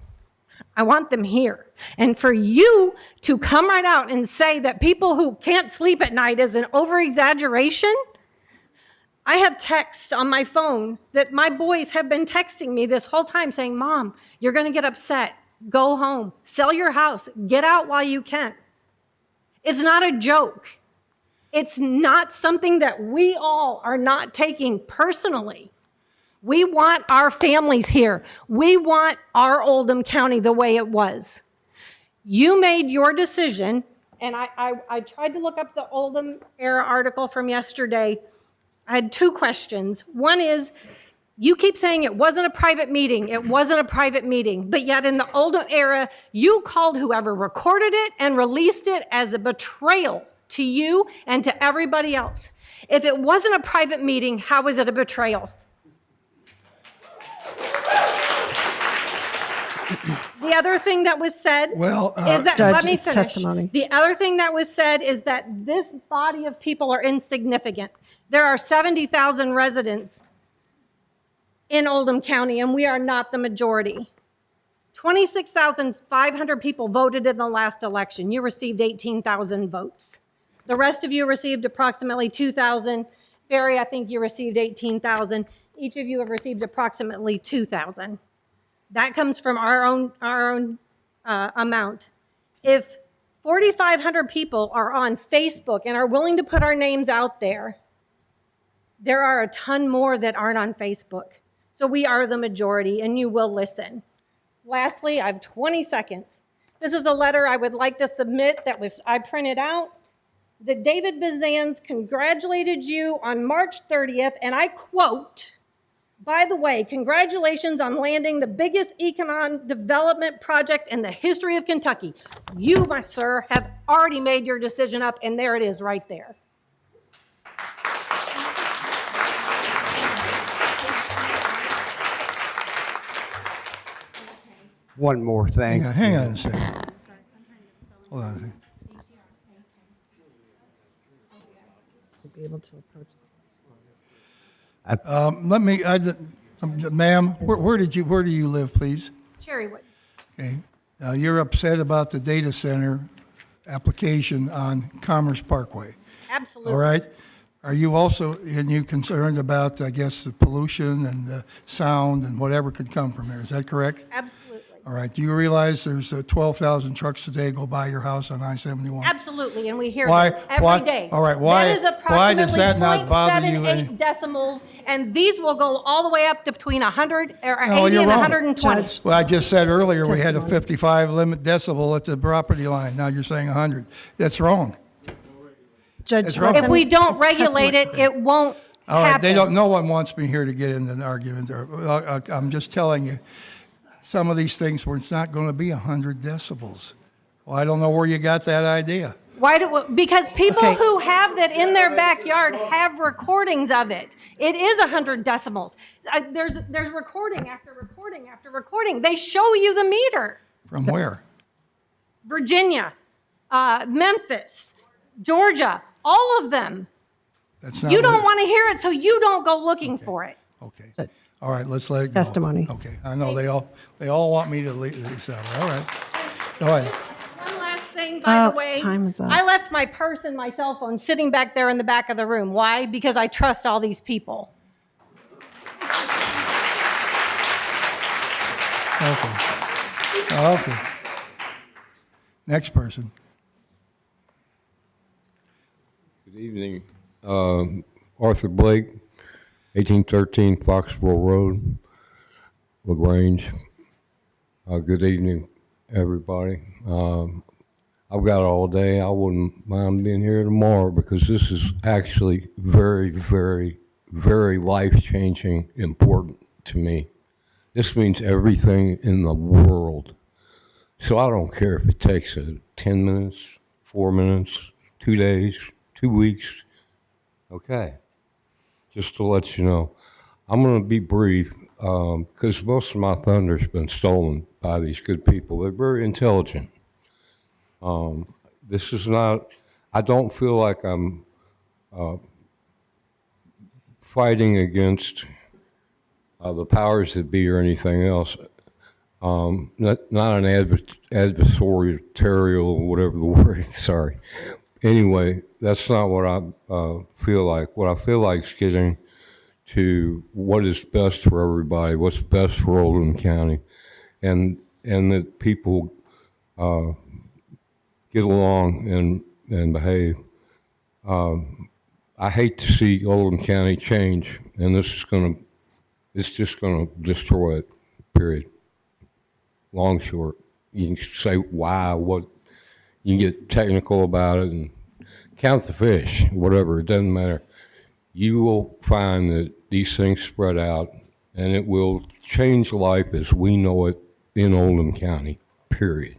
Speaker 20: I want them here. And for you to come right out and say that people who can't sleep at night is an over-exaggeration, I have texts on my phone that my boys have been texting me this whole time saying, Mom, you're going to get upset. Go home. Sell your house. Get out while you can. It's not a joke. It's not something that we all are not taking personally. We want our families here. We want our Oldham County the way it was. You made your decision, and I tried to look up the Oldham era article from yesterday. I had 2 questions. One is, you keep saying it wasn't a private meeting. It wasn't a private meeting. But yet in the Oldham era, you called whoever recorded it and released it as a betrayal to you and to everybody else. If it wasn't a private meeting, how was it a betrayal? The other thing that was said is that,
Speaker 10: Judge,
Speaker 20: let me
Speaker 10: it's
Speaker 20: finish.
Speaker 10: testimony.
Speaker 20: The other thing that was said is that this body of people are insignificant. There are 70,000 residents in Oldham County, and we are not the majority. 26,500 people voted in the last election. You received 18,000 votes. The rest of you received approximately 2,000. Barry, I think you received 18,000. Each of you have received approximately 2,000. That comes from our own amount. If 4,500 people are on Facebook and are willing to put our names out there, there are a ton more that aren't on Facebook. So we are the majority, and you will listen. Lastly, I have 20 seconds. This is a letter I would like to submit I printed out. That David Bizan's congratulated you on March 30th, and I quote, by the way, congratulations on landing the biggest economic development project in the history of Kentucky. You, my sir, have already made your decision up, and there it is right there.
Speaker 12: One more thing.
Speaker 1: Hang on a second. Hold on a second.
Speaker 10: Be able to approach.
Speaker 1: Ma'am, where do you live, please?
Speaker 20: Cherrywood.
Speaker 1: Okay. You're upset about the data center application on Commerce Parkway.
Speaker 20: Absolutely.
Speaker 1: All right. Are you also, concerned about, I guess, the pollution and the sound and whatever could come from there? Is that correct?
Speaker 20: Absolutely.
Speaker 1: All right. Do you realize there's 12,000 trucks a day go by your house on I-71?
Speaker 20: Absolutely, and we hear
Speaker 1: Why-
Speaker 20: them every
Speaker 1: why-
Speaker 20: day.
Speaker 1: all right, why-
Speaker 20: That is
Speaker 1: why does
Speaker 20: approximately
Speaker 1: that not bother you
Speaker 20: 0.78 decimals, and these will go all the way up to between 100 or 80
Speaker 1: No, you're
Speaker 20: and
Speaker 1: wrong.
Speaker 20: 120.
Speaker 1: Well, I just said earlier we had a
Speaker 10: Testimony.
Speaker 1: 55 limit decibel at the property line. Now you're saying 100. That's wrong.
Speaker 10: Judge,
Speaker 20: If we don't
Speaker 10: it's
Speaker 20: regulate it,
Speaker 10: testimony.
Speaker 20: it won't
Speaker 1: All right,
Speaker 20: happen.
Speaker 1: no one wants me here to get into an argument. I'm just telling you, some of these things where it's not going to be 100 decibels. Well, I don't know where you got that idea.
Speaker 20: Because people who have that in their backyard have recordings of it. It is 100 decibels. There's recording after recording after recording. They show you the meter.
Speaker 1: From where?
Speaker 20: Virginia, Memphis, Georgia, all of them.
Speaker 1: That's not
Speaker 20: You
Speaker 1: what
Speaker 20: don't
Speaker 1: it-
Speaker 20: want to hear it, so you don't go looking for it.
Speaker 1: Okay. All right, let's let it go.
Speaker 10: Testimony.
Speaker 1: Okay, I know they all want me to leave this out. All right. Go ahead.
Speaker 20: One last thing, by the way.
Speaker 10: Time is up.
Speaker 20: I left my purse and my cell phone sitting back there in the back of the room. Why? Because I trust all these people.
Speaker 1: Okay. Next person.
Speaker 17: Good evening. Arthur Blake, 1813 Foxborough Road, LaGrange. Good evening, everybody. I've got all day. I wouldn't mind being here tomorrow because this is actually very, very, very life-changing, important to me. This means everything in the world. So I don't care if it takes 10 minutes, 4 minutes, 2 days, 2 weeks. Okay. Just to let you know. I'm going to be brief because most of my thunder's been stolen by these good people. They're very intelligent. This is not, I don't feel like I'm fighting against the powers that be or anything else. Not an adversarial, whatever the word is, sorry. Anyway, that's not what I feel like. What I feel like is getting to what is best for everybody, what's best for Oldham County, and that people get along and behave. I hate to see Oldham County change, and it's just going to destroy it, period. Long, short. You can say why, what, you can get technical about it and count the fish, whatever, it doesn't matter. You will find that these things spread out and it will change life as we know it in Oldham County, period.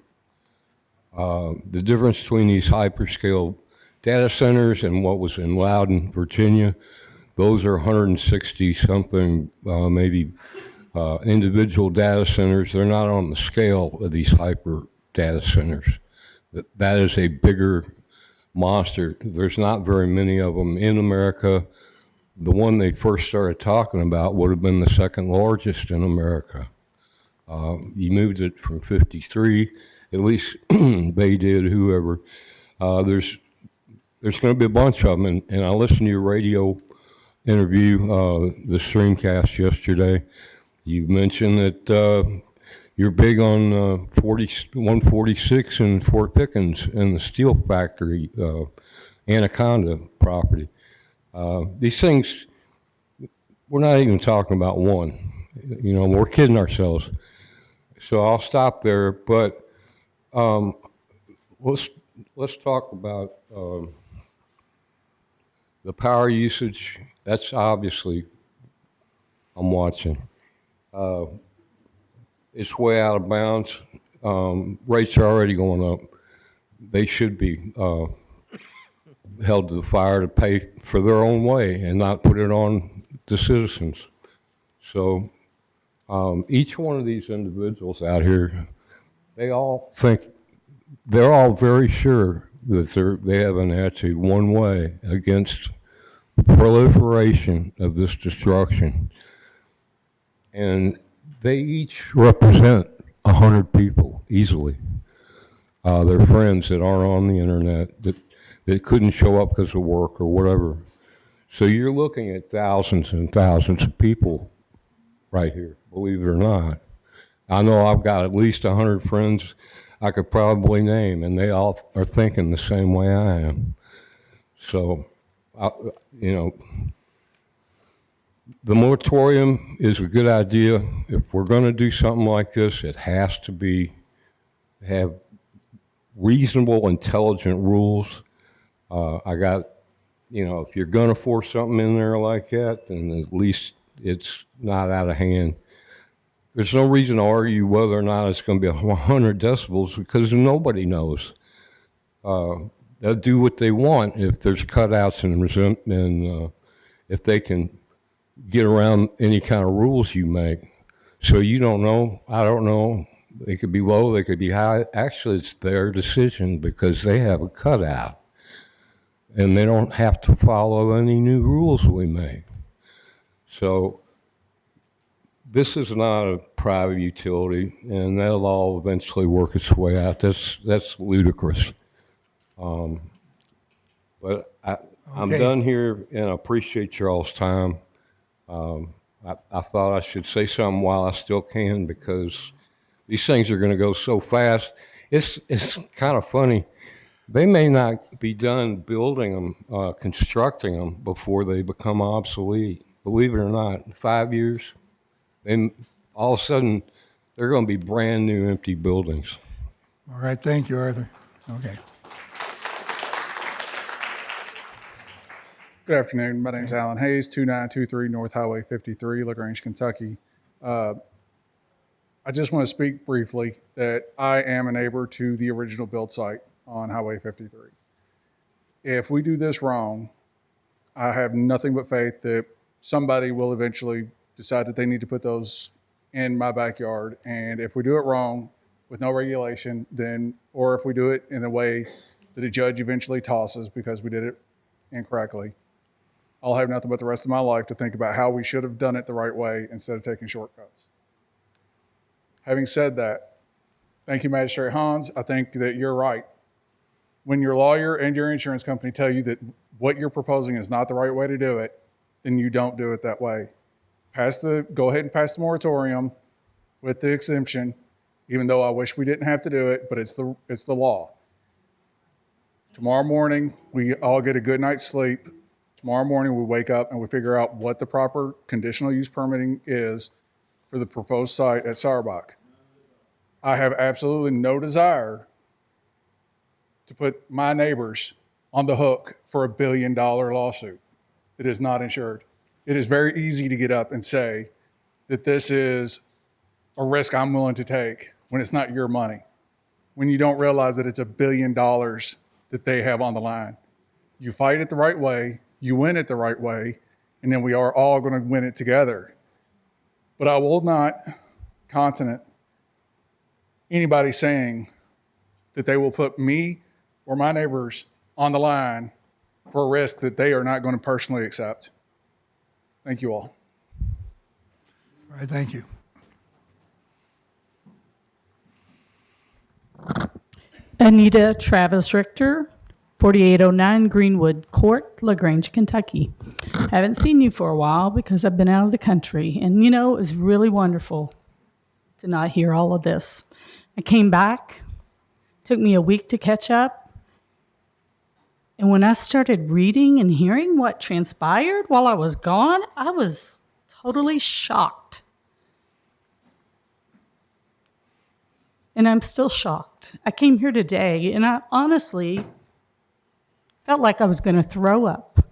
Speaker 17: The difference between these hyperscale data centers and what was in Loudon, Virginia, those are 160 something, maybe individual data centers. They're not on the scale of these hyper data centers. That is a bigger monster. There's not very many of them in America. The one they first started talking about would have been the second largest in America. You moved it from 53, at least they did, whoever. There's going to be a bunch of them, and I listened to your radio interview, the streamcast yesterday. You mentioned that you're big on 146 in Fort Pickens and the steel factory, Anaconda property. These things, we're not even talking about one. You know, we're kidding ourselves. So I'll stop there, but let's talk about the power usage. That's obviously, I'm watching. It's way out of bounds. Rates are already going up. They should be held to the fire to pay for their own way and not put it on the citizens. So each one of these individuals out here, they're all very sure that they have an attitude one way against the proliferation of this destruction. And they each represent 100 people easily. They're friends that aren't on the internet, that couldn't show up because of work or whatever. So you're looking at thousands and thousands of people right here, believe it or not. I know I've got at least 100 friends I could probably name, and they all are thinking the same way I am. So, you know, the moratorium is a good idea. If we're going to do something like this, it has to have reasonable, intelligent rules. I got you know, if you're going to force something in there like that, then at least it's not out of hand. There's no reason to argue whether or not it's going to be 100 decibels because nobody knows. They'll do what they want if there's cutouts and if they can get around any kind of rules you make. So you don't know. I don't know. They could be low. They could be high. Actually, it's their decision because they have a cutout. And they don't have to follow any new rules we make. So this is not a private utility, and that'll all eventually work its way out. That's ludicrous. But I'm
Speaker 1: Okay.
Speaker 17: done here, and I appreciate y'all's time. I thought I should say something while I still can because these things are going to go so fast. It's kind of funny. They may not be done building them, constructing them before they become obsolete. Believe it or not, 5 years, then all of a sudden they're going to be brand new empty buildings.
Speaker 1: All right, thank you, Arthur. Okay.
Speaker 4: Good afternoon. My name is Alan Hayes, 2923 North Highway 53, LaGrange, Kentucky. I just want to speak briefly that I am a neighbor to the original build site on Highway 53. If we do this wrong, I have nothing but faith that somebody will eventually decide that they need to put those in my backyard. And if we do it wrong with no regulation, then, or if we do it in a way that a judge eventually tosses because we did it incorrectly, I'll have nothing but the rest of my life to think about how we should have done it the right way instead of taking shortcuts. Having said that, thank you, Magistrate Hans. I think that you're right. When your lawyer and your insurance company tell you that what you're proposing is not the right way to do it, then you don't do it that way. Go ahead and pass the moratorium with the exemption, even though I wish we didn't have to do it, but it's the law. Tomorrow morning, we all get a good night's sleep. Tomorrow morning, we wake up and we figure out what the proper conditional use permitting is for the proposed site at Sauerbach. I have absolutely no desire to put my neighbors on the hook for $1 billion lawsuit that is not insured. It is very easy to get up and say that this is a risk I'm willing to take when it's not your money, when you don't realize that it's $1 billion that they have on the line. You fight it the right way, you win it the right way, and then we are all going to win it together. But I will not countenance anybody saying that they will put me or my neighbors on the line for a risk that they are not going to personally accept. Thank you all.
Speaker 1: All right, thank you.
Speaker 21: Anita Travis Richter, 4809 Greenwood Court, LaGrange, Kentucky. Haven't seen you for a while because I've been out of the country. And you know, it was really wonderful to not hear all of this. I came back, took me a week to catch up. And when I started reading and hearing what transpired while I was gone, I was totally shocked. And I'm still shocked. I came here today and I honestly felt like I was going to throw up.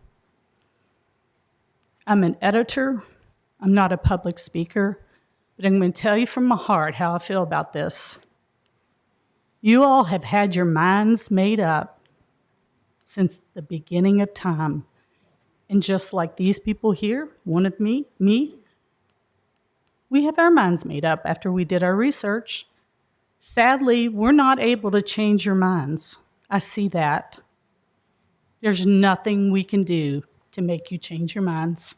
Speaker 21: I'm an editor. I'm not a public speaker, but I'm going to tell you from my heart how I feel about this. You all have had your minds made up since the beginning of time. And just like these people here wanted me, we have our minds made up after we did our research. Sadly, we're not able to change your minds. I see that. There's nothing we can do to make you change your minds.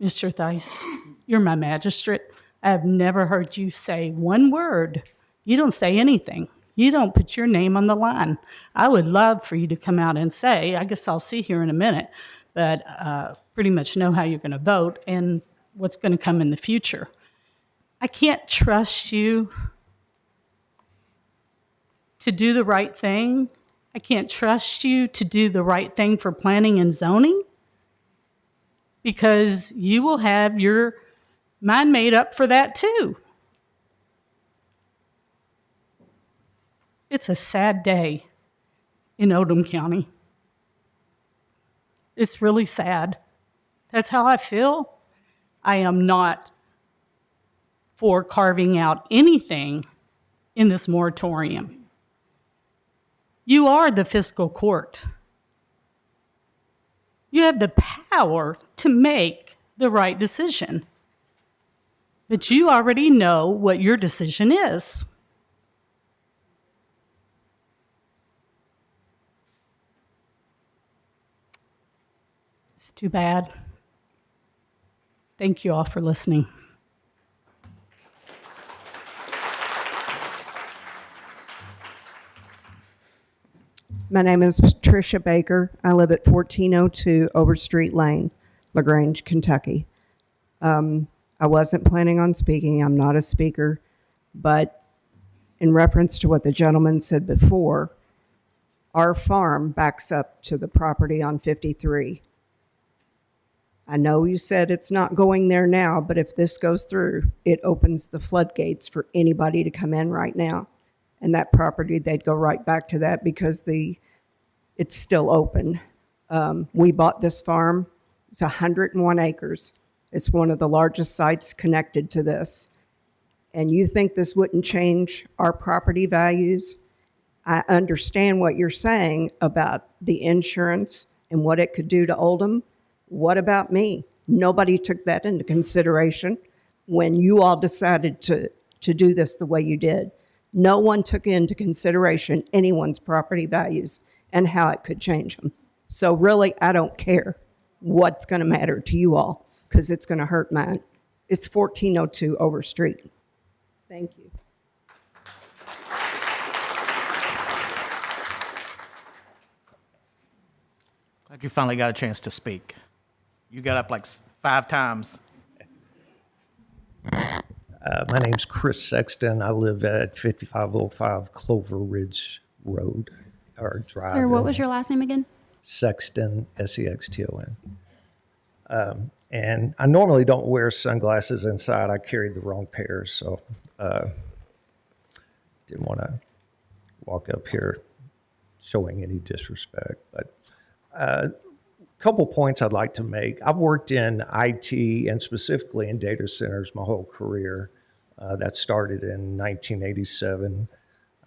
Speaker 21: Mr. Theis, you're my magistrate. I have never heard you say one word. You don't say anything. You don't put your name on the line. I would love for you to come out and say, I guess I'll see here in a minute, but pretty much know how you're going to vote and what's going to come in the future. I can't trust you to do the right thing. I can't trust you to do the right thing for planning and zoning because you will have your mind made up for that too. It's a sad day in Oldham County. It's really sad. That's how I feel. I am not for carving out anything in this moratorium. You are the fiscal court. You have the power to make the right decision. But you already know what your decision is. It's too bad. Thank you all for listening.
Speaker 5: My name is Patricia Baker. I live at 1402 Overstreet Lane, LaGrange, Kentucky. I wasn't planning on speaking. I'm not a speaker. But in reference to what the gentleman said before, our farm backs up to the property on 53. I know you said it's not going there now, but if this goes through, it opens the floodgates for anybody to come in right now. And that property, they'd go right back to that because it's still open. We bought this farm. It's 101 acres. It's one of the largest sites connected to this. And you think this wouldn't change our property values? I understand what you're saying about the insurance and what it could do to Oldham. What about me? Nobody took that into consideration when you all decided to do this the way you did. No one took into consideration anyone's property values and how it could change them. So really, I don't care what's going to matter to you all because it's going to hurt mine. It's 1402 Overstreet. Thank you.
Speaker 7: Glad you finally got a chance to speak. You got up like 5 times.
Speaker 13: My name's Chris Sexton. I live at 5505 Clover Ridge Road, or Drive.
Speaker 2: Sir, what was your last name again?
Speaker 13: Sexton, Sexton. And I normally don't wear sunglasses inside. I carried the wrong pair, so didn't want to walk up here showing any disrespect. But a couple points I'd like to make. I've worked in IT and specifically in data centers my whole career. That started in 1987.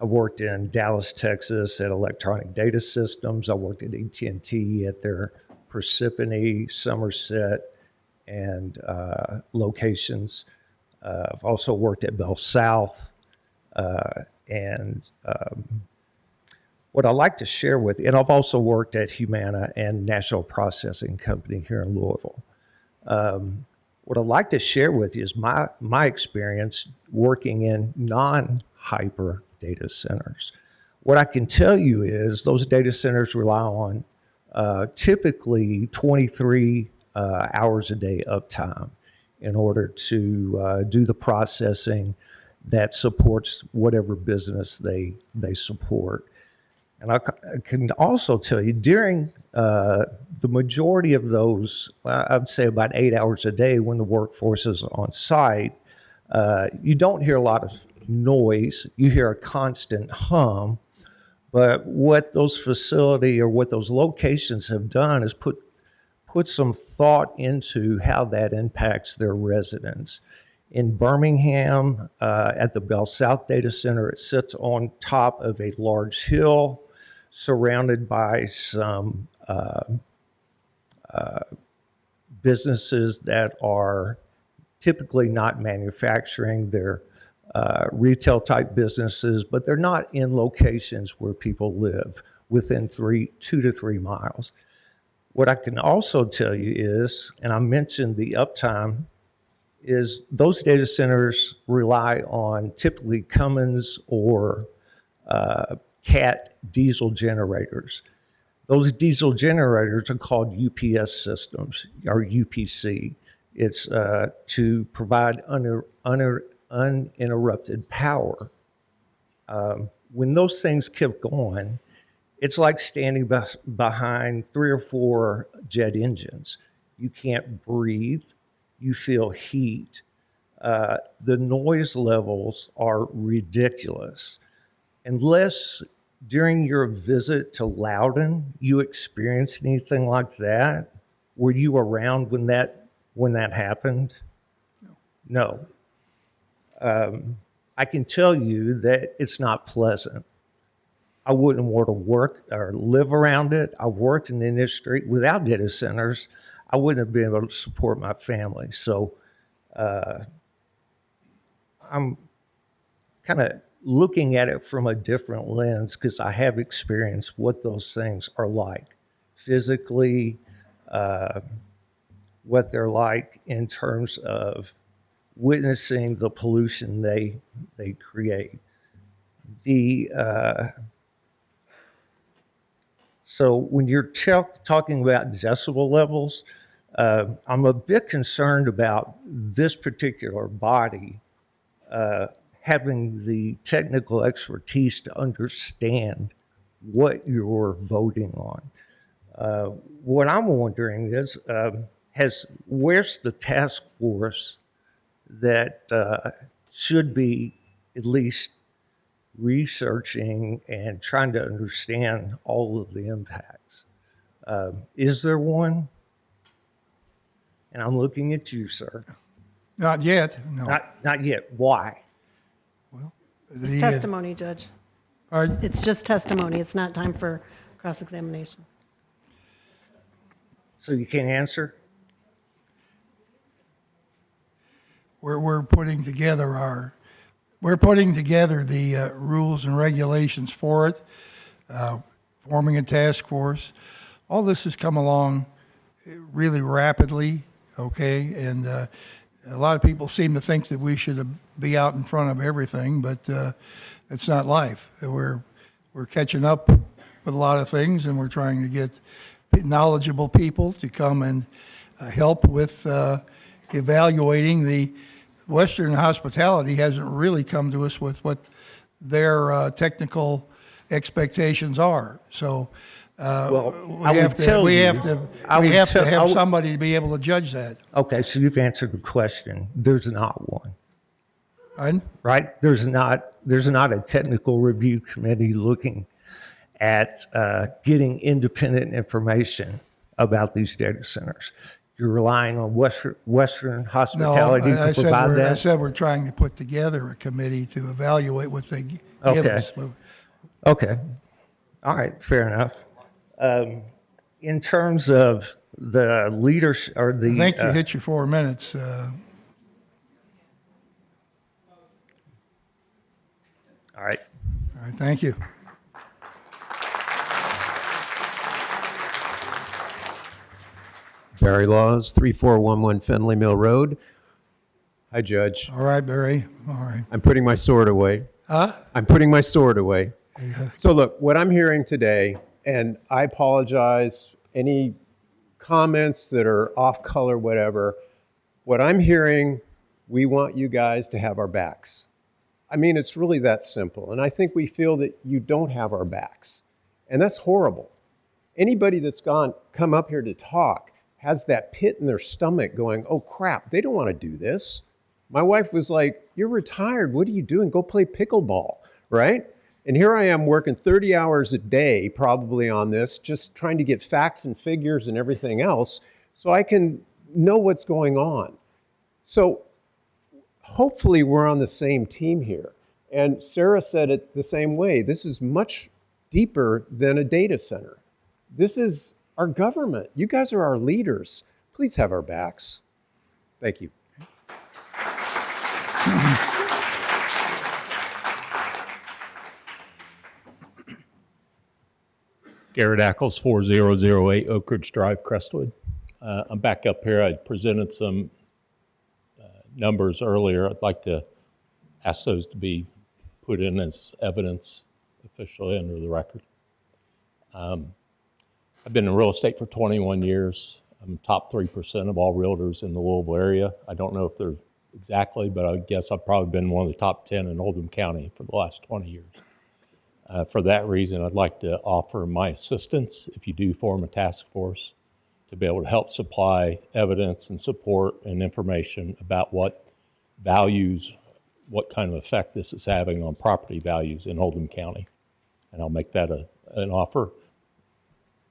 Speaker 13: I worked in Dallas, Texas at Electronic Data Systems. I worked at AT&T at their Parsippany, Somerset, and locations. I've also worked at Bell South. What I'd like to share with you, and I've also worked at Humana and National Processing Company here in Louisville. What I'd like to share with you is my experience working in non-hyper data centers. What I can tell you is those data centers rely on typically 23 hours a day uptime in order to do the processing that supports whatever business they support. And I can also tell you during the majority of those, I'd say about 8 hours a day when the workforce is on site, you don't hear a lot of noise. You hear a constant hum. But what those facility or what those locations have done is put some thought into how that impacts their residents. In Birmingham, at the Bell South Data Center, it sits on top of a large hill surrounded by some businesses that are typically not manufacturing. They're retail type businesses, but they're not in locations where people live within 2 to 3 miles. What I can also tell you is, and I mentioned the uptime, is those data centers rely on typically Cummins or CAT diesel generators. Those diesel generators are called UPS systems, or UPC. It's to provide uninterrupted power. When those things keep going, it's like standing behind 3 or 4 jet engines. You can't breathe. You feel heat. The noise levels are ridiculous. Unless during your visit to Loudon, you experienced anything like that? Were you around when that happened? No. I can tell you that it's not pleasant. I wouldn't want to work or live around it. I worked in the industry. Without data centers, I wouldn't have been able to support my family. So I'm kind of looking at it from a different lens because I have experienced what those things are like physically, what they're like in terms of witnessing the pollution they create. So when you're talking about decibel levels, I'm a bit concerned about this particular body having the technical expertise to understand what you're voting on. What I'm wondering is, where's the task force that should be at least researching and trying to understand all of the impacts? Is there one? And I'm looking at you, sir.
Speaker 1: Not yet, no.
Speaker 13: Not yet. Why?
Speaker 20: It's testimony, Judge.
Speaker 1: Pardon?
Speaker 20: It's just testimony. It's not time for cross-examination.
Speaker 13: So you can't answer?
Speaker 1: We're putting together the rules and regulations for it, forming a task force. All this has come along really rapidly, okay? And a lot of people seem to think that we should be out in front of everything, but it's not life. We're catching up with a lot of things, and we're trying to get knowledgeable people to come and help with evaluating. The Western Hospitality hasn't really come to us with what their technical expectations are. So we have to have somebody to be able to judge that.
Speaker 13: Okay, so you've answered the question. There's not one.
Speaker 1: Pardon?
Speaker 13: Right? There's not a technical review committee looking at getting independent information about these data centers. You're relying on Western Hospitality to provide that?
Speaker 1: I said we're trying to put together a committee to evaluate what they give us.
Speaker 13: Okay. All right, fair enough. In terms of the leadership or the...
Speaker 1: I think you hit your 4 minutes.
Speaker 13: All right.
Speaker 1: All right, thank you.
Speaker 6: Barry Laws, 3411 Fenley Mill Road. Hi, Judge.
Speaker 1: All right, Barry. All right.
Speaker 6: I'm putting my sword away.
Speaker 1: Huh?
Speaker 6: I'm putting my sword away. So look, what I'm hearing today, and I apologize, any comments that are off color, whatever, what I'm hearing, we want you guys to have our backs. I mean, it's really that simple. And I think we feel that you don't have our backs. And that's horrible. Anybody that's come up here to talk has that pit in their stomach going, oh crap, they don't want to do this. My wife was like, you're retired, what are you doing? Go play pickleball, right? And here I am working 30 hours a day probably on this, just trying to get facts and figures and everything else so I can know what's going on. So hopefully we're on the same team here. And Sarah said it the same way. This is much deeper than a data center. This is our government. You guys are our leaders. Please have our backs. Thank you.
Speaker 16: Garrett Ackles, 4008 Oak Ridge Drive, Crestwood. I'm back up here. I presented some numbers earlier. I'd like to ask those to be put in as evidence officially under the record. I've been in real estate for 21 years. I'm top 3% of all realtors in the Louisville area. I don't know if they're exactly, but I guess I've probably been one of the top 10 in Oldham County for the last 20 years. For that reason, I'd like to offer my assistance, if you do form a task force, to be able to help supply evidence and support and information about what values, what kind of effect this is having on property values in Oldham County.
Speaker 9: and I'll make that an offer.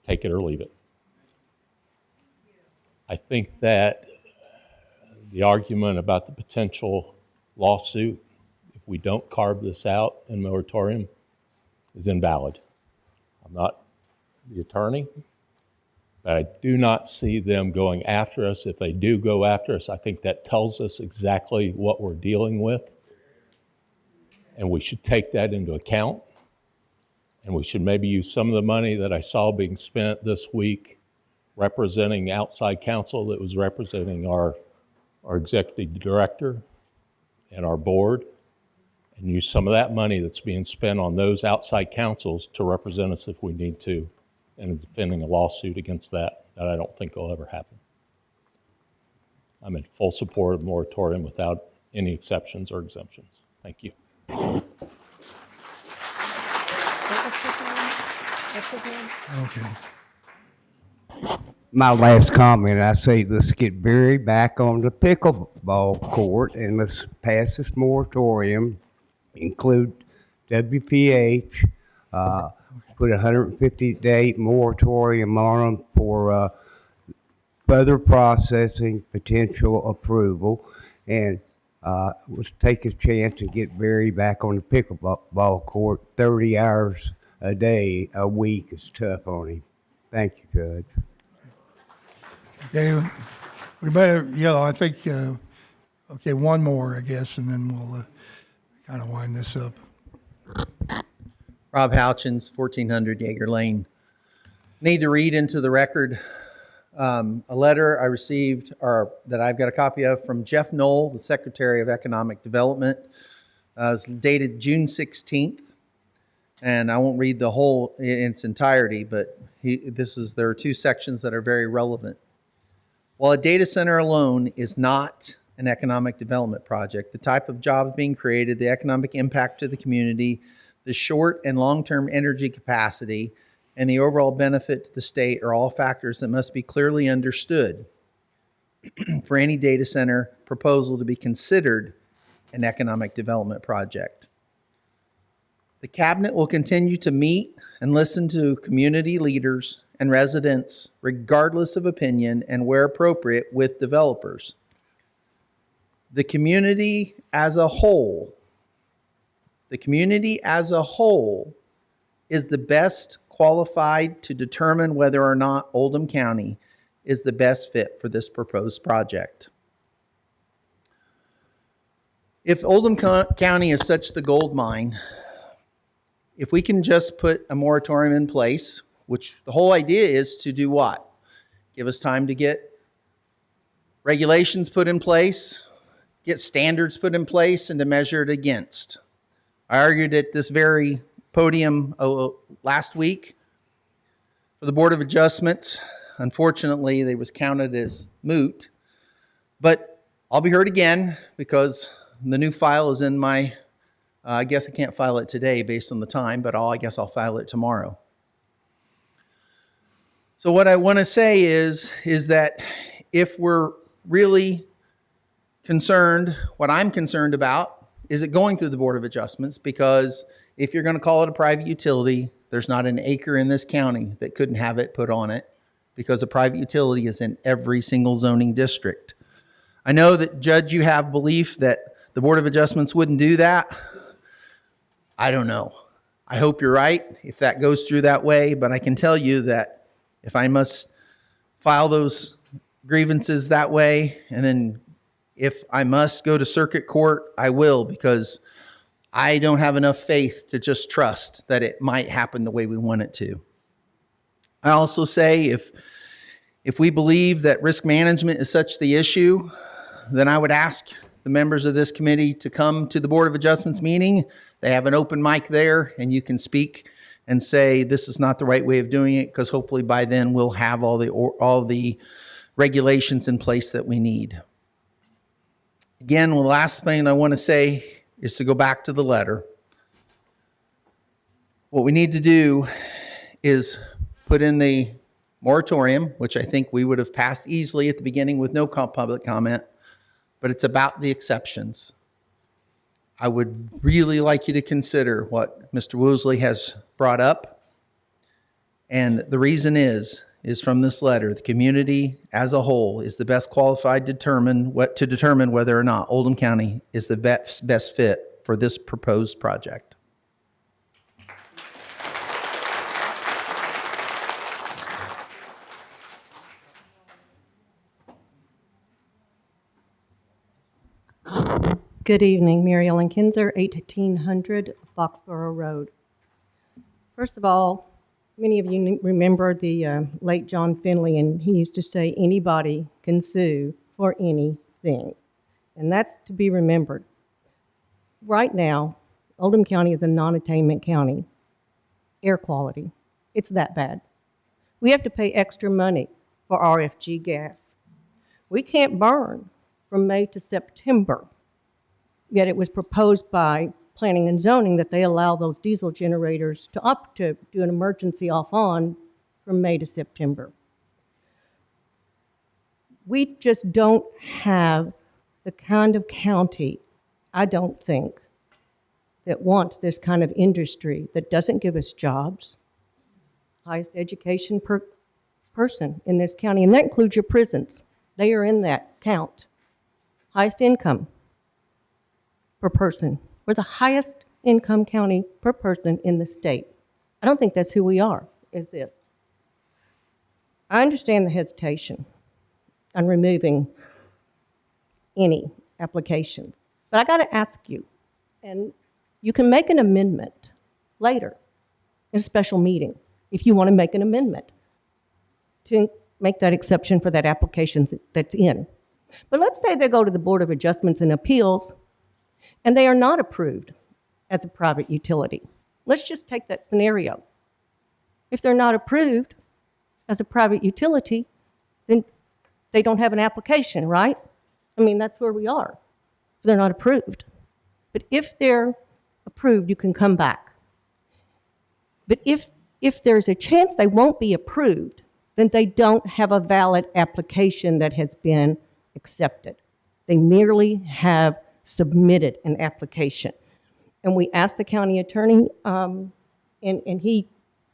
Speaker 9: Take it or leave it. I think that the argument about the potential lawsuit, if we don't carve this out in moratorium, is invalid. I'm not the attorney, but I do not see them going after us. If they do go after us, I think that tells us exactly what we're dealing with, and we should take that into account, and we should maybe use some of the money that I saw being spent this week representing outside counsel that was representing our executive director and our board, and use some of that money that's being spent on those outside counsels to represent us if we need to, and defending a lawsuit against that I don't think will ever happen. I'm in full support of moratorium without any exceptions or exemptions. Thank you.
Speaker 1: Okay.
Speaker 12: My last comment, I say let's get Barry back on the pickleball court and let's pass this moratorium, include WPH, put a 150-day moratorium on them for further processing, potential approval, and let's take a chance and get Barry back on the pickleball court. 30 hours a day, a week is tough on him. Thank you, Judge.
Speaker 1: Okay, we better, I think, okay, one more, I guess, and then we'll kind of wind this up.
Speaker 14: Rob Houchins, 1400 Yeager Lane. Need to read into the record a letter I received, or that I've got a copy of, from Jeff Knoll, the Secretary of Economic Development. It's dated June 16th, and I won't read the whole in its entirety, but there are two sections that are very relevant. While a data center alone is not an economic development project, the type of jobs being created, the economic impact to the community, the short and long-term energy capacity, and the overall benefit to the state are all factors that must be clearly understood for any data center proposal to be considered an economic development project. The Cabinet will continue to meet and listen to community leaders and residents, regardless of opinion, and where appropriate, with developers. The community as a whole is the best qualified to determine whether or not Oldham County is the best fit for this proposed project. If Oldham County is such the gold mine, if we can just put a moratorium in place, which the whole idea is to do what? Give us time to get regulations put in place, get standards put in place, and to measure it against. I argued at this very podium last week for the Board of Adjustments. Unfortunately, they was counted as moot, but I'll be heard again because the new file is in my, I guess I can't file it today based on the time, but I guess I'll file it tomorrow. So what I want to say is that if we're really concerned, what I'm concerned about is it going through the Board of Adjustments, because if you're going to call it a private utility, there's not an acre in this county that couldn't have it put on it, because a private utility is in every single zoning district. I know that, Judge, you have belief that the Board of Adjustments wouldn't do that. I don't know. I hope you're right if that goes through that way, but I can tell you that if I must file those grievances that way, and then if I must go to circuit court, I will, because I don't have enough faith to just trust that it might happen the way we want it to. I also say if we believe that risk management is such the issue, then I would ask the members of this committee to come to the Board of Adjustments meeting. They have an open mic there, and you can speak and say this is not the right way of doing it, because hopefully by then we'll have all the regulations in place that we need. Again, the last thing I want to say is to go back to the letter. What we need to do is put in the moratorium, which I think we would have passed easily at the beginning with no public comment, but it's about the exceptions. I would really like you to consider what Mr. Woosley has brought up. And the reason is from this letter, the community as a whole is the best qualified to determine whether or not Oldham County is the best fit for this proposed project.
Speaker 11: Good evening, Mary Ellen Kinzer, 1800 Foxborough Road. First of all, many of you remember the late John Finley, and he used to say, anybody can sue for anything. And that's to be remembered. Right now, Oldham County is a non-attainment county. Air quality, it's that bad. We have to pay extra money for RFG gas. We can't burn from May to September. Yet it was proposed by Planning and Zoning that they allow those diesel generators to do an emergency off-on from May to September. We just don't have the kind of county, I don't think, that wants this kind of industry that doesn't give us jobs, highest education per person in this county, and that includes your prisons. They are in that count. Highest income per person. We're the highest income county per person in the state. I don't think that's who we are, is this. I understand the hesitation on removing any applications, but I got to ask you, and you can make an amendment later in a special meeting if you want to make an amendment to make that exception for that application that's in. But let's say they go to the Board of Adjustments and Appeals and they are not approved as a private utility. Let's just take that scenario. If they're not approved as a private utility, then they don't have an application, right? I mean, that's where we are. They're not approved. But if they're approved, you can come back. But if there's a chance they won't be approved, then they don't have a valid application that has been accepted. They merely have submitted an application. And we asked the county attorney, and he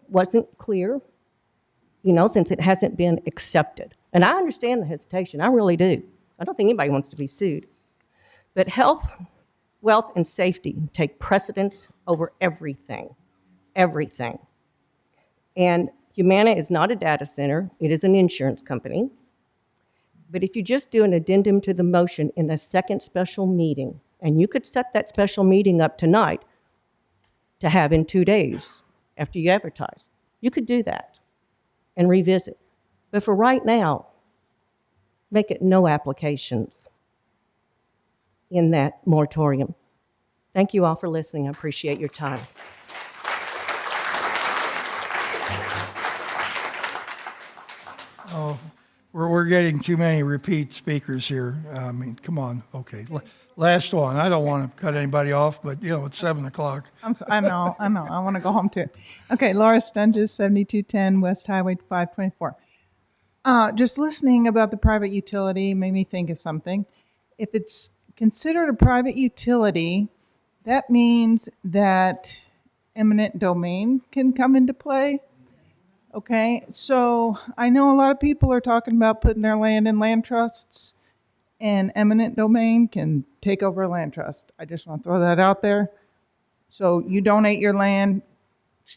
Speaker 11: wasn't clear, since it hasn't been accepted. And I understand the hesitation, I really do. I don't think anybody wants to be sued. But health, wealth, and safety take precedence over everything, everything. And Humana is not a data center, it is an insurance company. But if you just do an addendum to the motion in a second special meeting, and you could set that special meeting up tonight to have in 2 days after you advertise, you could do that and revisit. But for right now, make it no applications in that moratorium. Thank you all for listening. I appreciate your time.
Speaker 1: Oh, we're getting too many repeat speakers here. I mean, come on. Okay. Last one. I don't want to cut anybody off, but it's 7 o'clock.
Speaker 22: I know. I want to go home too. Okay, Laura Stunges, 7210 West Highway 524. Just listening about the private utility made me think of something. If it's considered a private utility, that means that eminent domain can come into play. Okay, so I know a lot of people are talking about putting their land in land trusts, and eminent domain can take over a land trust. I just want to throw that out there. So you donate your land,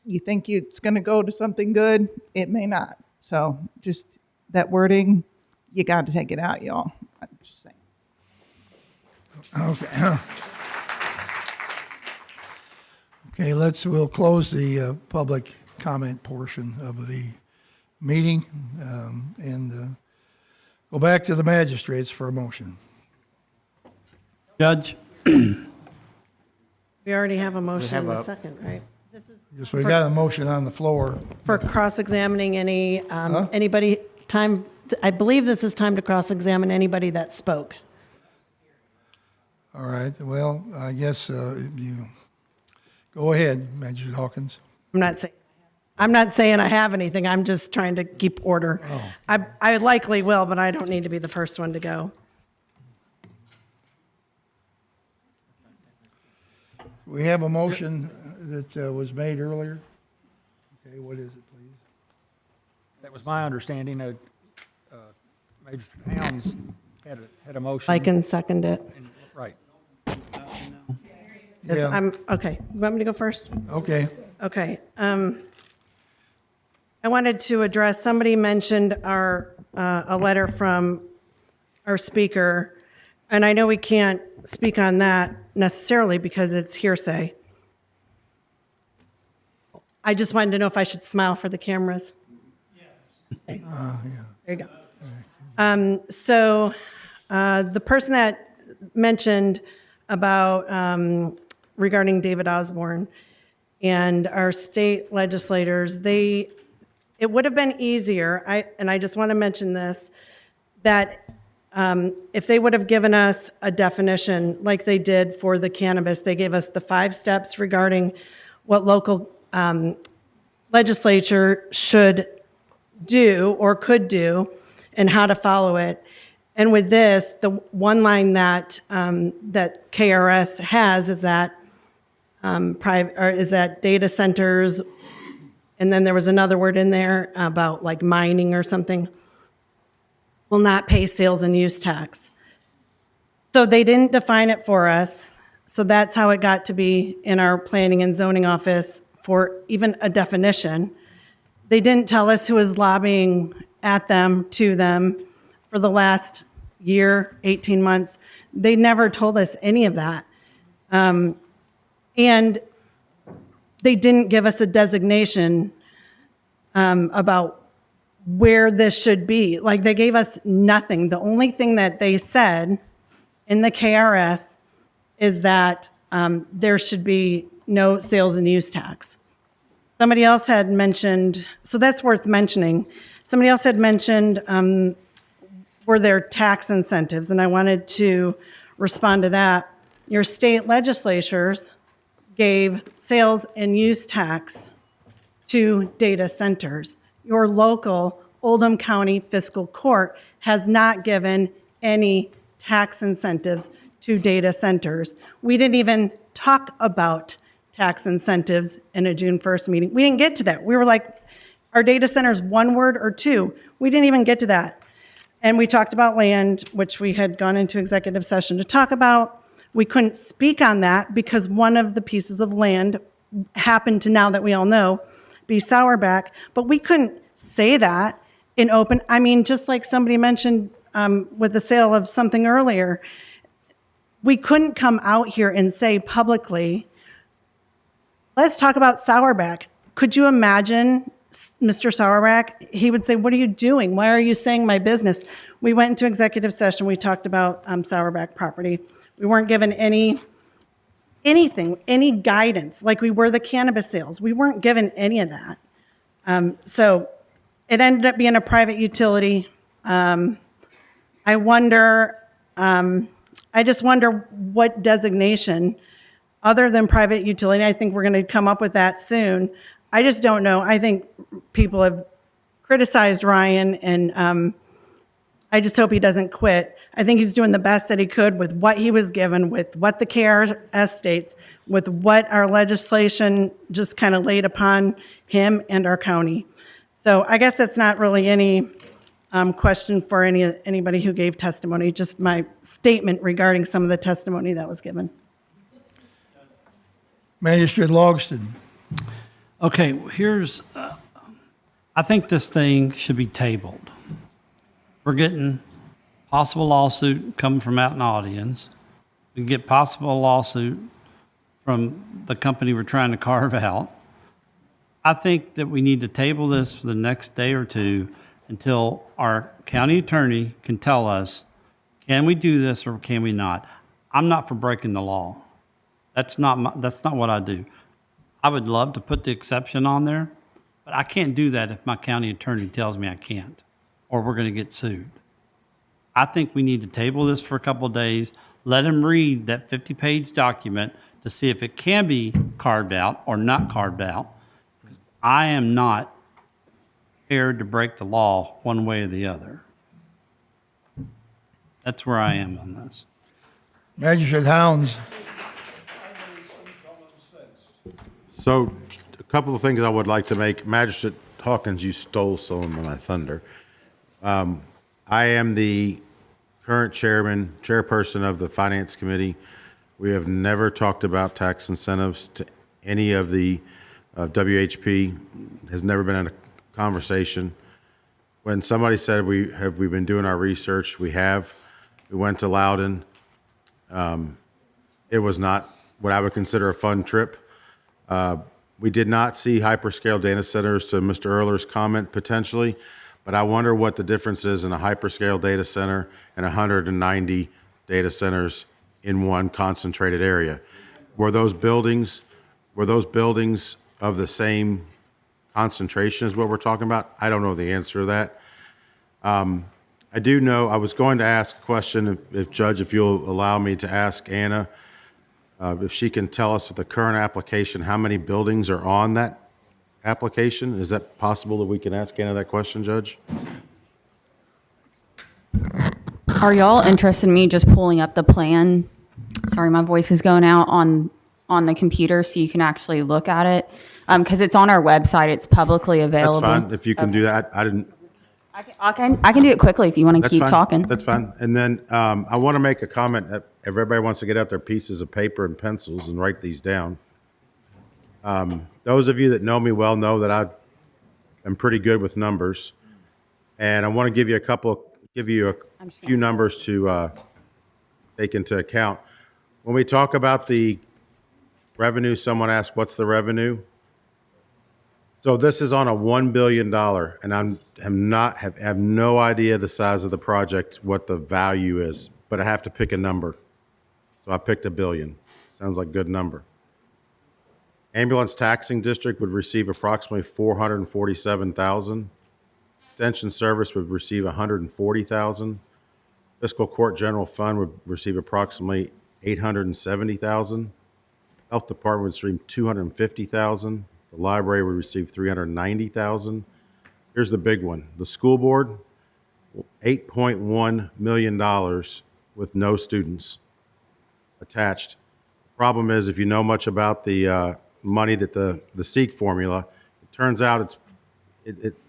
Speaker 22: you think it's going to go to something good, it may not. So just that wording, you got to take it out, y'all. I'm just saying.
Speaker 1: Okay. Okay, we'll close the public comment portion of the meeting and go back to the magistrates for a motion.
Speaker 8: Judge?
Speaker 23: We already have a motion in a second, right?
Speaker 1: Yes, we got a motion on the floor.
Speaker 23: For cross-examining anybody, I believe this is time to cross-examine anybody that spoke.
Speaker 1: All right, well, I guess you go ahead, Magistrate Hawkins.
Speaker 23: I'm not saying I have anything. I'm just trying to keep order.
Speaker 1: Oh.
Speaker 23: I likely will, but I don't need to be the first one to go.
Speaker 1: We have a motion that was made earlier. Okay, what is it, please?
Speaker 3: That was my understanding. Major Towns had a motion.
Speaker 23: I can second it.
Speaker 3: Right.
Speaker 23: Yes,
Speaker 1: Yeah.
Speaker 23: Okay, you want me to go first?
Speaker 1: Okay.
Speaker 23: Okay. I wanted to address, somebody mentioned a letter from our speaker, and I know we can't speak on that necessarily because it's hearsay. I just wanted to know if I should smile for the cameras. Okay. There you go. So the person that mentioned about regarding David Osborne and our state legislators, it would have been easier, and I just want to mention this, that if they would have given us a definition like they did for the cannabis, they gave us the 5 steps regarding what local legislature should do or could do and how to follow it. And with this, the one line that that KRS has is that data centers, and then there was another word in there about like mining or something, will not pay sales and use tax. So they didn't define it for us. So that's how it got to be in our planning and zoning office for even a definition. They didn't tell us who was lobbying at them, to them, for the last year, 18 months. They never told us any of that. And they didn't give us a designation about where this should be. Like, they gave us nothing. The only thing that they said in the KRS is that there should be no sales and use tax. Somebody else had mentioned, so that's worth mentioning. Somebody else had mentioned were there tax incentives, and I wanted to respond to that. Your state legislatures gave sales and use tax to data centers. Your local Oldham County Fiscal Court has not given any tax incentives to data centers. We didn't even talk about tax incentives in a June 1st meeting. We didn't get to that. We were like, are data centers one word or two? We didn't even get to that. And we talked about land, which we had gone into executive session to talk about. We couldn't speak on that because one of the pieces of land happened to, now that we all know, be Sourback, but we couldn't say that in open. I mean, just like somebody mentioned with the sale of something earlier, we couldn't come out here and say publicly, let's talk about Sourback. Could you imagine Mr. Sourback? He would say, what are you doing? Why are you saying my business? We went into executive session. We talked about Sourback property. We weren't given anything, any guidance, like we were the cannabis sales. We weren't given any of that. So it ended up being a private utility. I just wonder what designation other than private utility. I think we're going to come up with that soon. I just don't know. I think people have criticized Ryan, and I just hope he doesn't quit. I think he's doing the best that he could with what he was given, with what the KRS states, with what our legislation just kind of laid upon him and our county. So I guess that's not really any question for anybody who gave testimony, just my statement regarding some of the testimony that was given.
Speaker 1: Magistrate Logston.
Speaker 15: Okay, here's, I think this thing should be tabled. We're getting possible lawsuit coming from out in the audience. We can get possible lawsuit from the company we're trying to carve out. I think that we need to table this for the next day or two until our county attorney can tell us, can we do this or can we not? I'm not for breaking the law. That's not what I do. I would love to put the exception on there, but I can't do that if my county attorney tells me I can't, or we're going to get sued. I think we need to table this for a couple of days, let him read that 50-page document to see if it can be carved out or not carved out. I am not prepared to break the law one way or the other. That's where I am on this.
Speaker 1: Magistrate Hounds.
Speaker 10: So, a couple of things I would like to make. Magistrate Hawkins, you stole some of my thunder. I am the current chairperson of the Finance Committee. We have never talked about tax incentives to any of the WHP. Has never been in a conversation. When somebody said we've been doing our research, we have. We went to Loudoun. It was not what I would consider a fun trip. We did not see hyperscale data centers, to Mr. Earler's comment, potentially, but I wonder what the difference is in a hyperscale data center and 190 data centers in one concentrated area. Were those buildings of the same concentration as what we're talking about? I don't know the answer to that. I do know, I was going to ask a question, if Judge, if you'll allow me to ask Anna, if she can tell us with the current application, how many buildings are on that application? Is that possible that we can ask Anna that question, Judge?
Speaker 18: Are y'all interested in me just pulling up the plan? Sorry, my voice is going out on the computer so you can actually look at it. Because it's on our website, it's publicly available.
Speaker 10: That's fine, if you can do that. I didn't.
Speaker 18: I can do it quickly if you want to
Speaker 10: That's
Speaker 18: keep
Speaker 10: fine.
Speaker 18: talking.
Speaker 10: That's fine. And then I want to make a comment. If everybody wants to get out their pieces of paper and pencils and write these down. Those of you that know me well know that I am pretty good with numbers, and I want to give you a few numbers to take into account. When we talk about the revenue, someone asked, "What's the revenue?" So this is on a $1 billion, and I have no idea the size of the project, what the value is, but I have to pick a number. So I picked $1 billion. Sounds like a good number. Ambulance Taxing District would receive approximately $447,000. Extension Service would receive $140,000. Fiscal Court General Fund would receive approximately $870,000. Health Department would receive $250,000. The library would receive $390,000. Here's the big one. The school board, $8.1 million with no students attached. Problem is, if you know much about the money that the SEEK formula, it turns out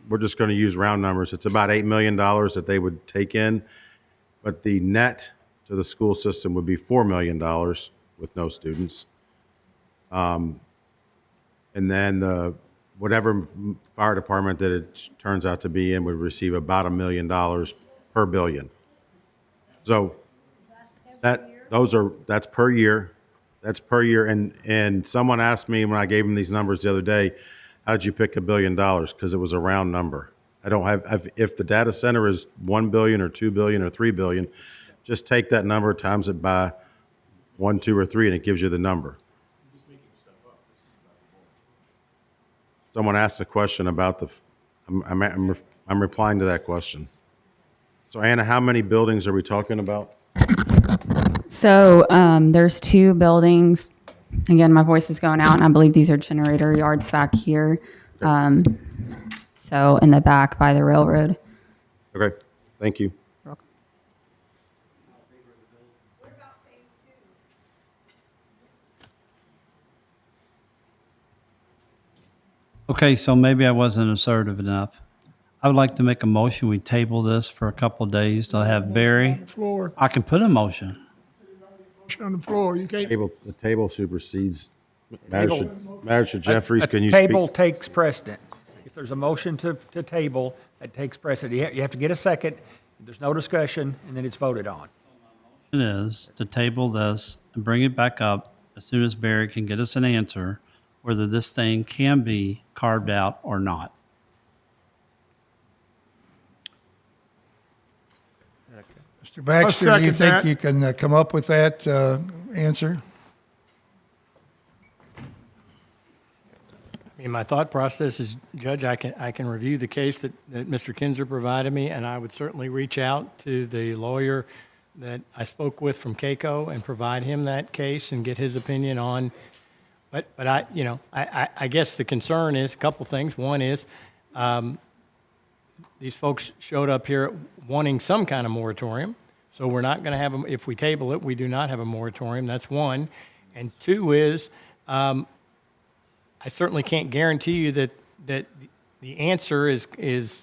Speaker 10: we're just going to use round numbers. It's about $8 million that they would take in, but the net to the school system would be $4 million with no students. And then whatever fire department that it turns out to be in would receive about $1 million per billion. So that's per year. That's per year. And someone asked me when I gave them these numbers the other day, how did you pick $1 billion? Because it was a round number. I don't have, if the data center is 1 billion or 2 billion or 3 billion, just take that number, times it by 1, 2, or 3, and it gives you the number. Someone asked a question about I'm replying to that question. So Anna, how many buildings are we talking about?
Speaker 18: So there's 2 buildings. Again, my voice is going out, and I believe these are generator yards back here. So in the back by the railroad.
Speaker 10: Okay, thank you.
Speaker 15: Okay, so maybe I wasn't assertive enough. I would like to make a motion. We table this for a couple of days to have Barry.
Speaker 1: Floor.
Speaker 15: I can put a motion.
Speaker 1: Motion on the floor. You can't.
Speaker 10: The table supersedes. Magistrate Jeffries, can you
Speaker 3: Table
Speaker 10: speak?
Speaker 3: takes precedent. If there's a motion to table, that takes precedent. You have to get a second, there's no discussion, and then it's voted on.
Speaker 15: It is to table this and bring it back up as soon as Barry can get us an answer whether this thing can be carved out or not.
Speaker 1: Mr. Baxter, do you
Speaker 22: second
Speaker 1: think
Speaker 22: that.
Speaker 1: you can come up with that answer?
Speaker 19: I mean, my thought process is, Judge, I can review the case that Mr. Kinzer provided me, and I would certainly reach out to the lawyer that I spoke with from CAECO and provide him that case and get his opinion on. But I guess the concern is a couple things. One is these folks showed up here wanting some kind of moratorium. So we're not going to have them, if we table it, we do not have a moratorium. That's one. And two is, I I certainly can't guarantee you that the answer is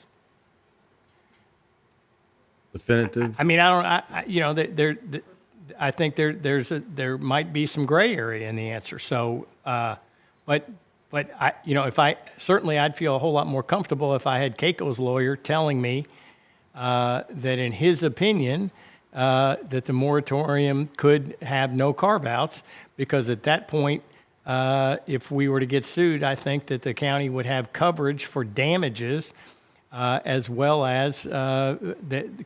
Speaker 10: definitive.
Speaker 19: I mean, you know, I think there might be some gray area in the answer. So, but you know, I'd feel a whole lot more comfortable if I had Keiko's lawyer telling me that in his opinion, that the moratorium could have no carve-outs, because at that point, if we were to get sued, I think that the county would have coverage for damages, as well as that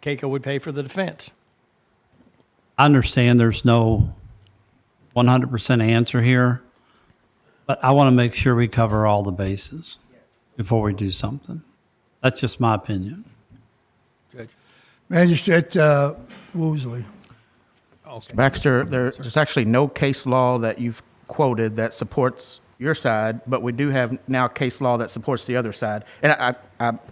Speaker 19: Keiko would pay for the defense.
Speaker 15: I understand there's no 100% answer here, but I want to make sure we cover all the bases before we do something. That's just my opinion.
Speaker 1: Magistrate Woosley.
Speaker 7: Mr. Baxter, there's actually no case law that you've quoted that supports your side, but we do have now case law that supports the other side. And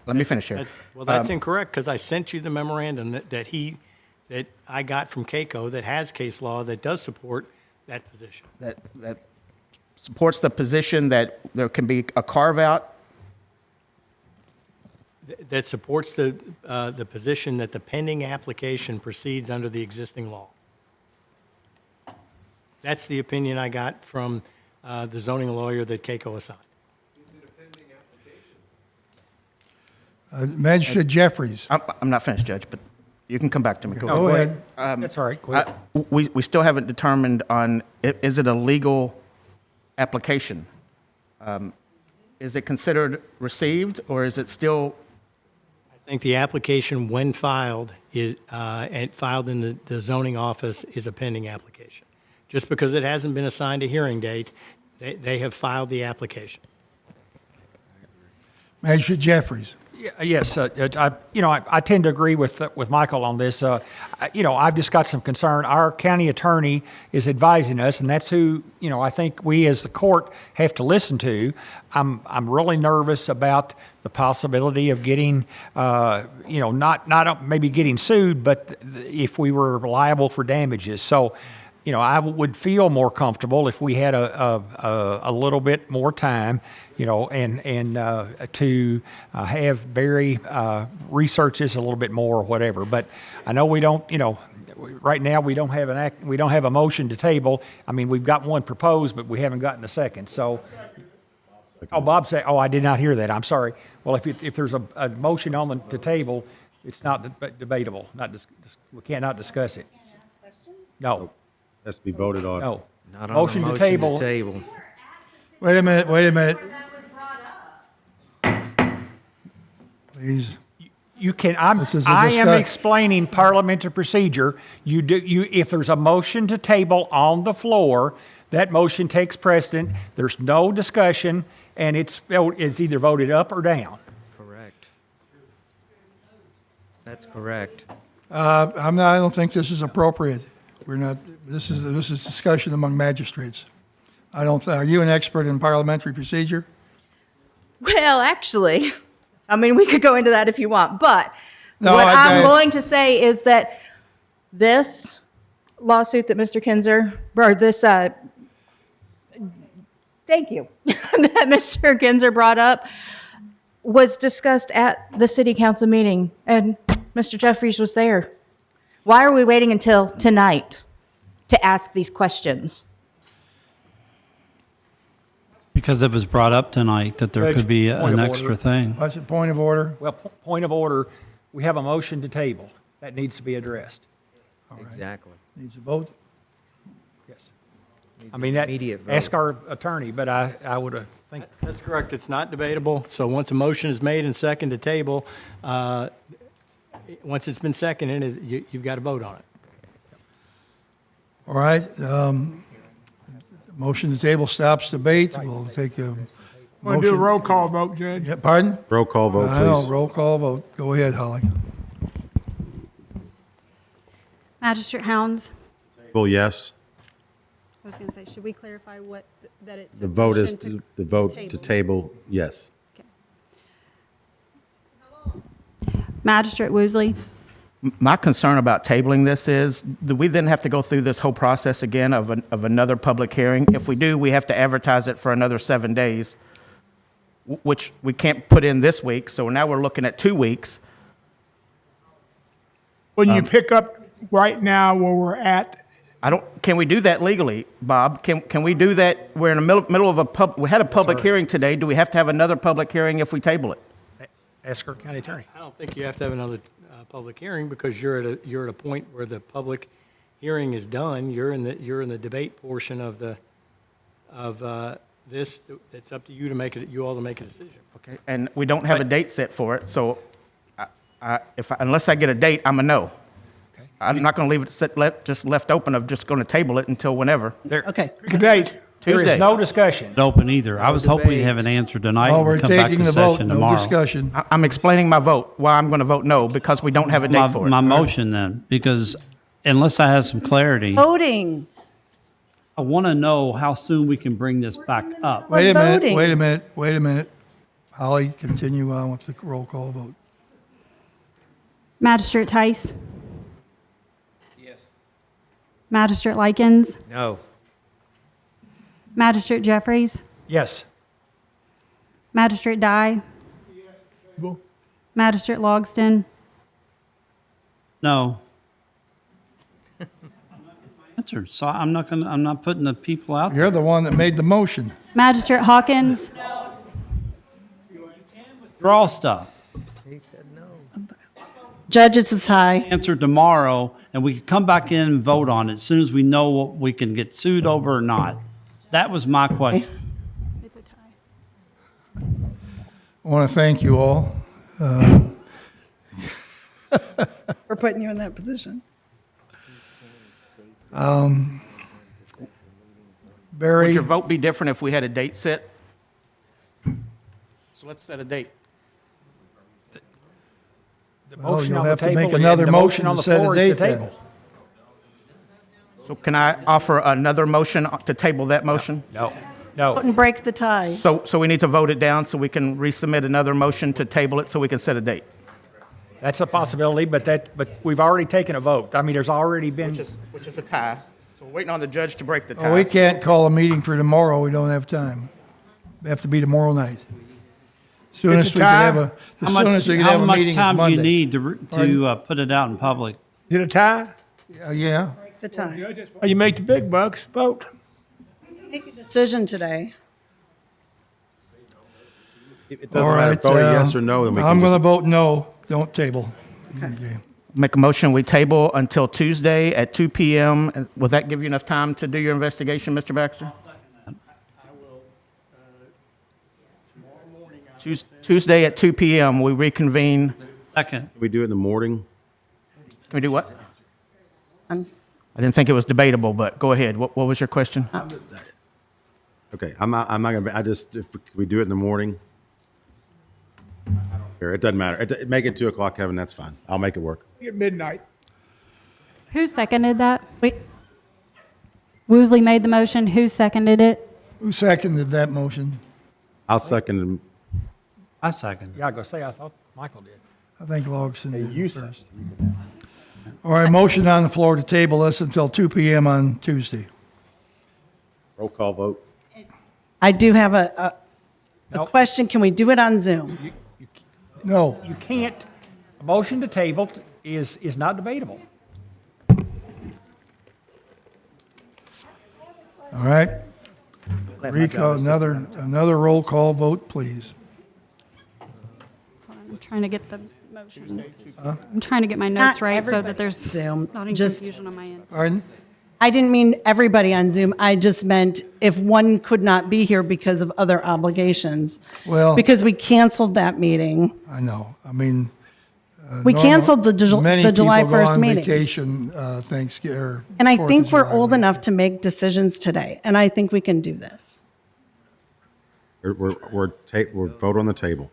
Speaker 7: let me finish here.
Speaker 19: That's incorrect, because I sent you the memorandum that I got from Keiko that has case law that does support that position.
Speaker 7: That supports the position that there can be a carve-out.
Speaker 19: That supports the position that the pending application proceeds under the existing law. That's the opinion I got from the zoning lawyer that Keiko assigned.
Speaker 1: Magistrate Jeffries.
Speaker 7: I'm not finished, Judge, but you can come back to me.
Speaker 1: Go ahead.
Speaker 3: That's all right. Go ahead.
Speaker 7: We still haven't determined on, is it a legal application? Is it considered received, or is it still?
Speaker 19: I think the application, when filed, and filed in the zoning office, is a pending application. Just because it hasn't been assigned a hearing date, they have filed the application.
Speaker 1: Magistrate Jeffries.
Speaker 3: Yes, I tend to agree with Michael on this. I've just got some concern. Our county attorney is advising us, and that's who, I think we as the court have to listen to. I'm really nervous about the possibility of getting, not maybe getting sued, but if we were liable for damages. So, I would feel more comfortable if we had a little bit more time, and to have Barry research this a little bit more or whatever. But I know we don't, right now we don't have a motion to table. I mean, we've got one proposed, but we haven't gotten a second. So, Bob said, I did not hear that. I'm sorry. Well, if there's a motion on the table, it's not debatable. We cannot discuss it. No.
Speaker 10: Has to be voted on.
Speaker 3: No.
Speaker 4: Not
Speaker 3: motion
Speaker 4: on a
Speaker 3: to table.
Speaker 1: Wait a minute. Please.
Speaker 3: You can. I am explaining parliamentary procedure. If there's a motion to table on the floor, that motion takes precedent. There's no discussion, and it's either voted up or down.
Speaker 4: Correct. That's correct.
Speaker 1: I don't think this is appropriate. We're not. This is discussion among magistrates. Are you an expert in parliamentary procedure?
Speaker 17: Well, actually, I mean, we could go into that if you want, but
Speaker 1: No,
Speaker 17: what I'm going to say is that this lawsuit that Mr. Kinzer, or this, thank you, that Mr. Kinzer brought up was discussed at the city council meeting, and Mr. Jeffries was there. Why are we waiting until tonight to ask these questions?
Speaker 15: Because it was brought up tonight that there
Speaker 3: Judge,
Speaker 15: could be
Speaker 3: point
Speaker 15: an
Speaker 3: of
Speaker 15: extra
Speaker 3: order.
Speaker 15: thing.
Speaker 1: What's the point of order?
Speaker 3: Well, point of order. We have a motion to table that needs to be addressed.
Speaker 4: Exactly.
Speaker 1: Needs a vote?
Speaker 3: Yes. I mean, ask our attorney, but I would think.
Speaker 19: That's correct. It's not debatable. So once a motion is made and seconded to table, once it's been seconded, you've got to vote on it.
Speaker 1: All right. Motion to table stops debate. We'll take a
Speaker 21: Want to do a roll call vote, Judge?
Speaker 1: Yeah, pardon?
Speaker 10: Roll call vote, please.
Speaker 1: Roll call vote. Go ahead, Holly.
Speaker 2: Magistrate Hounds.
Speaker 10: Well, yes.
Speaker 2: I was going to say, should we clarify that it's
Speaker 10: The vote is the vote to table. Yes.
Speaker 2: Magistrate Woosley.
Speaker 7: My concern about tabling this is, do we then have to go through this whole process again of another public hearing? If we do, we have to advertise it for another 7 days, which we can't put in this week, so now we're looking at 2 weeks.
Speaker 21: When you pick up right now where we're at,
Speaker 7: Can we do that legally, Bob? Can we do that? We're in the middle of we had a public hearing today. Do we have to have another public hearing if we table it?
Speaker 3: Ask our county attorney.
Speaker 19: I don't think you have to have another public hearing because you're at a point where the public hearing is done. You're in the debate portion of this. It's up to you to make it. You all to make a decision.
Speaker 7: Okay. And we don't have a date set for it, so unless I get a date, I'm a no. Okay. I'm not going to leave it just left open. I'm just going to table it until whenever.
Speaker 23: Okay.
Speaker 21: pick a date.
Speaker 3: There
Speaker 7: Tuesday.
Speaker 3: is no discussion.
Speaker 15: Open either. I was hoping to have an answer tonight.
Speaker 1: Oh,
Speaker 15: and
Speaker 1: we're
Speaker 15: come back
Speaker 1: taking
Speaker 15: to
Speaker 1: the vote,
Speaker 15: session
Speaker 1: no
Speaker 15: tomorrow.
Speaker 1: discussion.
Speaker 7: I'm explaining my vote, why I'm going to vote no, because we don't have a date for it.
Speaker 15: My motion then, because unless I have some clarity,
Speaker 23: Voting.
Speaker 15: I want to know how soon we can bring this back up.
Speaker 1: Wait a minute,
Speaker 23: voting.
Speaker 1: wait a minute. Holly, continue on with the roll call vote.
Speaker 2: Magistrate Tice? Yes. Magistrate Likens?
Speaker 4: No.
Speaker 2: Magistrate Jeffries?
Speaker 3: Yes.
Speaker 2: Magistrate Dye? Magistrate Logston?
Speaker 15: No. Answer. So I'm not putting the people out there.
Speaker 1: You're the one that made the motion.
Speaker 2: Magistrate Hawkins?
Speaker 15: Draw stuff.
Speaker 23: Judge, it's a tie.
Speaker 15: Answer tomorrow, and we can come back in and vote on it as soon as we know what we can get sued over or not. That was my question.
Speaker 2: It's a tie.
Speaker 1: I want to thank you all.
Speaker 23: We're putting you in that position.
Speaker 1: Barry,
Speaker 7: Would your vote be different if we had a date set? So let's set a date.
Speaker 3: The
Speaker 1: well,
Speaker 3: motion
Speaker 1: you'll
Speaker 3: on the
Speaker 1: have to
Speaker 3: table
Speaker 1: make
Speaker 3: and
Speaker 1: another
Speaker 3: the
Speaker 1: motion
Speaker 3: on
Speaker 1: to
Speaker 3: the
Speaker 1: set a
Speaker 3: floor is to
Speaker 1: date then.
Speaker 3: table.
Speaker 7: So can I offer another motion to table that motion?
Speaker 3: No.
Speaker 23: And break the tie.
Speaker 7: So we need to vote it down so we can resubmit another motion to table it so we can set a date.
Speaker 3: That's a possibility, but we've already taken a vote. I mean, there's already been.
Speaker 7: Which is a tie. So we're waiting on the judge to break the tie.
Speaker 1: Well, we can't call a meeting for tomorrow. We don't have time. It have to be tomorrow night. Soonest we can have a, the soonest we can have a meeting is
Speaker 15: How much time do you
Speaker 1: Monday.
Speaker 15: need to put it out in public?
Speaker 21: Is it a tie?
Speaker 1: Yeah.
Speaker 23: The tie.
Speaker 21: Well, you make the big bucks, vote.
Speaker 23: Make a decision today.
Speaker 10: It
Speaker 1: All
Speaker 10: doesn't matter,
Speaker 1: right.
Speaker 10: vote a yes or no, then we
Speaker 1: I'm
Speaker 10: can
Speaker 1: going to
Speaker 10: just,
Speaker 1: vote no. Don't table. Okay.
Speaker 7: Make a motion, we table until Tuesday at 2 p.m. Will that give you enough time to do your investigation, Mr. Baxter? Tuesday at 2 p.m., we reconvene.
Speaker 15: Second.
Speaker 10: Can we do it in the morning?
Speaker 7: Can we do what? I didn't think it was debatable, but go ahead. What was your question?
Speaker 10: Okay, I'm not gonna, if we do it in the morning. I don't care, it doesn't matter. Make it 2 o'clock, Kevin, that's fine. I'll make it work.
Speaker 21: At midnight.
Speaker 2: Who seconded that? Woosley made the motion. Who seconded it?
Speaker 1: Who seconded that motion?
Speaker 10: I'll second.
Speaker 15: I second.
Speaker 3: Yeah, I go say I thought Michael did.
Speaker 1: I think Logson did
Speaker 10: you
Speaker 1: first. All right, motion on the floor to table this until 2 p.m. on Tuesday.
Speaker 10: Roll call vote.
Speaker 23: I do have a question. Can we do it on Zoom?
Speaker 1: No.
Speaker 3: You can't. A motion to table is not debatable.
Speaker 1: All right. Rico, another roll call vote, please.
Speaker 2: I'm trying to get the motion. I'm trying to get my notes right so that there's
Speaker 23: Zoom.
Speaker 2: not any
Speaker 23: Just-
Speaker 2: confusion on my end.
Speaker 1: Pardon?
Speaker 23: I didn't mean everybody on Zoom. I just meant if one could not be here because of other obligations.
Speaker 1: Well-
Speaker 23: Because we canceled that meeting.
Speaker 1: I know. I mean.
Speaker 23: We canceled the July
Speaker 1: Many
Speaker 23: 1st
Speaker 1: people go on
Speaker 23: meeting.
Speaker 1: vacation, Thanksgiving.
Speaker 23: And I think we're old enough to make decisions today, and I think we can do this.
Speaker 10: We're vote on the table.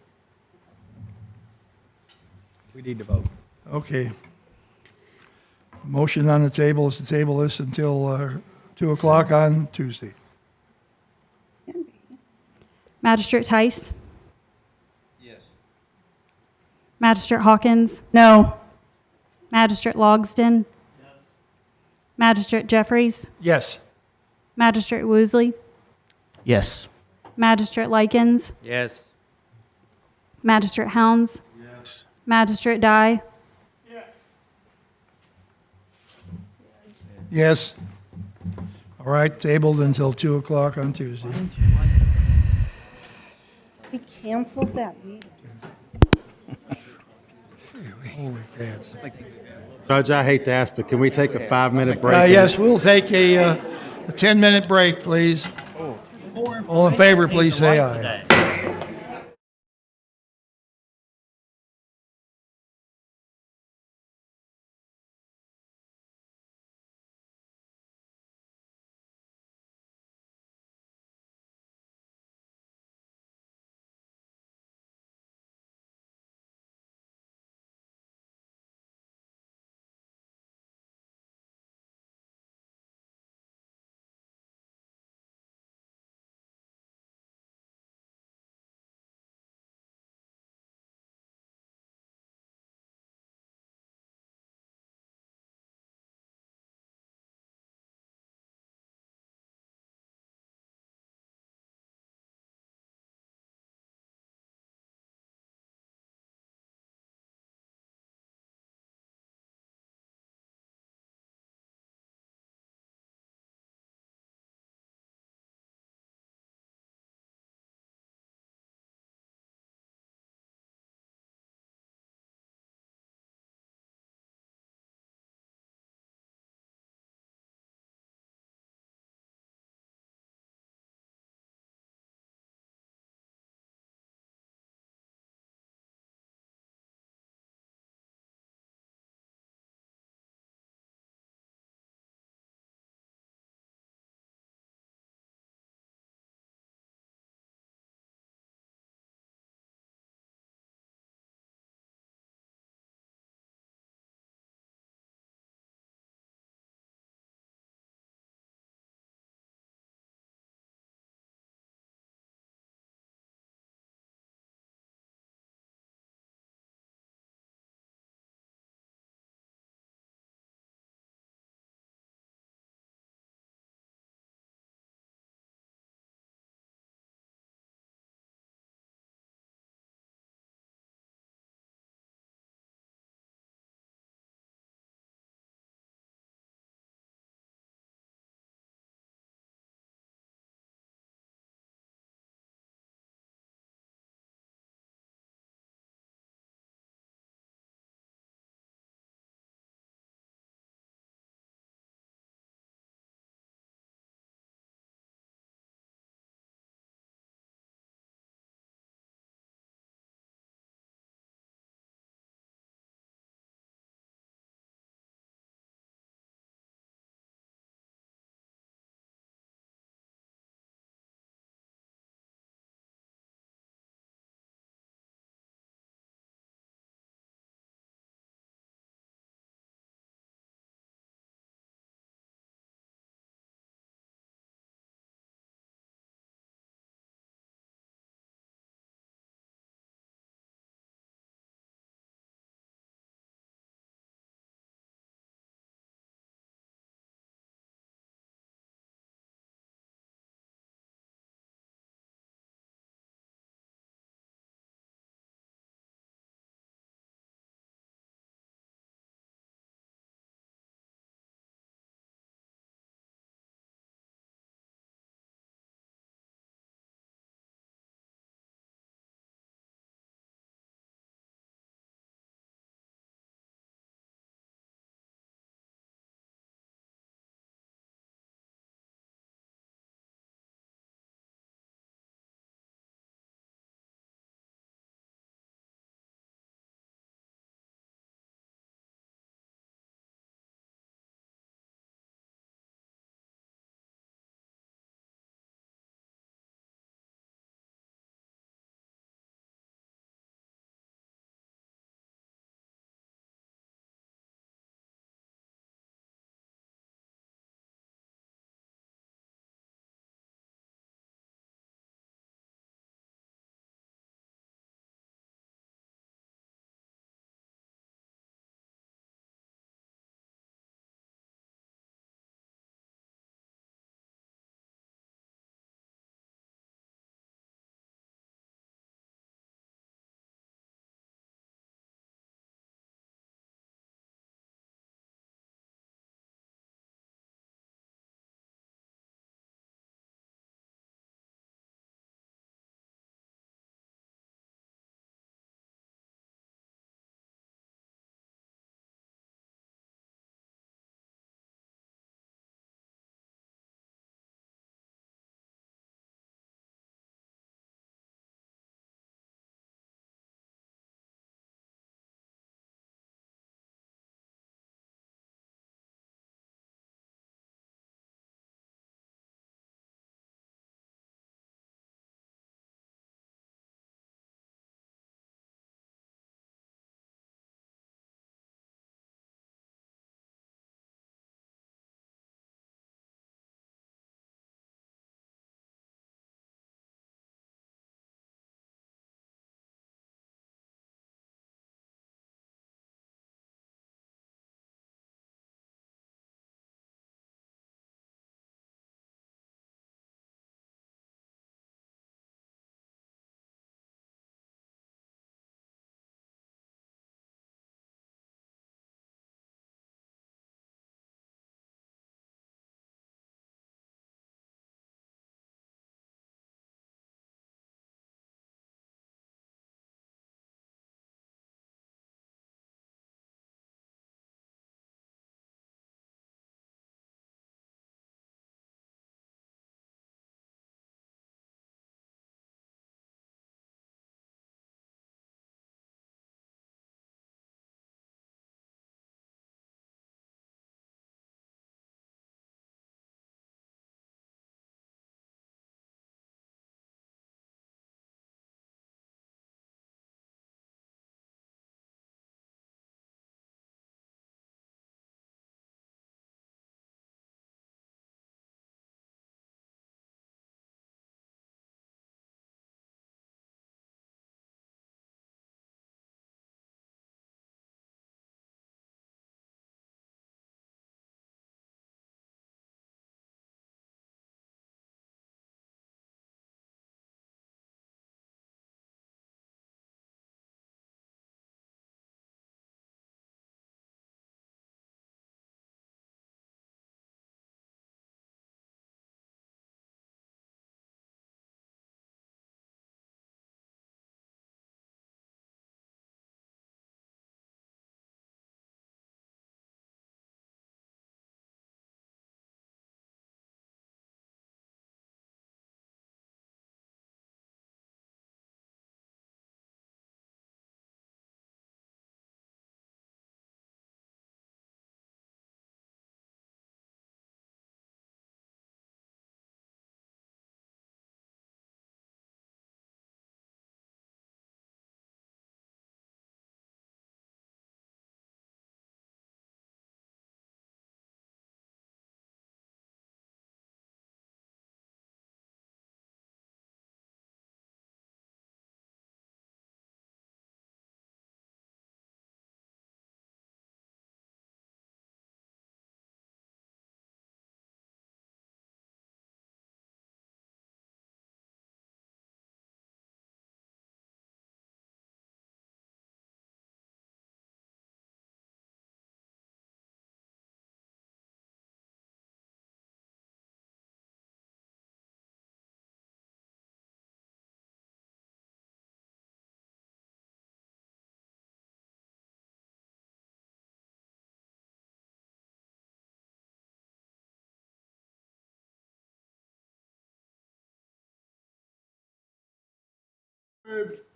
Speaker 3: We need to vote.
Speaker 1: Okay. Motion on the table is to table this until 2 o'clock on Tuesday.
Speaker 2: Magistrate Tice? Yes. Magistrate Hawkins?
Speaker 23: No.
Speaker 2: Magistrate Logsdon? Magistrate Jeffries?
Speaker 3: Yes.
Speaker 2: Magistrate Woosley?
Speaker 7: Yes.
Speaker 2: Magistrate Likens?
Speaker 4: Yes.
Speaker 2: Magistrate Hounds?
Speaker 10: Yes.
Speaker 2: Magistrate Dye?
Speaker 1: Yes. All right, tabled until 2 o'clock on Tuesday.
Speaker 23: We canceled that meeting.
Speaker 1: Holy cats.
Speaker 10: Judge, I hate to ask, but can we take a 5-minute break?
Speaker 1: Yes, we'll take a 10-minute break, please. All in favor, please say aye.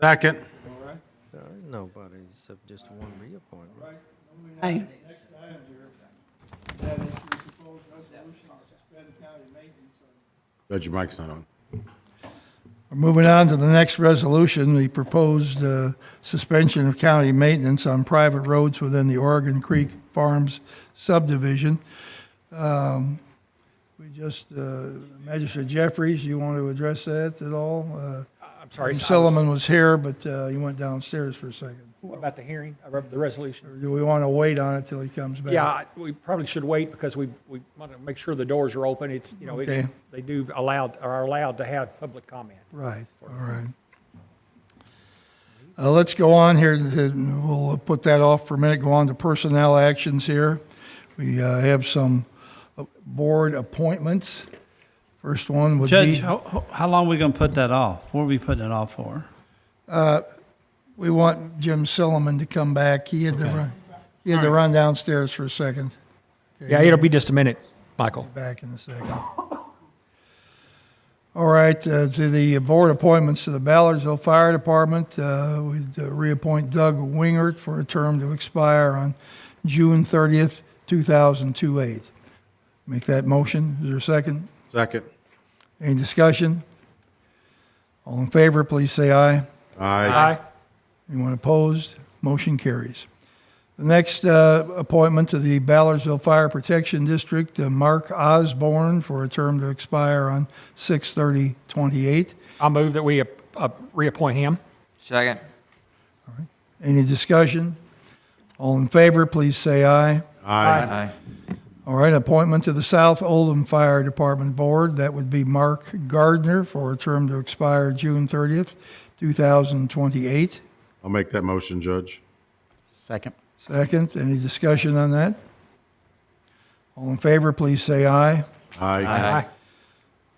Speaker 10: Second.
Speaker 4: There is nobody except just one reappointment.
Speaker 23: Aye.
Speaker 10: Judge, your mic's not on.
Speaker 1: We're moving on to the next resolution, the proposed suspension of county maintenance on private roads within the Oregon Creek Farms subdivision. Magistrate Jeffries, you want to address that at all?
Speaker 3: I'm sorry.
Speaker 1: Silliman was here, but he went downstairs for a second.
Speaker 3: About the hearing, the resolution.
Speaker 1: Or do we want to wait on it till he comes back?
Speaker 3: Yeah, we probably should wait because we want to make sure the doors are open. It's,
Speaker 1: Okay.
Speaker 3: they are allowed to have public comment.
Speaker 1: Right, all right. Let's go on here. We'll put that off for a minute, go on to personnel actions here. We have some board appointments. First one would
Speaker 15: Judge,
Speaker 1: be...
Speaker 15: how long are we going to put that off? What are we putting it off for?
Speaker 1: We want Jim Silliman to come back. He had to run downstairs for a second. Okay,
Speaker 3: Yeah, it'll be just a minute, Michael.
Speaker 1: back in a second. All right, to the board appointments to the Ballardsville Fire Department, we'd reappoint Doug Wingert for a term to expire on June 30th, 2028. Make that motion. Is there a second?
Speaker 10: Second.
Speaker 1: Any discussion? All in favor, please say aye.
Speaker 10: Aye.
Speaker 1: Anyone opposed? Motion carries. The next appointment to the Ballardsville Fire Protection District, Mark Osborne, for a term to expire on 6/30/28.
Speaker 3: I'll move that we reappoint him.
Speaker 5: Second.
Speaker 1: Any discussion? All in favor, please say aye.
Speaker 5: Aye.
Speaker 1: All right, appointment to the South Oldham Fire Department Board, that would be Mark Gardner for a term to expire June 30th, 2028.
Speaker 10: I'll make that motion, Judge.
Speaker 7: Second.
Speaker 1: Second, any discussion on that? All in favor, please say aye.
Speaker 10: Aye.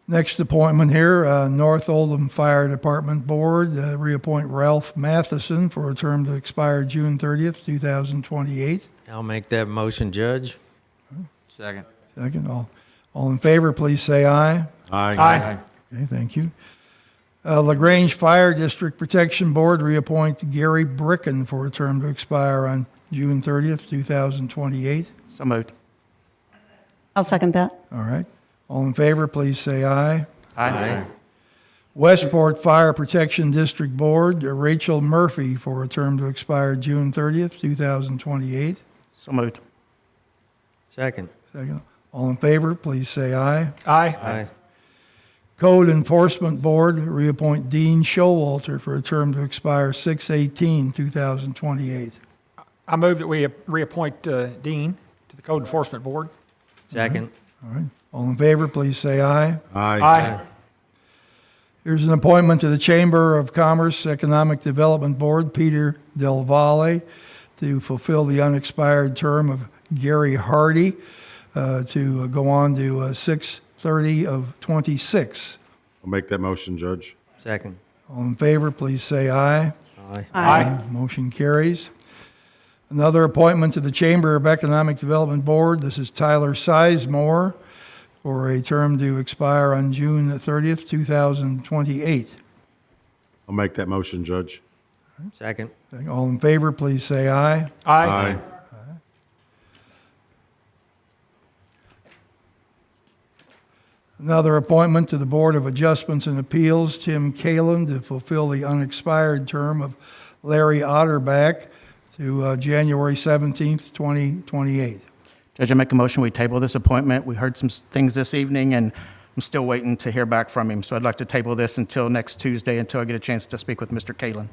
Speaker 1: Next appointment here, North Oldham Fire Department Board, reappoint Ralph Matheson for a term to expire June 30th, 2028.
Speaker 4: I'll make that motion, Judge.
Speaker 5: Second.
Speaker 1: Second, all in favor, please say aye.
Speaker 10: Aye.
Speaker 1: Okay, thank you. LaGrange Fire District Protection Board, reappoint Gary Bricken for a term to expire on June 30th, 2028.
Speaker 7: So moved.
Speaker 23: I'll second that.
Speaker 1: All right. All in favor, please say aye.
Speaker 7: Aye.
Speaker 1: Westport Fire Protection District Board, Rachel Murphy for a term to expire June 30th, 2028.
Speaker 7: So moved.
Speaker 4: Second.
Speaker 1: Second. All in favor, please say aye.
Speaker 3: Aye.
Speaker 1: Code Enforcement Board, reappoint Dean Showalter for a term to expire 6/18/2028.
Speaker 3: I move that we reappoint Dean to the Code Enforcement Board.
Speaker 4: Second.
Speaker 1: All right. All in favor, please say aye.
Speaker 3: Aye.
Speaker 1: Here's an appointment to the Chamber of Commerce Economic Development Board, Peter Del Valle, to fulfill the unexpired term of Gary Hardy, to go on to 6/30/26.
Speaker 10: I'll make that motion, Judge.
Speaker 4: Second.
Speaker 1: All in favor, please say aye.
Speaker 4: Aye.
Speaker 1: Motion carries. Another appointment to the Chamber of Economic Development Board. This is Tyler Sizemore for a term to expire on June 30th, 2028.
Speaker 10: I'll make that motion, Judge.
Speaker 4: Second.
Speaker 1: All in favor, please say aye.
Speaker 10: Aye.
Speaker 1: Another appointment to the Board of Adjustments and Appeals, Tim Kalen, to fulfill the unexpired term of Larry Otterback to January 17th, 2028.
Speaker 7: Judge, I make a motion, we table this appointment. We heard some things this evening, and I'm still waiting to hear back from him. So I'd like to table this until next Tuesday, until I get a chance to speak with Mr. Kalen.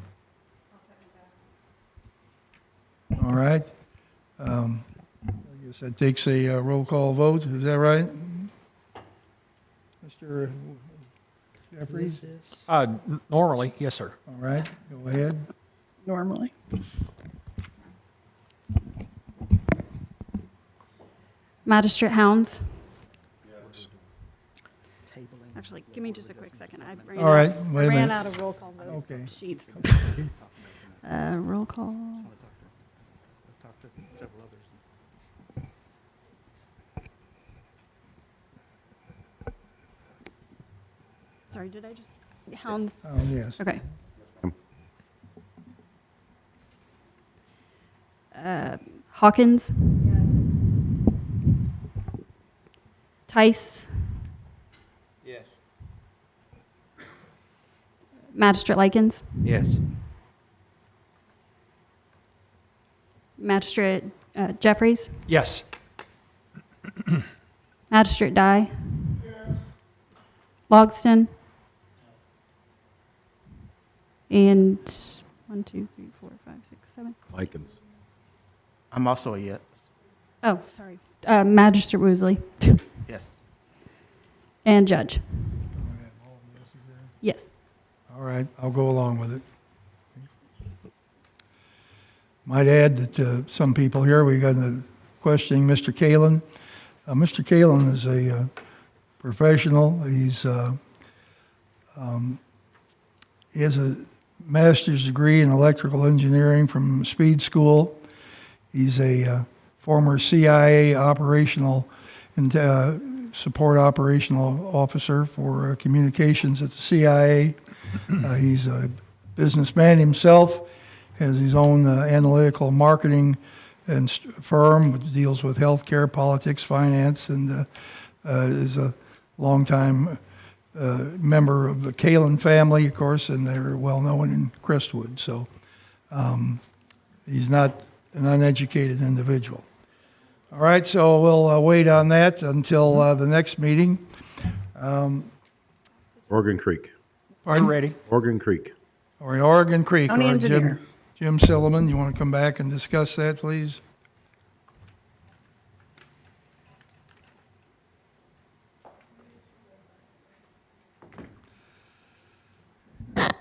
Speaker 1: All right. I guess that takes a roll call vote. Is that right? Mr. Jeffries?
Speaker 3: Normally, yes, sir.
Speaker 1: All right, go ahead.
Speaker 23: Normally.
Speaker 2: Magistrate Hounds? Actually, give me just a quick second. I ran
Speaker 1: All right,
Speaker 2: out,
Speaker 1: wait a
Speaker 2: I ran
Speaker 1: minute.
Speaker 2: out of roll call vote
Speaker 1: Okay.
Speaker 2: sheets. Roll call. Sorry, did I just, Hounds?
Speaker 1: Oh, yes.
Speaker 2: Okay. Hawkins. Tice.
Speaker 5: Yes.
Speaker 2: Magistrate Likens.
Speaker 4: Yes.
Speaker 2: Magistrate Jeffries.
Speaker 3: Yes.
Speaker 2: Magistrate Dye. Logston. And 1, 2, 3, 4, 5, 6, 7.
Speaker 10: Likens.
Speaker 7: I'm also a yes.
Speaker 2: Oh, sorry. Magistrate Woosley.
Speaker 7: Yes.
Speaker 2: And Judge. Yes.
Speaker 1: All right, I'll go along with it. Might add that some people here, we got questioning Mr. Kalin. Mr. Kalin is a professional. He has a master's degree in electrical engineering from Speed School. He's a former CIA operational and support operational officer for communications at the CIA. He's a businessman himself, has his own analytical marketing and firm which deals with healthcare, politics, finance, and is a longtime member of the Kalin family, of course, and they're well known in Crestwood. So he's not an uneducated individual. All right, so we'll wait on that until the next meeting.
Speaker 10: Oregon Creek.
Speaker 1: Pardon?
Speaker 3: We're ready.
Speaker 10: Oregon Creek.
Speaker 1: All right, Oregon Creek.
Speaker 23: County
Speaker 1: All right,
Speaker 23: engineer.
Speaker 1: Jim Silliman, you want to come back and discuss that, please?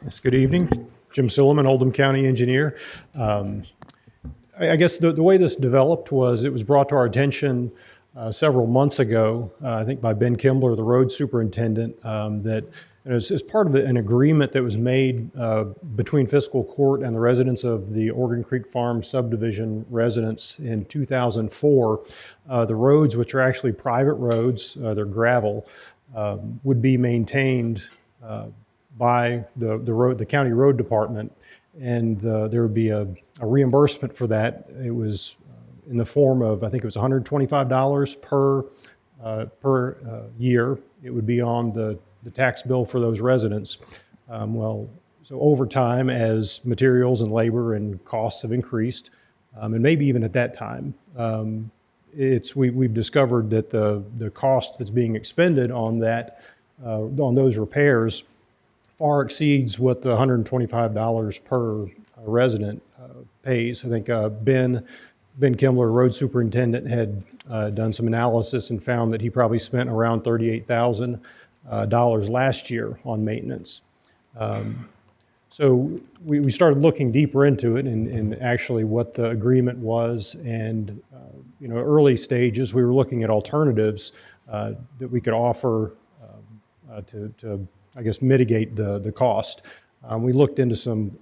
Speaker 6: Yes, good evening. Jim Silliman, Oldham County Engineer. I guess the way this developed was it was brought to our attention several months ago, I think by Ben Kimbler, the road superintendent, that as part of an agreement that was made between Fiscal Court and the residents of the Oregon Creek Farm subdivision residents in 2004, the roads, which are actually private roads, they're gravel, would be maintained by the county road department, and there would be a reimbursement for that. It was in the form of, I think it was $125 per year. It would be on the tax bill for those residents. So over time, as materials and labor and costs have increased, and maybe even at that time, we've discovered that the cost that's being expended on on those repairs far exceeds what the $125 per resident pays. I think Ben Kimbler, road superintendent, had done some analysis and found that he probably spent around $38,000 last year on maintenance. So we started looking deeper into it and actually what the agreement was, and early stages we were looking at alternatives that we could offer to I guess mitigate the cost. We looked into some,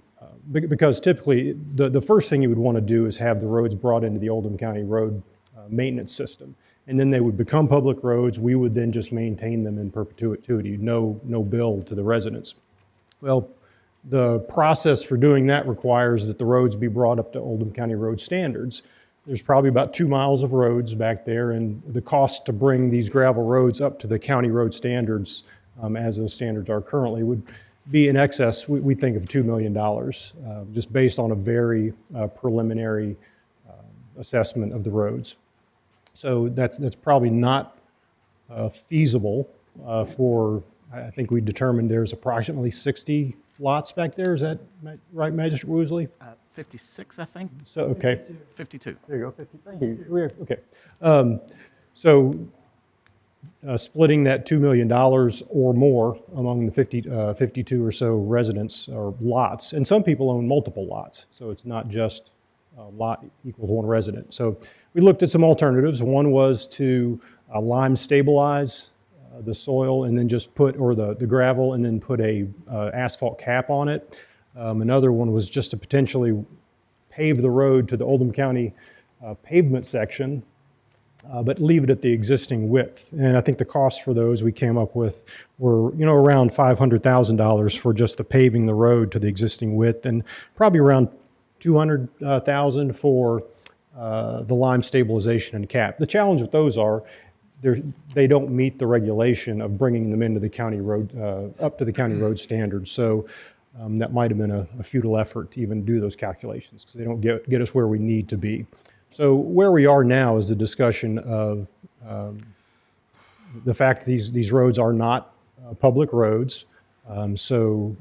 Speaker 6: because typically the first thing you would want to do is have the roads brought into the Oldham County road maintenance system, and then they would become public roads. We would then just maintain them in perpetuity, no bill to the residents. Well, the process for doing that requires that the roads be brought up to Oldham County road standards. There's probably about 2 miles of roads back there, and the cost to bring these gravel roads up to the county road standards, as those standards are currently, would be in excess, we think, of $2 million, just based on a very preliminary assessment of the roads. So that's probably not feasible for, I think we determined there's approximately 60 lots back there. Is that right, Magistrate Woosley?
Speaker 7: 56, I think.
Speaker 6: So, okay.
Speaker 7: 52.
Speaker 6: There you go, 50, thank you. Okay. Splitting that $2 million or more among the 52 or so residents or lots. And some people own multiple lots, so it's not just a lot equals one resident. So we looked at some alternatives. One was to lime stabilize the soil and then just put, or the gravel, and then put a asphalt cap on it. Another one was just to potentially pave the road to the Oldham County pavement section, but leave it at the existing width. And I think the costs for those we came up with were, around $500,000 for just the paving the road to the existing width, and probably around $200,000 for the lime stabilization and cap. The challenge with those are they don't meet the regulation of bringing them into the county road, up to the county road standards. So that might have been a futile effort to even do those calculations because they don't get us where we need to be. So where we are now is the discussion of the fact that these roads are not public roads. So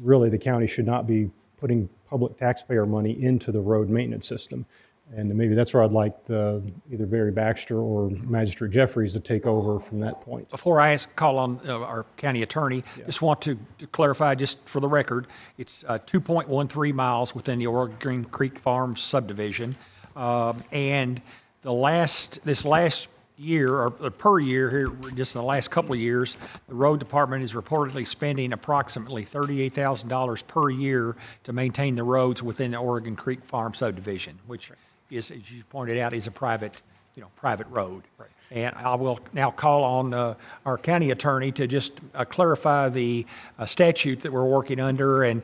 Speaker 6: really the county should not be putting public taxpayer money into the road maintenance system. And maybe that's where I'd like either Barry Baxter or Magistrate Jeffries to take over from that point.
Speaker 3: Before I call on our county attorney, just want to clarify, just for the record, it's 2.13 miles within the Oregon Creek Farms subdivision. And this last year, or per year here, just in the last couple of years, the road department is reportedly spending approximately $38,000 per year to maintain the roads within the Oregon Creek Farm subdivision, which is, as you pointed out, is a private road. Right. And I will now call on our county attorney to just clarify the statute that we're working under and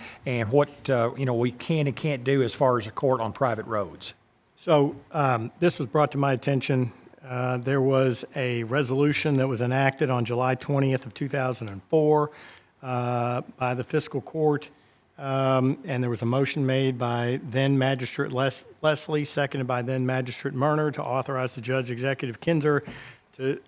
Speaker 3: what we can and can't do as far as a court on private roads.
Speaker 19: So this was brought to my attention. There was a resolution that was enacted on July 20th of 2004 by the Fiscal Court. And there was a motion made by then Magistrate Leslie, seconded by then Magistrate Murner, to authorize the Judge Executive Kinzer to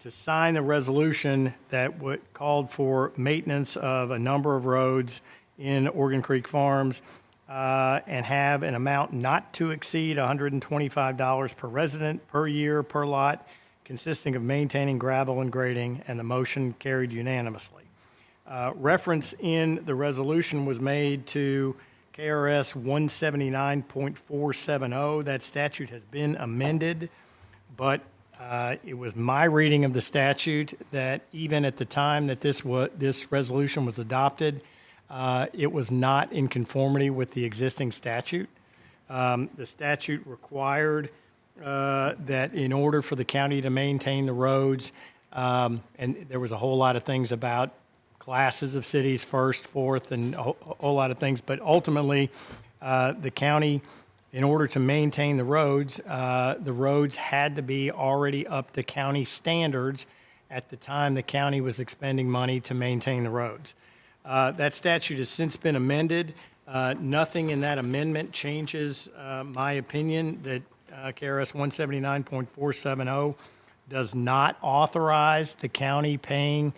Speaker 19: sign the resolution that called for maintenance of a number of roads in Oregon Creek Farms and have an amount not to exceed $125 per resident per year per lot, consisting of maintaining gravel and grading, and the motion carried unanimously. Reference in the resolution was made to KRS 179.470. That statute has been amended, but it was my reading of the statute that even at the time that this resolution was adopted, it was not in conformity with the existing statute. The statute required that in order for the county to maintain the roads, and there was a whole lot of things about classes of cities, first, fourth, and a whole lot of things. But ultimately, the county, in order to maintain the roads had to be already up to county standards at the time the county was expending money to maintain the roads. That statute has since been amended. Nothing in that amendment changes my opinion that KRS 179.470 does not authorize the county paying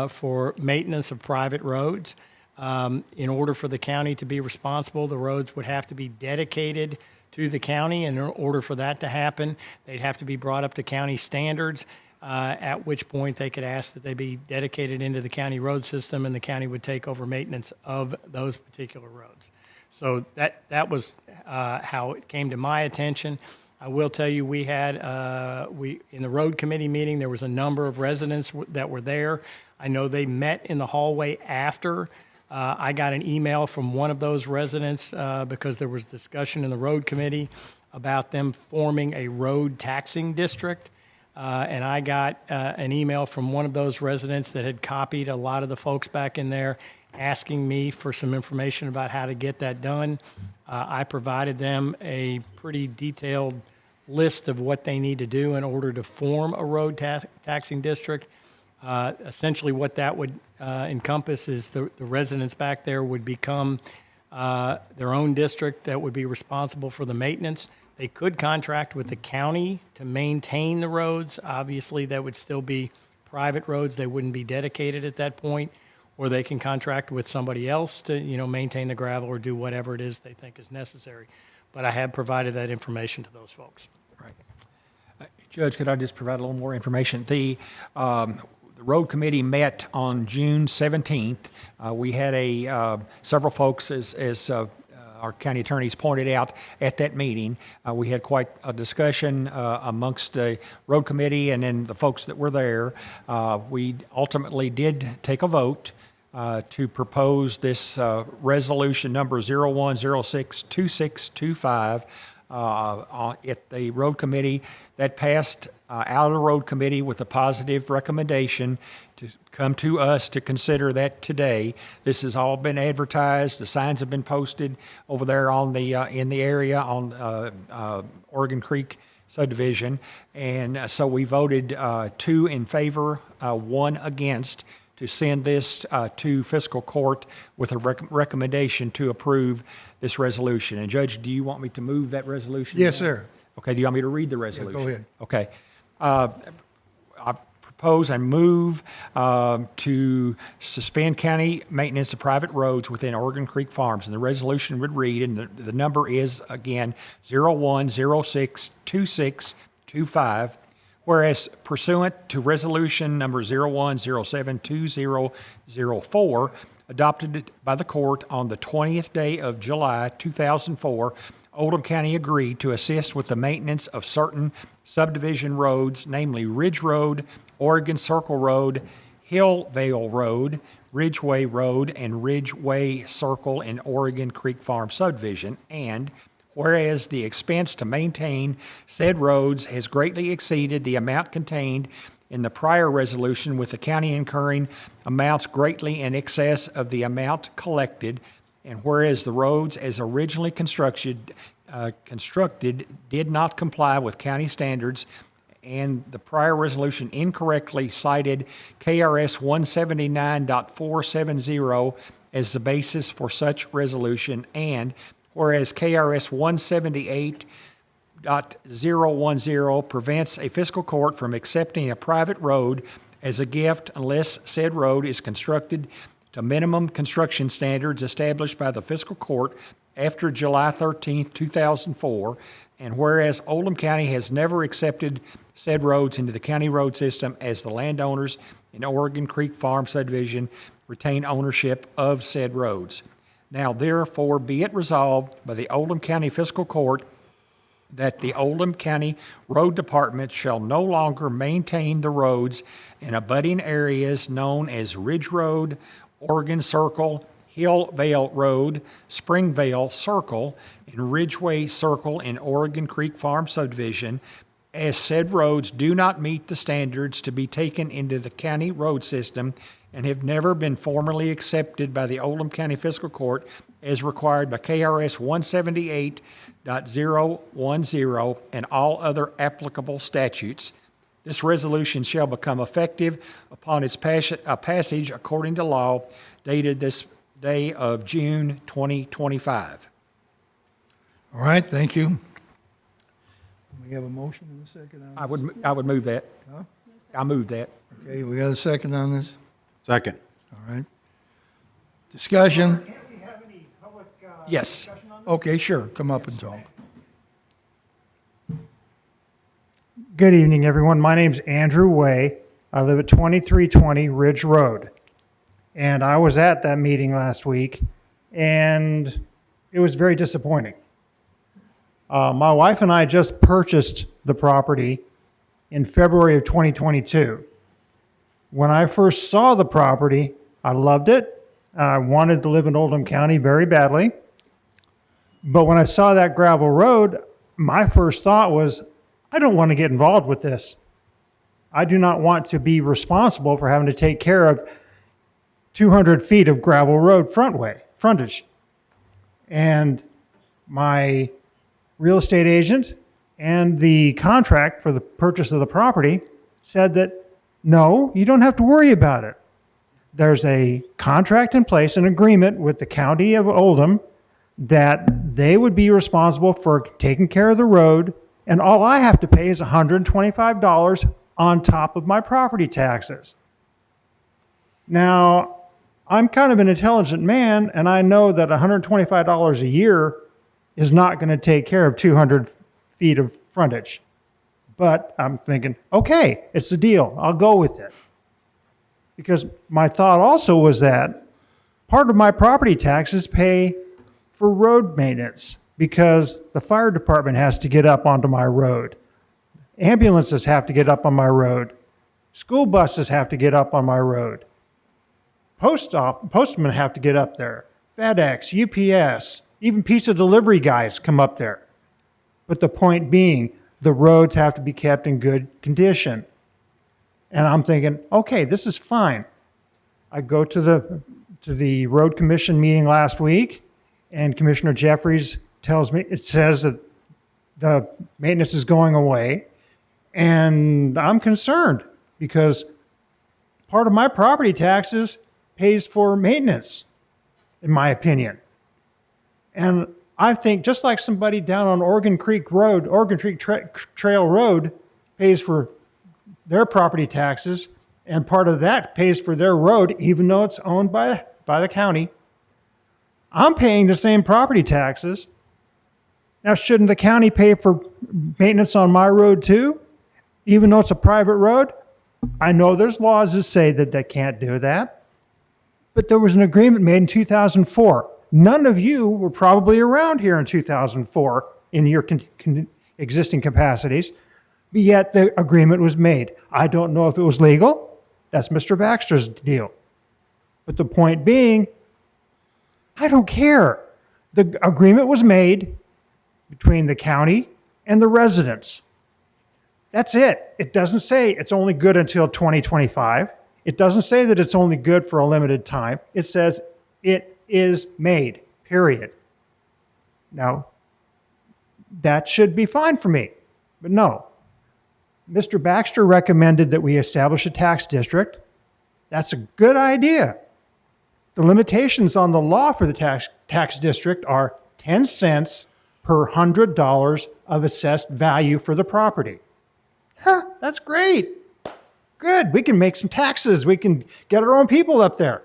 Speaker 19: for maintenance of private roads. In order for the county to be responsible, the roads would have to be dedicated to the county, and in order for that to happen, they'd have to be brought up to county standards, at which point they could ask that they be dedicated into the county road system, and the county would take over maintenance of those particular roads. So that was how it came to my attention. I will tell you, we had in the road committee meeting, there was a number of residents that were there. I know they met in the hallway after. I got an email from one of those residents because there was discussion in the road committee about them forming a road taxing district. And I got an email from one of those residents that had copied a lot of the folks back in there asking me for some information about how to get that done. I provided them a pretty detailed list of what they need to do in order to form a road taxing district. Essentially what that would encompass is the residents back there would become their own district that would be responsible for the maintenance. They could contract with the county to maintain the roads. Obviously, that would still be private roads. They wouldn't be dedicated at that point. Or they can contract with somebody else to, maintain the gravel or do whatever it is they think is necessary. But I have provided that information to those folks.
Speaker 3: Right. Judge, could I just provide a little more information? The road committee met on June 17th. We had several folks, as our county attorneys pointed out at that meeting. We had quite a discussion amongst the road committee and then the folks that were there. We ultimately did take a vote to propose this resolution number 01062625 at the road committee that passed out of the road committee with a positive recommendation to come to us to consider that today. This has all been advertised. The signs have been posted over there on the in the area on Oregon Creek subdivision, and so we voted 2 in favor, 1 against, to send this to fiscal court with a recommendation to approve this resolution. And Judge, do you want me to move that resolution?
Speaker 1: Yes, sir.
Speaker 3: Okay, do you want me to read the resolution?
Speaker 1: go ahead.
Speaker 3: Okay. I propose and move to suspend county maintenance of private roads within Oregon Creek Farms. And the resolution would read, and the number is, again, 01062625, whereas pursuant to resolution number 01072004, adopted by the court on the 20th day of July 2004, Oldham County agreed to assist with the maintenance of certain subdivision roads, namely Ridge Road, Oregon Circle Road, Hillvale Road, Ridgeway Road, and Ridgeway Circle in Oregon Creek Farm subdivision. And whereas the expense to maintain said roads has greatly exceeded the amount contained in the prior resolution, with the county incurring amounts greatly in excess of the amount collected, and whereas the roads as originally constructed did not comply with county standards, and the prior resolution incorrectly cited KRS 179.470 as the basis for such resolution, and whereas KRS 178.010 prevents a fiscal court from accepting a private road as a gift unless said road is constructed to minimum construction standards established by the fiscal court after July 13, 2004, and whereas Oldham County has never accepted said roads into the county road system, as the landowners in Oregon Creek Farm subdivision retain ownership of said roads. Now therefore be it resolved by the Oldham County Fiscal Court that the Oldham County Road Department shall no longer maintain the roads in abutting areas known as Ridge Road, Oregon Circle, Hillvale Road, Springvale Circle, and Ridgeway Circle in Oregon Creek Farm subdivision, as said roads do not meet the standards to be taken into the county road system and have never been formally accepted by the Oldham County Fiscal Court as required by KRS 178.010 and all other applicable statutes. This resolution shall become effective upon its passage according to law, dated this day of June 2025.
Speaker 1: All right, thank you. We have a motion in a second on this?
Speaker 3: I would move that.
Speaker 1: Huh?
Speaker 3: I moved that.
Speaker 1: Okay, we got a second on this?
Speaker 10: Second.
Speaker 1: All right. Discussion?
Speaker 3: Yes.
Speaker 1: Okay, sure, come up and talk.
Speaker 13: Good evening, everyone. My name's Andrew Way. I live at 2320 Ridge Road. And I was at that meeting last week, and it was very disappointing. My wife and I just purchased the property in February of 2022. When I first saw the property, I loved it. I wanted to live in Oldham County very badly. But when I saw that gravel road, my first thought was, I don't want to get involved with this. I do not want to be responsible for having to take care of 200 feet of gravel road frontage. And my real estate agent and the contract for the purchase of the property said that, no, you don't have to worry about it. There's a contract in place, an agreement with the county of Oldham that they would be responsible for taking care of the road, and all I have to pay is $125 on top of my property taxes. Now, I'm kind of an intelligent man, and I know that $125 a year is not going to take care of 200 feet of frontage. But I'm thinking, okay, it's a deal. I'll go with it. Because my thought also was that part of my property taxes pay for road maintenance, because the fire department has to get up onto my road. Ambulances have to get up on my road. School buses have to get up on my road. Postmen have to get up there. FedEx, UPS, even pizza delivery guys come up there. But the point being, the roads have to be kept in good condition. And I'm thinking, okay, this is fine. I go to the road commission meeting last week, and Commissioner Jeffries tells me, it says that the maintenance is going away, and I'm concerned because part of my property taxes pays for maintenance, in my opinion. And I think just like somebody down on Oregon Creek Road, Oregon Creek Trail Road pays for their property taxes, and part of that pays for their road, even though it's owned by the county. I'm paying the same property taxes. Now, shouldn't the county pay for maintenance on my road too, even though it's a private road? I know there's laws that say that they can't do that, but there was an agreement made in 2004. None of you were probably around here in 2004 in your existing capacities, but yet the agreement was made. I don't know if it was legal. That's Mr. Baxter's deal. But the point being, I don't care. The agreement was made between the county and the residents. That's it. It doesn't say it's only good until 2025. It doesn't say that it's only good for a limited time. It says it is made, period. Now, that should be fine for me, but no. Mr. Baxter recommended that we establish a tax district. That's a good idea. The limitations on the law for the tax district are 10 cents per $100 of assessed value for the property. Huh, that's great. Good, we can make some taxes. We can get our own people up there.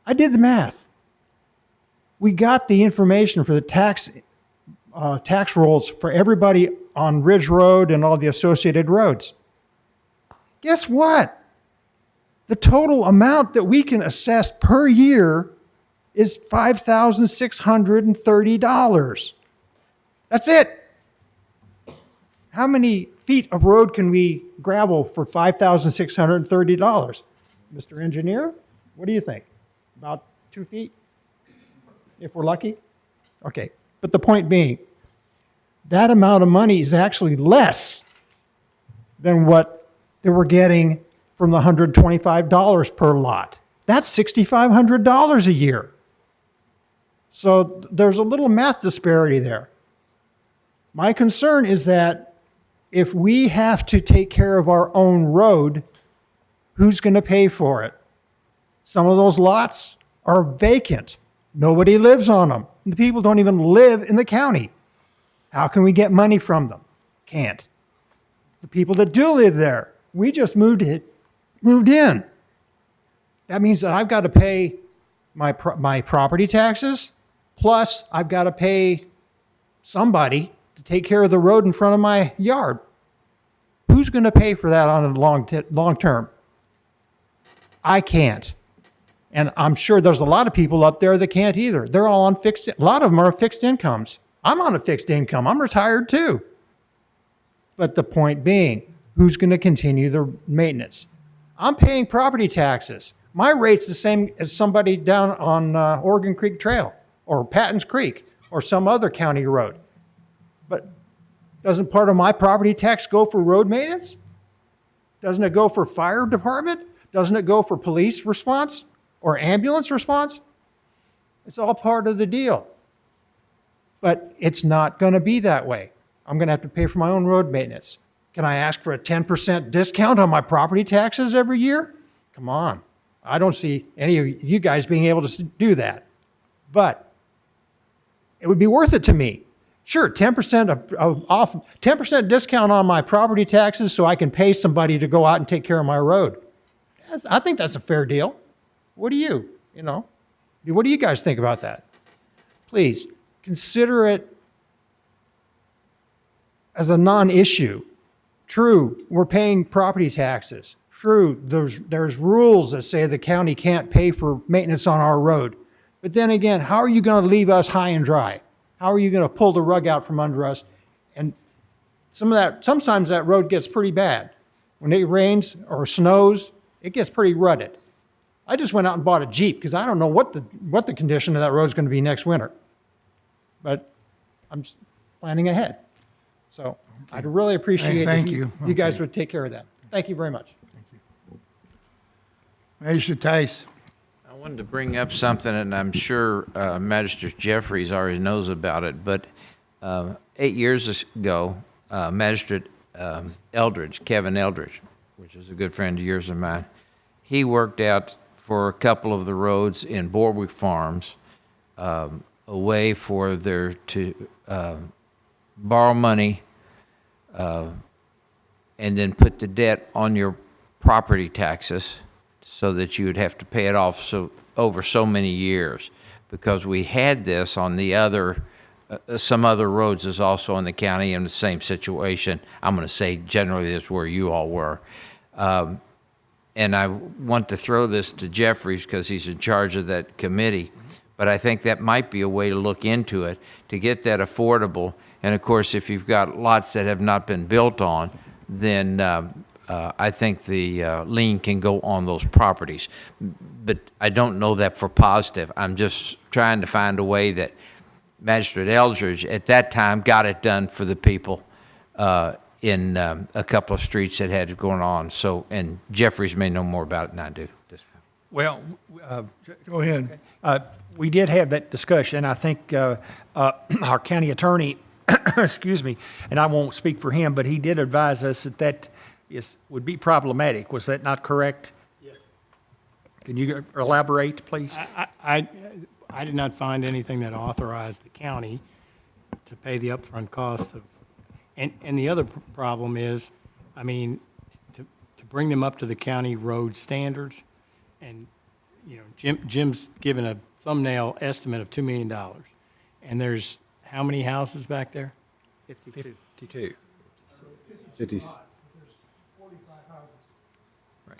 Speaker 13: I did the math. We got the information for the tax rolls for everybody on Ridge Road and all the associated roads. Guess what? The total amount that we can assess per year is $5,630. That's it. How many feet of road can we gravel for $5,630? Mr. Engineer, what do you think? About 2 feet, if we're lucky? Okay, but the point being, that amount of money is actually less than what they were getting from the $125 per lot. That's $6,500 a year. So there's a little math disparity there. My concern is that if we have to take care of our own road, who's going to pay for it? Some of those lots are vacant. Nobody lives on them. The people don't even live in the county. How can we get money from them? Can't. The people that do live there, we just moved in. That means that I've got to pay my property taxes, plus I've got to pay somebody to take care of the road in front of my yard. Who's going to pay for that on a long term? I can't. And I'm sure there's a lot of people up there that can't either. They're all on a lot of them are fixed incomes. I'm on a fixed income. I'm retired too. But the point being, who's going to continue the maintenance? I'm paying property taxes. My rate's the same as somebody down on Oregon Creek Trail or Patton's Creek or some other county road. But doesn't part of my property tax go for road maintenance? Doesn't it go for fire department? Doesn't it go for police response or ambulance response? It's all part of the deal. But it's not going to be that way. I'm going to have to pay for my own road maintenance. Can I ask for a 10% discount on my property taxes every year? Come on. I don't see any of you guys being able to do that. But it would be worth it to me. Sure, 10% off, 10% discount on my property taxes so I can pay somebody to go out and take care of my road. I think that's a fair deal. What do you guys think about that? Please consider it as a non-issue. True, we're paying property taxes. True, there's rules that say the county can't pay for maintenance on our road. But then again, how are you going to leave us high and dry? How are you going to pull the rug out from under us? And sometimes that road gets pretty bad. When it rains or snows, it gets pretty rutted. I just went out and bought a Jeep because I don't know what the condition of that road is going to be next winter. But planning ahead. So I'd really appreciate
Speaker 1: Thank
Speaker 13: if
Speaker 1: you.
Speaker 13: you guys
Speaker 1: Okay.
Speaker 13: would take care of that. Thank you very much.
Speaker 1: Magistrate Tice.
Speaker 5: I wanted to bring up something, and I'm sure Magistrate Jeffries already knows about it, but 8 years ago, Magistrate Eldridge, Kevin Eldridge, which is a good friend of yours and mine, he worked out for a couple of the roads in Borwick Farms a way for there to borrow money and then put the debt on your property taxes so that you would have to pay it off over so many years, because we had this on the other some other roads is also in the county in the same situation. I'm going to say generally that's where you all were. And I want to throw this to Jeffries because he's in charge of that committee, but I think that might be a way to look into it to get that affordable. And of course, if you've got lots that have not been built on, then I think the lien can go on those properties. But I don't know that for positive. I'm just trying to find a way that Magistrate Eldridge at that time got it done for the people in a couple of streets that had it going on. So, and Jeffries may know more about it than I do.
Speaker 3: Well,
Speaker 1: Go ahead.
Speaker 3: we did have that discussion. I think our county attorney, excuse me, and I won't speak for him, but he did advise us that would be problematic. Was that not correct?
Speaker 19: Yes.
Speaker 3: Can you elaborate, please?
Speaker 19: I did not find anything that authorized the county to pay the upfront cost of, and the other problem is, I mean, to bring them up to the county road standards, and, you know, Jim's given a thumbnail estimate of $2 million, and there's how many houses back there?
Speaker 3: 52.
Speaker 10: 50,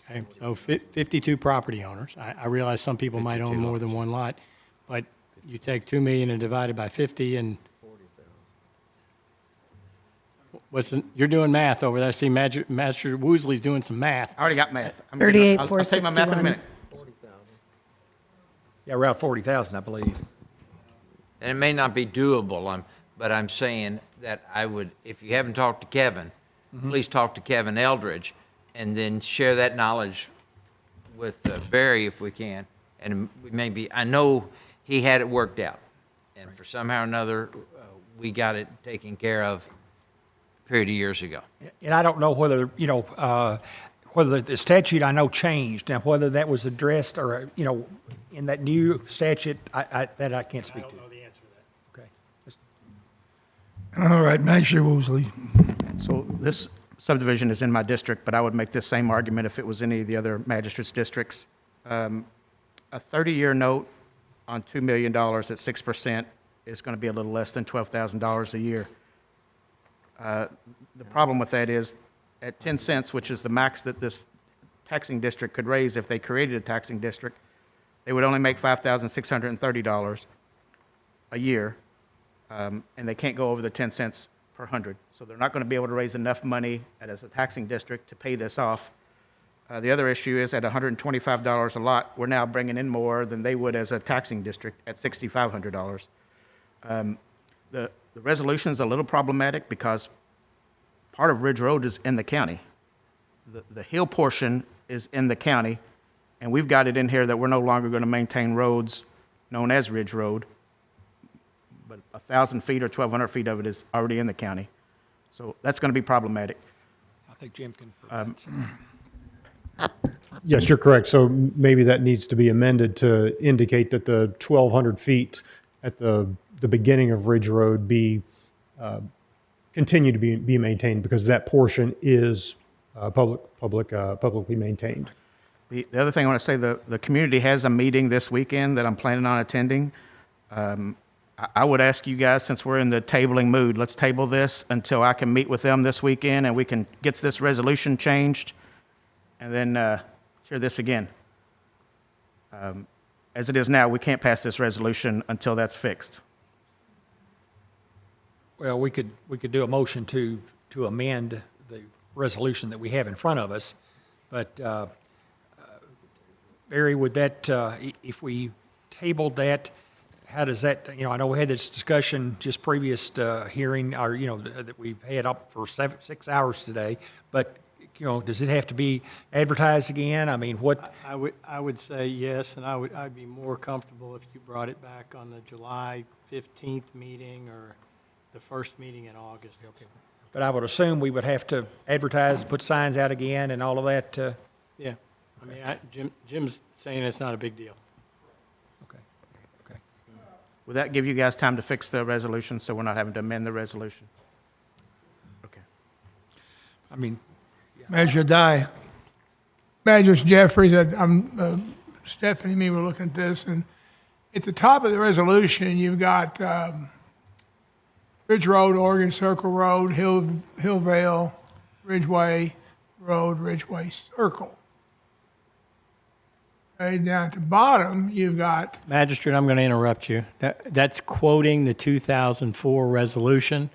Speaker 19: Okay, so 52 property owners. I realize some people might own more than one lot, but you take 2 million and divide it by 50 and you're doing math over there. I see Master Woosley's doing some math.
Speaker 7: I already got math.
Speaker 17: 38,
Speaker 7: I'll take my math in a minute.
Speaker 3: Yeah, around 40,000, I believe.
Speaker 5: And it may not be doable, but I'm saying that I would, if you haven't talked to Kevin, please talk to Kevin Eldridge, and then share that knowledge with Barry if we can. And maybe, I know he had it worked out, and for somehow or another, we got it taken care of a period of years ago.
Speaker 3: And I don't know whether, you know, whether the statute I know changed, and whether that was addressed or, you know, in that new statute, that I can't speak to.
Speaker 19: I don't know the answer to that.
Speaker 3: Okay.
Speaker 1: All right, Magistrate Woosley.
Speaker 7: So this subdivision is in my district, but I would make this same argument if it was any of the other magistrates' districts. A 30-year note on $2 million at 6% is going to be a little less than $12,000 a year. The problem with that is at 10 cents, which is the max that this taxing district could raise if they created a taxing district, they would only make $5,630 a year, and they can't go over the 10 cents per hundred. So they're not going to be able to raise enough money as a taxing district to pay this off. The other issue is at $125 a lot, we're now bringing in more than they would as a taxing district at $6,500. The resolution is a little problematic because part of Ridge Road is in the county. The hill portion is in the county, and we've got it in here that we're no longer going to maintain roads known as Ridge Road, but 1,000 feet or 1,200 feet of it is already in the county. So that's going to be problematic.
Speaker 3: I think Jim can.
Speaker 6: Yes, you're correct. So maybe that needs to be amended to indicate that the 1,200 feet at the beginning of Ridge Road be continue to be maintained, because that portion is publicly maintained.
Speaker 7: The other thing I want to say, the community has a meeting this weekend that I'm planning on attending. I would ask you guys, since we're in the tabling mood, let's table this until I can meet with them this weekend and we can get this resolution changed. And then let's hear this again. As it is now, we can't pass this resolution until that's fixed.
Speaker 3: Well, we could do a motion to amend the resolution that we have in front of us, but Barry, would that, if we tabled that, how does that, I know we had this discussion just previous hearing, or, that we've had up for 6 hours today, but, does it have to be advertised again? I mean, what?
Speaker 19: I would say yes, and I'd be more comfortable if you brought it back on the July 15th meeting or the first meeting in August.
Speaker 3: But I would assume we would have to advertise, put signs out again and all of that.
Speaker 19: Yeah. I mean, Jim's saying it's not a big deal.
Speaker 3: Okay.
Speaker 7: Would that give you guys time to fix the resolution so we're not having to amend the resolution? Okay.
Speaker 3: I mean,
Speaker 1: Measure die.
Speaker 21: Magistrate Jeffries, Stephanie and me were looking at this, and at the top of the resolution, you've got Ridge Road, Oregon Circle Road, Hillvale, Ridgeway Road, Ridgeway Circle. Right down at the bottom, you've got
Speaker 19: Magistrate, I'm going to interrupt you. That's quoting the 2004 resolution,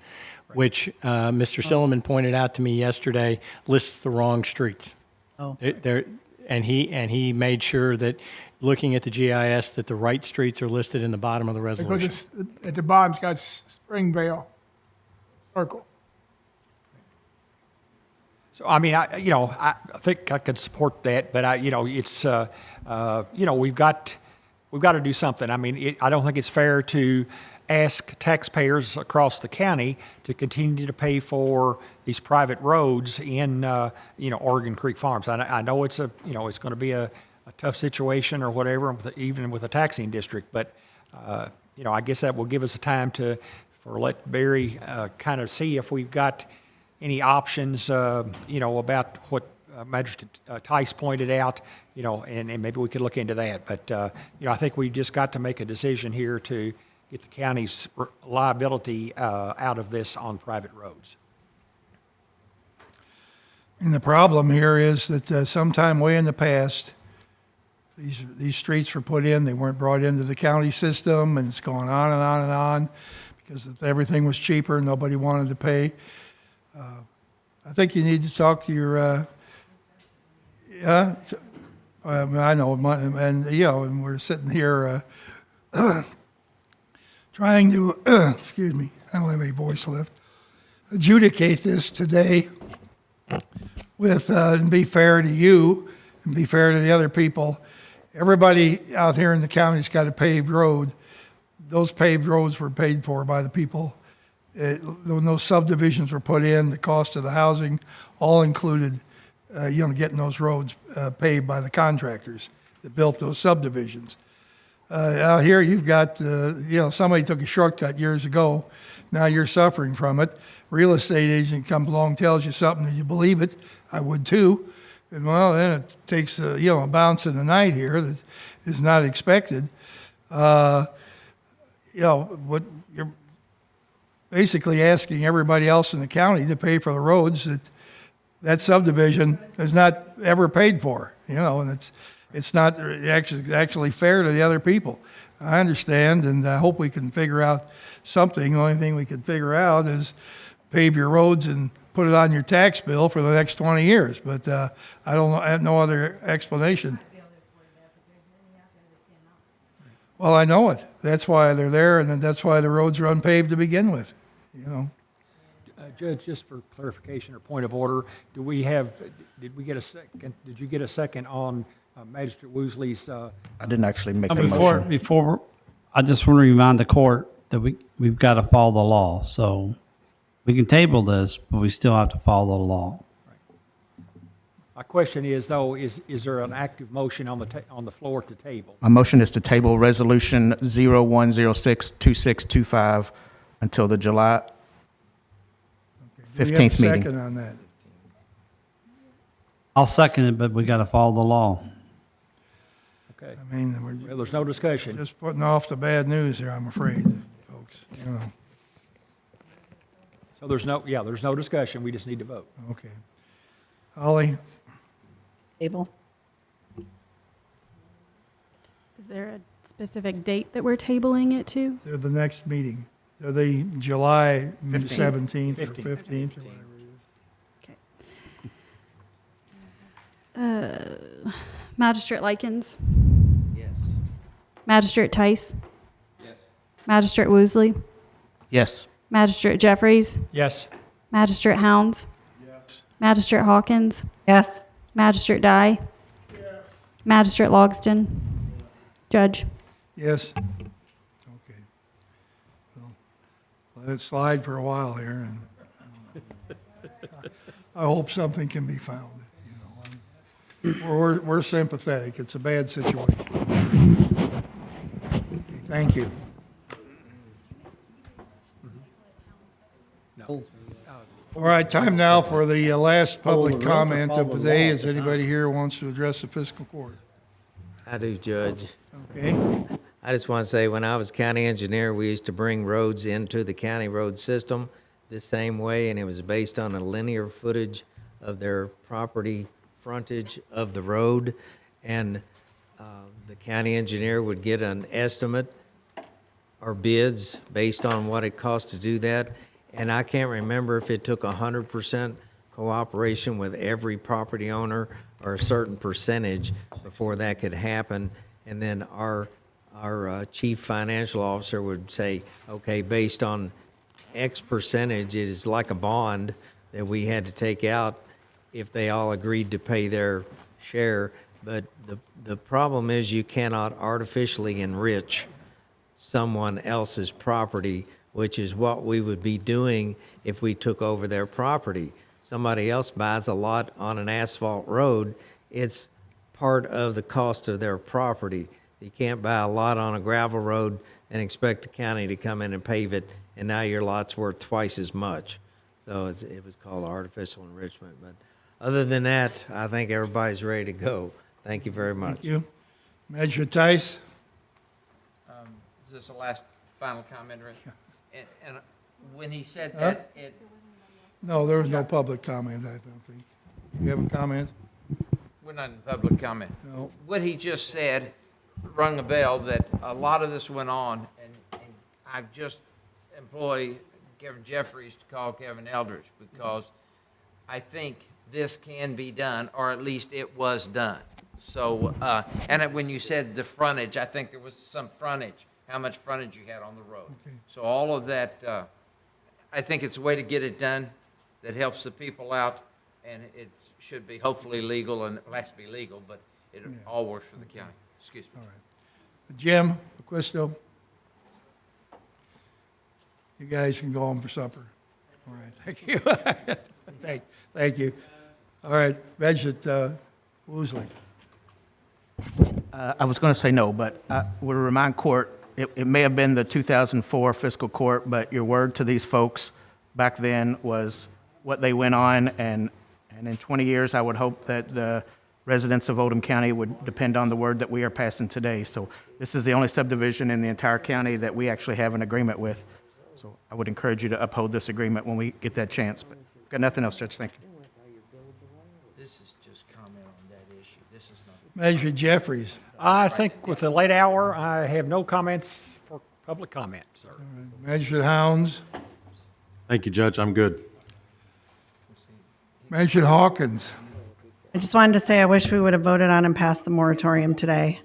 Speaker 19: which Mr. Silliman pointed out to me yesterday lists the wrong streets.
Speaker 23: Oh.
Speaker 19: And he made sure that, looking at the GIS, that the right streets are listed in the bottom of the resolution.
Speaker 21: because at the bottom, it's got Springvale Circle.
Speaker 3: so, I mean, I think I could support that, but it's, we've got to do something. I mean, I don't think it's fair to ask taxpayers across the county to continue to pay for these private roads in, Oregon Creek Farms. I know it's it's going to be a tough situation or whatever, even with a taxing district, but, I guess that will give us a time let Barry kind of see if we've got any options, about what Magistrate Tice pointed out, and maybe we could look into that. But, I think we just got to make a decision here to get the county's liability out of this on private roads.
Speaker 1: And the problem here is that sometime way in the past, these streets were put in, they weren't brought into the county system, and it's going on and on and on because everything was cheaper, nobody wanted to pay. I think you need to talk to your, I know, and we're sitting here trying to, excuse me, I don't have any voice left, adjudicate this today with, and be fair to you and be fair to the other people. Everybody out here in the county's got a paved road. Those paved roads were paid for by the people. When those subdivisions were put in, the cost of the housing all included, getting those roads paved by the contractors that built those subdivisions. Out here, you've got, somebody took a shortcut years ago. Now you're suffering from it. Real estate agent comes along, tells you something, and you believe it. I would too. And well, then it takes a bounce in the night here that is not expected. What you're basically asking everybody else in the county to pay for the roads that subdivision is not ever paid for. And it's not actually fair to the other people. I understand, and I hope we can figure out something. The only thing we can figure out is pave your roads and put it on your tax bill for the next 20 years. But I have no other explanation. Well, I know it. That's why they're there, and that's why the roads are unpaved to begin with.
Speaker 3: Judge, just for clarification or point of order, did you get a second on Magistrate Woosley's?
Speaker 7: I didn't actually make the motion.
Speaker 15: Before, I just want to remind the court that we've got to follow the law. So we can table this, but we still have to follow the law.
Speaker 3: My question is, though, is there an active motion on the floor to table?
Speaker 7: My motion is to table Resolution 01062625 until the July 15th
Speaker 1: We have a
Speaker 7: meeting.
Speaker 1: second on that.
Speaker 15: I'll second it, but we got to follow the law.
Speaker 3: Okay.
Speaker 1: I mean,
Speaker 3: Well, there's no discussion.
Speaker 1: just putting off the bad news here, I'm afraid, folks.
Speaker 3: So there's no discussion. We just need to vote.
Speaker 1: Okay. Holly?
Speaker 23: Table.
Speaker 2: Is there a specific date that we're tabling it to?
Speaker 1: They're the next meeting. They're the July
Speaker 7: 15th.
Speaker 1: 17th or
Speaker 3: 15th.
Speaker 1: 15th or whatever it is.
Speaker 2: Magistrate Likens?
Speaker 4: Yes.
Speaker 2: Magistrate Tice?
Speaker 5: Yes.
Speaker 2: Magistrate Woosley,
Speaker 7: Yes.
Speaker 2: Magistrate Jeffries,
Speaker 3: Yes.
Speaker 2: Magistrate Hounds, Magistrate Hawkins,
Speaker 23: Yes.
Speaker 2: Magistrate Dye, Magistrate Logston, Judge.
Speaker 1: Yes? Okay. Well, let it slide for a while here, and I hope something can be found. You know, we're sympathetic. It's a bad situation. Okay, thank you. All right, time now for the last public comment of the day. Is anybody here who wants to address the fiscal court?
Speaker 4: I do, Judge.
Speaker 1: Okay.
Speaker 4: I just want to say, when I was county engineer, we used to bring roads into the county road system the same way, and it was based on a linear footage of their property frontage of the road. And the county engineer would get an estimate or bids based on what it cost to do that. And I can't remember if it took 100% cooperation with every property owner or a certain percentage before that could happen. And then our chief financial officer would say, okay, based on X percentage, it is like a bond that we had to take out if they all agreed to pay their share. But the problem is you cannot artificially enrich someone else's property, which is what we would be doing if we took over their property. Somebody else buys a lot on an asphalt road, it's part of the cost of their property. You can't buy a lot on a gravel road and expect the county to come in and pave it, and now your lot's worth twice as much. So it was called artificial enrichment. But other than that, I think everybody's ready to go. Thank you very much.
Speaker 1: Thank you. Magistrate Tice?
Speaker 5: Is this the last final comment? And when he said that,
Speaker 1: No, there was no public comment, I don't think. You have a comment?
Speaker 5: we're not in public comment.
Speaker 1: No.
Speaker 5: What he just said rung a bell that a lot of this went on, and I just employ Kevin Jeffries to call Kevin Eldridge because I think this can be done, or at least it was done. So, and when you said the frontage, I think there was some frontage, how much frontage you had on the road.
Speaker 1: Okay.
Speaker 5: So all of that, I think it's a way to get it done that helps the people out, and it should be hopefully legal, and it has to be legal, but it all works for the county. Excuse me.
Speaker 1: All right. Jim, Acquisto? You guys can go home for supper. All right, thank you. Thank you. All right, Magistrate Woosley.
Speaker 7: I was going to say no, but I would remind court, it may have been the 2004 fiscal court, but your word to these folks back then was what they went on, and in 20 years, I would hope that the residents of Oldham County would depend on the word that we are passing today. So this is the only subdivision in the entire county that we actually have an agreement with. So I would encourage you to uphold this agreement when we get that chance. But I've got nothing else, Judge. Thank you.
Speaker 5: This is just comment on that issue. This is not.
Speaker 1: Magistrate Jeffries.
Speaker 3: I think with the late hour, I have no comments for public comment, sir.
Speaker 1: Magistrate Hounds.
Speaker 10: Thank you, Judge. I'm good.
Speaker 1: Magistrate Hawkins.
Speaker 23: I just wanted to say I wish we would have voted on and passed the moratorium today.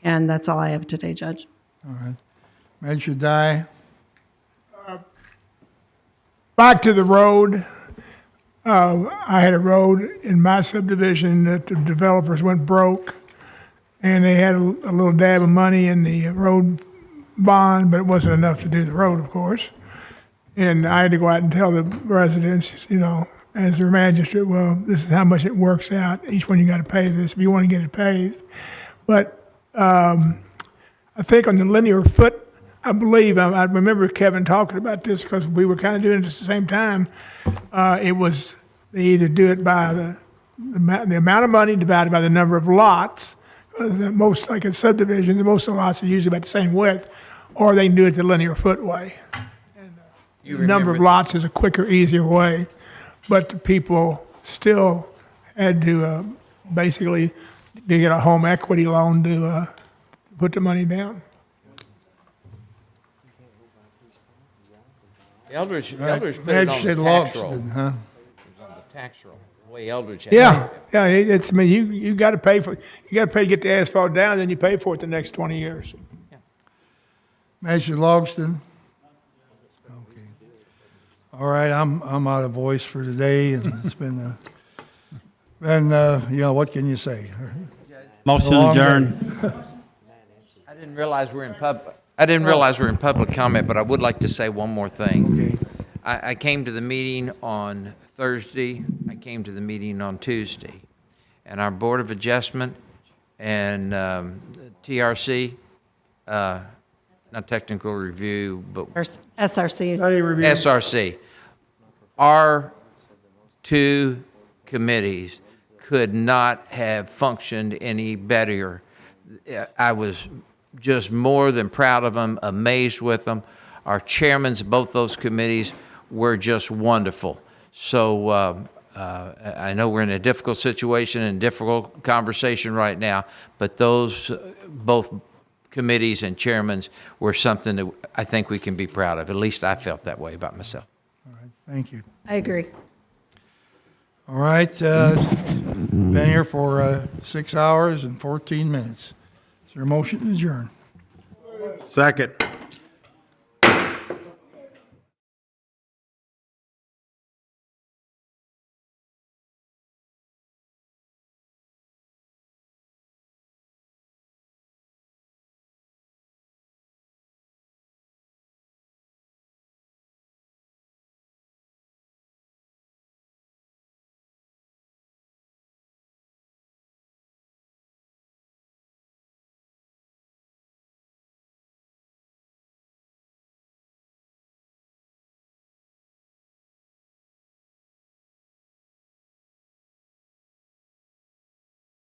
Speaker 23: And that's all I have today, Judge.
Speaker 1: All right. Magistrate Dye.
Speaker 21: Back to the road. I had a road in my subdivision that the developers went broke, and they had a little dab of money in the road bond, but it wasn't enough to do the road, of course. And I had to go out and tell the residents, you know, as their magistrate, well, this is how much it works out. Each one you got to pay this if you want to get it paid. But I think on the linear foot, I believe, I remember Kevin talking about this because we were kind of doing it at the same time. It was, they either do it by the amount of money divided by the number of lots. Most, like in subdivisions, most of the lots are usually about the same width, or they can do it the linear foot way. And the number of lots is a quicker, easier way, but the people still had to basically to get a home equity loan to put the money down.
Speaker 5: Eldridge put it on
Speaker 1: Magistrate
Speaker 5: the tax roll.
Speaker 1: Logston, huh?
Speaker 5: It was on the tax roll. The way Eldridge had
Speaker 21: Yeah,
Speaker 5: it.
Speaker 21: yeah. It's, I mean, you got to pay for, you got to pay to get the asphalt down, then you pay for it the next 20 years.
Speaker 1: Manager Logston? Okay. All right, I'm out of voice for today, and it's been, what can you say?
Speaker 15: Motion
Speaker 1: A long
Speaker 15: adjourned.
Speaker 1: day.
Speaker 5: I didn't realize we're in public comment, but I would like to say one more thing.
Speaker 1: Okay.
Speaker 5: I came to the meeting on Thursday, I came to the meeting on Tuesday, and our Board of Adjustment and TRC, not technical review, but
Speaker 23: Or SRC.
Speaker 5: SRC, our two committees could not have functioned any better. I was just more than proud of them, amazed with them. Our chairmans of both those committees were just wonderful. So I know we're in a difficult situation and difficult conversation right now, but those both committees and chairmans were something that I think we can be proud of. At least I felt that way about myself.
Speaker 1: All right, thank you.
Speaker 23: I agree.
Speaker 1: All right, been here for 6 hours and 14 minutes. Is there a motion to adjourn?
Speaker 10: Second.